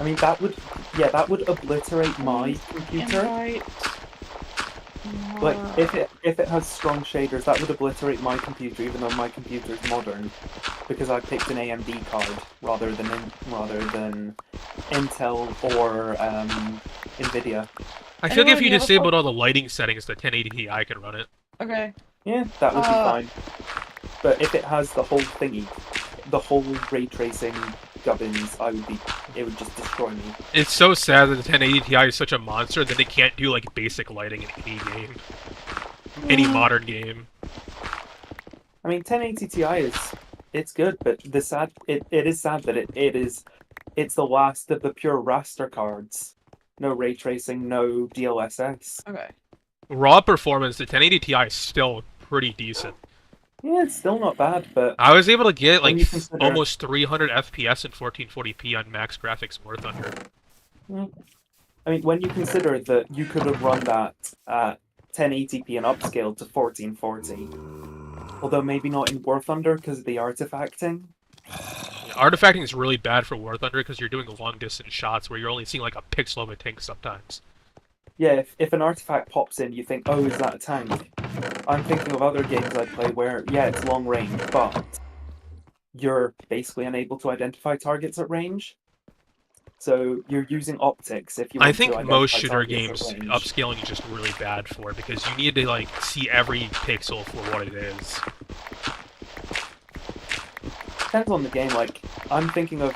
mean, that would obliterate my computer. Invite. Like, if it has strong shaders, that would obliterate my computer, even though my computer is modern, because I picked an AMD card rather than Intel or Nvidia. I feel like if Anyone you you have a disabled all the lighting settings, the 1080 Ti could run it. Okay. Yeah, that would be Uh, fine. But if it has the whole thingy, the whole ray tracing gubbins, it would just destroy me. It's so sad that the 1080 Ti is such a monster that it can't do like basic lighting in any game, any modern game. I mean, 1080 Ti it's good, but it is sad that it's the last of the pure raster cards. No ray tracing, no DLSS. Okay. Raw performance, the 1080 Ti is still pretty decent. Yeah, it's still not bad, but I was able to get When like you consider- almost 300 FPS and 1440p on max graphics War Thunder. I mean, when you consider that you could have run that at 1080p and upscaled to 1440, although maybe not in War Thunder because of the artifacting. Yeah, artifacting is really bad for War Thunder because you're doing long distance shots where you're only seeing like a pixel of a tank sometimes. Yeah, if an artifact pops in, you think, oh, is that a tank? I'm thinking of other games I play where, yeah, it's long range, but you're basically unable to identify targets at range. So you're using optics if you want I to think identify most shooter targets games at range. upscaling is just really bad for it because you need to like see every pixel for what it is. Depends on the game. Like, I'm thinking of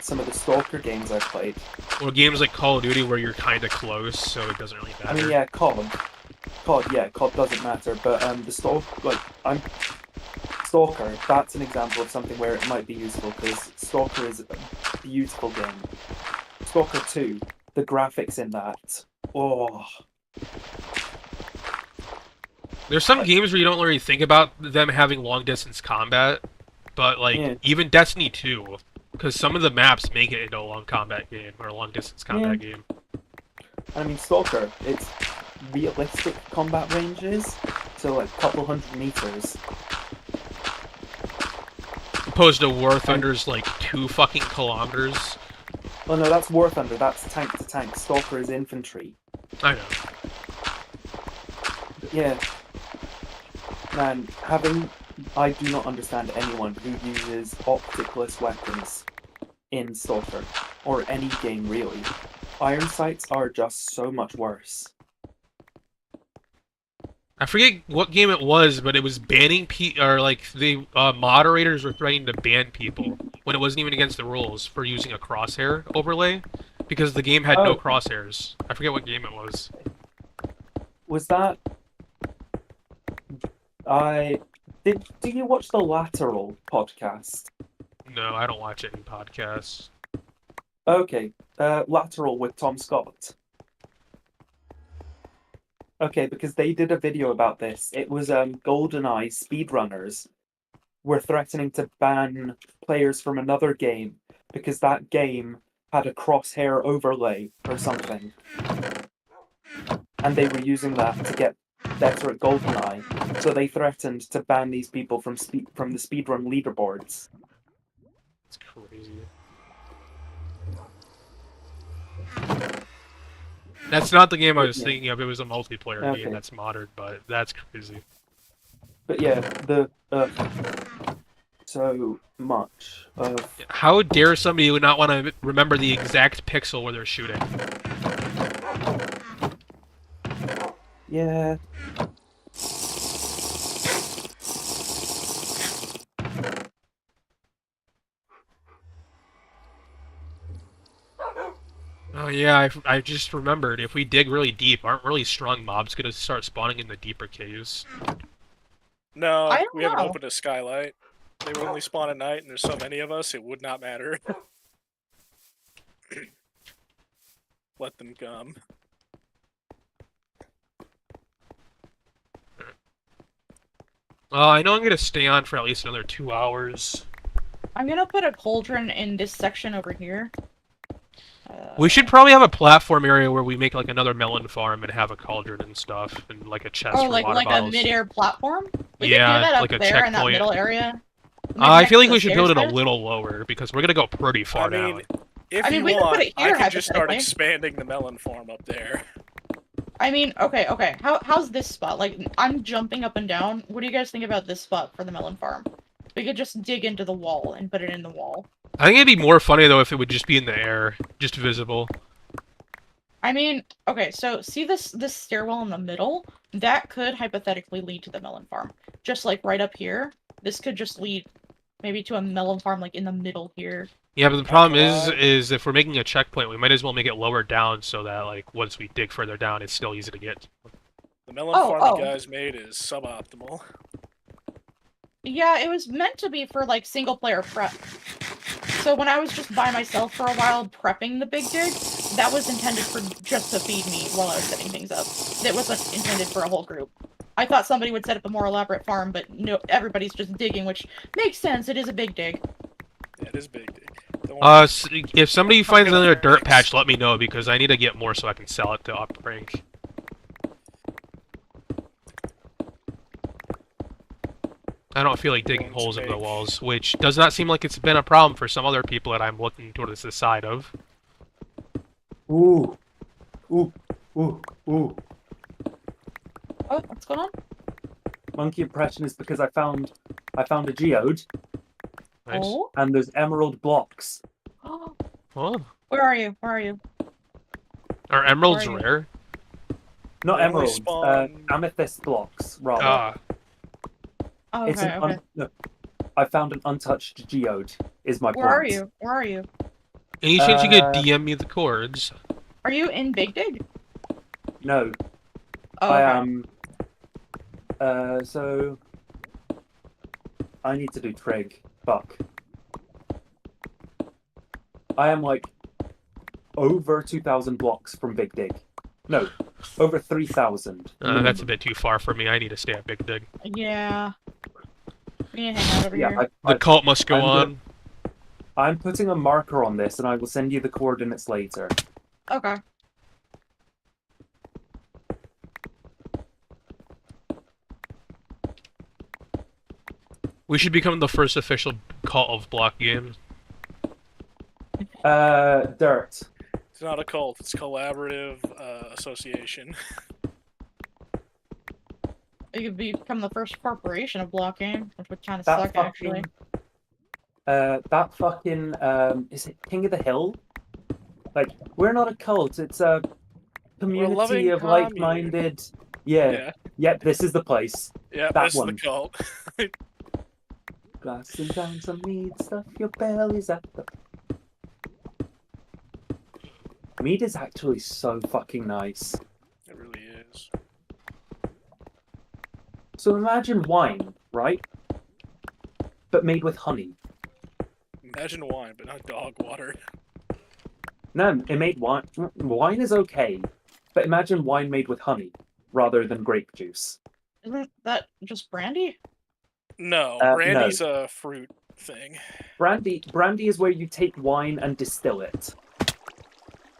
some of the Stalker games I've played. Or games like Call of Duty where you're kind of close, so it doesn't really matter. I mean, yeah, COD. COD doesn't matter, but Stalker, that's an example of something where it might be useful, because Stalker is a beautiful game. Stalker 2, the graphics in that, oh, There's some games where you don't really think about them having long distance combat, but like Yeah. even Destiny 2, because some of the maps make it into a long combat game or a long distance combat game. I mean, Stalker, it's realistic combat ranges, so like a couple 100 meters. Opposed to War Thunder's like 2 fucking kilometers. Oh no, that's War Thunder, that's tank to tank. Stalker is infantry. I know. Yeah. Man, I do not understand anyone who uses opticless weapons in Stalker, or any game really. Iron sights are just so much worse. I forget what game it was, but it was banning or like the moderators were threatening to ban people when it wasn't even against the rules for using a crosshair overlay because the game had no Oh. crosshairs. I forget what game it was. Was that... Do you watch the Lateral podcast? No, I don't watch any podcasts. Okay, Lateral with Tom Scott. Okay, because they did a video about this. It was GoldenEye speedrunners were threatening to ban players from another game because that game had a crosshair overlay or something. And they were using that to get better at GoldenEye. So they threatened to ban these people from the speedrun leaderboards. It's crazy. That's not the game I was thinking of. It was a multiplayer game that's modern, but that's crazy. But yeah, so much of... How dare somebody who not want to remember the exact pixel where they're shooting? Yeah. Oh yeah, I just remembered. If we dig really deep, aren't really strong mobs gonna start spawning in the deeper caves? No, I don't we haven't know. opened a skylight. They would only spawn at night, and there's so many of us, it would not matter. Let them come. I know I'm gonna stay on for at least another 2 hours. I'm gonna put a cauldron in this section over here. We should probably have a platform area where we make like another melon farm and have a cauldron and stuff, and like a chest for like water a bottles. mid-air platform. We Yeah, could do that like up a there in that checkpoint. middle area. I feel like we should should build it a little lower because we're gonna go pretty far I mean, down. if I mean, you we could put want, it here, I can just start hypothetically. expanding the melon farm up there. I mean, okay. How's this spot? Like, I'm jumping up and down. What do you guys think about this spot for the melon farm? We could just dig into the wall and put it in the wall. I think it'd be more funny though if it would just be in the air, just visible. I mean, okay, so see this stairwell in the middle? That could hypothetically lead to the melon farm. Just like right up here. This could just lead maybe to a melon farm like in the middle here. Yeah, but the problem is if we're making a checkpoint, we might as well make it lower down so that like once we dig further down, it's still easy to get. The melon farm you guys made is suboptimal. Yeah, it was meant to be for like single player prep. So when I was just by myself for a while prepping the big dig, that was intended for just to feed me while I was setting things up. It wasn't intended for a whole group. I thought somebody would set up a more elaborate farm, but no, everybody's just digging, which makes sense. It is a big dig. Yeah, it is big dig. If somebody finds another dirt patch, let me know because I need to get more so I can sell it to up rank. I don't feel like digging holes in the walls, which does not seem like it's been a problem for some other people that I'm looking towards the side of. Ooh. Ooh. Ooh. Ooh. Oh, what's going on? Monkey impression is because I found a geode. Nice. Oh. And there's emerald blocks. Oh. Where are you? Where are you? Are emeralds rare? Not They only emeralds, spawn- amethyst blocks, rather. Ah. Oh, It's okay. no, I found an untouched geode, is my Where point. are you? Where are you? Any chance you could DM me the chords? Are you in Big Dig? No. Oh, I okay. am. So. I need to do trig. Fuck. I am like over 2,000 blocks from Big Dig. No, over 3,000. That's a bit too far for me. I need to stay at Big Dig. Yeah. We need to hang out over here. The cult must go on. I'm putting a marker on this, and I will send you the coordinates later. Okay. We should become the first official cult of BlockGame. Dirt. It's not a cult, it's collaborative association. You could become the first corporation of BlockGame, which would kind of That suck, actually. That fucking, is it King of the Hill? Like, we're not a cult, it's a community loving of commune. like-minded... Yeah. Yep, this is the place. Yeah, that this one. is the cult. Glass and down some mead, stuff your bellies at the... Mead is actually so fucking nice. It really is. So imagine wine, right? but made with honey. Imagine wine, but not dog water. No, it made wine. Wine is okay, but imagine wine made with honey rather than grape juice. Isn't that just brandy? No, No. brandy's a fruit thing. Brandy is where you take wine and distill it.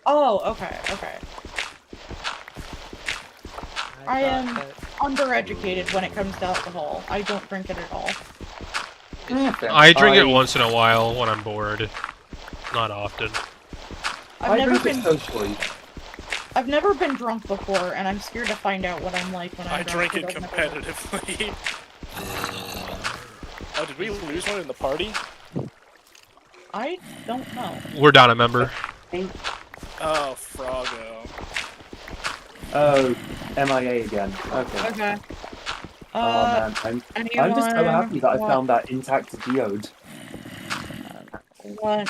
Oh, okay, okay. I am undereducated when it comes to alcohol. I don't drink it at all. I drink it once in a while when I'm bored. Not often. I've never drink it been socially. I've never been drunk before, and I'm scared to find out what I'm like when I'm I drunk. drink it because I've never- competitively. Oh, did we lose one in the party? I don't know. We're down a member. Oh, Froggo. Oh, MIA again. Okay. Okay. Oh man, I'm just so happy that I found that intact geode. What?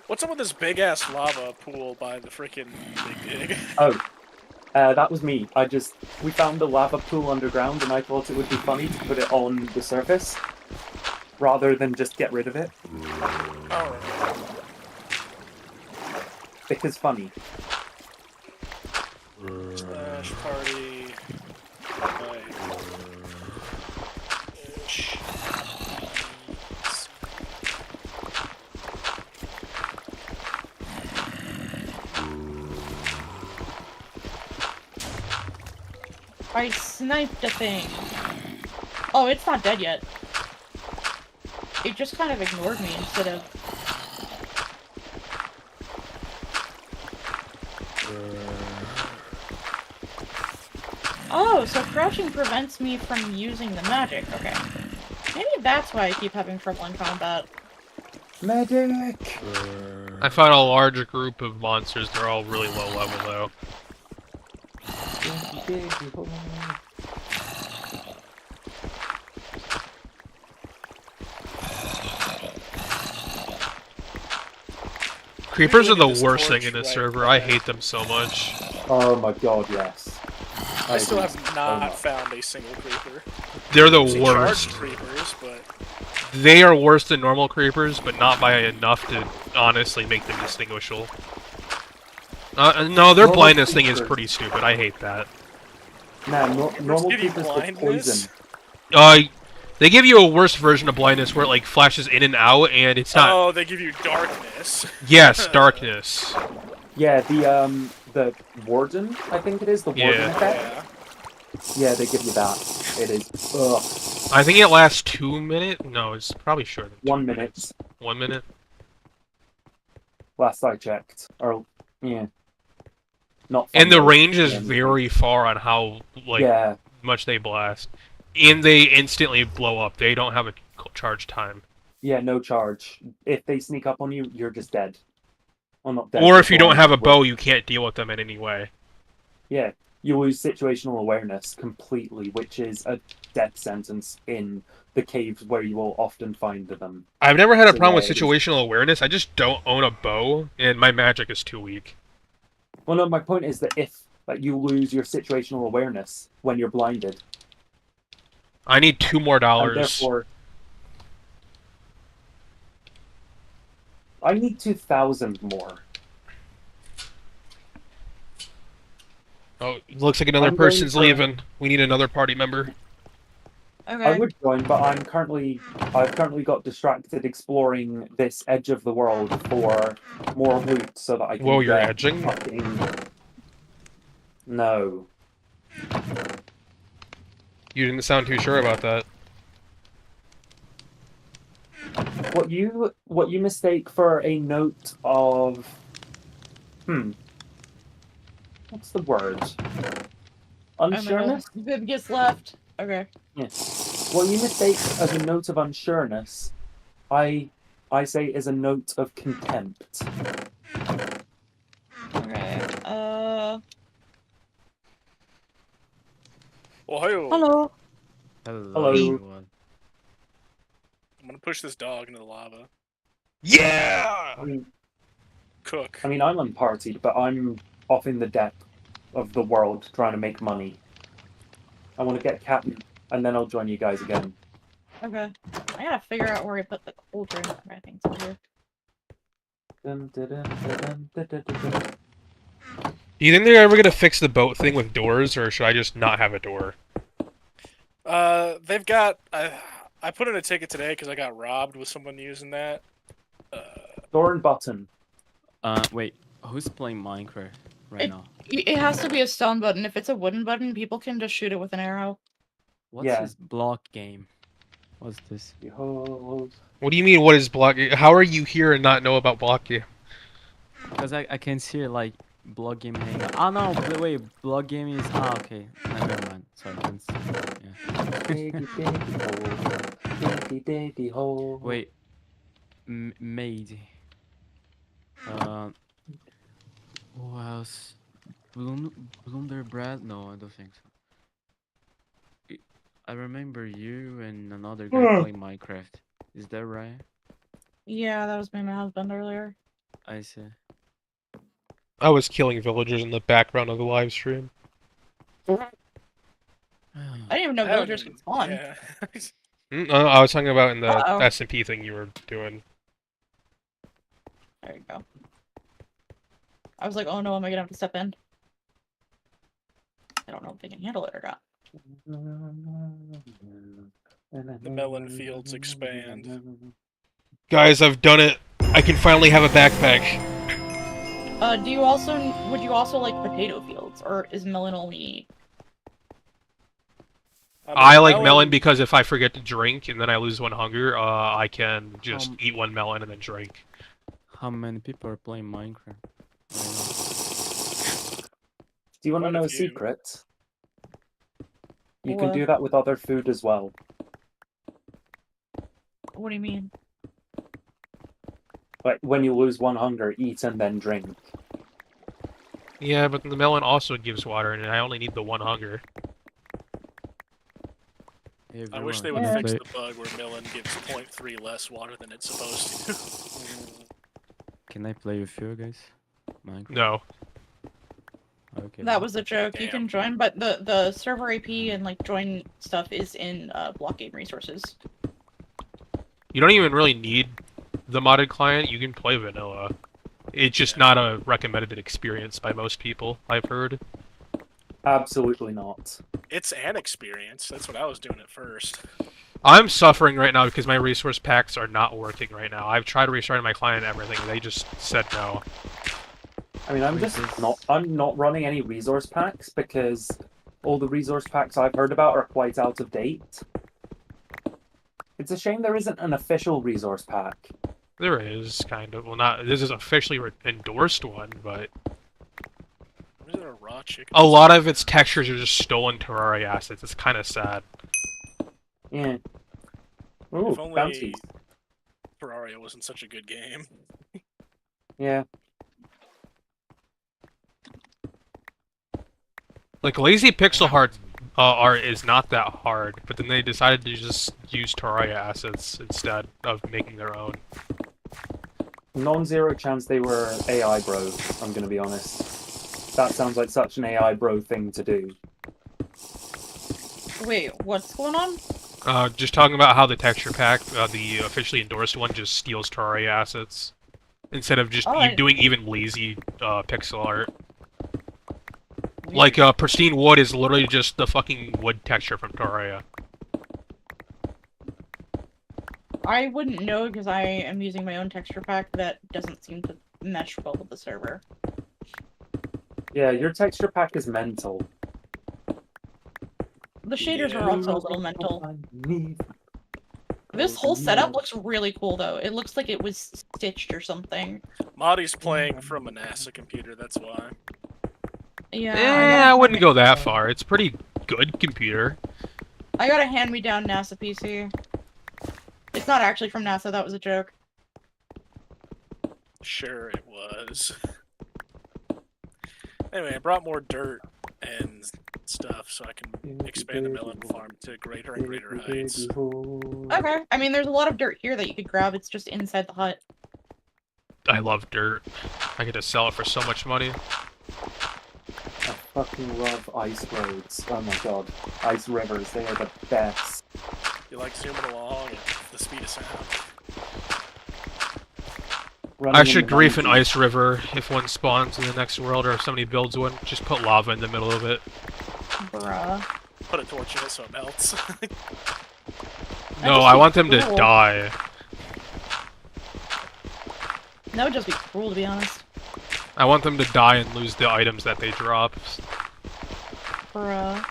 What's up with this big ass lava pool by the freaking Big Dig? Oh, that was me. We found a lava pool underground, and I thought it would be funny to put it on the surface rather than just get rid of it. Oh, Because funny. slash party. Ish. I sniped a thing. Oh, it's not dead yet. It just kind of ignored me instead of... Oh, so crouching prevents me from using the magic. Okay. Maybe that's why I keep having trouble in combat. Medic! I found a large group of monsters. They're all really low level though. Creepers are the This worst thing torch in this right server. I there. hate them so much. Oh my god, yes. I still agree. have not much. found a single creeper. They're the See, worst. charged creepers, but They are worse than normal creepers, but not by enough to honestly make them distinguishable. No, their Normal blindness thing is creepers. pretty stupid. I hate that. Nah, normal give you creepers with blindness? poison. They give you a worse version of blindness where it like flashes in and out, and it's not. oh, they give you darkness. Yes, darkness. Yeah, the warden, I think it is, the warden Yeah. effect. Yeah. Yeah, they give you that. It is, ugh, I think it lasts 2 minutes. No, it's probably shorter than 1 minute, 1 minute. last I checked. Or, yeah. Not And the fun, though. range is Yeah. very far on how like Yeah, much they blast, and they instantly blow up. They don't have a charge time. yeah, no charge. If they sneak up on you, you're just dead. Well, not dead. Or you're if you don't blind. have a bow, you can't deal with them in any way. Yeah, you lose situational awareness completely, which is a death sentence in the caves where you will often find them. I've never had a So, problem yeah, with it is- situational awareness. I just don't own a bow, and my magic is too weak. Well, no, my point is that if you lose your situational awareness when you're blinded, I need $2 more. and therefore, I need 2,000 more. Oh, looks like another I'm going person's for- leaving. We need another party member. Okay. I would join, but I've currently got distracted exploring this edge of the world for more loot so that I can Whoa, you're get edging? fucking... No. You didn't sound too sure about that. What you mistake for a note of... What's the word? Unsureness? Viv gets left. Okay. Yes. What you mistake as a note of unsureness, I say is a note of contempt. Okay. Ohio. Hello. Hello. everyone. I'm gonna push this dog into the lava. Yeah! Cook. I mean, I'm unpartied, but I'm off in the depth of the world trying to make money. I want to get captain, and then I'll join you guys again. Okay. I gotta figure out where I put the cauldron. I think it's over here. Do you think they're ever gonna fix the boat thing with doors, or should I just not have a door? They've got. I put in a ticket today because I got robbed with someone using that. Door and button. Wait, who's playing Minecraft right now? It has to be a stone button. If it's a wooden button, people can just shoot it with an arrow. What's Yeah. this BlockGame? What's this? Behold. What do you mean? What is BlockGame? How are you here and not know about BlockGame? Because I can see like BlockGame hang. Ah no, wait, BlockGame is okay. Never mind. Sorry, Baby hole. Wait, made. Who else? Blunderbread? No, I don't think so. I remember you and another guy playing Minecraft. Is that right? Yeah, that was my husband earlier. I see. I was killing villagers in the background of the live stream. I didn't even know villagers could spawn. Yeah. I was talking about in the Uh-oh. S&P thing you were doing. There you go. I was like, oh no, am I gonna have to step in? I don't know if they can handle it or not. The melon fields expand. Guys, I've done it. I can finally have a backpack. Would you also like potato fields, or is melon only? I like melon because if I forget to drink and then I lose one hunger, I can just eat one melon and then drink. How many people are playing Minecraft? Do you want to Quite a know a few. secret? You can What? do that with other food as well. What do you mean? Like when you lose one hunger, eat and then drink. Yeah, but the melon also gives water, and I only need the one hunger. Hey, I wish they everyone, would can I fix play- the bug where melon gives 0.3 less water than it's supposed to. Can I play with you guys? Minecraft? No. Okay. That was a joke. You Damn. can join, but the server IP and like join stuff is in BlockGame resources. You don't even really need the modded client. You can play vanilla. It's just not a recommended experience by most people, I've heard. Absolutely not. It's an experience. That's what I was doing at first. I'm suffering right now because my resource packs are not working right now. I've tried restarting my client and everything, and they just said no. I mean, I'm not running any resource packs because all the resource packs I've heard about are quite out of date. It's a shame there isn't an official resource pack. There is, kind of. Well, not. This is officially endorsed one, but Was it a raw chicken? a lot of its textures are just stolen Terraria assets. It's kind of sad. Yeah. Ooh, If only bounties. Terraria wasn't such a good game. Yeah. Like, lazy pixel art is not that hard, but then they decided to just use Terraria assets instead of making their own. Non-zero chance they were AI bro, I'm gonna be honest. That sounds like such an AI bro thing to do. Wait, what's going on? Just talking about how the texture pack, the officially endorsed one, just steals Terraria assets. Instead of just doing even lazy pixel art. Like, pristine wood is literally just the fucking wood texture from Terraria. I wouldn't know because I am using my own texture pack that doesn't seem to mesh well with the server. Yeah, your texture pack is mental. The shaders are also a little mental. This whole setup looks really cool though. It looks like it was stitched or something. Marty's playing from a NASA computer, that's why. Yeah. I wouldn't go that far. It's pretty good computer. I got a hand-me-down NASA PC. It's not actually from NASA, that was a joke. Sure it was. Anyway, I brought more dirt and stuff so I can expand the melon farm to greater and greater heights. Okay. I mean, there's a lot of dirt here that you could grab. It's just inside the hut. I love dirt. I get to sell it for so much money. I fucking love ice roads. Oh my god. Ice rivers, they are the best. You like zooming along at the speed of sound. Running I in should the grief an dungeon. ice river if one spawns in the next world or if somebody builds one. Just put lava in the middle of it. Bruh. Put a torch in it so it melts. That'd No, just I be want them to cruel. die. That would just be cruel, to be honest. I want them to die and lose the items that they drop. Bruh.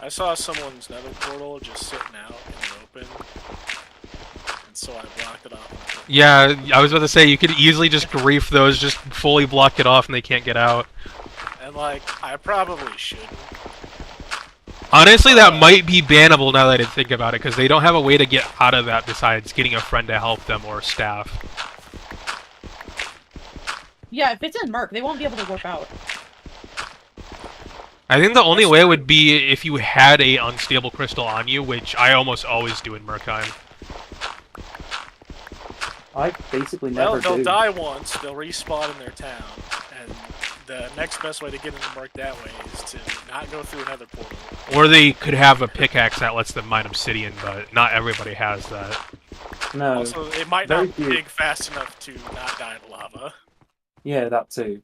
I saw someone's nether portal just sitting out in the open, and so I blocked it off. Yeah, I was about to say, you could easily just grief those, just fully block it off and they can't get out. And like, I probably shouldn't. Honestly, that might be bannable now that I think about it, because they don't have a way to get out of that besides getting a friend to help them or staff. Yeah, if it's in Merc, they won't be able to warp out. I think the only way would be if you had a unstable crystal on you, which I almost always do in Murkheim. I basically Well, never they'll do. die once, they'll respawn in their town, and the next best way to get into Merc that way is to not go through another portal. Or they could have a pickaxe that lets them mine obsidian, but not everybody has that. No. Also, it might very not few. dig fast enough to not die in lava. Yeah, that too.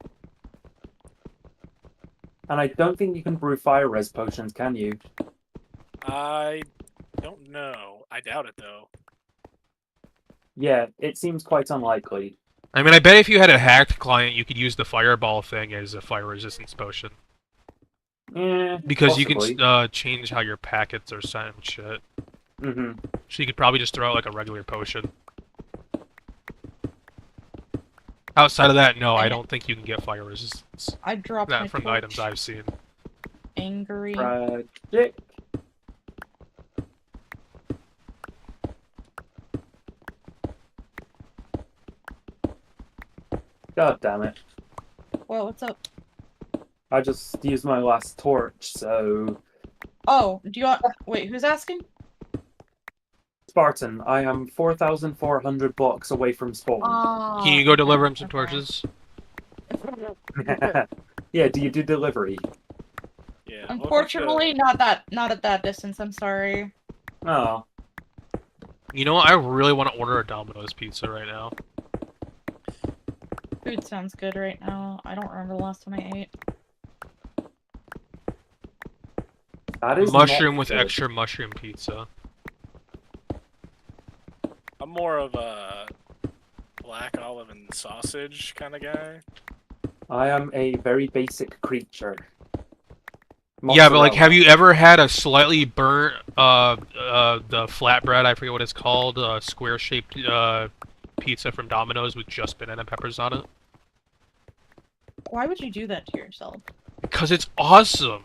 And I don't think you can brew fire res potions, can you? I don't know. I doubt it, though. Yeah, it seems quite unlikely. I mean, I bet if you had a hacked client, you could use the fireball thing as a fire resistance potion. Yeah, Because possibly. you can change how your packets are sent and shit. Mm-hmm. So you could probably just throw out like a regular potion. Outside of that, no, I don't think you can get fire resistance. I dropped my That from the torch. items I've seen. Angry. Tragic. God damn it. Well, what's up? I just used my last torch, so... Oh, do you want... Wait, who's asking? Spartan, I am 4,400 blocks away from spawn. Can you go deliver him some torches? Yeah, do you do delivery? Yeah. Unfortunately, not at that distance, I'm sorry. Oh. You know what? I really want to order a Domino's pizza right now. Food sounds good right now. I don't remember the last time I ate. That is Mushroom not with good. extra mushroom pizza. I'm more of a black olive and sausage kind of guy. I am a very basic creature. Yeah, but like, Mozzarella. have you ever had a slightly burnt, the flatbread, I forget what it's called, square-shaped, pizza from Domino's with just banana peppers on it? Why would you do that to yourself? Because it's awesome!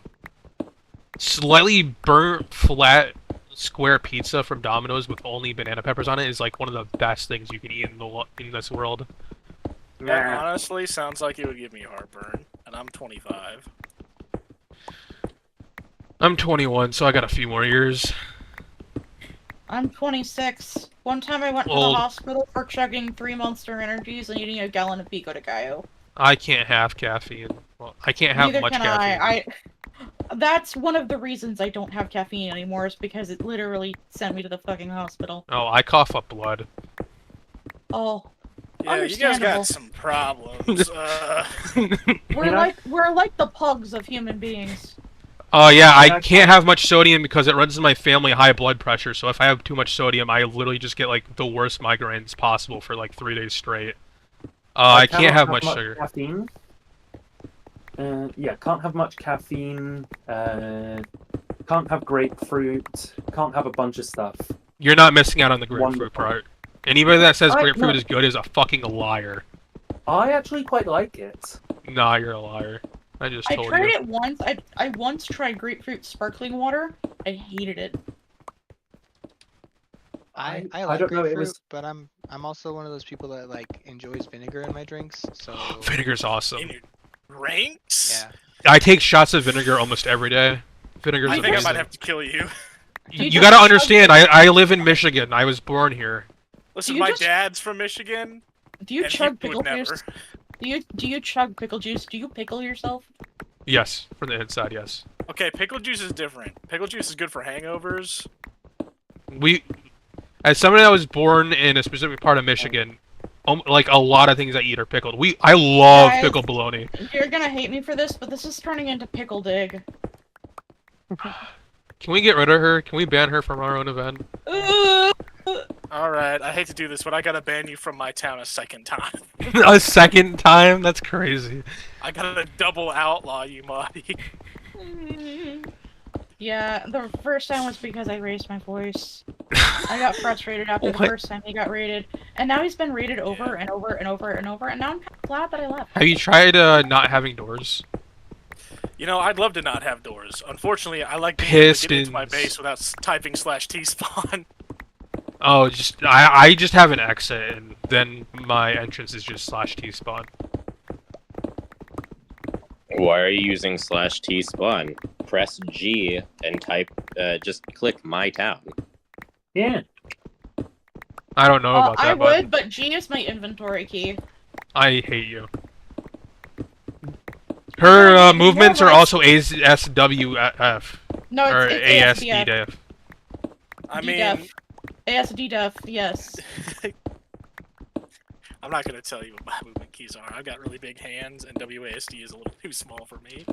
Slightly burnt, flat, square pizza from Domino's with only banana peppers on it is like one of the best things you can eat in this world. That Nah. honestly sounds like it would give me heartburn, and I'm 25. I'm 21, so I got a few more years. I'm 26. One time I went to Old. the hospital for chugging 3 Monster Energies and eating a gallon of Pico de Gallo. I can't have caffeine. Well, I can't have Neither much can caffeine. That's one of the reasons I don't have caffeine anymore, is because it literally sent me to the fucking hospital. Oh, I cough up blood. Oh. Yeah, you guys Understandable. got some problems. We're like the pugs of human beings. Oh yeah, I Yeah, can't have much sodium because it runs in my family high blood pressure, so if I have too much sodium, I literally just get like the worst migraines possible for like 3 days straight. I can't cannot have much sugar. Caffeine. Yeah, can't have much caffeine. Can't have grapefruit. Can't have a bunch of stuff. You're not missing out on the grapefruit Wonderful. part. Anybody that says I- grapefruit no. is good is a fucking liar. I actually quite like it. Nah, you're a liar. I just I told tried you. it once. I once tried grapefruit sparkling water. I hated it. I I like don't know, it grapefruit, was- but I'm also one of those people that like enjoys vinegar in my drinks. So Vinegar's awesome. In your ranks? yeah, I take shots of vinegar almost every day. Vinegar's I think I amazing. might have to kill you. You gotta understand, I live in Michigan. I was born here. Listen, you my just- dad's from Michigan. Do you and he chug would pickle never. juice? Do you chug pickle juice? Do you pickle yourself? Yes, from the inside, yes. Okay, pickle juice is different. Pickle juice is good for hangovers. As somebody that was born in a specific part of Michigan, like a lot of things I eat are pickled. I love Guys, pickled bologna. You're gonna hate me for this, but this is turning into pickle dig. Can we get rid of her? Can we ban her from our own event? Alright, I hate to do this, but I gotta ban you from my town a second time. A second time? That's crazy. I gotta double outlaw you, Marty. Yeah, the first time was because I raised my voice. I got frustrated after the What? first time he got raided, and now he's been raided over and over and over and over, and now I'm glad that I left. Have you tried not having doors? You know, I'd love to not have doors. Unfortunately, I like being able to get into my Pistons. base without typing /T spawn. Oh, I just have an exit, and then my entrance is just /T spawn. Why are you using /T spawn? Press G and type. Just click my town. Yeah. I don't know about that. I would, but G is my inventory key. I hate you. Her movements are also ASWF No, or it's ASDF. ASDF. I DDF. mean, ASDF, yes. I'm not gonna tell you what my movement keys are. I've got really big hands, and WASD is a little too small for me.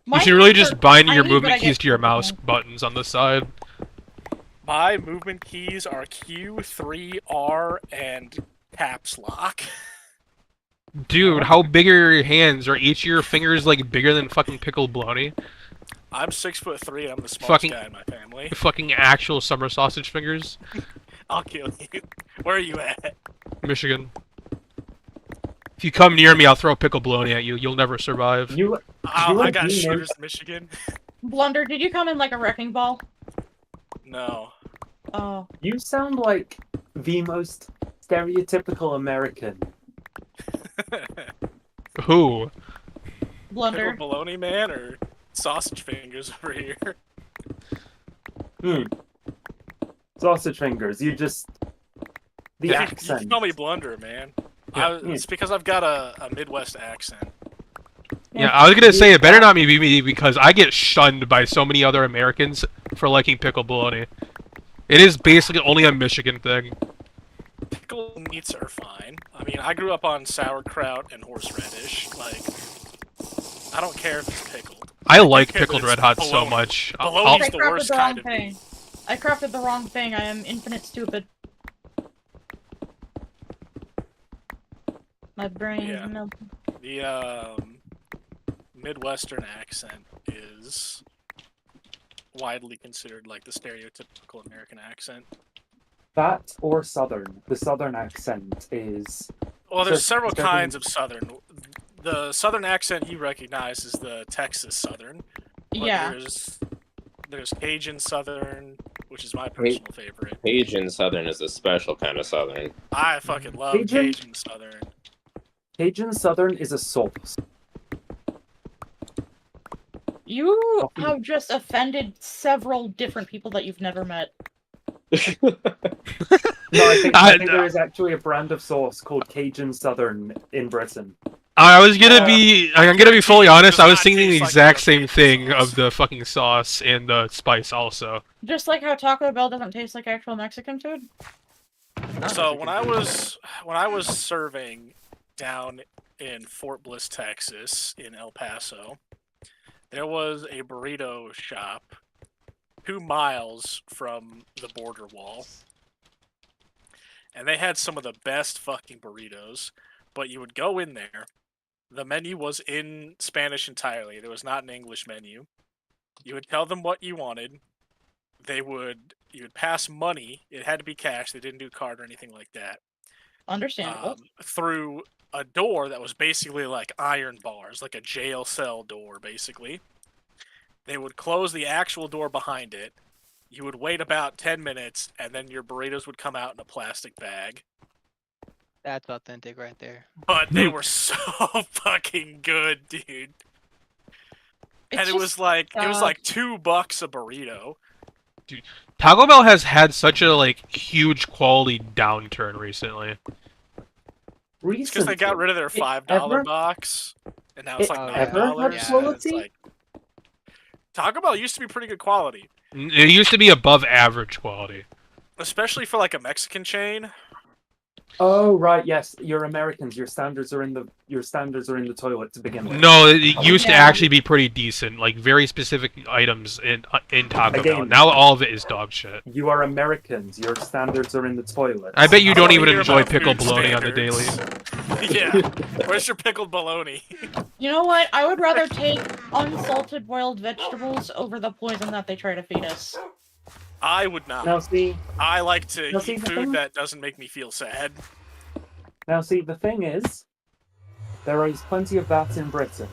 You should really just bind your tiny, but I movement get keys to your comfortable. mouse buttons on the side. My movement keys are Q, 3, R, and caps lock. Dude, how big are your hands? Are each of your fingers like bigger than fucking pickled bologna? I'm 6'3", I'm the smallest Fucking- guy in my family. Fucking actual summer sausage fingers? I'll kill you. Where are you at? Michigan. If you come near me, I'll throw pickled bologna at you. You'll never survive. You I like got being shooters in Michigan. Blunder, did you come in like a wrecking ball? No. Oh. You sound like the most stereotypical American. Who? Blunder. Pickled bologna man or sausage fingers over here? Sausage fingers. You just the You accent. can call me Blunder, man. It's because I've got a Midwest accent. Yeah, I was gonna say it better not be me because I get shunned by so many other Americans for liking pickled bologna. It is basically only a Michigan thing. Pickled meats are fine. I mean, I grew up on sauerkraut and horseradish. Like, I don't care if it's pickled. I like care that pickled it's red hot so bologna. much. Bologna's I the crafted worst the wrong kind of thing. meat. I crafted the wrong thing. I am infinite stupid. My brain Yeah. is melting. The Midwestern accent is widely considered like the stereotypical American accent. That or Southern. The Southern accent is. Well, there's So- several so- kinds of Southern. The Southern accent you recognize is the Texas Southern. But Yeah. There's Cajun Southern, which is my personal favorite. Cajun Southern is a special kind of Southern. I fucking love Cajun? Cajun Southern. Cajun Southern is a sauce. You have just offended several different people that you've never met. No, I think there is actually a brand of sauce called Cajun Southern in Britain. I'm gonna be fully honest, I was does not thinking the taste like exact same European thing sauce. of the fucking sauce and the spice also. Just like how Taco Bell doesn't taste like actual Mexican food. So when I was serving down in Fort Bliss, Texas, in El Paso, there was a burrito shop 2 miles from the border wall. And they had some of the best fucking burritos, but you would go in there. The menu was in Spanish entirely. There was not an English menu. You would tell them what you wanted. You would pass money. It had to be cash. They didn't do card or anything like that. Understandable. Through a door that was basically like iron bars, like a jail cell door, basically. They would close the actual door behind it. You would wait about 10 minutes, and then your burritos would come out in a plastic bag. That's authentic right there. But they were so fucking good, dude. And it was like $2 a burrito. Taco Bell has had such a huge quality downturn recently. It's because they got rid of their $5 box, and now it's like it $9. ever had and it's quality? like Taco Bell used to be pretty good quality. It used to be above average quality. Especially for like a Mexican chain. Oh right, yes, you're Americans. Your standards are in the toilet to begin with. No, it used to Yeah. actually be pretty decent. Like very specific items in Taco Bell. Again. Now all of it is dog shit. You are Americans. Your standards are in the toilet. I bet you I don't wanna even hear enjoy about pickled food bologna on the daily. standards. Yeah. Where's your pickled bologna? You know what? I would rather take unsalted boiled vegetables over the poison that they try to feed us. I would not. Now see, I like to Now, see, eat the food thing- that doesn't make me feel sad. the thing is, there is plenty of that in Britain.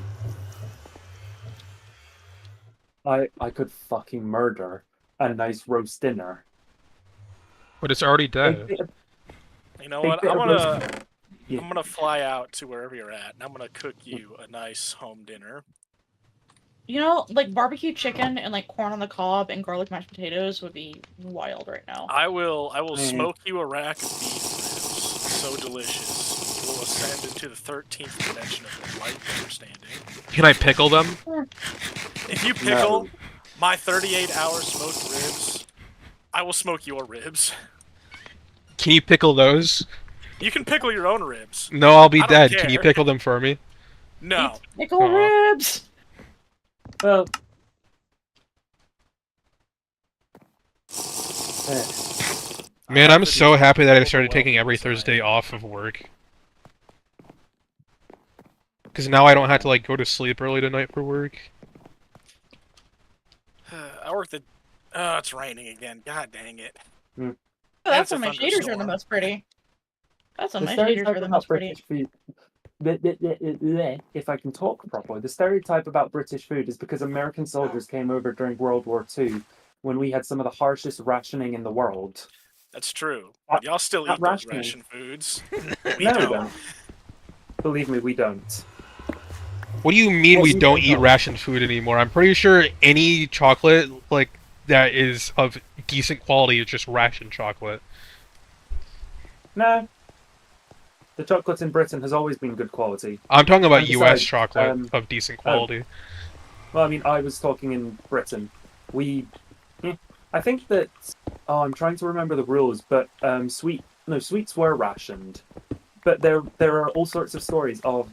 I could fucking murder a nice roast dinner. But it's already Big dead. bit of- You know big what? bit I'm of gonna roast- Yeah. I'm gonna fly out to wherever you're at, and I'm gonna cook you a nice home dinner. You know, like barbecue chicken and like corn on the cob and garlic mashed potatoes would be wild right now. I will Mm. smoke you a rack of beef ribs. So delicious. You will ascend into the 13th dimension of enlightened understanding. Can I pickle them? If you pickle my 38-hour smoked ribs, I will smoke your ribs. Can you pickle those? You can pickle your own ribs. No, I'll be I don't dead. Can you care. pickle them for me? No. Pickle Aw. ribs! Well, eh, Man, I I'm have to so do happy that I pickled started taking bologna every tonight. Thursday off of work. Because now I don't have to like go to sleep early tonight for work. I work the. Oh, it's raining again. God dang it. Oh, that's a when my shaders are the thunderstorm. most pretty. That's when the my shaders stereotype are the about most pretty. British food. If I can talk properly, the stereotype about British food is because American soldiers came over during World War II, when we had some of the harshest rationing in the world. That's true. That- Y'all still that eat those rationing. ration foods. We No, we don't. don't. Believe me, we don't. What do you mean Well, we you don't don't eat know. ration food anymore? I'm pretty sure any chocolate like that is of decent quality is just ration chocolate. No. The chocolate in Britain has always been good quality. I'm talking about And U.S. besides, chocolate of decent quality. Well, I mean, I was talking in Britain. I think that. Oh, I'm trying to remember the rules, but sweets were rationed. But there are all sorts of stories of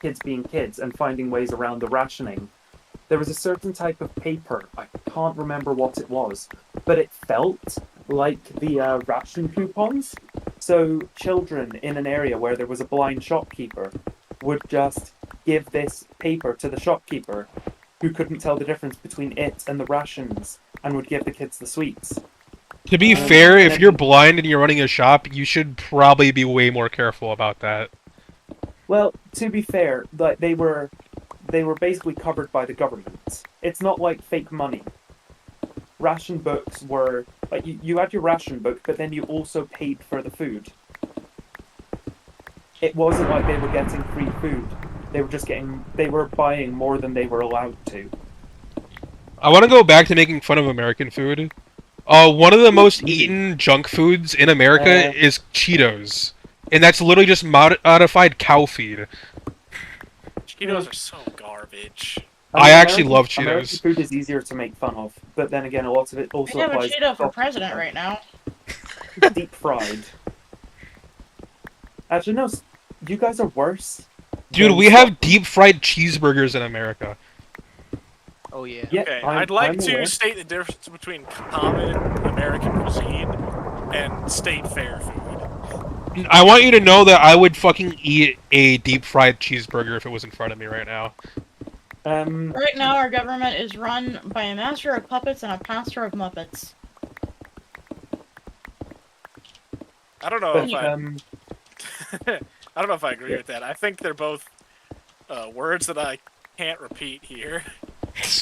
kids being kids and finding ways around the rationing. There was a certain type of paper. I can't remember what it was, but it felt like the ration coupons. So children in an area where there was a blind shopkeeper would just give this paper to the shopkeeper, who couldn't tell the difference between it and the rations, and would give the kids the sweets. To be fair, if you're blind and you're running a shop, you should probably be way more careful about that. Well, to be fair, like they were basically covered by the government. It's not like fake money. Ration books were like you had your ration book, but then you also paid for the food. It wasn't like they were getting free food. They were buying more than they were allowed to. I want to go back to making fun of American food. One of the most eaten junk foods in America is Cheetos. And that's literally just modified cow feed. Cheetos are so garbage. I actually love Cheetos. American food is easier to make fun of, but then again, a lot of it I also have a applies Cheeto for to president right now. deep fried. Actually, no, you guys are worse. Dude, than we have deep fried cheeseburgers in America. Oh yeah. Yeah, Okay, I'm- I'd like I'm to aware. state the difference between common American cuisine and state fair food. I want you to know that I would fucking eat a deep fried cheeseburger if it was in front of me right now. Right now, our government is run by a master of puppets and a pastor of muppets. I don't know But, if I don't know if I agree with that. I think they're both words that I can't repeat here.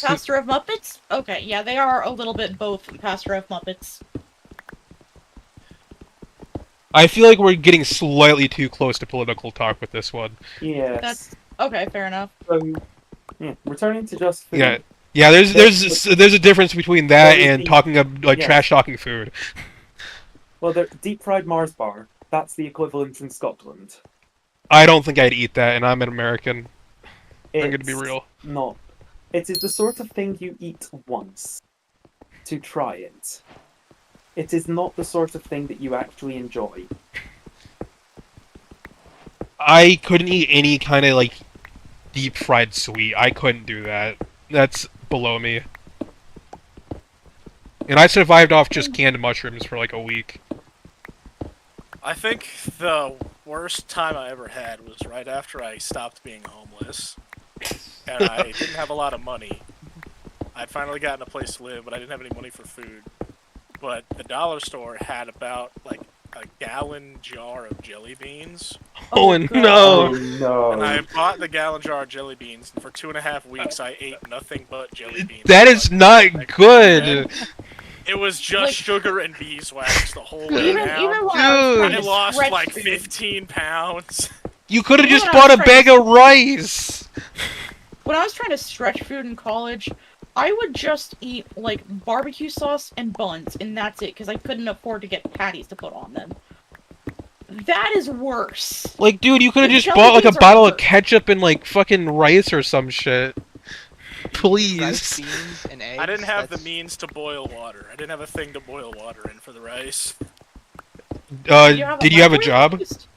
Pastor of muppets? Okay, yeah, they are a little bit both pastor of muppets. I feel like we're getting slightly too close to political talk with this one. yes. That's okay, fair enough. So, yeah, returning to just food. Yeah. Yeah, there's a difference between that and talking of like Yes. trash talking food. Well, the deep fried Mars bar. That's the equivalent in Scotland. I don't think I'd eat that, and I'm an American. I'm gonna be It's real. Not. It is the sort of thing you eat once. to try it. It is not the sort of thing that you actually enjoy. I couldn't eat any kind of like deep fried sweet. I couldn't do that. That's below me. And I survived off just canned mushrooms for like a week. I think the worst time I ever had was right after I stopped being homeless. And I didn't have a lot of money. I'd finally gotten a place to live, but I didn't have any money for food. But the dollar store had about, like, a gallon jar of jelly beans. Oh, God. no! no. And I bought the gallon jar of jelly beans, and for 2.5 weeks I ate nothing but jelly beans. That is not good! It was just Like- sugar and beeswax the whole way Even down. when I was trying I to lost stretch like food- 15 pounds. You could have Even just when I was bought a trying bag of rice! When I was trying to stretch food in college, I would just eat, like, barbecue sauce and buns, and that's it, because I couldn't afford to get patties to put on them. That is worse. Like, dude, you could have The just jelly bought like a beans are bottle of worse. ketchup and like fucking rice or some shit. Rice, Please. beans, and eggs. I didn't have the that's- means to boil water. I didn't have a thing to boil water in for the rice. Did you have a microwave job? at least?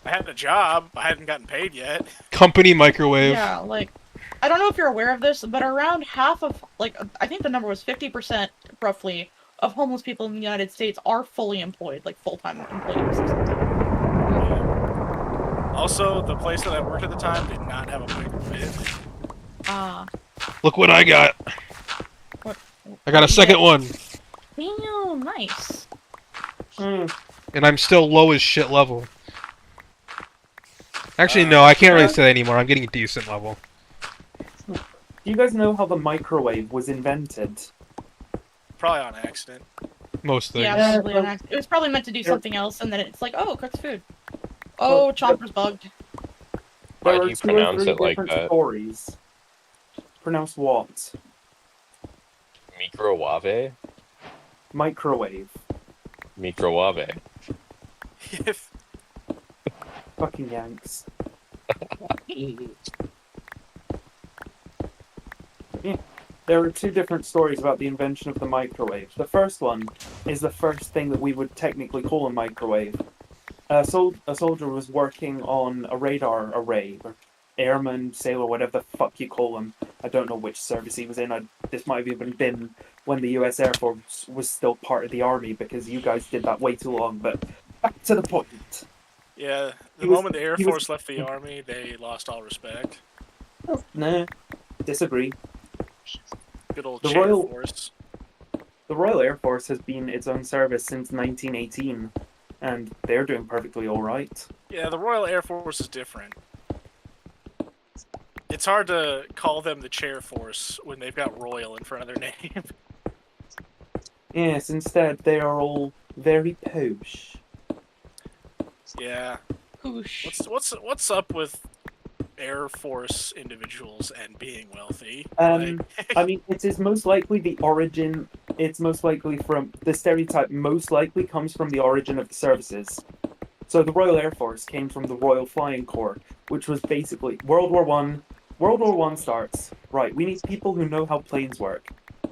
I had a job. I hadn't gotten paid yet. Company microwave. Yeah, like, I don't know if you're aware of this, but around half of, like, I think the number was 50%, roughly, of homeless people in the United States are fully employed, like, full-time employees. Also, the place that I worked at the time did not have a microwave. Ah. Look what I got. What? I got a second one. Damn, nice. Mm. And I'm still low as shit level. Actually, no, I can't really say that anymore. I'm getting a decent level. Do you guys know how the microwave was invented? Probably on accident. Most things. Yeah, probably an accident. It was probably meant to do something else, and then it's like, oh, it cooks food. Oh, Chomper's bugged. Why There do are you 2 or pronounce 3 it like different that? stories. Pronounce what? Microwave? Microwave. Microwave. If Fucking Yanks. Yeah. There are 2 different stories about the invention of the microwave. The first one is the first thing that we would technically call a microwave. A soldier was working on a radar array, or airman, sailor, whatever the fuck you call them. I don't know which service he was in. This might have even been when the US Air Force was still part of the Army, because you guys did that way too long, but back to the point. yeah, the He was- moment the Air he was- Force left the Army, they lost all respect. Nah, disagree. Good old The Chair Royal- Force. The Royal Air Force has been its own service since 1918, and they're doing perfectly alright. Yeah, the Royal Air Force is different. It's hard to call them the Chair Force when they've got Royal in front of their name. Yes, instead they are all very posh. Yeah. Whoosh. What's up with Air Force individuals and being wealthy? I mean, it is most likely the origin. It's most likely from the stereotype. Most likely comes from the origin of the services. So the Royal Air Force came from the Royal Flying Corps, which was basically World War One. World War One starts. Right, we need people who know how planes work.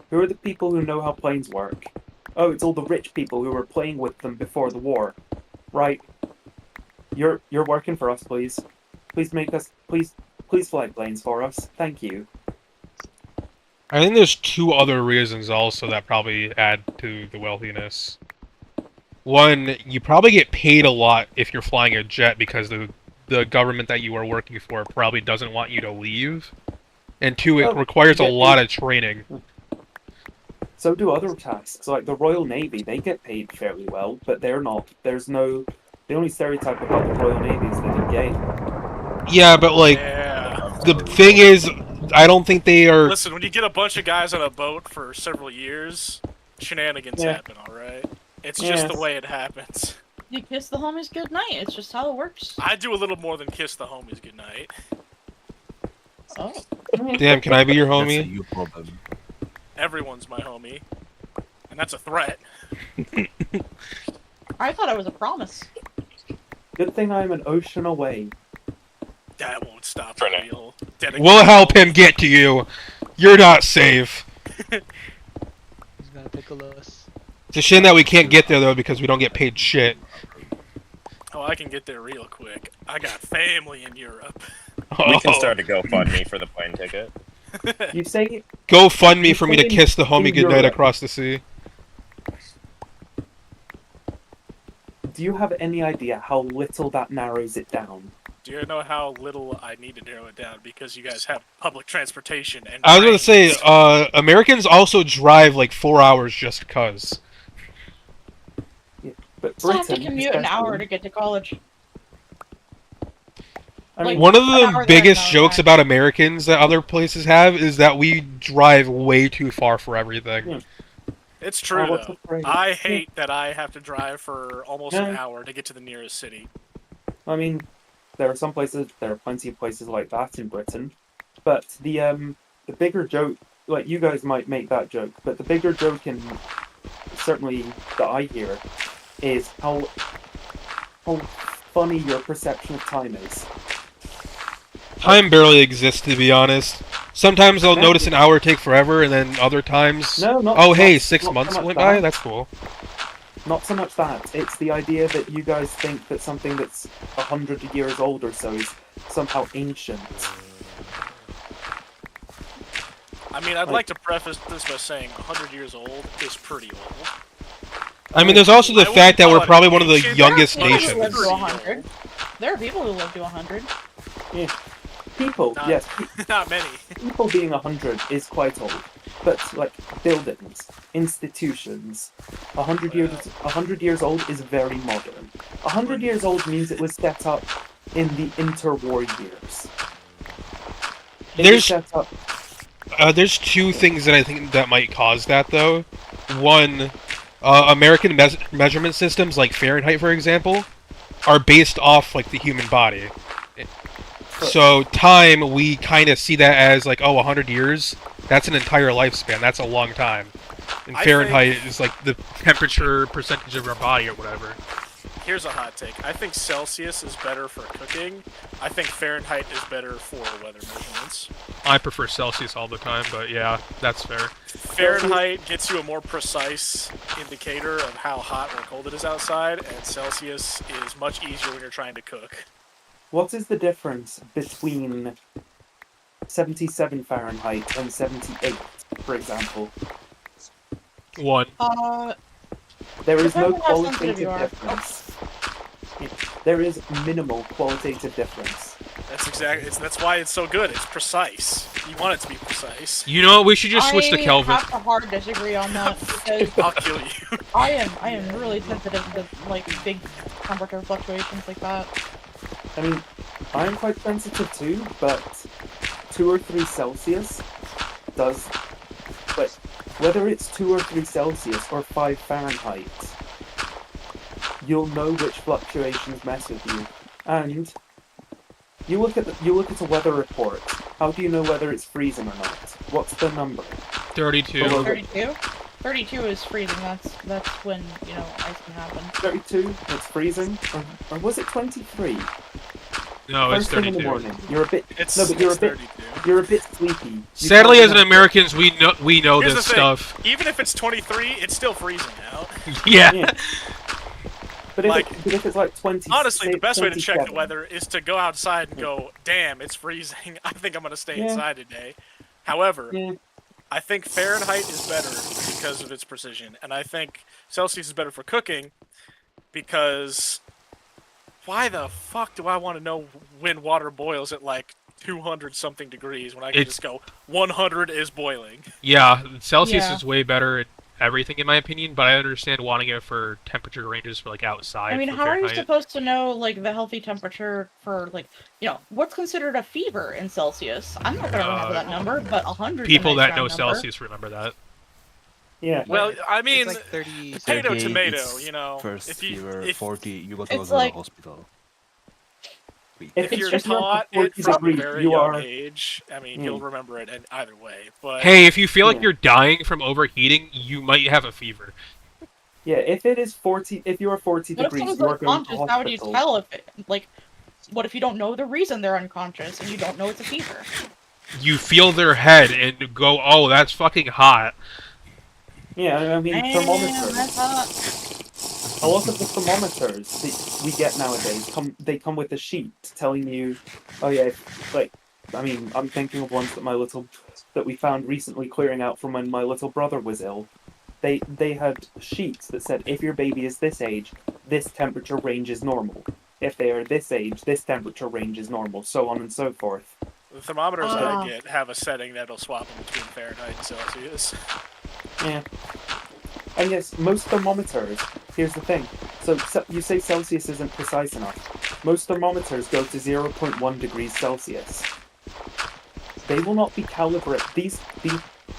Who are the people who know how planes work? Oh, it's all the rich people who were playing with them before the war. Right. You're working for us, please. Please make us. Please fly planes for us. Thank you. I think there's 2 other reasons also that probably add to the wealthiness. One, you probably get paid a lot if you're flying a jet because the government that you are working for probably doesn't want you to leave. And 2, it Oh, requires a yeah, lot of training. So do other tasks, like the Royal Navy. They get paid fairly well, but they're not. There's no. The only stereotype about the Royal Navy is that they're gay. Yeah, but like, Yeah. the thing is, I don't think they are... Listen, when you get a bunch of guys on a boat for several years, shenanigans Yeah. happen, alright? It's just the Yes. way it happens. You kiss the homies goodnight. It's just how it works. I do a little more than kiss the homies goodnight. Oh. Damn, can I be your That's a homie? you problem. Everyone's my homie. And that's a threat. I thought it was a promise. Good thing I'm an ocean away. That won't stop For a now. real dedicated We'll help homie. him get to you. You're not safe. He's got Nicholas. It's a shame that we can't get there though because we don't get paid shit. Oh, I can get there real quick. I got family in Europe. We can start a GoFundMe for the plane ticket. You say Go fund me You for me to say kiss the in homie goodnight Europe. across the sea. Do you have any idea how little that narrows it down? Do you know how little I need to narrow it down? Because you guys have public transportation and I was gonna say, trains. Americans also drive like 4 hours just cause. But Still have to Britain, commute an hour especially- to get to college. I mean, One of an the hour there, biggest an hour jokes back. about Americans that other places have is that we drive way too far for everything. Yeah. It's true, what's though. the phrase? I hate that I have to drive for almost an Yeah. hour to get to the nearest city. I mean, there are plenty of places like that in Britain, but the bigger joke, like you guys might make that joke, but the bigger joke, and certainly that I hear, is how funny your perception of time is. Time barely exists, to be honest. Sometimes I'll Yeah. notice an hour take forever, and then other times... No, not. Oh, hey, not- 6 not so months much went that. by? That's cool. Not so much that. It's the idea that you guys think that something that's 100 years old or so is somehow ancient. I mean, I'd like to preface this by saying 100 years old is pretty old. I mean, there's also the I wouldn't fact that call we're it probably one of the ancient. youngest There are people who live nations. to 100. There are people who live to 100. People, Not- yes, Not many. people being 100 is quite old, but like buildings, institutions, 100 years old is very modern. 100 years old means it was set up in the interwar years. It was There's set up. there's two things that I think that might cause that, though. One, American measurement systems, like Fahrenheit, for example, are based off like the human body. So time, we kind of see that as like, oh, 100 years. That's an entire lifespan. That's a long time. And I Fahrenheit is like the temperature percentage of our body or whatever. Here's a hot take. I think Celsius is better for cooking. I think Fahrenheit is better for weather measurements. I prefer Celsius all the time, but yeah, that's fair. Fahrenheit gets you a more precise indicator of how hot or cold it is outside, and Celsius is much easier when you're trying to cook. What is the difference between 77 Fahrenheit and 78, for example? One. There is no Depends on how sensitive you qualitative are. difference. There is minimal qualitative difference. That's exactly. That's why it's so good. It's precise. You want it to be precise. You know what? We should just switch to I Kelvin. have to hard disagree on that because I'll kill you. I am really sensitive to like big temperature fluctuations like that. I mean, I'm quite sensitive too, but 2 or 3 Celsius does. But whether it's 2 or 3 Celsius or 5 Fahrenheit, you'll know which fluctuations mess with you. And you look at a weather report. How do you know whether it's freezing or not? What's the number? 32. Below 32? 32 is freezing. That's when, you know, ice can happen. 32? It's freezing? Or was it 23? No, it's First thing in the 32. morning. You're a bit. It's, No, but you're it's a bit. 32. You're a bit sleepy. You Sadly, can't as an remember. Americans, we know Here's this the thing. stuff. Even if it's 23, it's still freezing out. Yeah. Yeah. But if, Like- but if it's like 20, Honestly, the best way to check the 27, weather is to go outside and go, damn, it's freezing. I think I'm going to stay Yeah. inside today. However, Yeah. I think Fahrenheit is better because of its precision. And I think Celsius is better for cooking because why the fuck do I want to know when water boils at like 200 something degrees when I can It's- just go 100 is boiling? Yeah, Celsius Yeah. is way better at everything in my opinion, but I understand wanting it for temperature ranges for like outside. I mean, for how are you Fahrenheit. supposed to know like the healthy temperature for like, you know, what's considered a fever in Celsius? I'm not gonna remember that number, but 100. People that nice know round number. Celsius remember that. Yeah. Well, I mean, It's like 30. potato, Sergey, tomato, it's you know. First if you, fever, if, 40, you go to It's the like- hospital. if It's you're just not taught it 40 from a degrees, very you young are- age, I mean, you'll remember it in either way. But Hey, if you feel like Yeah. you're dying from overheating, you might have a fever. Yeah, if it is 40, if you are 40 But if degrees, someone's you are going to unconscious, how would you hospital. tell if it, like, what if you don't know the reason they're unconscious and you don't know it's a fever? You feel their head and go, oh, that's fucking hot. Yeah, I mean Damn, thermometers. that's hot. A lot of the thermometers that we get nowadays come with a sheet telling you, oh yeah, I mean, I'm thinking of ones that we found recently clearing out from when my little brother was ill. They had sheets that said if your baby is this age, this temperature range is normal. If they are this age, this temperature range is normal, so on and so forth. The thermometers I Ah. get have a setting that'll swap in between Fahrenheit and Celsius. Yeah. And yes, most thermometers, here's the thing. So you say Celsius isn't precise enough. Most thermometers go to 0.1 degrees Celsius. They will not be calibrated. These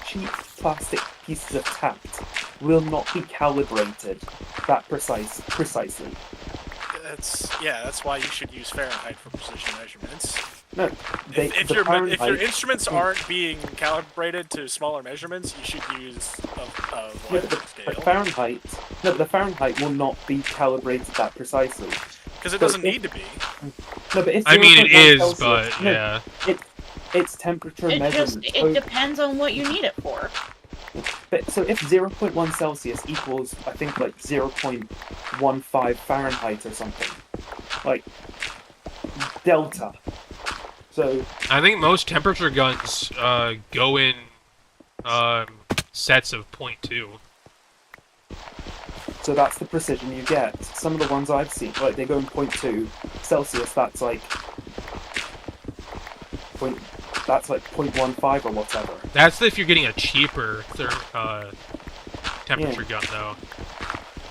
cheap plastic pieces of tact will not be calibrated that precisely. That's why you should use Fahrenheit for precision measurements. No, If your instruments aren't being calibrated to smaller measurements, you should use a larger scale. The Fahrenheit will not be calibrated that precisely. Because it doesn't need to be. No, but if I mean, it 0.1 is, Celsius, but no, yeah. It's temperature measurement. It depends on what you need it for. But so if 0.1 Celsius equals, I think, like 0.15 Fahrenheit or something, like delta. So I think most temperature guns go in sets of 0.2. So that's the precision you get. Some of the ones I've seen, like they go in 0.2 Celsius. That's like 0.15 or whatever. That's if you're getting a cheaper temperature gun, though.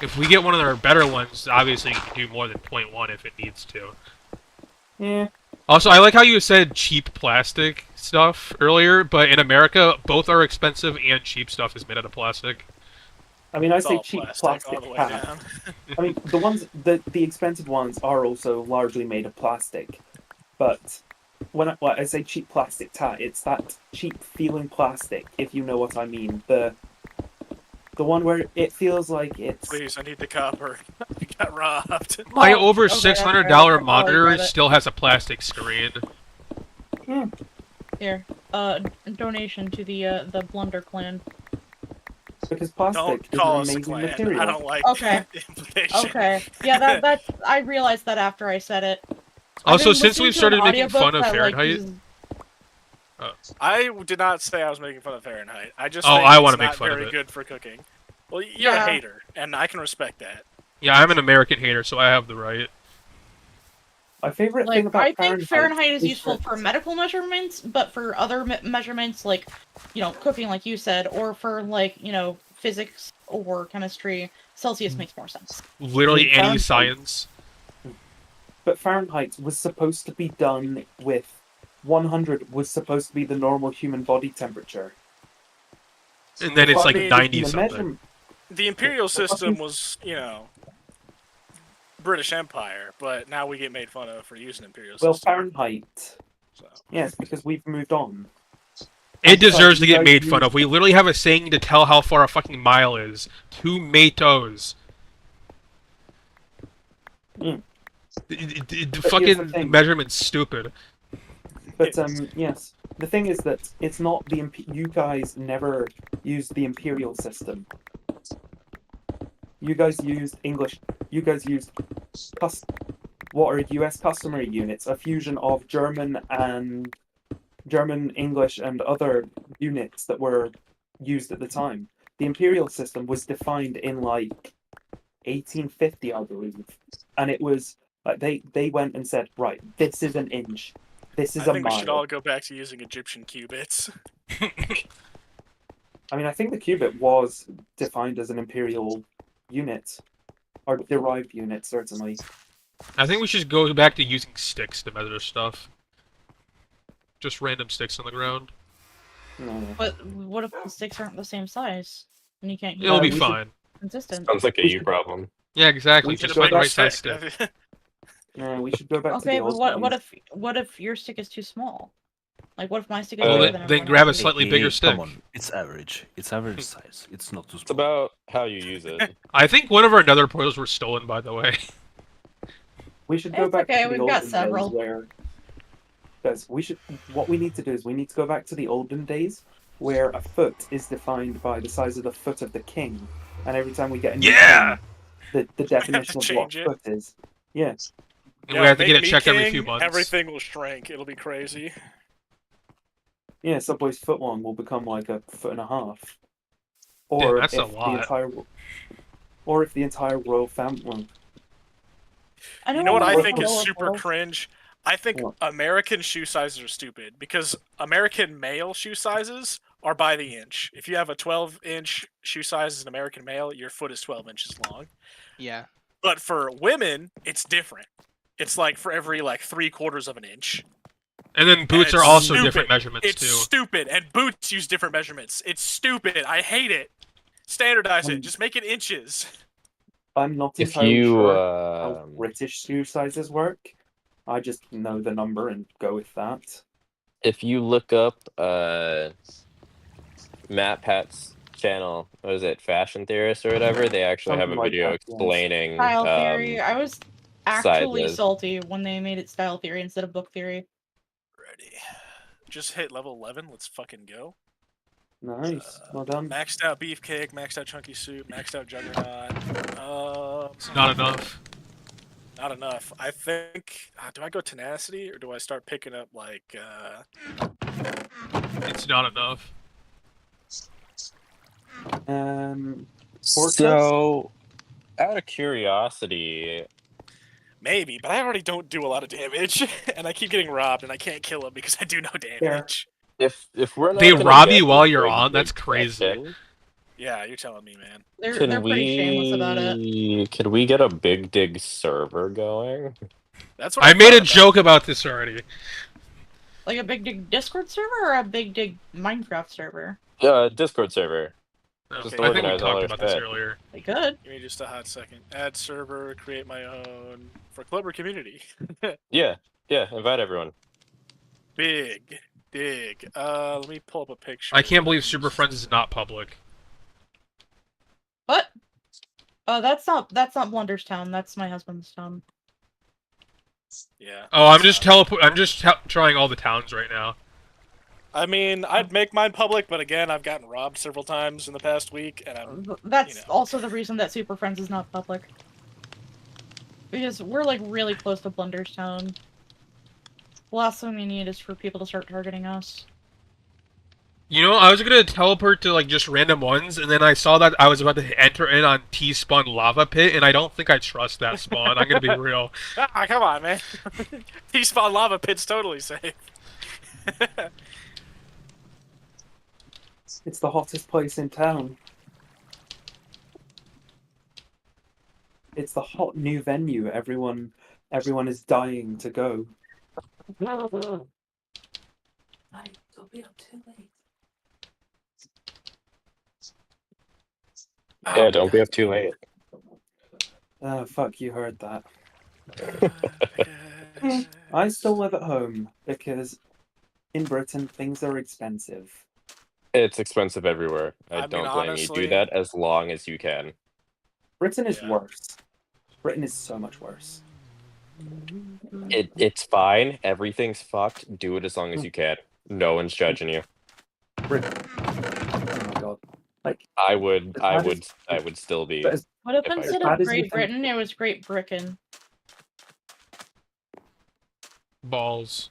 If we get one of our better ones, obviously you can do more than 0.1 if it needs to. Yeah. Also, I like how you said cheap plastic stuff earlier, but in America, both our expensive and cheap stuff is made out of plastic. I mean, I It's say all cheap plastic all plastic the way tack. down. I mean, the expensive ones are also largely made of plastic, but when I say cheap plastic tat, it's that cheap feeling plastic, if you know what I mean. The one where it feels like it's. Please, I need the copper. I got robbed. My Oh, over okay, $600 I'll monitor grab it. still has a plastic screen. Here, donation to the Blunder Clan. Because plastic Don't is call an us a amazing clan. material. I don't like Okay. the implication. Okay, yeah, that's I realized that after I said it. Also, I've been since listening we've to started an making audiobook fun of that, like, Fahrenheit... uses- I did not say I was making fun of Fahrenheit. I just Oh, think I it's wanna make not fun of very it. good for cooking. Well, you're Yeah. a hater, and I can respect that. Yeah, I'm an American hater, so I have the right. My favorite Like, thing about I think Fahrenheit is is useful that- for medical measurements, but for other measurements, like, cooking, like you said, or for, like, physics or chemistry, Celsius makes more sense. Literally any Fahrenheit. science. But Fahrenheit was supposed to be done with 100 was supposed to be the normal human body temperature. And then it's Well, I like mean, 90 the something. measurement- The imperial system was, British Empire, but now we get made fun of for using imperial Well, system. Fahrenheit. So. Yes, because we've moved on. It deserves to you get guys made fun use- of. We literally have a saying to tell how far a fucking mile is. Tomatoes. Mm. The But here's the fucking thing. measurement's stupid. But yes, the thing is that it's not you guys never used the imperial system. You guys used English. You guys used what are U.S. customary units, a fusion of German, English, and other units that were used at the time. The imperial system was defined in like 1850, I believe, and it was like they went and said, right, this is an inch, this is I a think mile. we should all go back to using Egyptian cubits. I mean, I think the cubit was defined as an imperial unit, or derived unit, certainly. I think we should go back to using sticks to measure stuff. Just random sticks on the ground. No. But what if the sticks aren't the same size? And you can't use It'll be we should- fine. consistent. Sounds like a We you should- problem. Yeah, exactly. we Just should find the go right back- size stick. No, we should go back to Okay, the but old what days. if your stick is too small? Like, what if my stick is Well, bigger then than everyone grab a else's? slightly bigger stick. Come on, it's average. It's average size. It's not too It's small. about how you use it. I think one of our nether portals were stolen, by the way. We should go It's back okay, to the we've got olden several. days where. Guys, what we need to do is we need to go back to the olden days where a foot is defined by the size of the foot of the king, and every time we get a new Yeah! king, the definition of what change it. foot is. Yeah. And we have to make get it me checked every king, few months. Everything will shrink. It'll be crazy. Yeah, Subway's foot long will become like a foot and a half. Damn, Or that's a if lot. the entire royal family. You know what I think is lower super floor. cringe? I think What? American shoe sizes are stupid because American male shoe sizes are by the inch. If you have a 12-inch shoe size as an American male, your foot is 12 inches long. Yeah. But for women, it's different. It's like for every like 3/4 of an inch. And then boots it's are also stupid. different measurements It's too. stupid, and boots use different measurements. It's stupid. I hate it. Standardize it. Just make it inches. I'm not If entirely you, sure how British shoe sizes work. I just know the number and go with that. If you look up Matt Pat's channel, what is it, Fashion Theorist or whatever, they actually have a Something like video that, yes. explaining Style theory. I was actually sizes. salty when they made it style theory instead of book theory. Ready. Just hit level 11. Let's fucking go. Nice. Well done. Maxed out beefcake, maxed out chunky soup, maxed out juggernaut. Not enough. Not enough. I think. Do I go tenacity or do I start picking up like? It's not enough. So, out of curiosity, Maybe, but I already don't do a lot of damage, and I keep getting robbed, and I can't kill him because I do no damage. if we're not They gonna rob get you while this you're big, on? big That's crazy. section, Yeah, you're telling me, man. They're Can pretty shameless about it. Could we get a big dig server going? That's what I made a thought joke about this already. Like a big dig Discord server or a big dig Minecraft server? Discord server. Okay, I think we organize all talked our about this shit. earlier. They could. Give me just a hot second. Add server, create my own for club or community. Yeah, invite everyone. Big dig. Let me pull up a picture. I can't believe Super Friends is not public. What? Oh, that's not Blunderstown. That's my husband's town. Yeah. Oh, I'm just trying all the towns right now. I mean, I'd make mine public, but again, I've gotten robbed several times in the past week, and I'm. That's also the reason that Super Friends is not public. Because we're like really close to Blunderstown. The last thing we need is for people to start targeting us. You know, I was gonna teleport to like just random ones, and then I saw that I was about to enter in on T-spawn lava pit, and I don't think I trust that spawn. I'm gonna be real. Ah, come on, man. T-spawn lava pit's totally safe. It's the hottest place in town. It's the hot new venue. Everyone is dying to go. Don't be up too late. Yeah, don't be up too late. Fuck, you heard that. I still live at home because in Britain things are expensive. It's expensive everywhere. I mean, don't blame you. honestly- Do that as long as you can. Britain is Yeah. worse. Britain is so much worse. It's fine. Everything's fucked. Do it as long as you can. No one's judging you. Britain. Oh my god. Like, I would still be. but as What if If I- instead That of is Great the thing. Britain, it was Great Britain? Balls.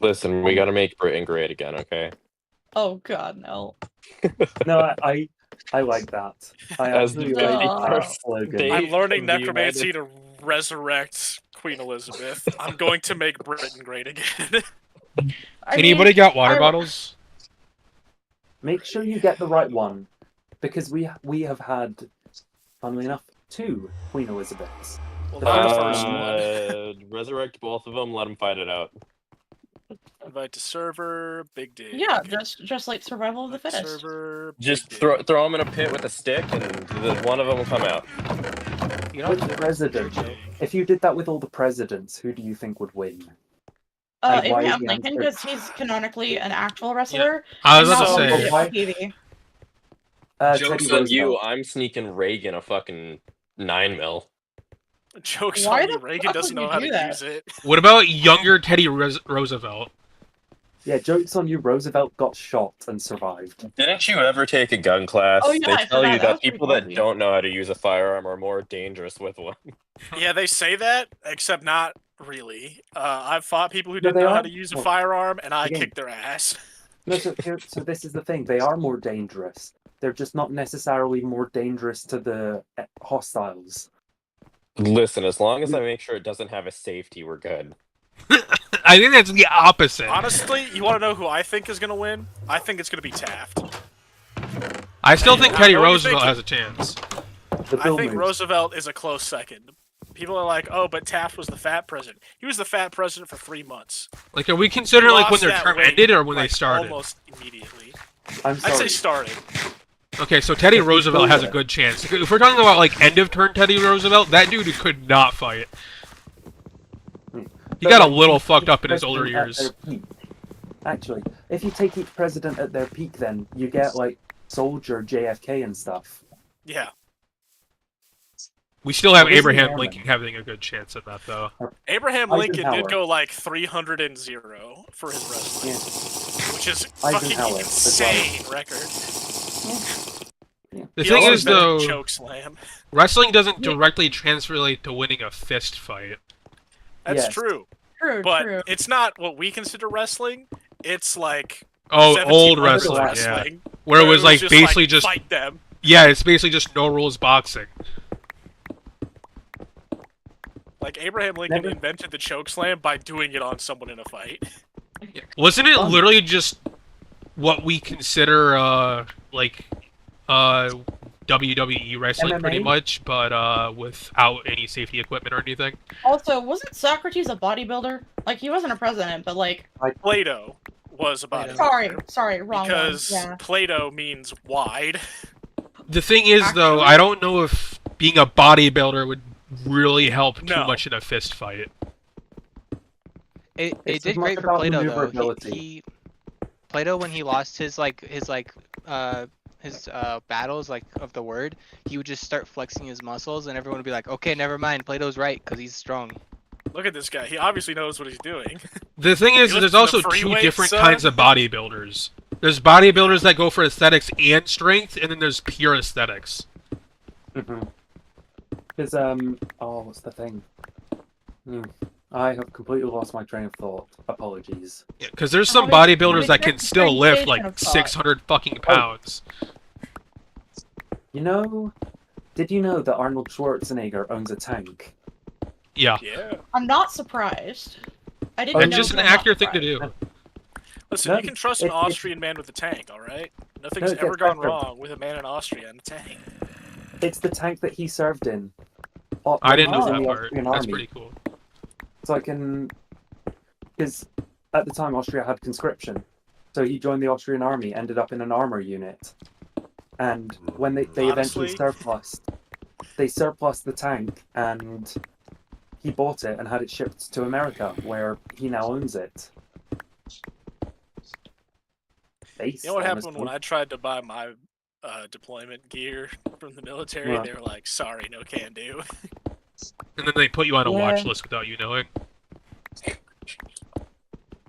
Listen, we gotta make Britain great again, okay? Oh god, no. No, I like that. I As the actually very like that first slogan. day- I'm learning of the necromancy to resurrect Queen Elizabeth. I'm going to make Britain great again. Anybody got water I- bottles? Make sure you get the right one, because we have had, funnily enough, 2 Queen Elizabeths. Well, not the first one. Resurrect both of them. Let them fight it out. Invite to server, big dig. Yeah, just like survival of the Invite fittest. server, Just big throw dig. them in a pit with a stick, and one of them will come out. You know, Which president? If you did that with all the presidents, who do you think would win? Why is Abraham the Lincoln, answer- because he's canonically an actual wrestler. I was and about to not one say. that's Why- on TV. Joke's Teddy on you. Roosevelt. I'm sneaking Reagan a fucking 9mm. Joke's Why on the you. Reagan fuck doesn't would know you how do to that? use it. What about younger Teddy Roosevelt? Yeah, joke's on you. Roosevelt got shot and survived. Didn't you ever take a gun class? Oh, yeah, They I tell forgot. you That was that pretty people that fuzzy. don't know how to use a firearm are more dangerous with one. Yeah, they say that, except not really. I've fought people who No, didn't they know how are. to use a Well, firearm, and I again, kicked their ass. no, so this is the thing. They are more dangerous. They're just not necessarily more dangerous to the hostiles. Listen, as long as I make sure it doesn't have a safety, we're good. I think that's the opposite. Honestly, you want to know who I think is going to win? I think it's going to be Taft. I still Hey, think I Teddy know what you're Roosevelt thinking. has a chance. The I Bill think moves. Roosevelt is a close second. People are like, oh, but Taft was the fat president. He was the fat president for 3 months. Like, are we considering like when Lost their that term weight, ended or when they like, started? Almost immediately. I'm I'd sorry. say started. Okay, so Teddy If you Roosevelt go has a there- good chance. If we're talking about like end of turn Teddy Roosevelt, that dude could not fight. He But, got a like, little each fucked up in his older president at years. their peak. Actually, if you take each president at their peak, then you get like Soldier, JFK, and stuff. Yeah. We still have Well, this is Abraham Norman. Lincoln having a good chance at that, though. Abraham Lincoln Eisenhower. did go like 300-0 for his wrestling, Yeah. which is Eisenhower fucking as well. insane record. The He thing also is, invented though, choke slam. wrestling doesn't Yeah. directly translate to winning a fist fight. That's Yes. true, True, but true. it's not what we consider wrestling. It's like Oh, 1700 old wrestling, yeah. wrestling, Where it was like just, basically like, just fight them. yeah, it's basically just no rules boxing. Like Abraham Lincoln Never- invented the choke slam by doing it on someone in a fight. Wasn't it literally just what we consider like WWE wrestling pretty MMA? much, but without any safety equipment or anything? Also, wasn't Socrates a bodybuilder? Like, he wasn't a president, but like... Plato was a Plato. bodybuilder. Sorry, wrong Because one. Yeah. Plato means wide. The thing is, though, Actually- I don't know if being a bodybuilder would really help too No. much in a fist fight. It It's did as much great for about Plato though. maneuverability. Plato, when he lost his battles like of the word, he would just start flexing his muscles, and everyone would be like, "Okay, never mind. Plato's right because he's strong." Look at this guy. He obviously knows what he's doing. The thing is, You there's listen to also the free two weights, different son? kinds of bodybuilders. There's bodybuilders that go for aesthetics and strength, and then there's pure aesthetics. Because what's the thing? I have completely lost my train of thought. Apologies. Because there's some How many- bodybuilders how that many can still lift like differentiation of thought? 600 fucking pounds. You know, did you know that Arnold Schwarzenegger owns a tank? Yeah. Yeah. I'm not surprised. I didn't That's know, just an but I'm not accurate thing to surprised. do. Listen, No, you can trust an it- Austrian man with a tank, all right? Nothing's it ever gets gone better. wrong with a man in Austria and a tank. It's the tank that he served in. I didn't know when he was in that the part. Austrian That's army. pretty cool. So I can, because at the time Austria had conscription, so he joined the Austrian army, ended up in an armor unit, and when they eventually Honestly- surplused the tank, and he bought it and had it shipped to America, where he now owns it. Based, You know what happened honestly. when I tried to buy my deployment gear from the military? What? They were like, sorry, no can do. And then they put you on a watch Yeah. list without you knowing.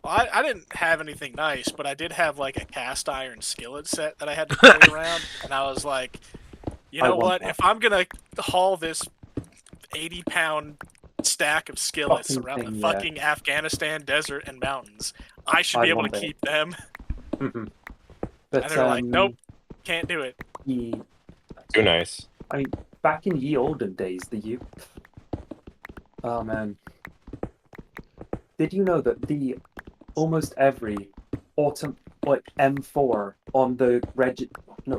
Well, I didn't have anything nice, but I did have like a cast iron skillet set that I had to carry around, and I was like, you I know want what? that. If I'm gonna haul this 80-pound stack of skillets Fucking around the thing, yeah. fucking Afghanistan desert and mountains, I should I be able to want it. keep them. Mhm. But And they were like, nope, can't do it. Too nice. I mean, back in ye olden days, oh man, did you know that almost every M4 on the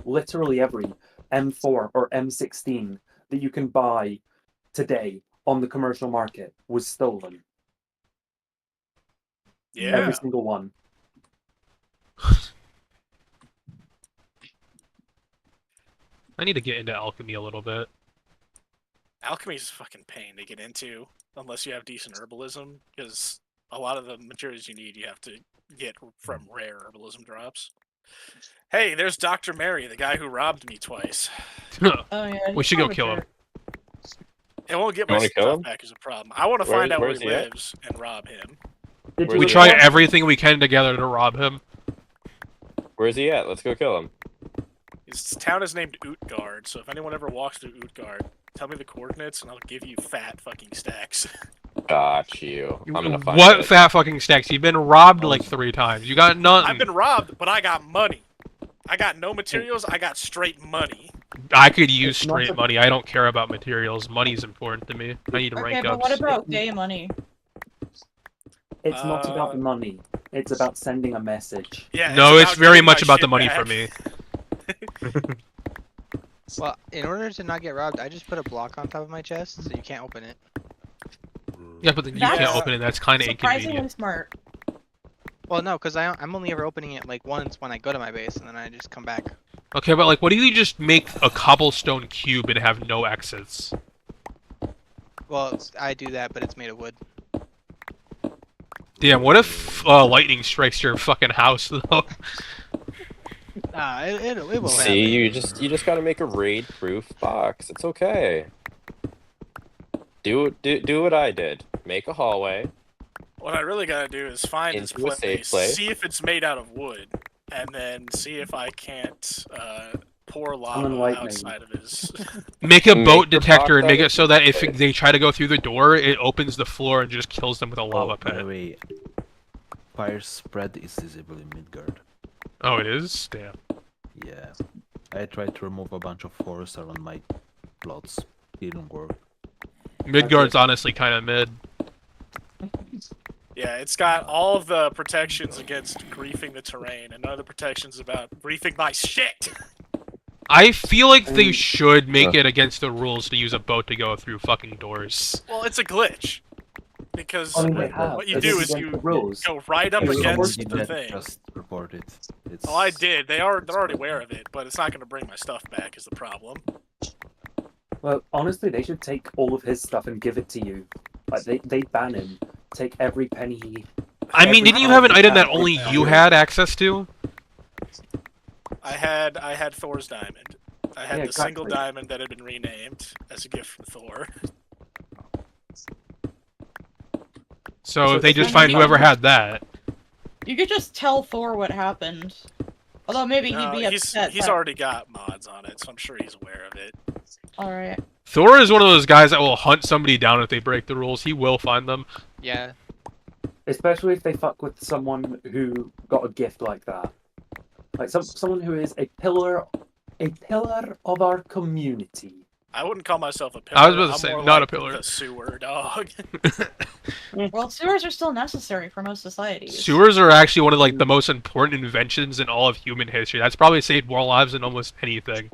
literally every M4 or M16 that you can buy today on the commercial market was stolen? Yeah. Every single one. I need to get into alchemy a little bit. Alchemy's a fucking pain to get into unless you have decent herbalism, because a lot of the materials you need you have to get from rare herbalism drops. Hey, there's Dr. Mary, the guy who robbed me twice. Oh, yeah, We he's should go kind of a kill him. jerk. It won't get You my wanna kill stuff him? back is a problem. I want to find out where where's he he at? lives and rob him. Did Where's We he try at? everything we can together to rob him. Where's he at? Let's go kill him. His town is named Utgard, so if anyone ever walks through Utgard, tell me the coordinates and I'll give you fat fucking stacks. Got you. I'm gonna find What it. fat fucking stacks? You've been robbed like 3 times. You got none. I've been robbed, but I got money. I got no materials, I got straight money. I could use It's not straight a- money. I don't care about materials. Money's important to me. I need Okay, rank but ups. what about gay money? It's not about money. It's about sending a message. Yeah, No, it's about very getting much my about the shit money back. for me. Well, in order to not get robbed, I just put a block on top of my chest so you can't open it. Yeah, but then you That's can't open it. That's kind of Surprisingly inconvenient. smart. Well, no, because I'm only ever opening it like once when I go to my base, and then I just come back. Okay, but like, what if you just make a cobblestone cube and have no exits? Well, I do that, but it's made of wood. Damn, what if lightning strikes your fucking house though? It won't See, happen. you just gotta make a raid-proof box. It's okay. Do what I did. Make a hallway. What I really gotta do is find this Into a safe place, place. see if it's made out of wood, and then see if I can't pour lava Unlike me. outside of his. Make a Make boat the detector box and make out it of so that if wood. they try to go through the door, it opens the floor and just kills them with a lava By the pit. way, fire spread is disabled in Midgard. Oh, it is? Damn. Yeah. I tried to remove a bunch of forest around my plots. Didn't work. Midgard's honestly kind of mid. Yeah, it's got all of the protections against griefing the terrain, and none of the protections about griefing my shit. I feel like they should make it against the rules to use a boat to go through fucking doors. Well, it's a glitch. Because I mean, they have. what you This do is is against you the rules. go right up If someone against did the that, thing. just report it. It's... Oh, I did. They're already aware of it, but it's not going to bring my stuff back. Is the problem? Well, honestly, they should take all of his stuff and give it to you. Like they ban him. Take every penny he. I mean, every didn't you have an penny he item that has. only you had access to? I had Thor's diamond. I had Yeah, the single exactly. diamond that had been renamed as a gift from Thor. So if they just then find you- whoever had that. You could just tell Thor what happened. Although maybe No, he'd be upset. he's already got mods on it, so I'm sure he's aware of it. Alright. Thor is one of those guys that will hunt somebody down if they break the rules. He will find them. Yeah. Especially if they fuck with someone who got a gift like that. Like someone who is a pillar of our community. I wouldn't call myself a pillar. I was about to I'm say, more not a like pillar. A sewer dog. Well, sewers are still necessary for most societies. Sewers are actually one of like the most important inventions in all of human history. That's probably saved more lives than almost anything.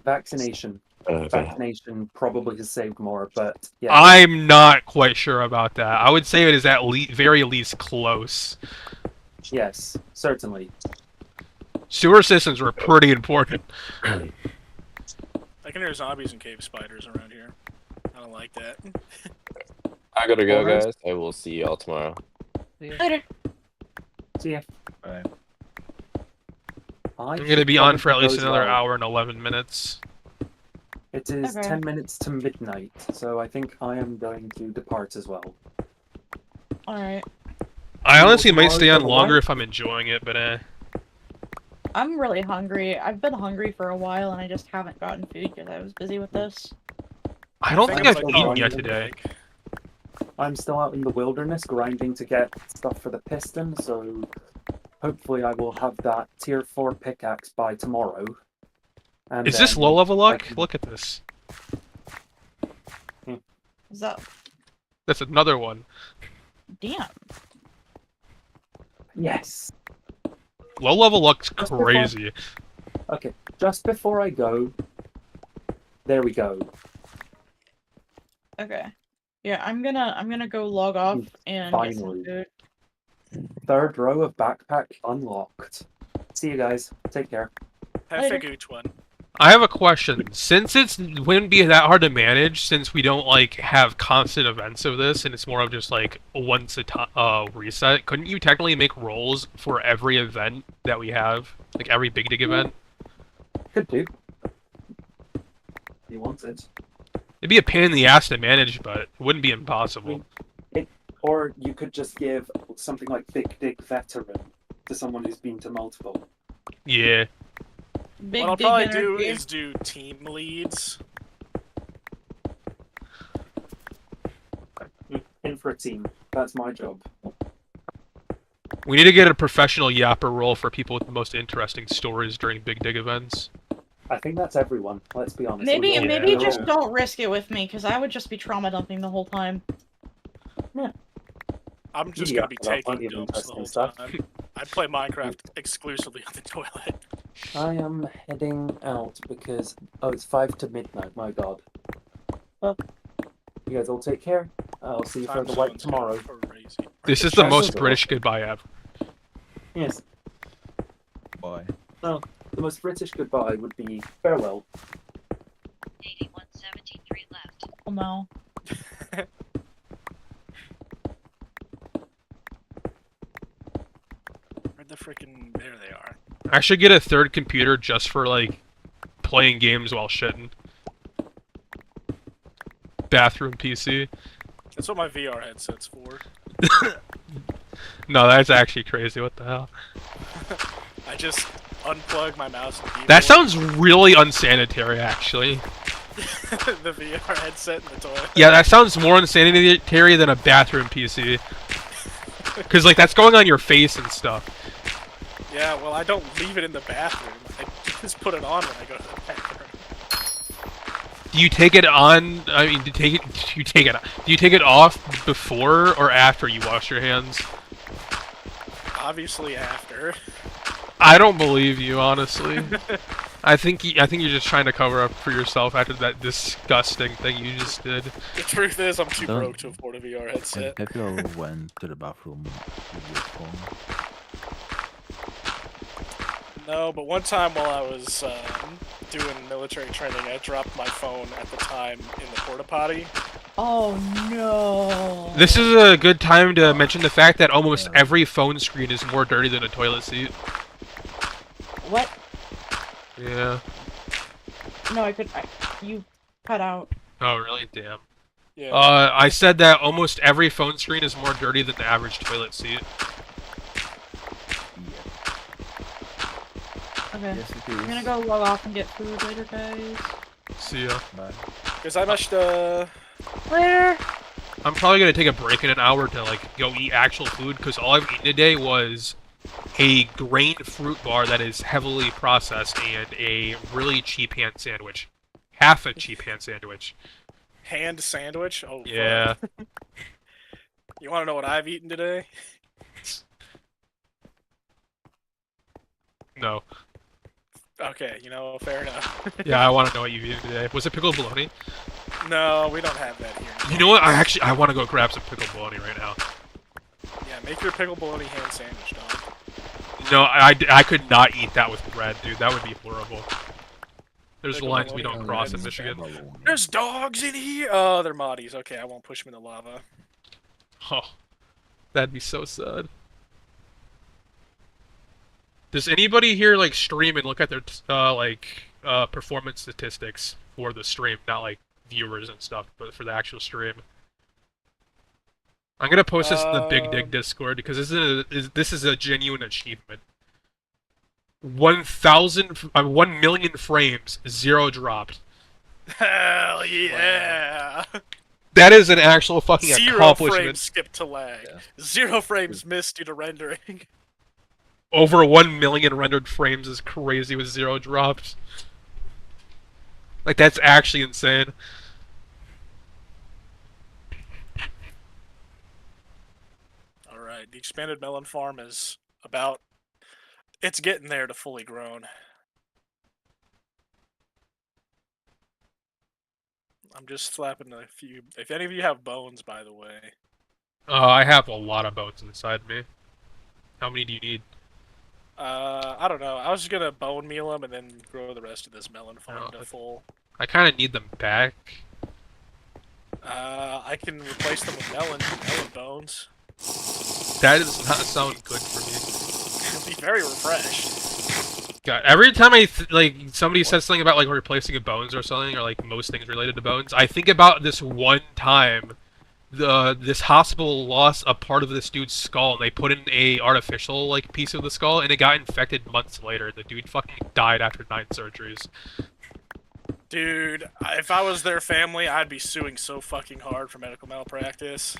Vaccination. Vaccination probably has saved more, but yeah. I'm not quite sure about that. I would say it is at very least close. Yes, certainly. Sewer systems were pretty important. I can hear zombies and cave spiders around here. I don't like that. I gotta go, Alright. guys. I will see y'all tomorrow. Later. See ya. Alright. I'm gonna be on for at least another well. hour and 11 minutes. It is Okay. 10 minutes to midnight, so I think I am going to depart as well. Alright. I honestly might tomorrow stay on for longer what? if I'm enjoying it, but I'm really hungry. I've been hungry for a while and I just haven't gotten food because I was busy with this. I don't think I've I'm eaten still yet grinding. today. I'm still out in the wilderness grinding to get stuff for the piston, so hopefully I will have that tier 4 pickaxe by tomorrow. And Is this then low level I luck? can- Look at this. Is that That's another one. damn? Yes. Low level luck's Just before- crazy. Okay, just before I go, there we go. Okay. Yeah, I'm gonna go log off and get some Finally. food. Third row of backpack unlocked. See you guys. Take care. Have Later. Gooch one. I have a question. Since it wouldn't be that hard to manage, since we don't like have constant events of this, and it's more of just like once a reset, couldn't you technically make rolls for every event that we have, like every big dig event? Could do. You want it? It'd be a pain in the ass to manage, but it wouldn't be impossible. Or you could just give something like Big Dig Veteran to someone who's been to multiple. Yeah. Big What I'll dig probably do energy. is do team leads. In for a team. That's my job. We need to get a professional yapper role for people with the most interesting stories during Big Dig events. I think that's everyone. Let's be honest. Maybe We're all- maybe we're just all- don't risk it with me, because I would just be trauma dumping the whole time. I'm just Yeah, gonna be I've got taking plenty of dumps the interesting whole stuff. time. I play Minecraft exclusively on the toilet. I am heading out because it's 5 to midnight. My God. Well, you guys all take care. I'll see you Time further white zone's tomorrow. crazy. This is the Time most zones are British awesome. goodbye ever. Yes. Bye. Well, the most British goodbye would be farewell. 8173 left. Oh no. Where'd the freaking... There they are. I should get a third computer just for, like, playing games while shitting. Bathroom PC. That's what my VR headset's for. No, that's actually crazy. What the hell? I just unplug my mouse and keyboard. That sounds really unsanitary, actually. The VR headset in the toilet. Yeah, that sounds more unsanitary than a bathroom PC. Because, like, that's going on your face and stuff. Yeah, well, I don't leave it in the bathroom. I just put it on when I go to the bathroom. Do you take it on? I mean, do you take it off before or after you wash your hands? Obviously after. I don't believe you, honestly. I think you're just trying to cover up for yourself after that disgusting thing you just did. The truth is, I'm too Don't- broke to afford a VR headset. Have you ever went to the bathroom with your phone? No, but one time while I was doing military training, I dropped my phone at the time in the porta potty. Oh no. This is a good time to mention the fact that almost every phone screen is more dirty than a toilet seat. What? Yeah. No, you cut out. Oh, really? Damn. Yeah. I said that almost every phone screen is more dirty than the average toilet seat. Okay. Yes, it I'm gonna is. go log off and get food later, guys. See ya. Bye. Later. I'm probably gonna take a break in an hour to like go eat actual food because all I've eaten today was a grain fruit bar that is heavily processed and a really cheap ham sandwich. Half a cheap ham sandwich. Hand sandwich? Oh, Yeah. fuck. You want to know what I've eaten today? No. Okay, fair enough. Yeah, I want to know what you've eaten today. Was it pickled bologna? No, we don't have that here. You know what? I want to go grab some pickled bologna right now. Yeah, make your pickle bologna hand sandwich, dog. No, I could not eat that with bread, dude. That would be horrible. There's Pickle lines we bologna don't on cross in bread. Michigan. There's dogs in here! Oh, they're moddies. Okay, I won't push them in the lava. Oh, that'd be so sad. Does anybody here like stream and look at their performance statistics for the stream, not like viewers and stuff, but for the actual stream? I'm gonna post this in the Big Dig Discord because this is a genuine achievement. 1 million frames, 0 dropped. Hell yeah! That is an actual fucking 0 accomplishment. frames skip to lag. 0 frames missed due to rendering. Over 1 million rendered frames is crazy with 0 drops. Like, that's actually insane. Alright, the expanded melon farm is about... It's getting there to fully grown. I'm just slapping a few... If any of you have bones, by the way. I have a lot of bones inside me. How many do you need? I don't know. I was just gonna bone meal them and then grow the rest of this melon farm to full. I kind of need them back. I can replace them with melon bones. That does not sound good for me. You'll be very refreshed. God, every time somebody says something about like replacing bones or something, or like most things related to bones, I think about this one time this hospital lost a part of this dude's skull, and they put in a artificial like piece of the skull, and it got infected months later. The dude fucking died after 9 surgeries. Dude, if I was their family, I'd be suing so fucking hard for medical malpractice.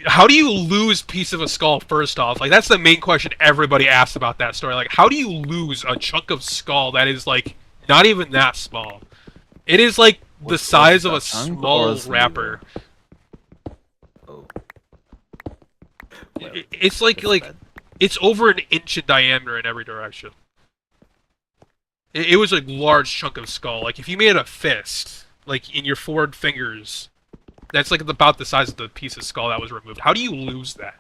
How do you lose piece of a skull? First off, like that's the main question everybody asks about that story. Like, how do you lose a chunk of skull that is like not even that small? It is like the size of a small wrapper. Oh. It's like it's over an inch in diameter in every direction. It was a large chunk of skull. Like if you made a fist, like in your forward fingers, that's like about the size of the piece of skull that was removed. How do you lose that?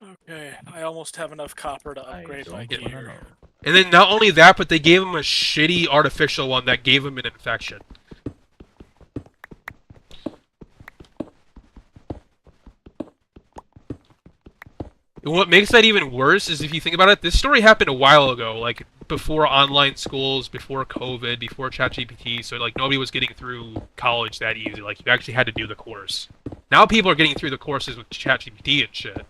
Okay, I almost have enough copper to upgrade my gear. And then not only that, but they gave him a shitty artificial one that gave him an infection. And what makes that even worse is if you think about it, this story happened a while ago, like before online schools, before COVID, before ChatGPT, so like nobody was getting through college that easy. Like you actually had to do the course. Now people are getting through the courses with ChatGPT and shit.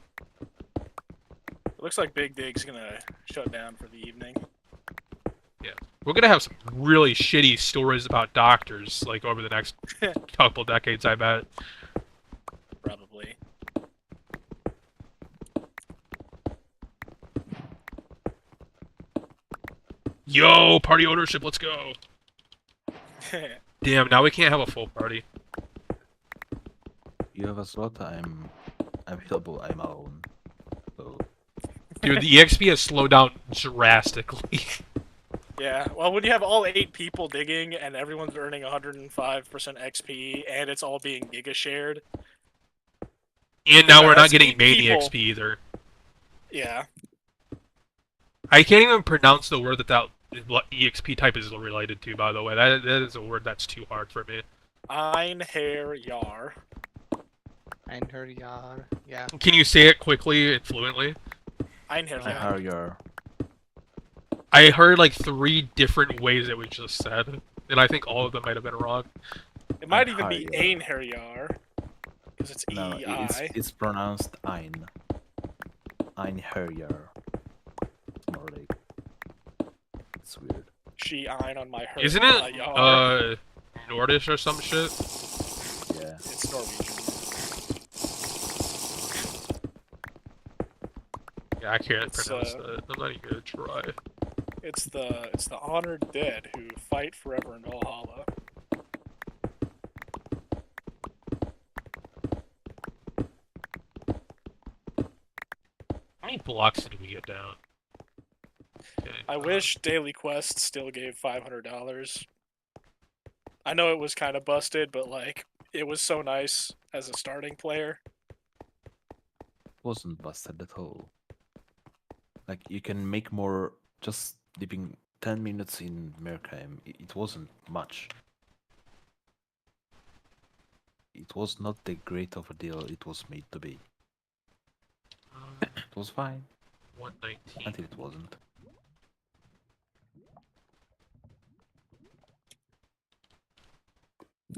It looks like Big Dig's gonna shut down for the evening. Yeah. We're gonna have some really shitty stories about doctors, like over the next couple decades, I bet. Probably. Yo, party ownership, let's go. Damn, now we can't have a full party. You have a slot, I'm available, I'm alone. So Dude, the EXP has slowed down drastically. Yeah, well, when you have all 8 people digging and everyone's earning 105% XP and it's all being giga shared. And now we're not that's getting 8 main people. EXP either. Yeah. I can't even pronounce the word that EXP type is related to, by the way. That is a word that's too hard for me. Einherjar. Einherjar, yeah. Can you say it quickly and fluently? Einherjar. I heard like 3 different ways it was just said, and I think all of them might have been wrong. It might even be Einherjar. Because it's no, E-I. it's pronounced Ein. Einherjar. More like it's weird. She ein on my her. Isn't it Nordish or some shit? Yeah. It's Norwegian. Yeah, I can't pronounce that. I'm not even gonna try. It's the honored dead who fight forever in Valhalla. How many blocks did we get down? Okay, I wish Daily Quest still gave $500. I know it was kind of busted, but like it was so nice as a starting player. Wasn't busted at all. Like you can make more just living 10 minutes in Merkheim. It wasn't much. It was not the great of a deal it was made to be. It was fine 119. until it wasn't.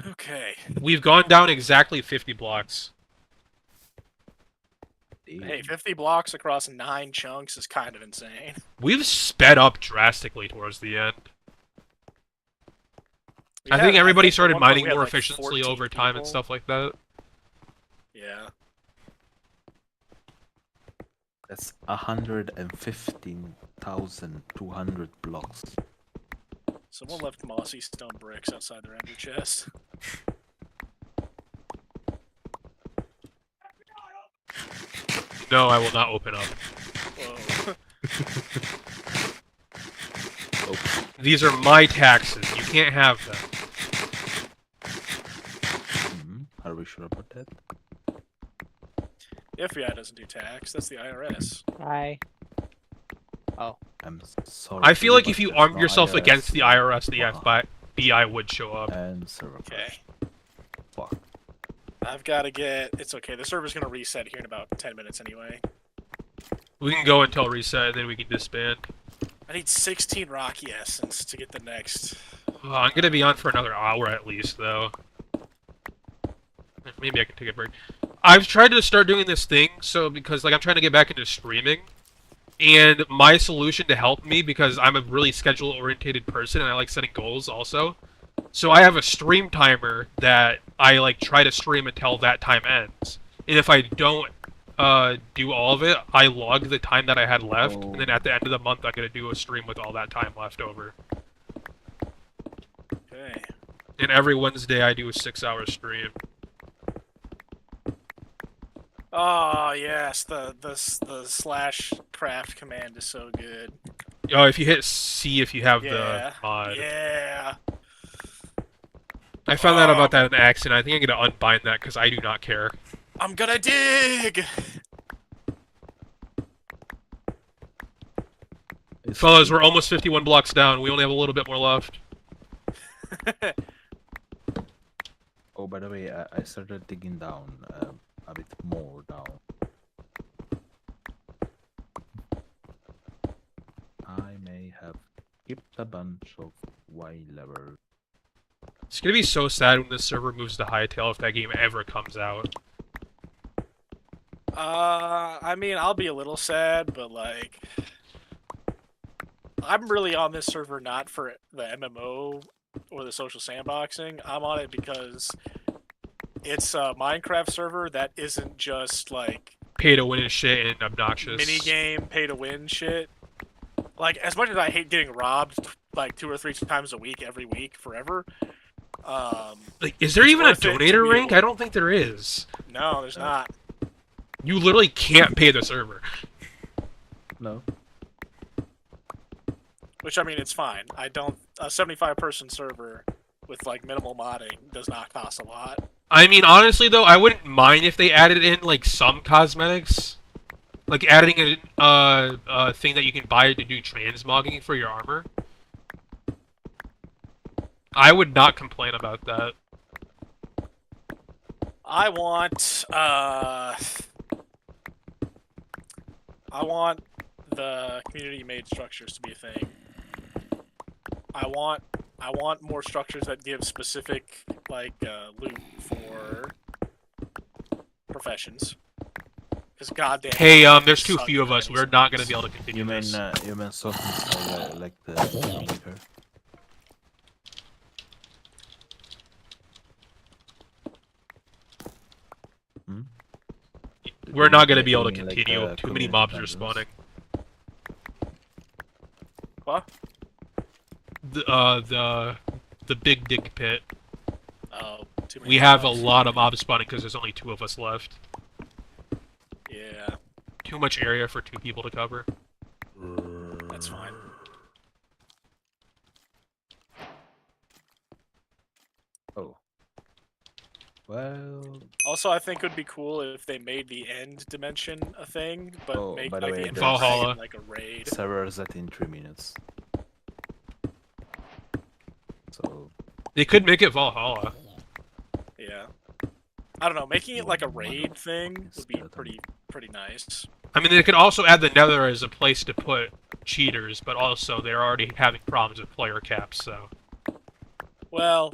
Okay. We've gone down exactly 50 blocks. Hey, 50 blocks across 9 chunks is kind of insane. We've sped up drastically towards the end. I think everybody started mining more efficiently over time and stuff like that. Yeah. That's 115,200 blocks. Someone left mossy stone bricks outside their ender chest. No, I will not open up. Whoa. These are my taxes. You can't have them. Are we sure about that? The FBI doesn't do tax. That's the IRS. Hi. Oh. I'm sorry. I feel like but if you there's armed no yourself IRS against the in IRS, the Valhalla. FBI would show up. And server Okay. Fuck. I've got to get... It's okay. The server's going to reset here in about 10 minutes anyway. We can go until reset, and then we can disband. I need 16 Rocky Essence to get the next I'm gonna be on for another hour at least, though. Maybe I can take a break. I've tried to start doing this thing, so because like I'm trying to get back into streaming, and my solution to help me, because I'm a really schedule-oriented person and I like setting goals also. So I have a stream timer that I like try to stream until that time ends. And if I don't do all of it, I log the time that I had left, and then at the end of the month I'm gonna do a stream with all that time left over. Okay. And every Wednesday I do a 6-hour stream. Oh yes, the slash craft command is so good. Oh, if you hit C if you have Yeah. the mod. Yeah. I found out about that in accident. I think I'm gonna unbind that because I do not care. I'm gonna dig. Fellas, we're almost 51 blocks down. We only have a little bit more left. Oh, by the way, I started digging down a bit more down. I may have skipped a bunch of Y level. It's gonna be so sad when this server moves to Hightail if that game ever comes out. I mean, I'll be a little sad, but like, I'm really on this server not for the MMO or the social sandboxing. I'm on it because it's a Minecraft server that isn't just like Pay to win and shit and obnoxious. minigame pay to win shit. Like, as much as I hate getting robbed like 2 or 3 times a week, every week, forever. Like, is there even a worth it to donator be rank? able- I don't think there is. No, there's not. You literally can't pay the server. No. Which, I mean, it's fine. I don't... A 75-person server with, like, minimal modding does not cost a lot. I mean, honestly, though, I wouldn't mind if they added in, like, some cosmetics. Like, adding a thing that you can buy to do transmogging for your armor. I would not complain about that. I want the community-made structures to be a thing. I want more structures that give specific, like, loot for professions. Because goddamn. Hey, there's too suck few of for us. any We're not gonna service. be able to continue You mean this. something style like the maker? Hmm? We're not gonna be able to You mean like continue. the Too many community mobs are dungeons? spawning. What? The big dig pit. Oh, too many We have a mobs. lot of mobs spawning because there's only 2 of us left. Yeah, Too much area for 2 people to cover. that's fine. Oh. Well, Also, I think it would be cool if they made the end dimension a thing, but Oh, make by the like way, the end there's- Valhalla. like a raid. servers that in 3 minutes. So They could make it Valhalla. Yeah. I don't know, making it like a One raid thing would be skeleton. pretty nice. I mean, they could also add the Nether as a place to put cheaters, but also they're already having problems with player caps, so... Well,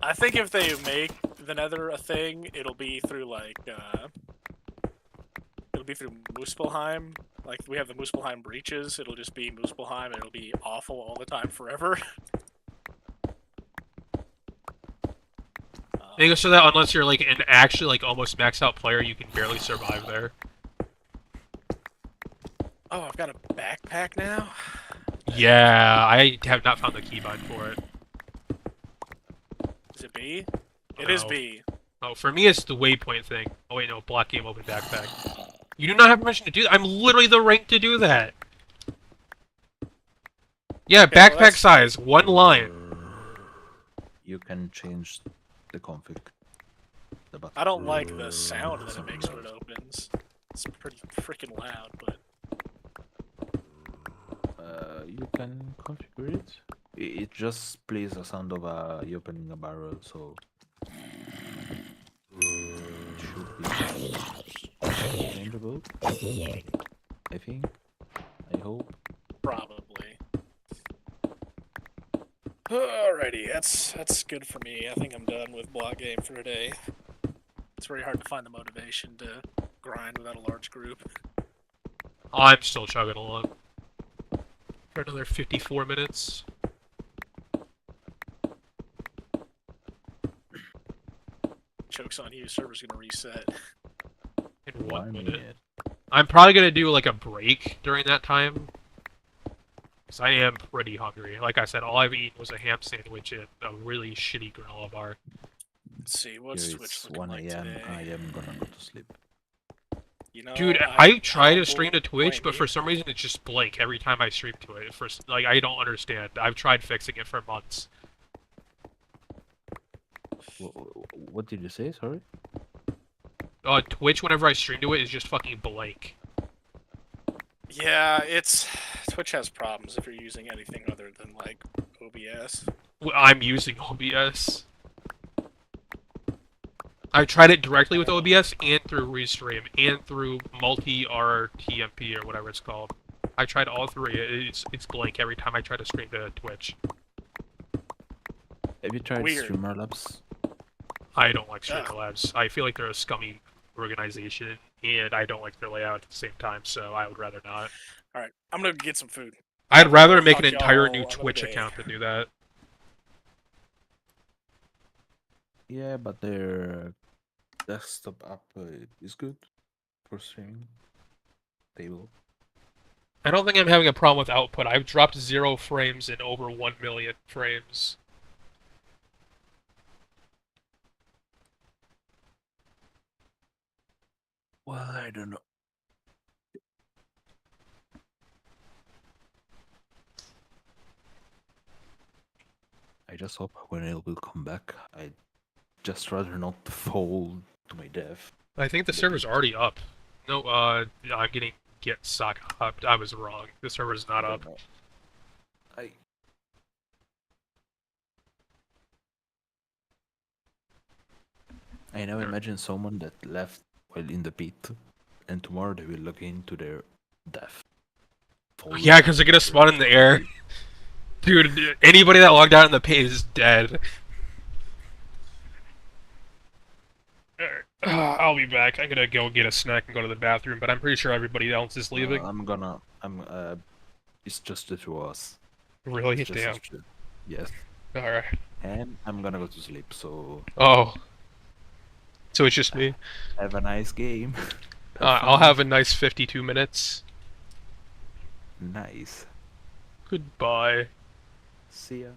I think if they make the Nether a thing, it'll be through like it'll be through Muspelheim. Like we have the Muspelheim breaches, it'll just be Muspelheim and it'll be awful all the time forever. I think so that unless you're like an actually like almost maxed out player, you can barely survive there. Oh, I've got a backpack now? Yeah, I have not found the keybind for it. Is it B? It is No. B. Oh, for me it's the waypoint thing. Oh wait, no, BlockGame open backpack. You do not have permission to do that. I'm literally the rank to do that. Yeah, Okay, well, backpack that's- size, 1 line. you can change the config. The button. I don't like the sound that it makes when it opens. It's pretty freaking loud, but You can configure it. It just plays the sound of you opening a barrel, so it should be changeable. I think. I hope. probably. Alrighty, that's good for me. I think I'm done with BlockGame for today. It's very hard to find the motivation to grind without a large group. I'm still chugging along. For another 54 minutes. Joke's on you, server's gonna reset. In 1 1 minute. minute. I'm probably gonna do like a break during that time. Because I am pretty hungry. Like I said, all I've eaten was a ham sandwich and a really shitty granola bar. Let's see, what's Here Twitch it's looking 1 like a.m. today? I am gonna go to sleep. You know, Dude, I'm I try to stream to humble, Twitch, but point for me. some reason it's just blank every time I stream to it. Like, I don't understand. I've tried fixing it for months. What did you say? Sorry. Twitch, whenever I stream to it, is just fucking blank. Yeah, Twitch has problems if you're using anything other than like OBS. I'm using OBS. I've tried it directly with OBS and through Restream and through multi-RTMP or whatever it's called. I tried all three. It's blank every time I try to stream to Twitch. Have you tried Weird. Streamerlabs? I don't like Streamlabs. I feel like they're a scummy organization, and I don't like their layout at the same time, so I would rather not. Alright, I'm gonna get some food. I'd rather make Talk an entire y'all new another Twitch day. account than do that. Yeah, but their desktop app is good for streaming. Stable. I don't think I'm having a problem with output. I've dropped 0 frames in over 1 million frames. Well, I don't know. I just hope when it will come back, I just rather not fall to my death. I think the server's already up. No, I'm getting get sock hopped. I was wrong. The server's not I up. don't know. I now imagine someone that left while in the pit, and tomorrow they will log into their death. Yeah, because they're gonna spawn in the air. Dude, anybody that logged out in the pit is dead. Alright, I'll be back. I'm gonna go get a snack and go to the bathroom, but I'm pretty sure everybody else is leaving. It's just the two of us. Really? It's just Damn. us two. Yes. Alright. And I'm gonna go to sleep, so Oh. So it's just me. have a nice game. I'll have a nice 52 minutes. Nice. Goodbye. See ya.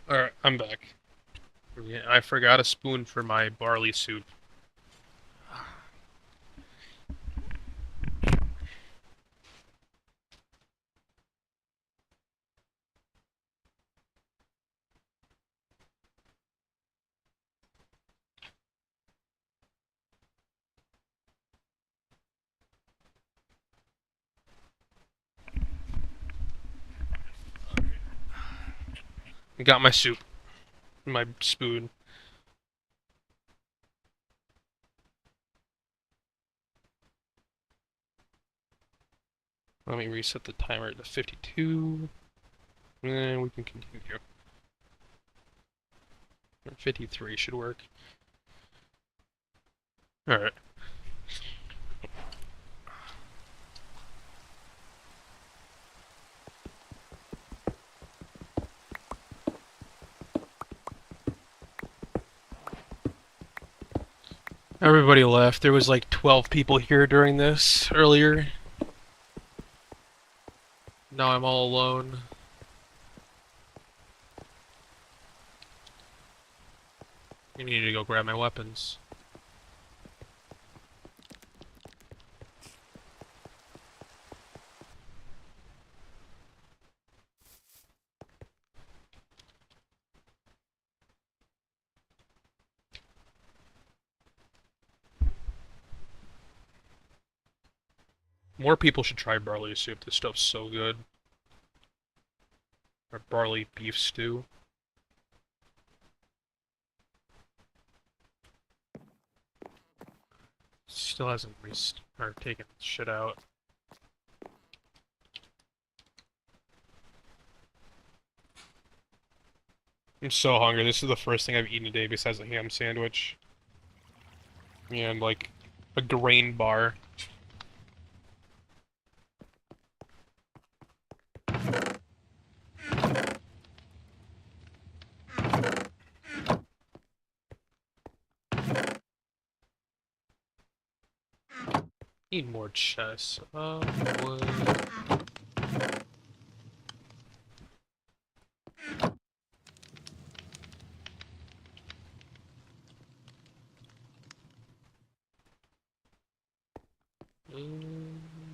Alright, I'm back. Yeah, I forgot a spoon for my barley soup. I got my soup. My spoon. Let me reset the timer to 52. And we can continue. 53 should work. Alright. Everybody left. There was like 12 people here during this earlier. Now I'm all alone. I need to go grab my weapons. More people should try barley soup. This stuff's so good. Or barley beef stew. Still hasn't taken shit out. I'm so hungry. This is the first thing I've eaten today besides a ham sandwich. And like a grain bar. Need more chests. Wood.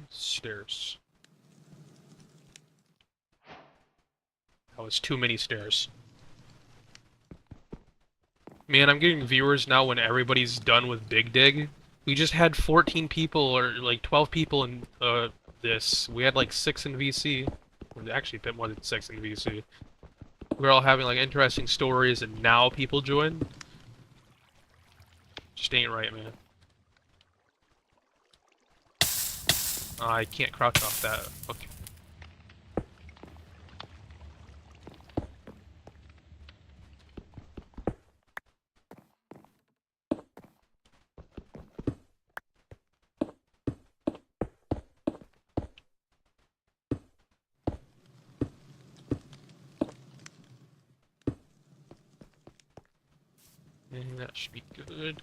Stairs. That was too many stairs. Man, I'm getting viewers now when everybody's done with Big Dig. We just had 14 people, or like 12 people in this. We had like 6 in VC. Or actually a bit more than 6 in VC. We're all having like interesting stories, and now people join. Just ain't right, man. I can't crouch off that. Okay. And that should be good.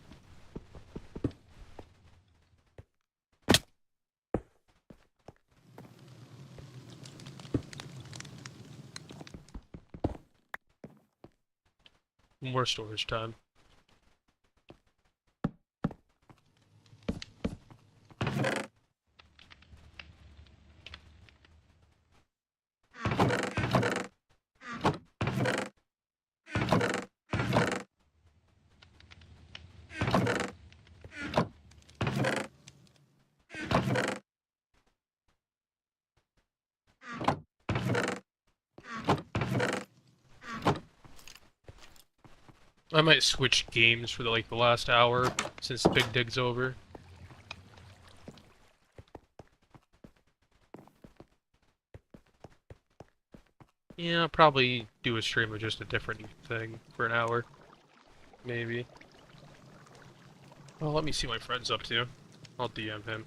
More storage time. I might switch games for the last hour since Big Dig's over. Yeah, I'll probably do a stream of just a different thing for an hour. Maybe. Well, let me see what my friend's up to. I'll DM him.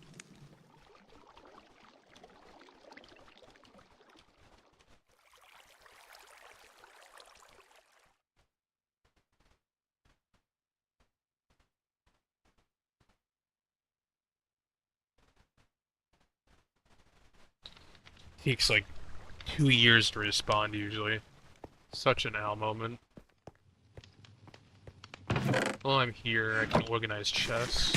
Takes like 2 years to respond usually. Such an Al moment. While I'm here, I can organize chess.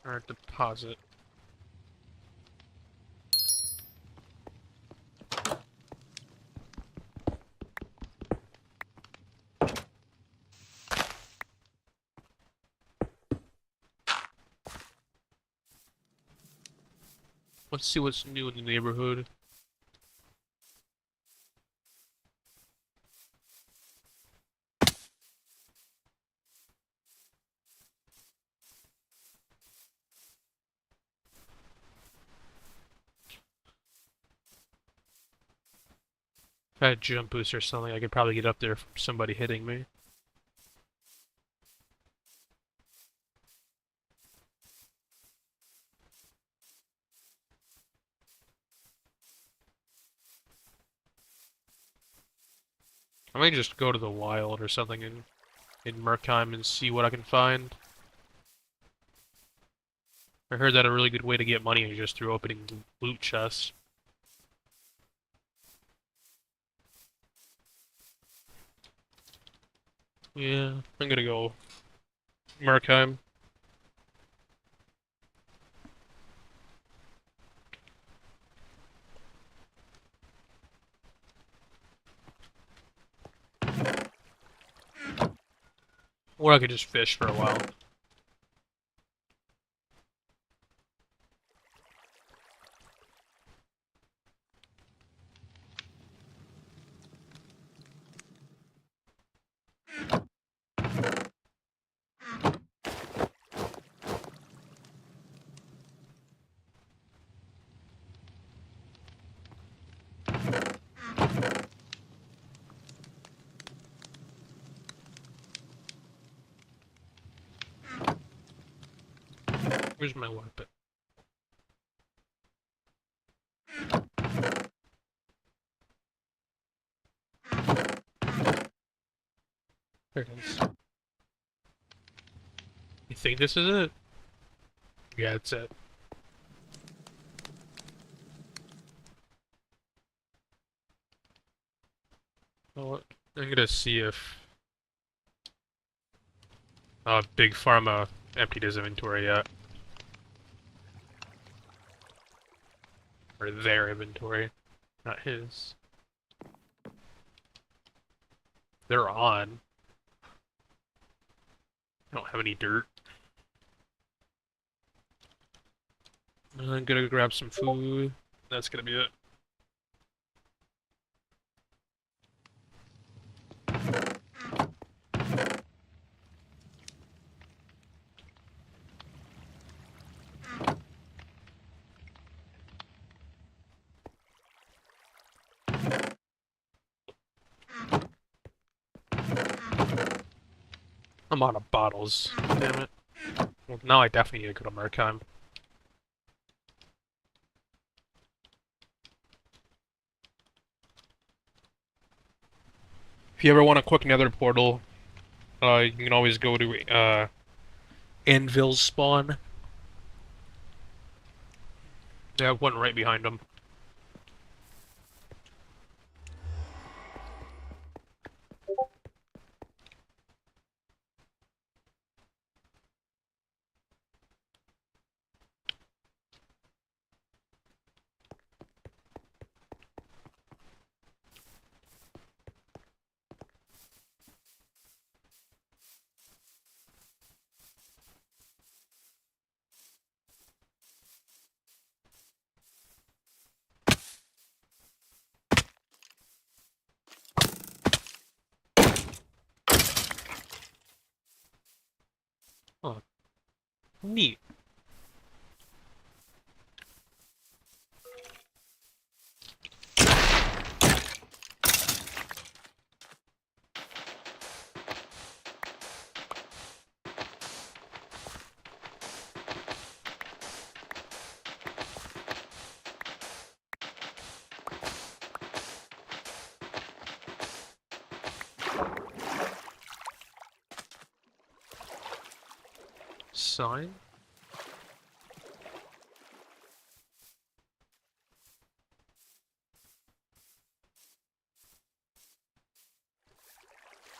Alright, deposit. Let's see what's new in the neighborhood. If I had jump boost or something, I could probably get up there from somebody hitting me. I might just go to the wild or something in Murkheim and see what I can find. I heard that a really good way to get money is just through opening loot chests. Yeah, I'm gonna go Murkheim. Or I could just fish for a while. Where's my weapon? There it is. You think this is it? Yeah, it's it. Well, I'm gonna see if Big Pharma emptied his inventory yet. Or their inventory, not his. They're on. I don't have any dirt. I'm gonna grab some food. That's gonna be it. I'm out of bottles. Damn it. Well, now I definitely need to go to Markheim. If you ever want a quick nether portal, you can always go to Anvil's spawn. They have one right behind them. Oh, neat. sign?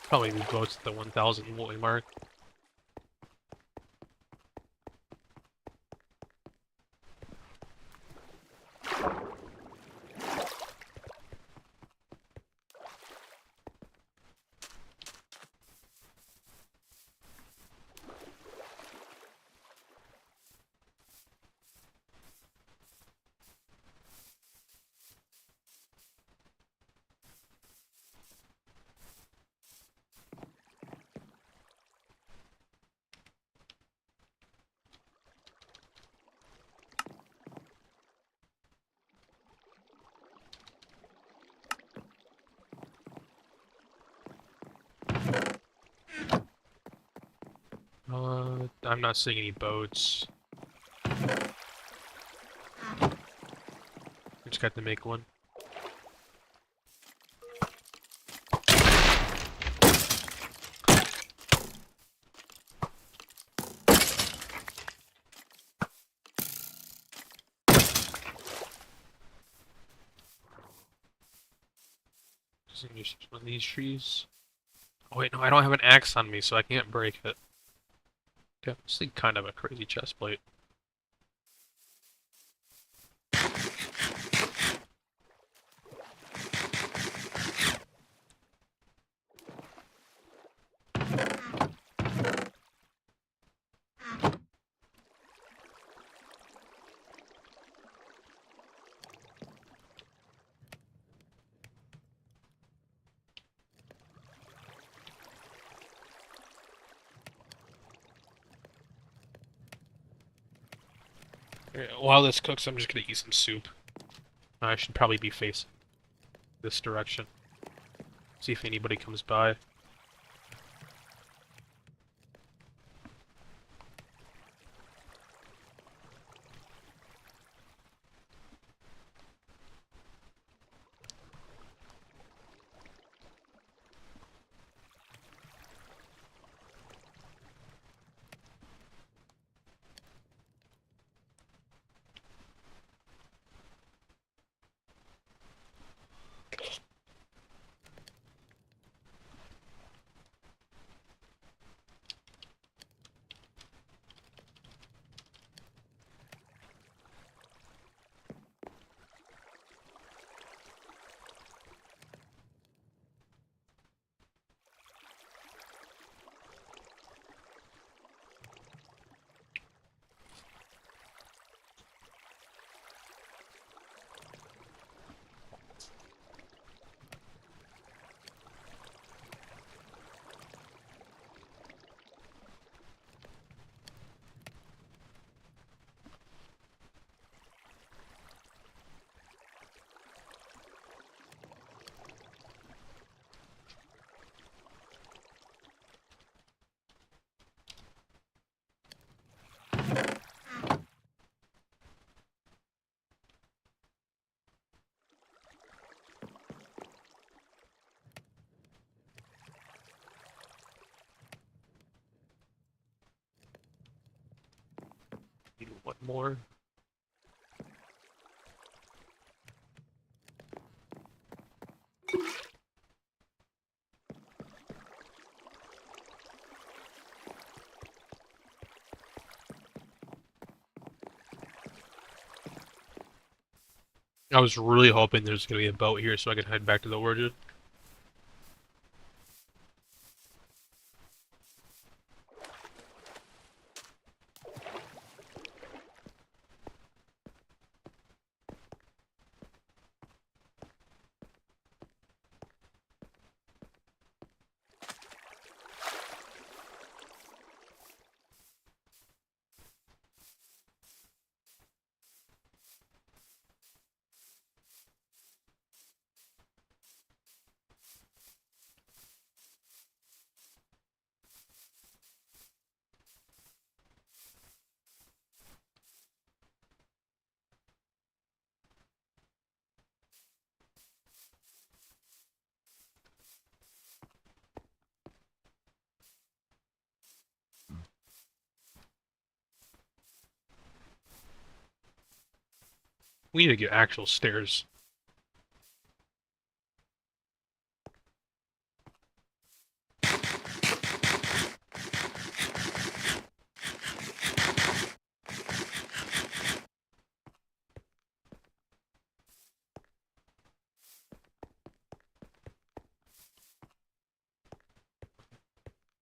Probably need votes at the 1,000 voting mark. I'm not seeing any boats. We just got to make one. Just one of these trees. Oh wait, no, I don't have an axe on me, so I can't break it. Okay, this is kind of a crazy chest plate. While this cooks, I'm just gonna eat some soup. I should probably be facing this direction. See if anybody comes by. Need one more. I was really hoping there's gonna be a boat here so I could head back to the orchard. We need to get actual stairs.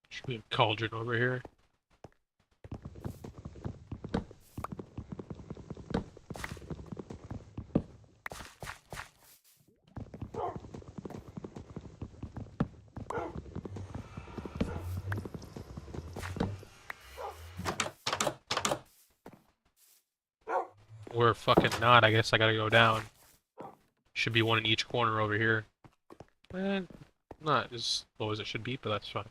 Should be a cauldron over here. Or fucking not, I guess I gotta go down. Should be one in each corner over here. Not as low as it should be, but that's fine.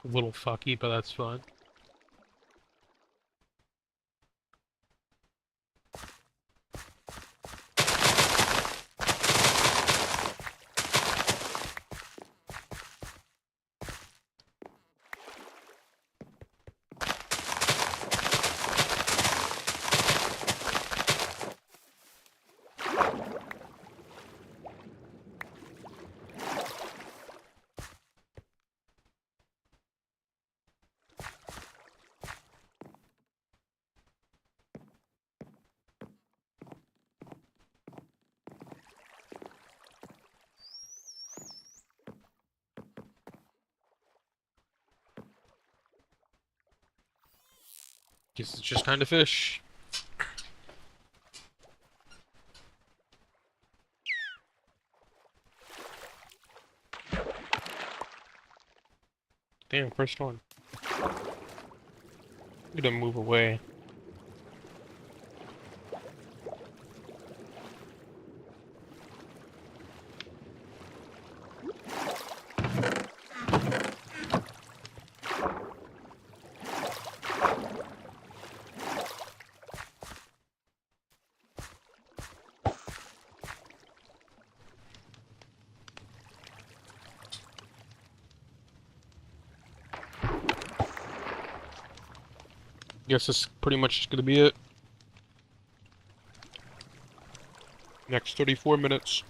A little fucky, but that's fine. Guess it's just time to fish. Damn, first one. I'm gonna move away. Guess this is pretty much gonna be it. Next 34 minutes.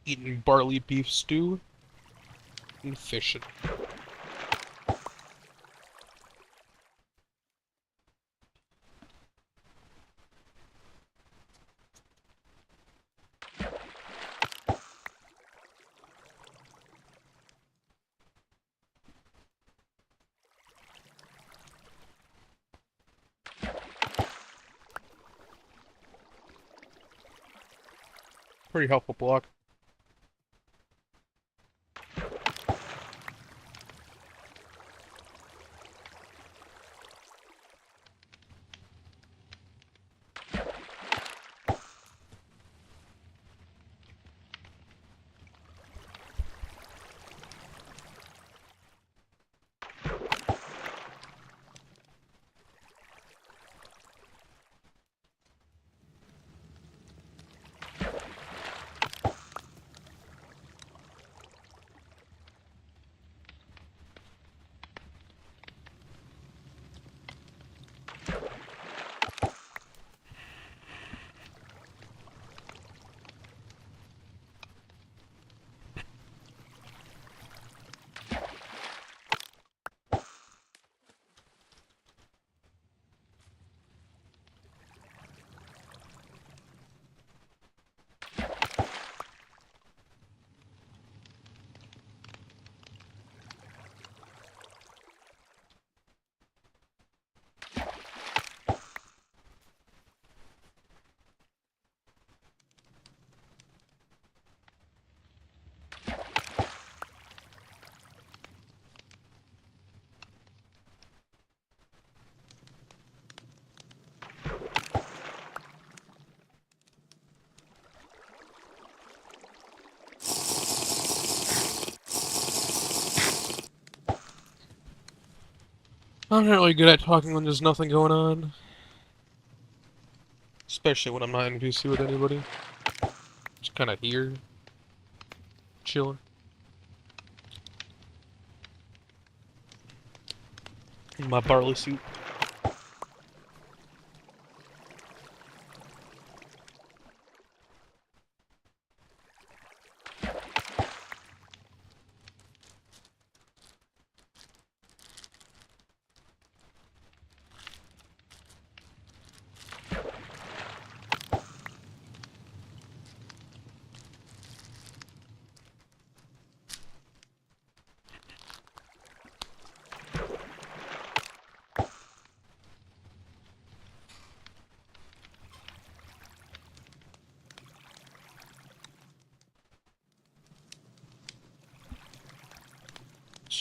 Eating barley beef stew and fishing. Pretty helpful block. I'm not really good at talking when there's nothing going on. Especially when I'm not in VC with anybody. Just kind of here. Chilling. In my barley suit.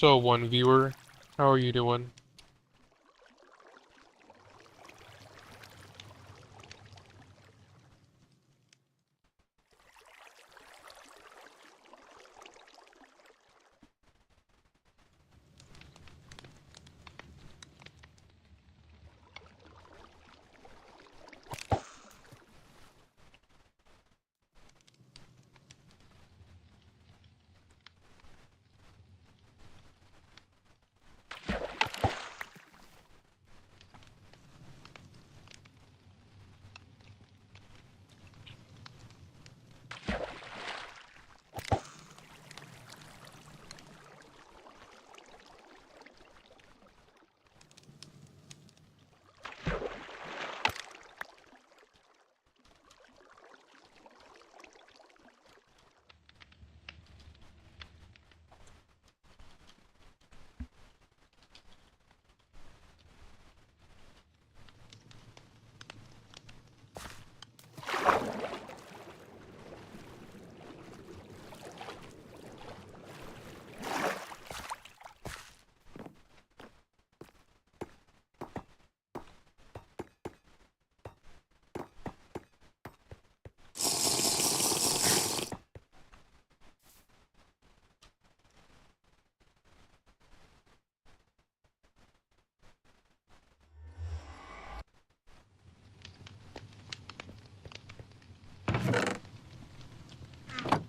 So, one viewer, how are you doing?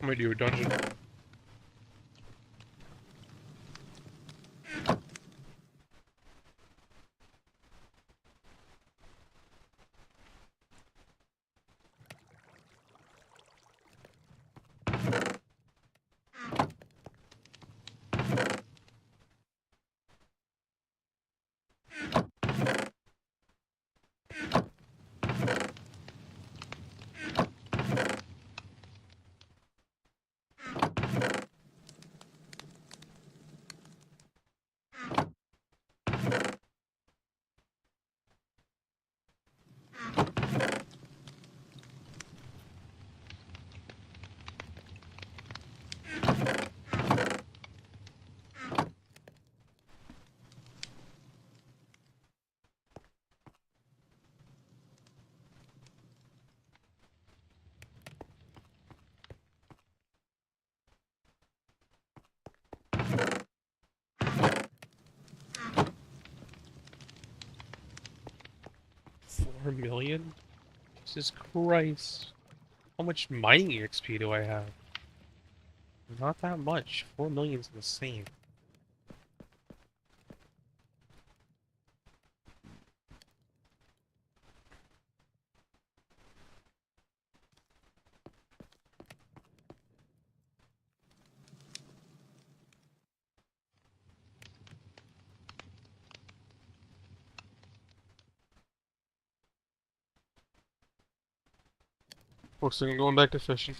I'm gonna do a dungeon. $4 million? Jesus Christ. How much mining XP do I have? Not that much. 4 million's insane. Looks like I'm going back to fishing.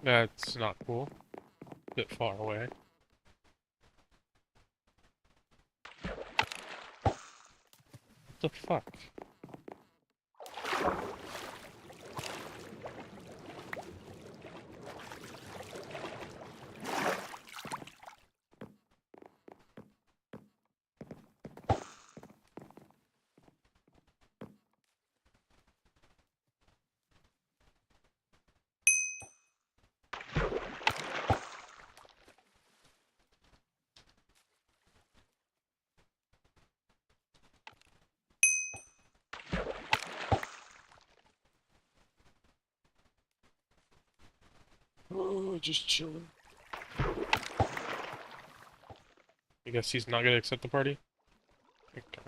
That's not cool. Bit far away. What the fuck? Oh, just chilling. I guess he's not gonna accept the party? Okay.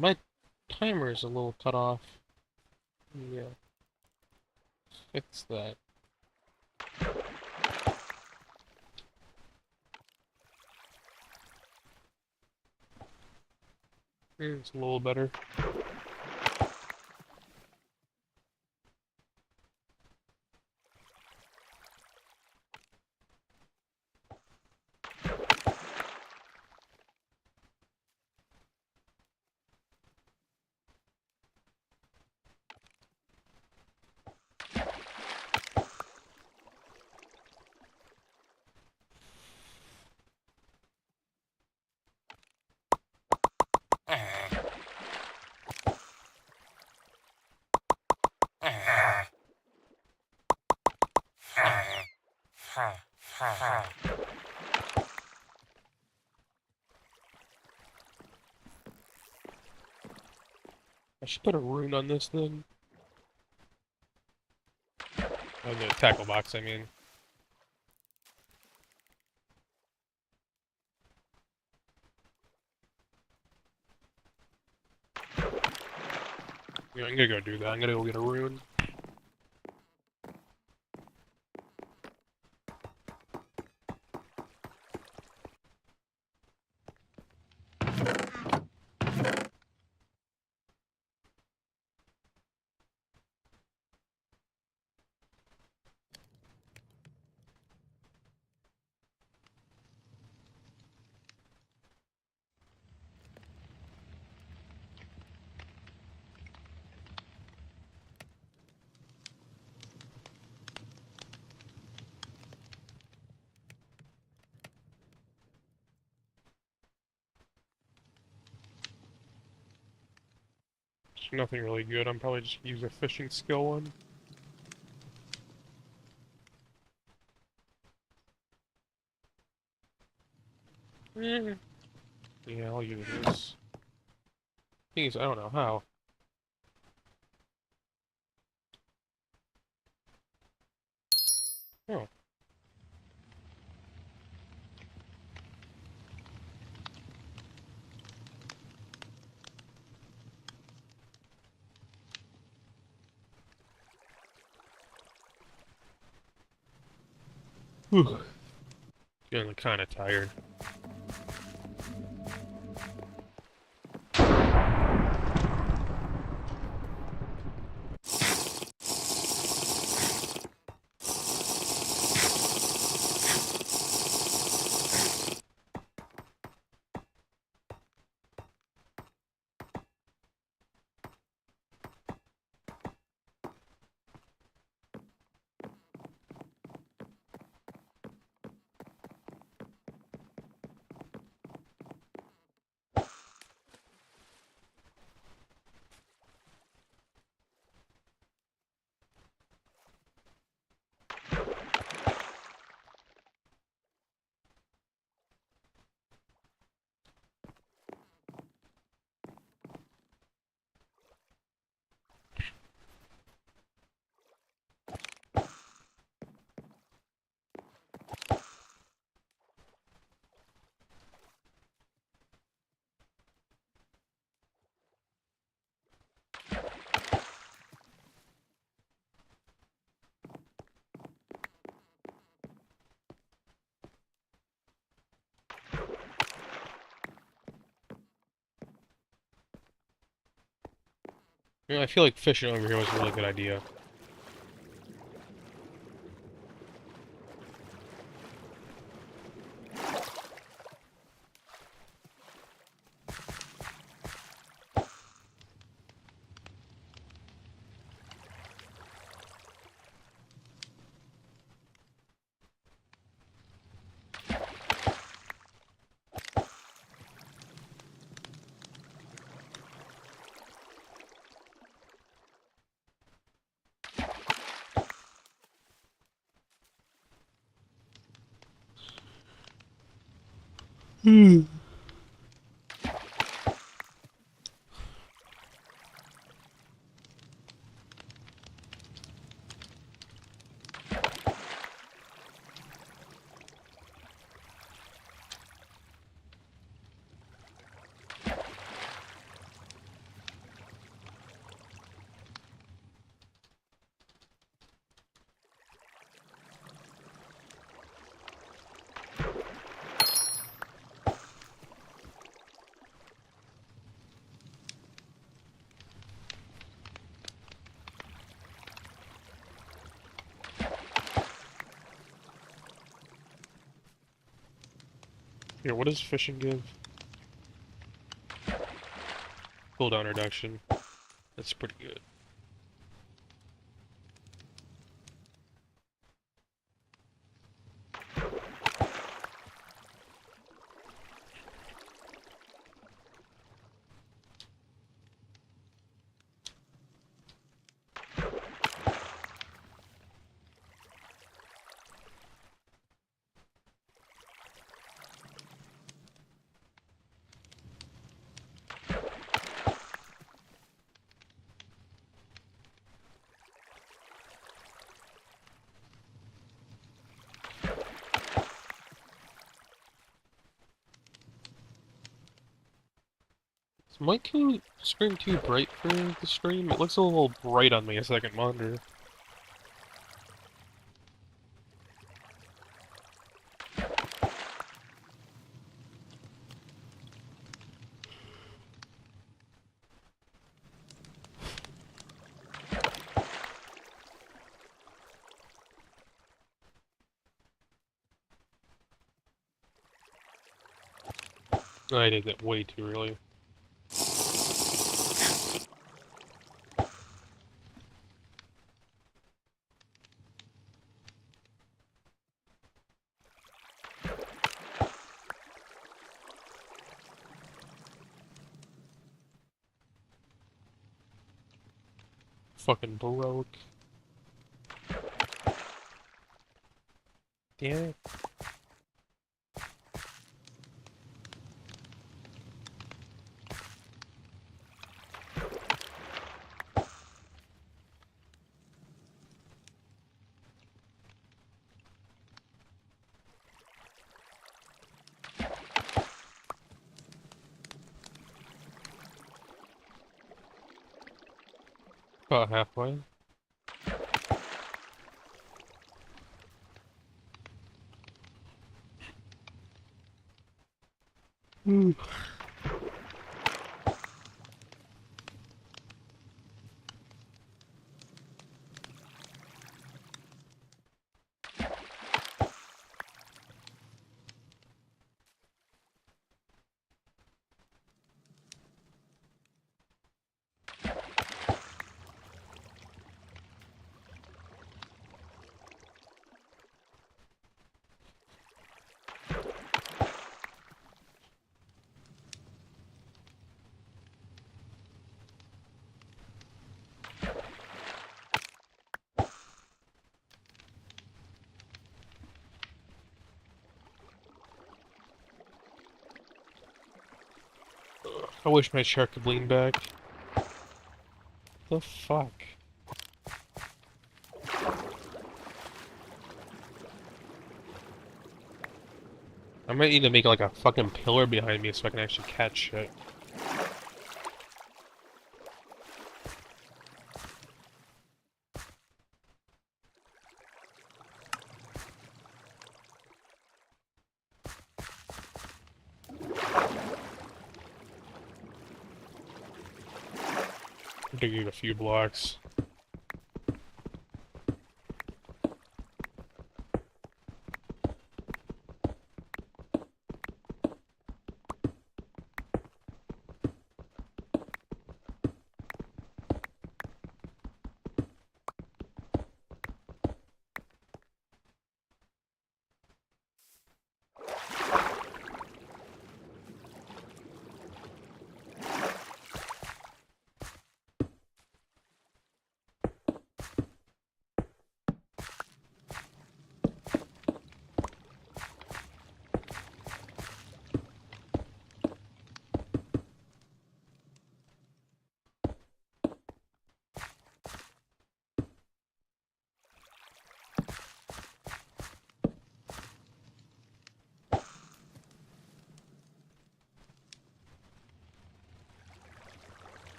My timer is a little cut off. Yeah. Fix that. It's a little better. I should put a rune on this thing. On the tackle box, I mean. Yeah, I'm gonna go do that. I'm gonna go get a rune. Nothing really good. I'm probably just use a fishing skill one. Eh. Yeah, I'll use this. Thing is, I don't know how. Oh. Whew. Feeling kind of tired. I feel like fishing over here was a really good idea. Here, what does fishing give? Cooldown reduction. That's pretty good. Is my screen too bright for the stream? It looks a little bright on my second monitor. I did that way too early. Fucking broke. Damn it. About halfway. I wish my chair could lean back. The fuck? I might need to make like a fucking pillar behind me so I can actually catch shit. digging a few blocks.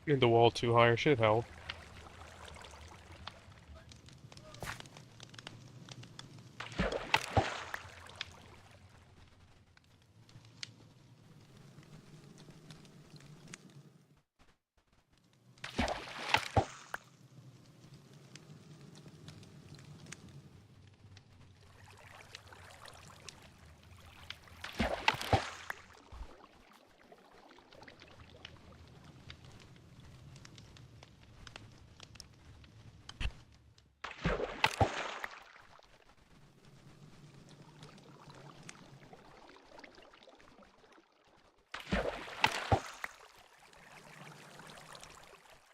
Getting the wall too high should help.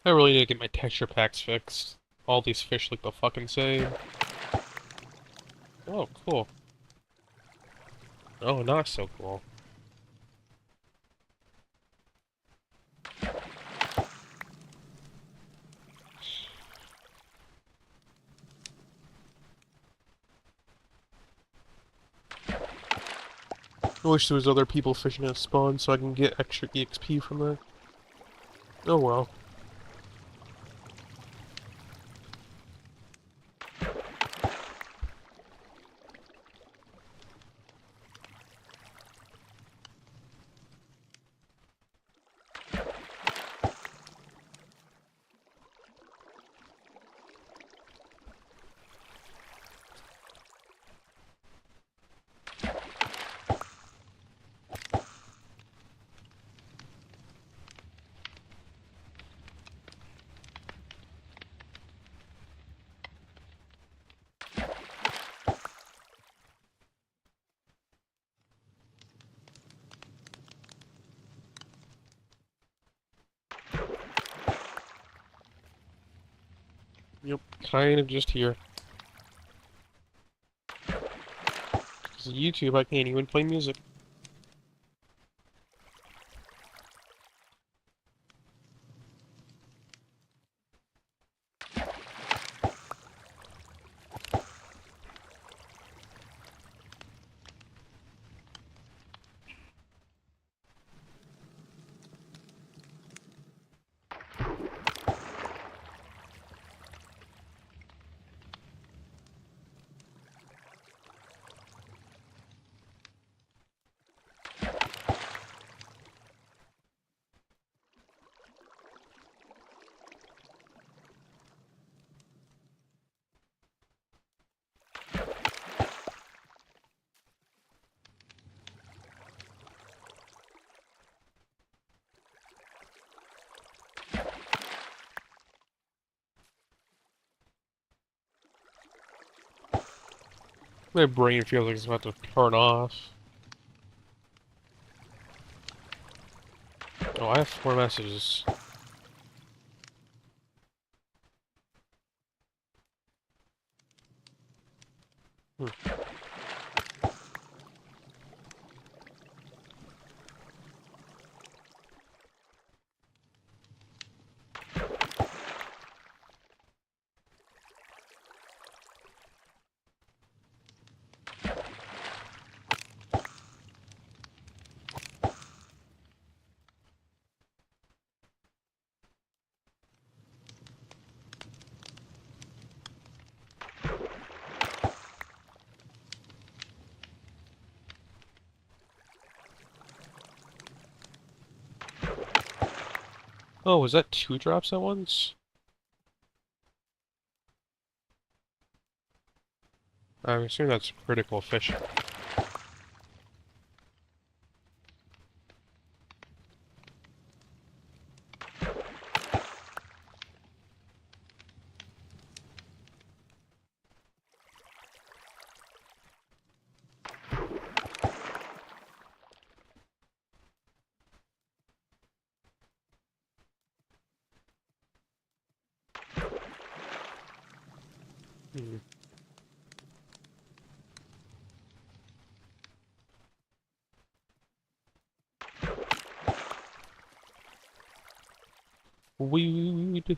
I really need to get my texture packs fixed. All these fish look the fucking same. Oh, cool. Oh, not so cool. I wish there was other people fishing at spawn so I can get extra EXP from that. Oh well. Yep, kind of just here. Because of YouTube, I can't even play music. My brain feels like it's about to turn off. Oh, I have 4 messages. Oh, was that 2 drops at once? I'm assuming that's critical fishing. Hmm. Weed.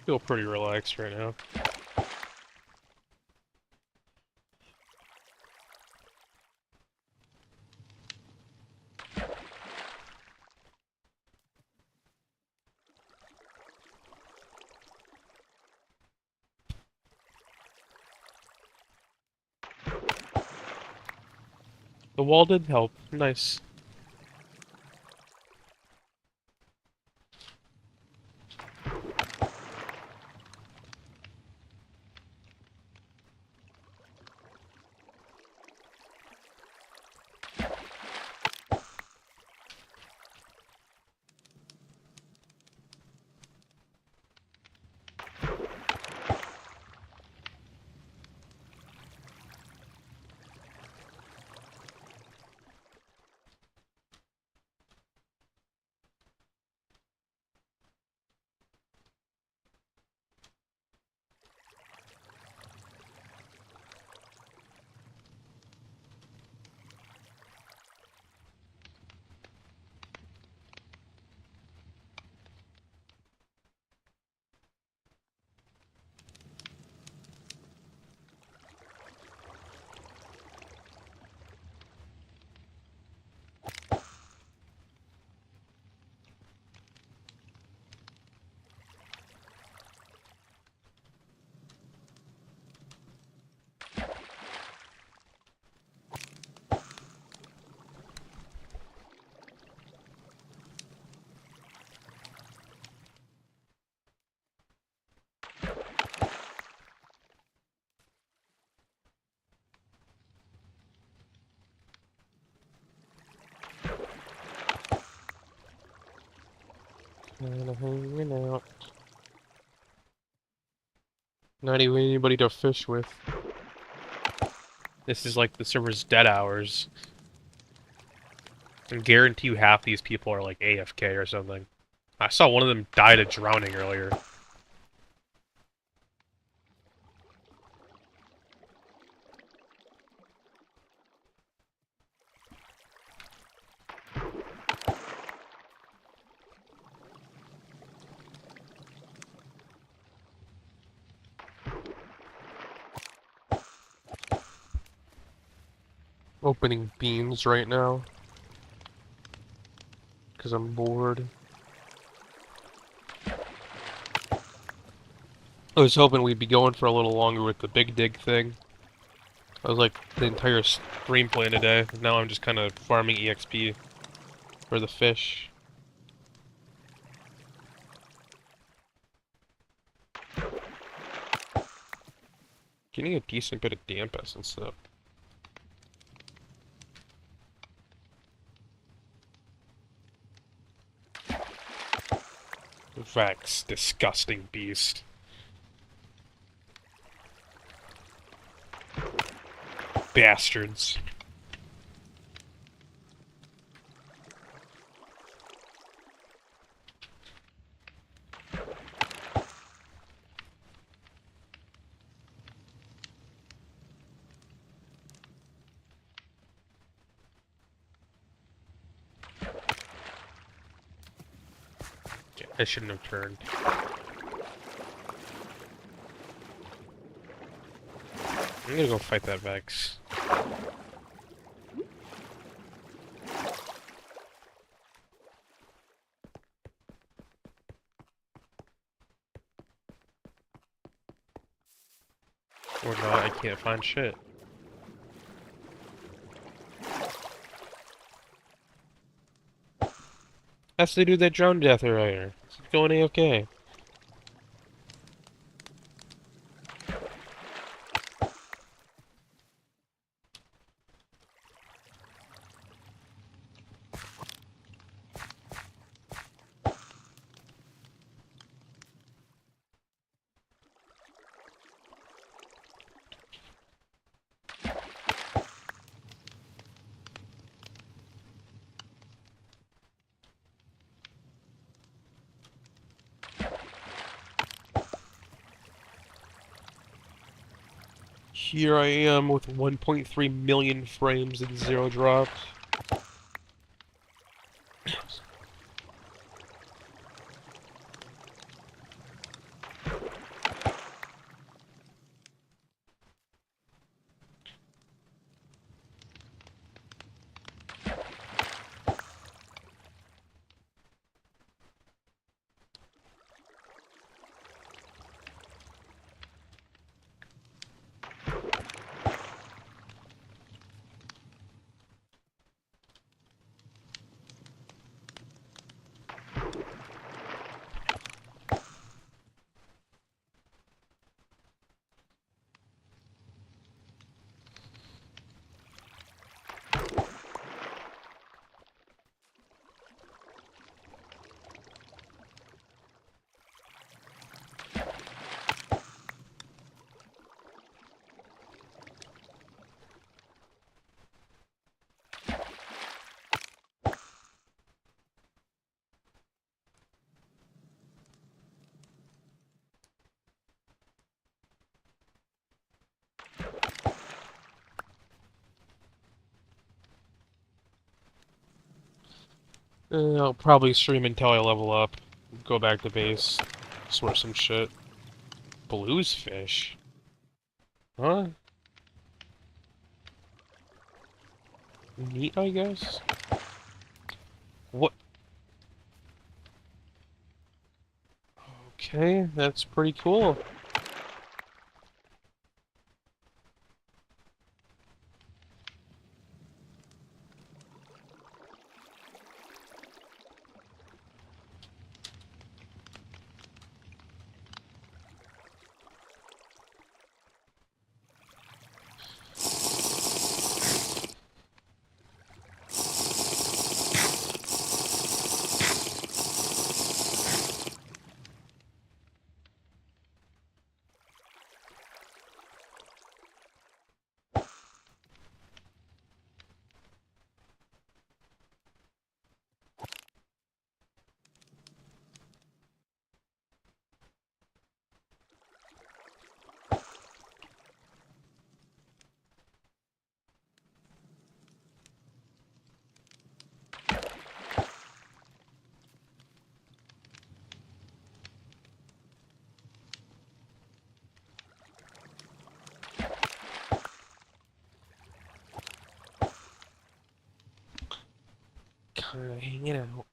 Feel pretty relaxed right now. The wall did help. Nice. Kinda hanging out. Not even anybody to fish with. This is like the server's dead hours. I guarantee you half these people are like AFK or something. I saw one of them died of drowning earlier. opening beans right now. Because I'm bored. I was hoping we'd be going for a little longer with the big dig thing. I was like the entire stream plan today. Now I'm just kind of farming EXP for the fish. Getting a decent bit of damp essence though. Vex, disgusting beast. Bastards. I shouldn't have turned. I'm gonna go fight that Vex. Or not, I can't find shit. That's the dude that drowned death earlier. It's going A-okay. Here I am with 1.3 million frames and 0 drops. I'll probably stream until I level up. Go back to base. Sort some shit. Blues fish? Huh? Neat, I guess? What? Okay, that's pretty cool. hanging out.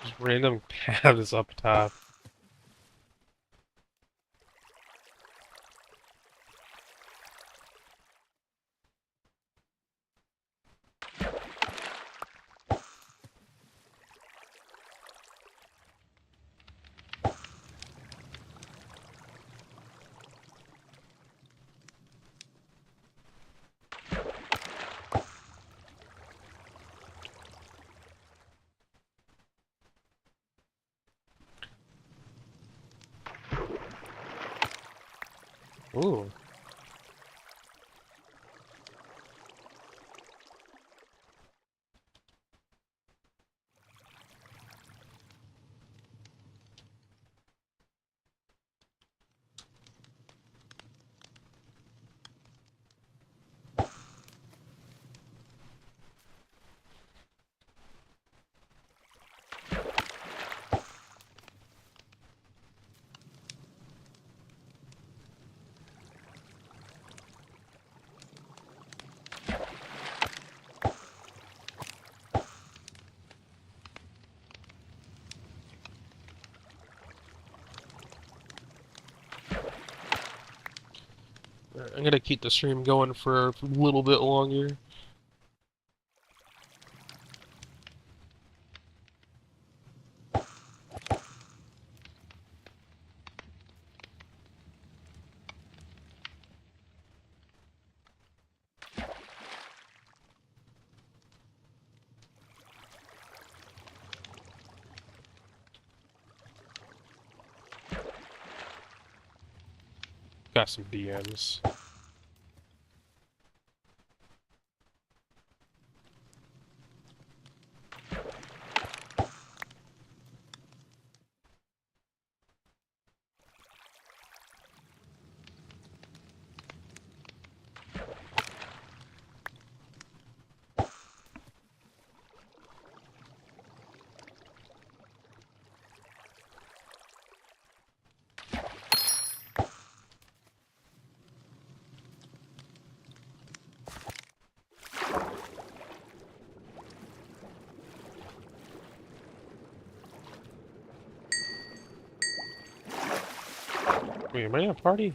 Just random cabs up top. Ooh. Alright, I'm gonna keep the stream going for a little bit longer. Got some DMs. Wait, am I in a party?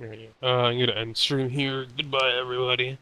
Alright, I'm gonna end stream here. Goodbye, everybody.